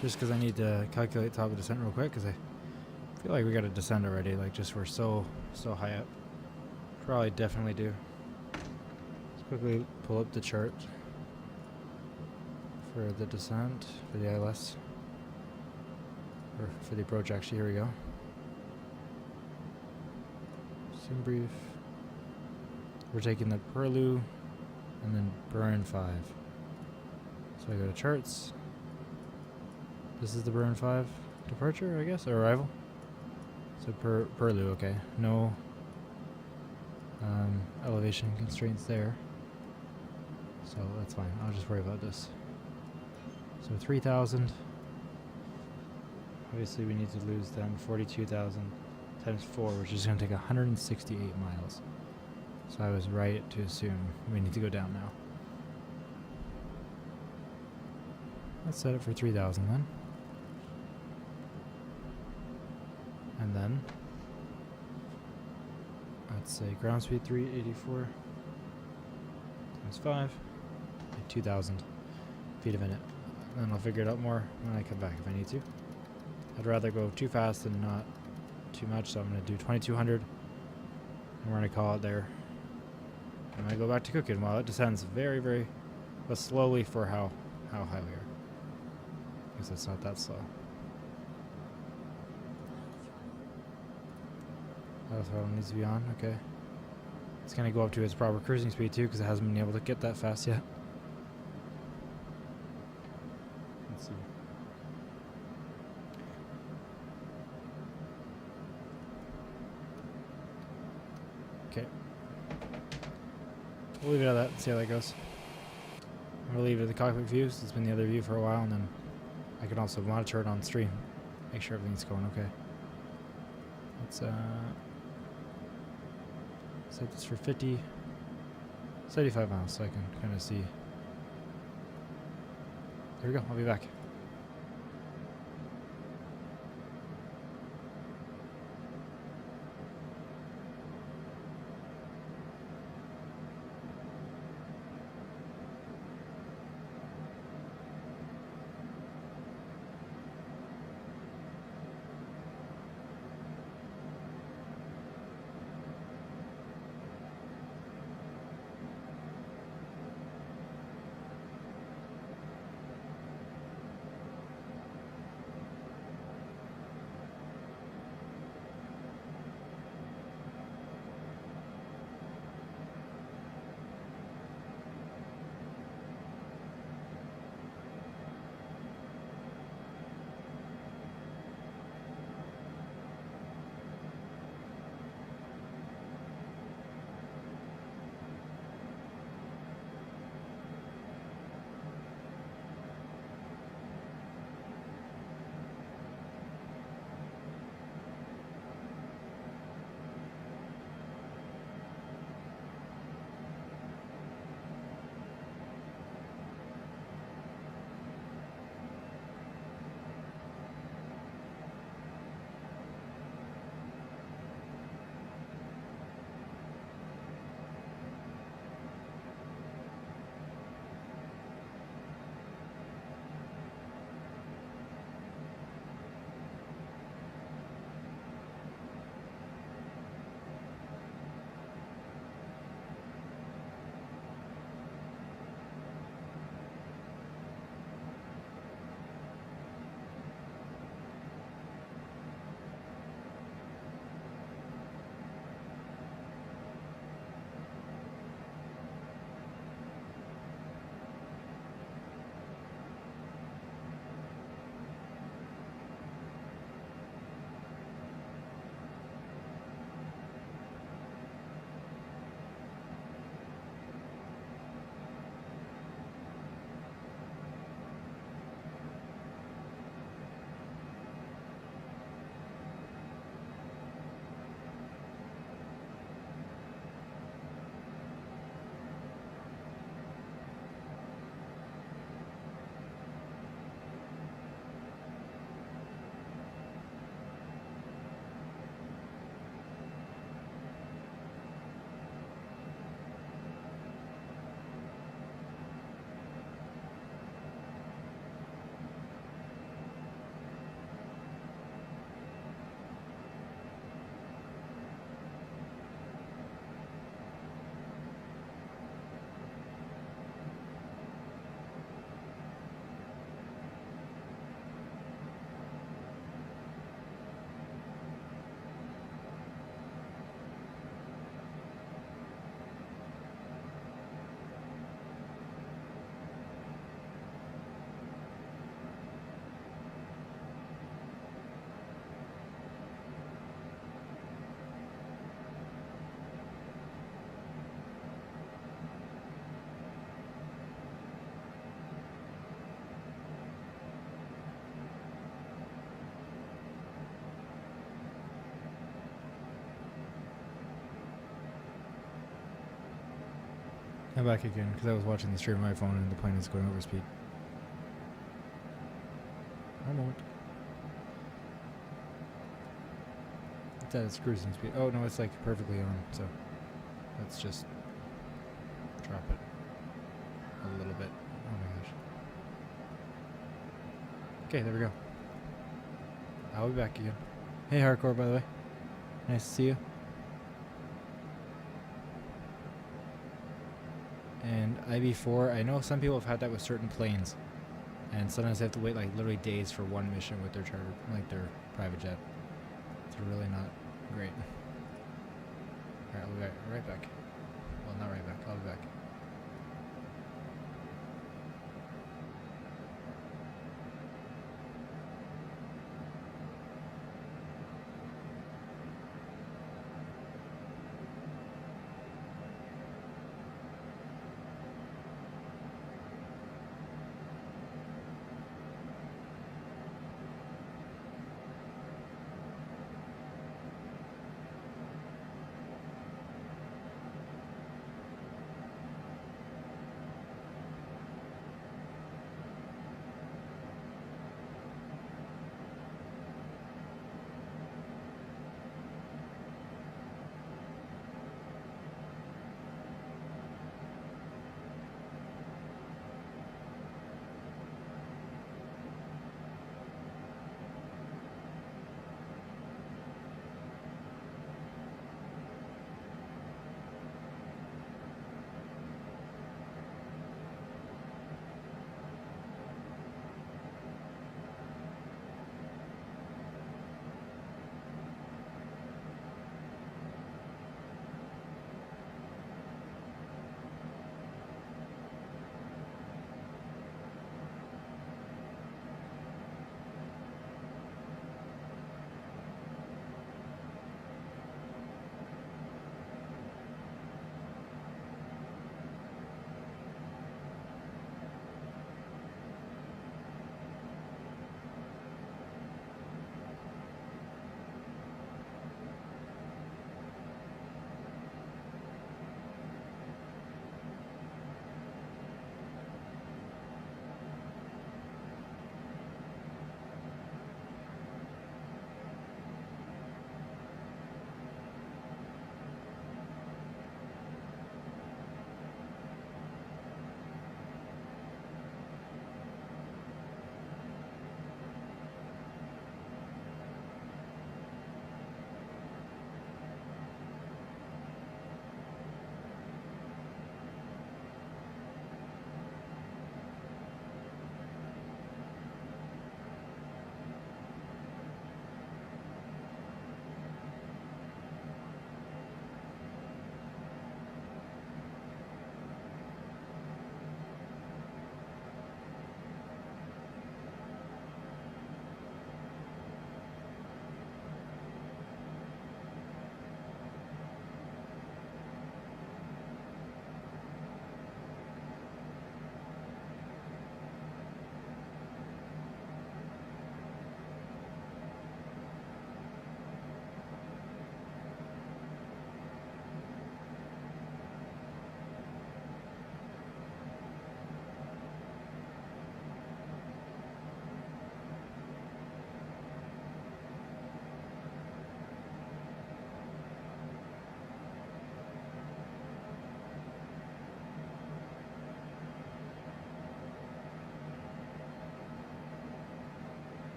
Just because I need to calculate top of descent real quick, because I feel like we got to descend already. Like, just we're so high up. Probably definitely do. Let's quickly pull up the chart for the descent, for the ILS. Or for the approach, actually. Here we go. Sim brief. We're taking the Perlu and then burn 5. So I go to charts. This is the burn 5 departure, I guess, or arrival. So Perlu, okay. No elevation constraints there. So that's fine. I'll just worry about this. So 3,000. Obviously we need to lose then 42,000 times 4, which is going to take 168 miles. So I was right to assume we need to go down now. Let's set it for 3,000 then. And then, let's say ground speed 384 times 5, 2,000 feet a minute. And then I'll figure it out more when I come back if I need to. I'd rather go too fast than not too much, so I'm going to do 2,200. And we're going to call it there. And I go back to cooking while it descends very, very, but slowly for how high we are. Because it's not that slow. Auto throttle needs to be on, okay. It's going to go up to its proper cruising speed too, because it hasn't been able to get that fast yet. Let's see. Okay. We'll leave it at that and see how that goes. I'll leave it the cockpit view, so it's been the other view for a while, and then I can also monitor it on stream. Make sure everything's going okay. Let's set this for 75 miles so I can kind of see. There we go, I'll be back. I'm back again because I was watching the stream on my phone and the plane is going over speed. One moment. It's at its cruising speed. Oh no, it's like perfectly on, so let's just drop it a little bit. Oh my gosh. Okay, there we go. I'll be back again. Hey Hardcore, by the way. Nice to see you. And IB4, I know some people have had that with certain planes. And sometimes they have to wait like literally days for one mission with their charter, like their private jet. It's really not great. Alright, I'll be right back. Well, not right back, I'll be back.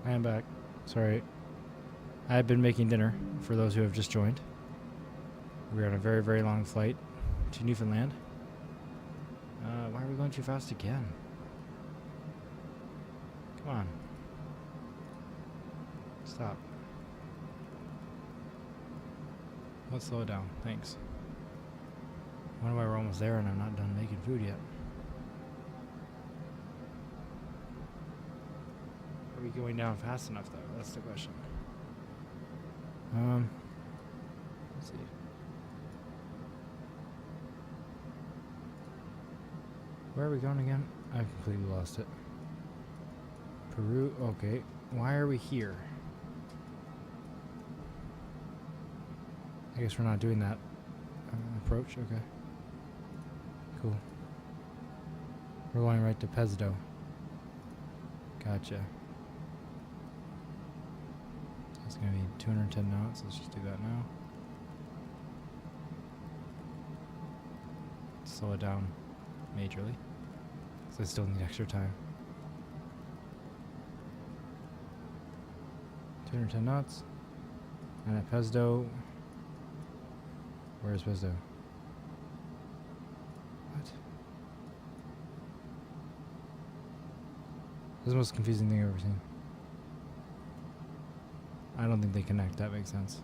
I am back. Sorry. I have been making dinner for those who have just joined. We're on a very, very long flight to Newfoundland. Why are we going too fast again? Come on. Stop. Let's slow it down. Thanks. I wonder why we're almost there and I'm not done making food yet. Are we going down fast enough though? That's the question. Let's see. Where are we going again? I've completely lost it. Peru, okay. Why are we here? I guess we're not doing that approach, okay. Cool. We're going right to Pesdo. Gotcha. It's gonna be 210 knots, let's just do that now. Slow it down majorly, so I still need extra time. 210 knots. And at Pesdo. Where's Pesdo? What? This is the most confusing thing I've ever seen. I don't think they connect, that makes sense.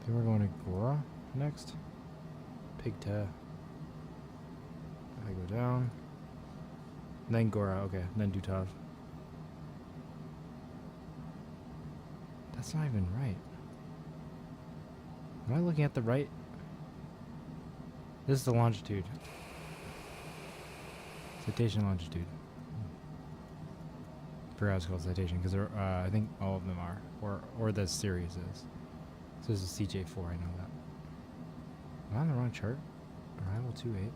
Then we're going to Gora next. Pigta. I go down. Then Gora, okay. Then Dutov. That's not even right. Am I looking at the right? This is the longitude. Citation longitude. I forgot it's called citation because I think all of them are, or the series is. So this is CJ4. I know that. Am I on the wrong chart? Arrival 28.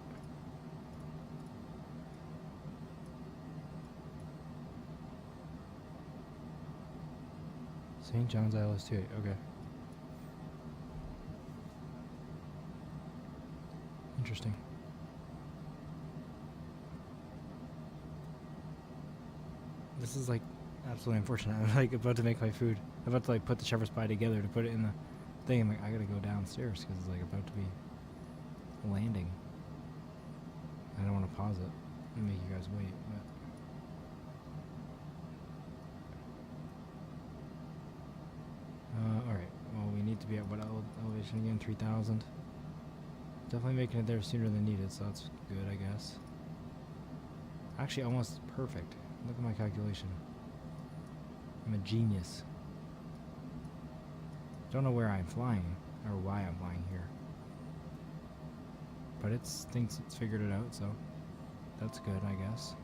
St. John's Isle is 28. Okay. Interesting. This is like absolutely unfortunate. I'm like about to make my food. I'm about to like put the shepherd's pie together to put it in the thing. I'm like, I gotta go downstairs because it's like about to be landing. I don't want to pause it and make you guys wait, but alright. Well, we need to be at what elevation again? 3,000. Definitely making it there sooner than needed, so that's good, I guess. Actually, almost perfect. Look at my calculation. I'm a genius. Don't know where I'm flying, or why I'm flying here. But it thinks it's figured it out, so that's good, I guess.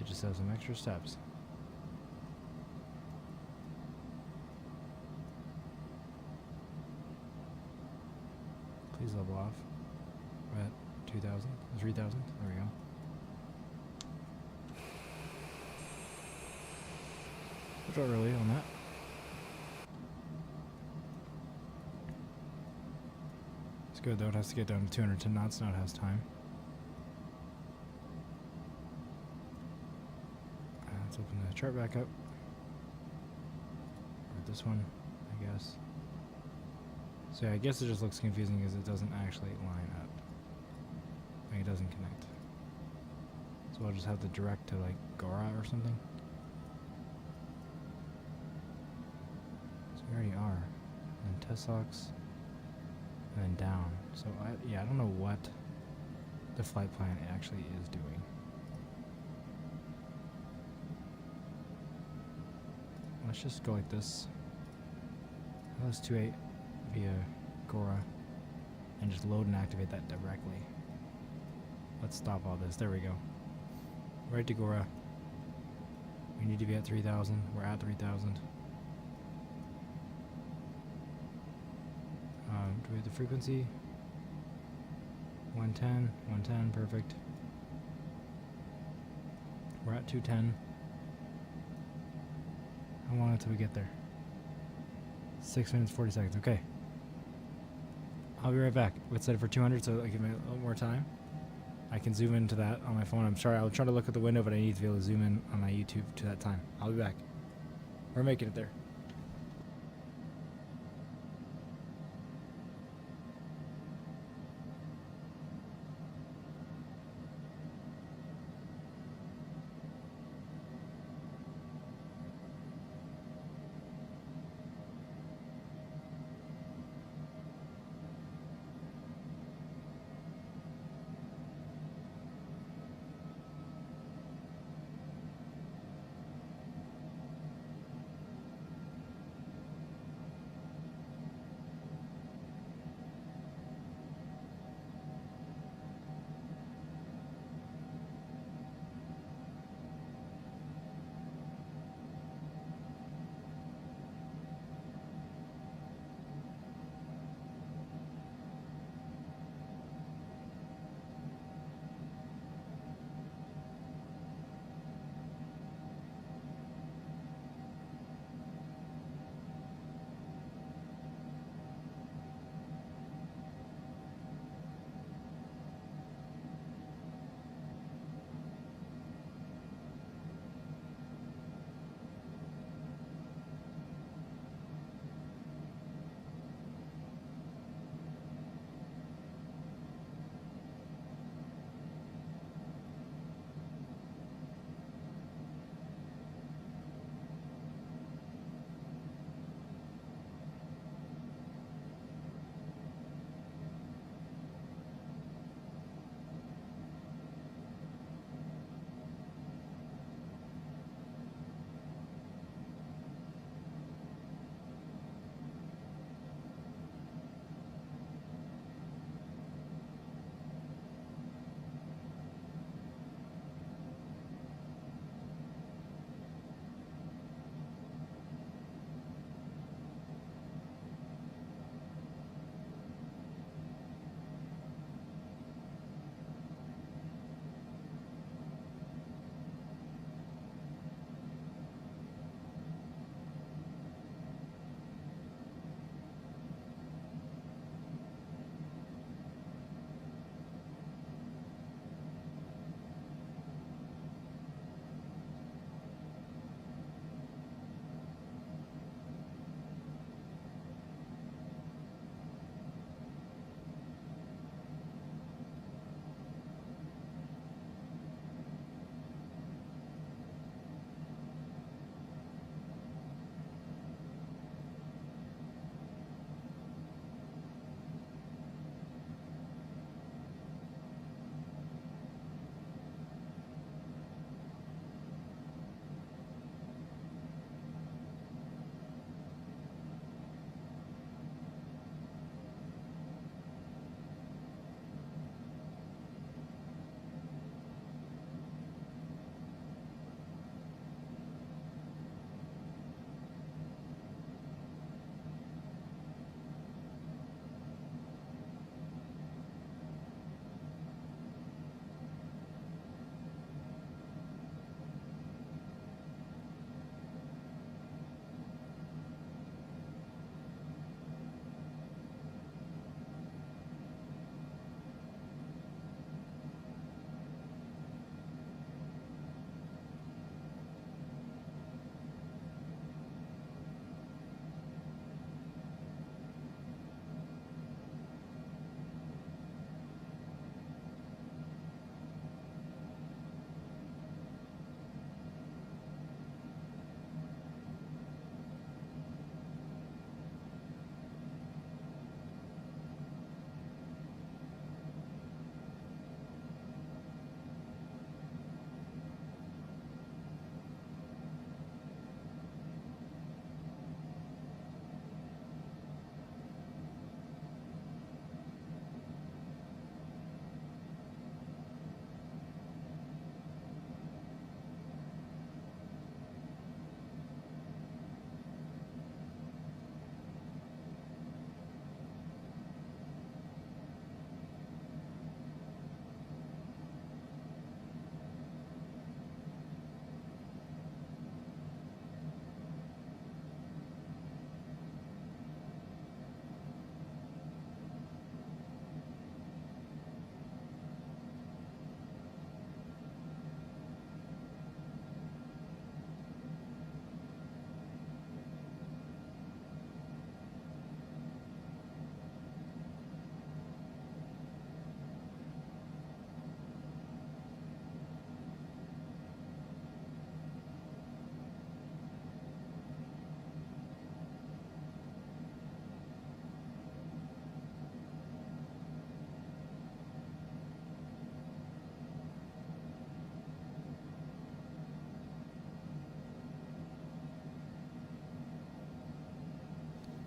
It just has some extra steps. Please level off. We're at 2,000, 3,000. There we go. Let's go early on that. It's good though. It has to get down to 210 knots. Now it has time. Let's open the chart back up. Or this one, I guess. So yeah, I guess it just looks confusing because it doesn't actually line up. Like it doesn't connect. So I'll just have to direct to like Gora or something. So we already are. And then Tessox. And then down. So I don't know what the flight plan actually is doing. Let's just go like this. Let's 28 via Gora and just load and activate that directly. Let's stop all this. There we go. Right to Gora. We need to be at 3,000. We're at 3,000. Do we have the frequency? 110. 110. Perfect. We're at 210. How long until we get there? 6 minutes 40 seconds. Okay. I'll be right back. Let's set it for 200 so I give me a little more time. I can zoom into that on my phone. I'm sorry, I'll try to look at the window, but I need to be able to zoom in on my YouTube to that time. I'll be back. We're making it there.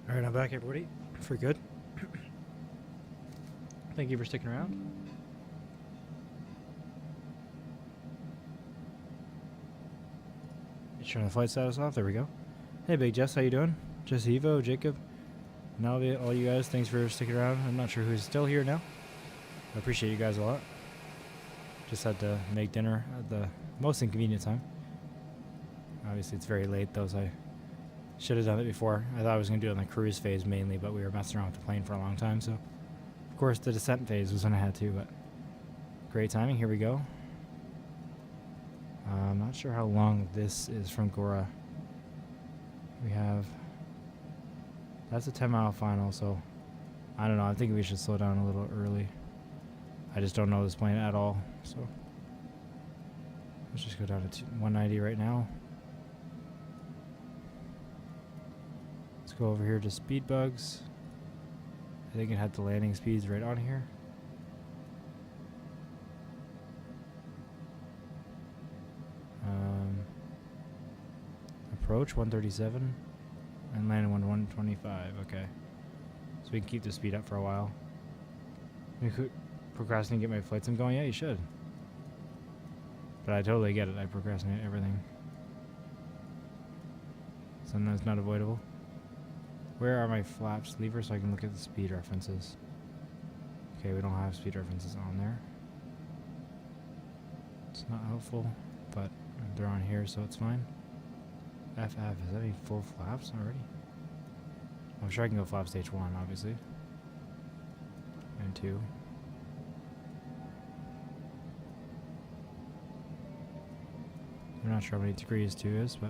Alright, I'm back, everybody. For good. Thank you for sticking around. Turn the flight status off. There we go. Hey, Big Jess, how you doing? Jesse Evo, Jacob, Nalvia, all you guys, thanks for sticking around. I'm not sure who's still here now. I appreciate you guys a lot. Just had to make dinner at the most inconvenient time. Obviously, it's very late, though, so I should have done it before. I thought I was going to do it in the cruise phase mainly, but we were messing around with the plane for a long time, so of course the descent phase was when I had to, but great timing. Here we go. I'm not sure how long this is from Gora. We have... That's a 10-mile final, so I don't know. I think we should slow down a little early. I just don't know this plane at all, so let's just go down to 190 right now. Let's go over here to speed bugs. I think it had the landing speeds right on here. Approach 137 and landing 125. Okay, so we can keep the speed up for a while. We could procrastinate and get my flight sim going. Yeah, you should. But I totally get it. I procrastinate everything. Sometimes not avoidable. Where are my flaps levers so I can look at the speed references? Okay, we don't have speed references on there. It's not helpful, but they're on here, so it's fine. FF, is that any full flaps already? I'm sure I can go flap stage 1, obviously. And 2. I'm not sure how many degrees 2 is, but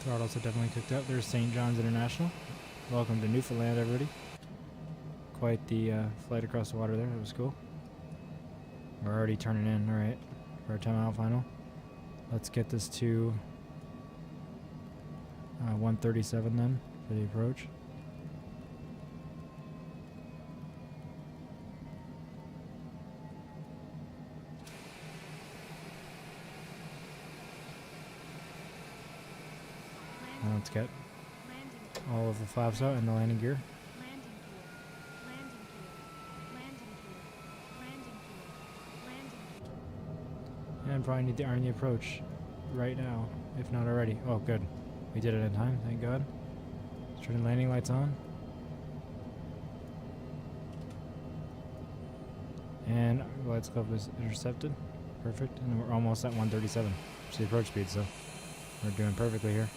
throttles are definitely cooked up. There's St. John's International. Welcome to Newfoundland, everybody. Quite the flight across the water there. That was cool. We're already turning in, alright, for our 10-mile final. Let's get this to 137 then for the approach. Now let's get all of the flaps out and the landing gear. And probably need to iron the approach right now, if not already. Oh, good. We did it in time, thank God. Let's turn the landing lights on. And lights club is intercepted. Perfect. And we're almost at 137, which is the approach speed, so we're doing perfectly here.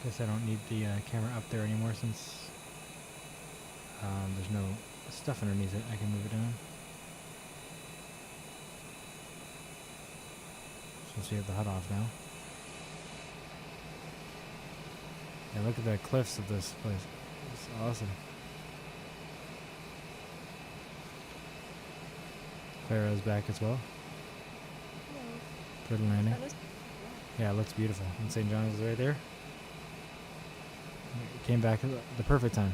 Guess I don't need the camera up there anymore since there's no stuff underneath it. I can move it down. Since we have the HUD off now. Yeah, look at the cliffs of this place. It's awesome. Clara's back as well. For the landing. Yeah, it looks beautiful. And St. John's is right there. It came back at the perfect time.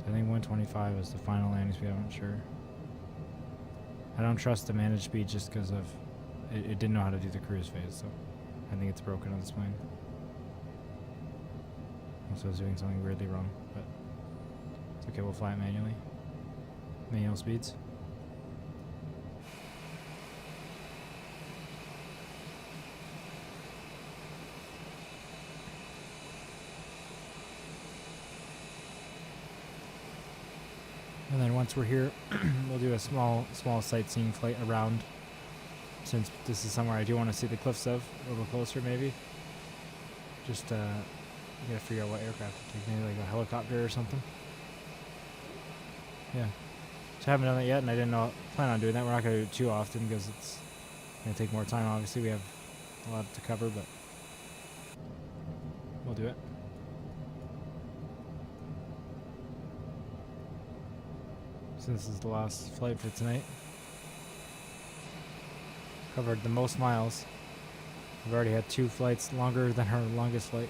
I think 125 is the final landing speed. I'm not sure. I don't trust the managed speed just because of it didn't know how to do the cruise phase, so I think it's broken on this plane. Also, I was doing something weirdly wrong, but it's okay. We'll fly it manually. Manual speeds. And then once we're here, we'll do a small sightseeing flight around. Since this is somewhere I do want to see the cliffs of a little closer, maybe. Just you gotta figure out what aircraft to take. Maybe like a helicopter or something. Yeah. So I haven't done that yet, and I didn't plan on doing that. We're not gonna do it too often because it's gonna take more time. Obviously, we have a lot to cover, but we'll do it. So this is the last flight for tonight. Covered the most miles. We've already had 2 flights longer than our longest flight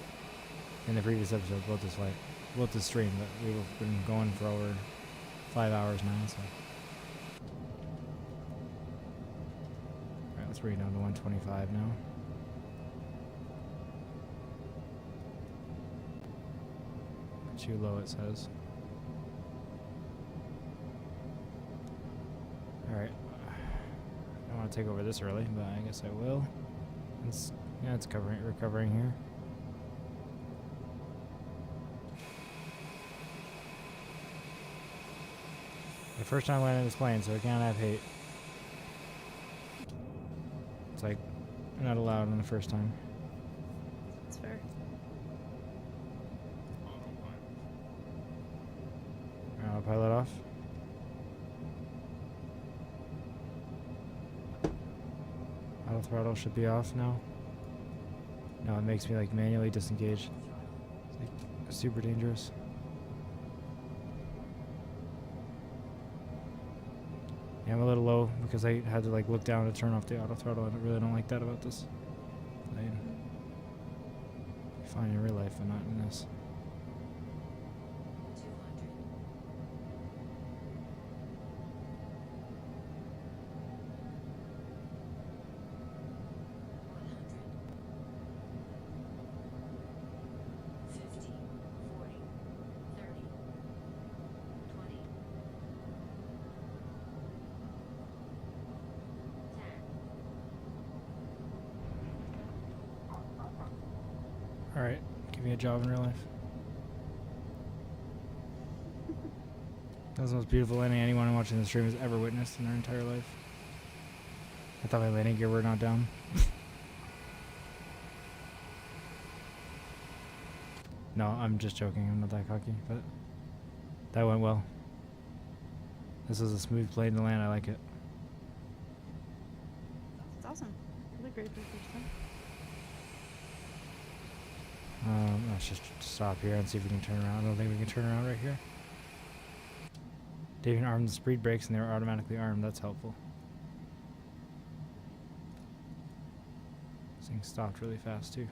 in the previous episode, both this flight. about the stream, but we've been going for over 5 hours now, so. Alright, let's bring it down to 125 now. Too low, it says. Alright. I don't want to take over this early, but I guess I will. Yeah, it's recovering here. The first time landing this plane, so I can't have hate. It's like, not allowed on the first time. That's fair. Pilot off. Auto throttle should be off now. No, it makes me like manually disengage. It's like super dangerous. Yeah, I'm a little low because I had to like look down to turn off the auto throttle. I really don't like that about this plane. Fine in real life, but not in this. Alright, give me a job in real life. That was the most beautiful landing anyone watching the stream has ever witnessed in their entire life. I thought my landing gear were not down. No, I'm just joking. I'm not that cocky, but that went well. This is a smooth plane to land. I like it. It's awesome. Really great for the first time. Let's just stop here and see if we can turn around. I don't think we can turn around right here. They even armed the speed brakes and they were automatically armed. That's helpful. This thing stopped really fast too.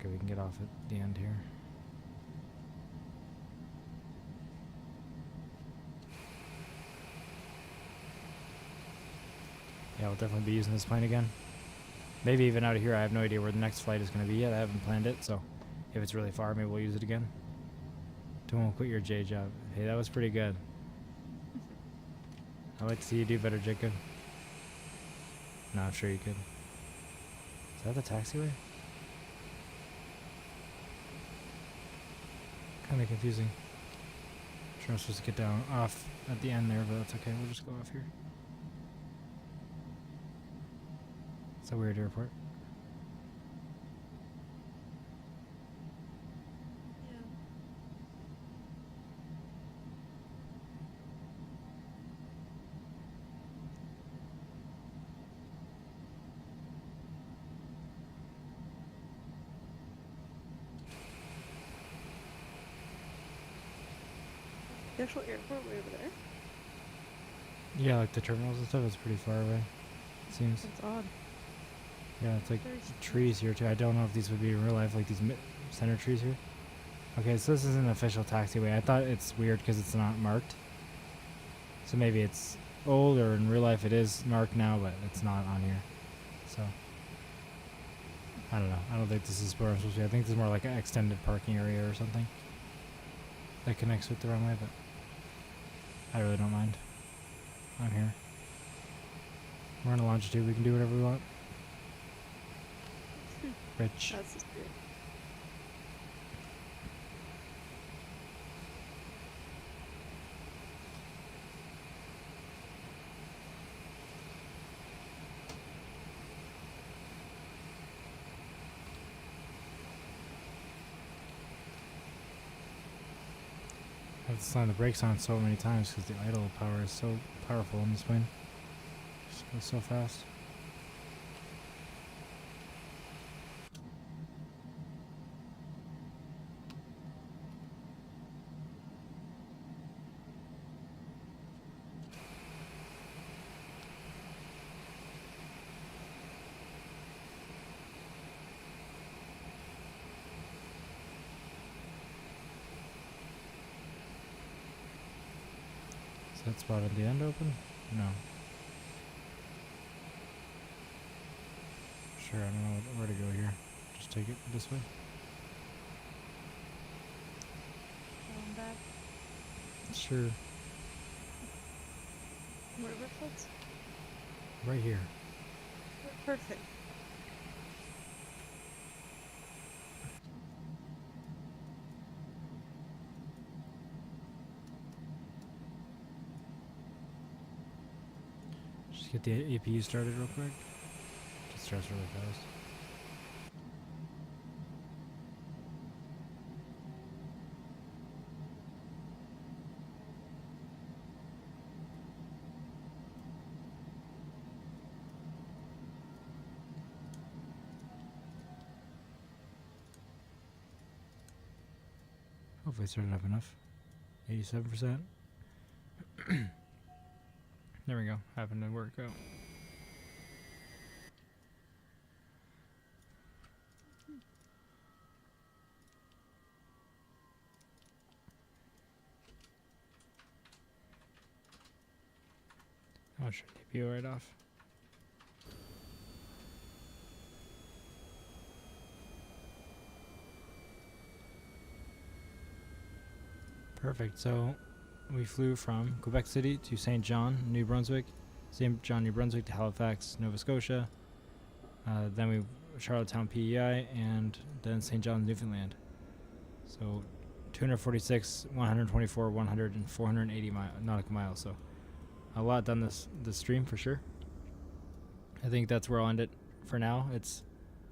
Okay, we can get off at the end here. Yeah, we'll definitely be using this plane again. Maybe even out of here. I have no idea where the next flight is going to be yet. I haven't planned it, so if it's really far, maybe we'll use it again. Don't quit your J job. Hey, that was pretty good. I'd like to see you do better, Jacob. No, I'm sure you could. Is that the taxiway? Kind of confusing. I'm sure I'm supposed to get down off at the end there, but that's okay. We'll just go off here. It's a weird airport. Yeah. The actual airport way over there? Yeah, like the terminals and stuff is pretty far away. It seems. That's odd. Yeah, it's like Very strange. trees here too. I don't know if these would be in real life, like these center trees here. Okay, so this is an official taxiway. I thought it's weird because it's not marked. So maybe it's old, or in real life it is marked now, but it's not on here. So I don't know. I don't think this is where I'm supposed to be. I think this is more like an extended parking area or something that connects with the runway, but I really don't mind. I'm here. We're on a longitude. We can do whatever we want. Rich. That's the spirit. I have to slam the brakes on so many times because the idle power is so powerful in this plane. It just goes so fast. that spot at the end open? No. Sure, I don't know where to go here. Just take it this way. Going back. Sure. Whatever floats. Right here. Perfect. Just get the APU started real quick. Just starts really fast. Hopefully it started up enough. 87%. There we go. Happened to work out. I'll shut the APU right off. Perfect. So we flew from Quebec City to St. John, New Brunswick, St. John, New Brunswick to Halifax, Nova Scotia. Then we Charlottetown, PEI, and then St. John's, Newfoundland. So 246, 124, 100, and 480 nautical miles. So a lot done this stream for sure. I think that's where I'll end it for now. It's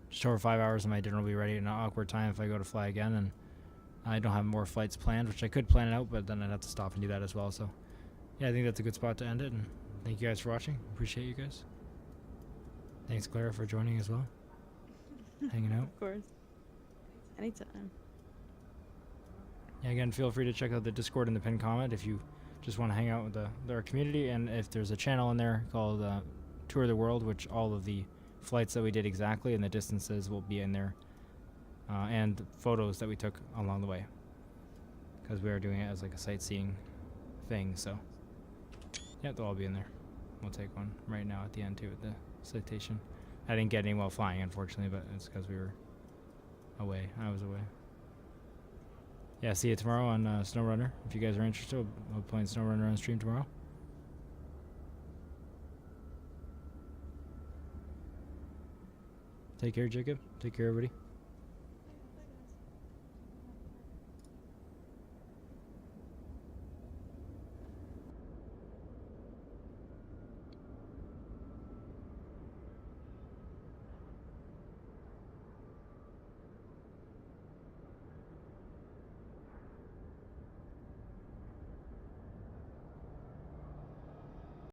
just over 5 hours, and my dinner will be ready in an awkward time if I go to fly again. And I don't have more flights planned, which I could plan it out, but then I'd have to stop and do that as well. So, yeah, I think that's a good spot to end it. And thank you guys for watching. Appreciate you guys. Thanks, Clara, for joining as well. Hanging out. Of course. Anytime. Yeah, again, feel free to check out the Discord and the pinned comment if you just want to hang out with our community. And if there's a channel in there called Tour of the World, which all of the flights that we did exactly and the distances will be in there. And photos that we took along the way, because we are doing it as like a sightseeing thing. So yeah, they'll all be in there. We'll take one right now at the end too with the citation. I didn't get any while flying, unfortunately, but it's because we were away. I was away. Yeah, see you tomorrow on SnowRunner. If you guys are interested, we'll be playing SnowRunner on stream tomorrow. Take care, Jacob. Take care, everybody.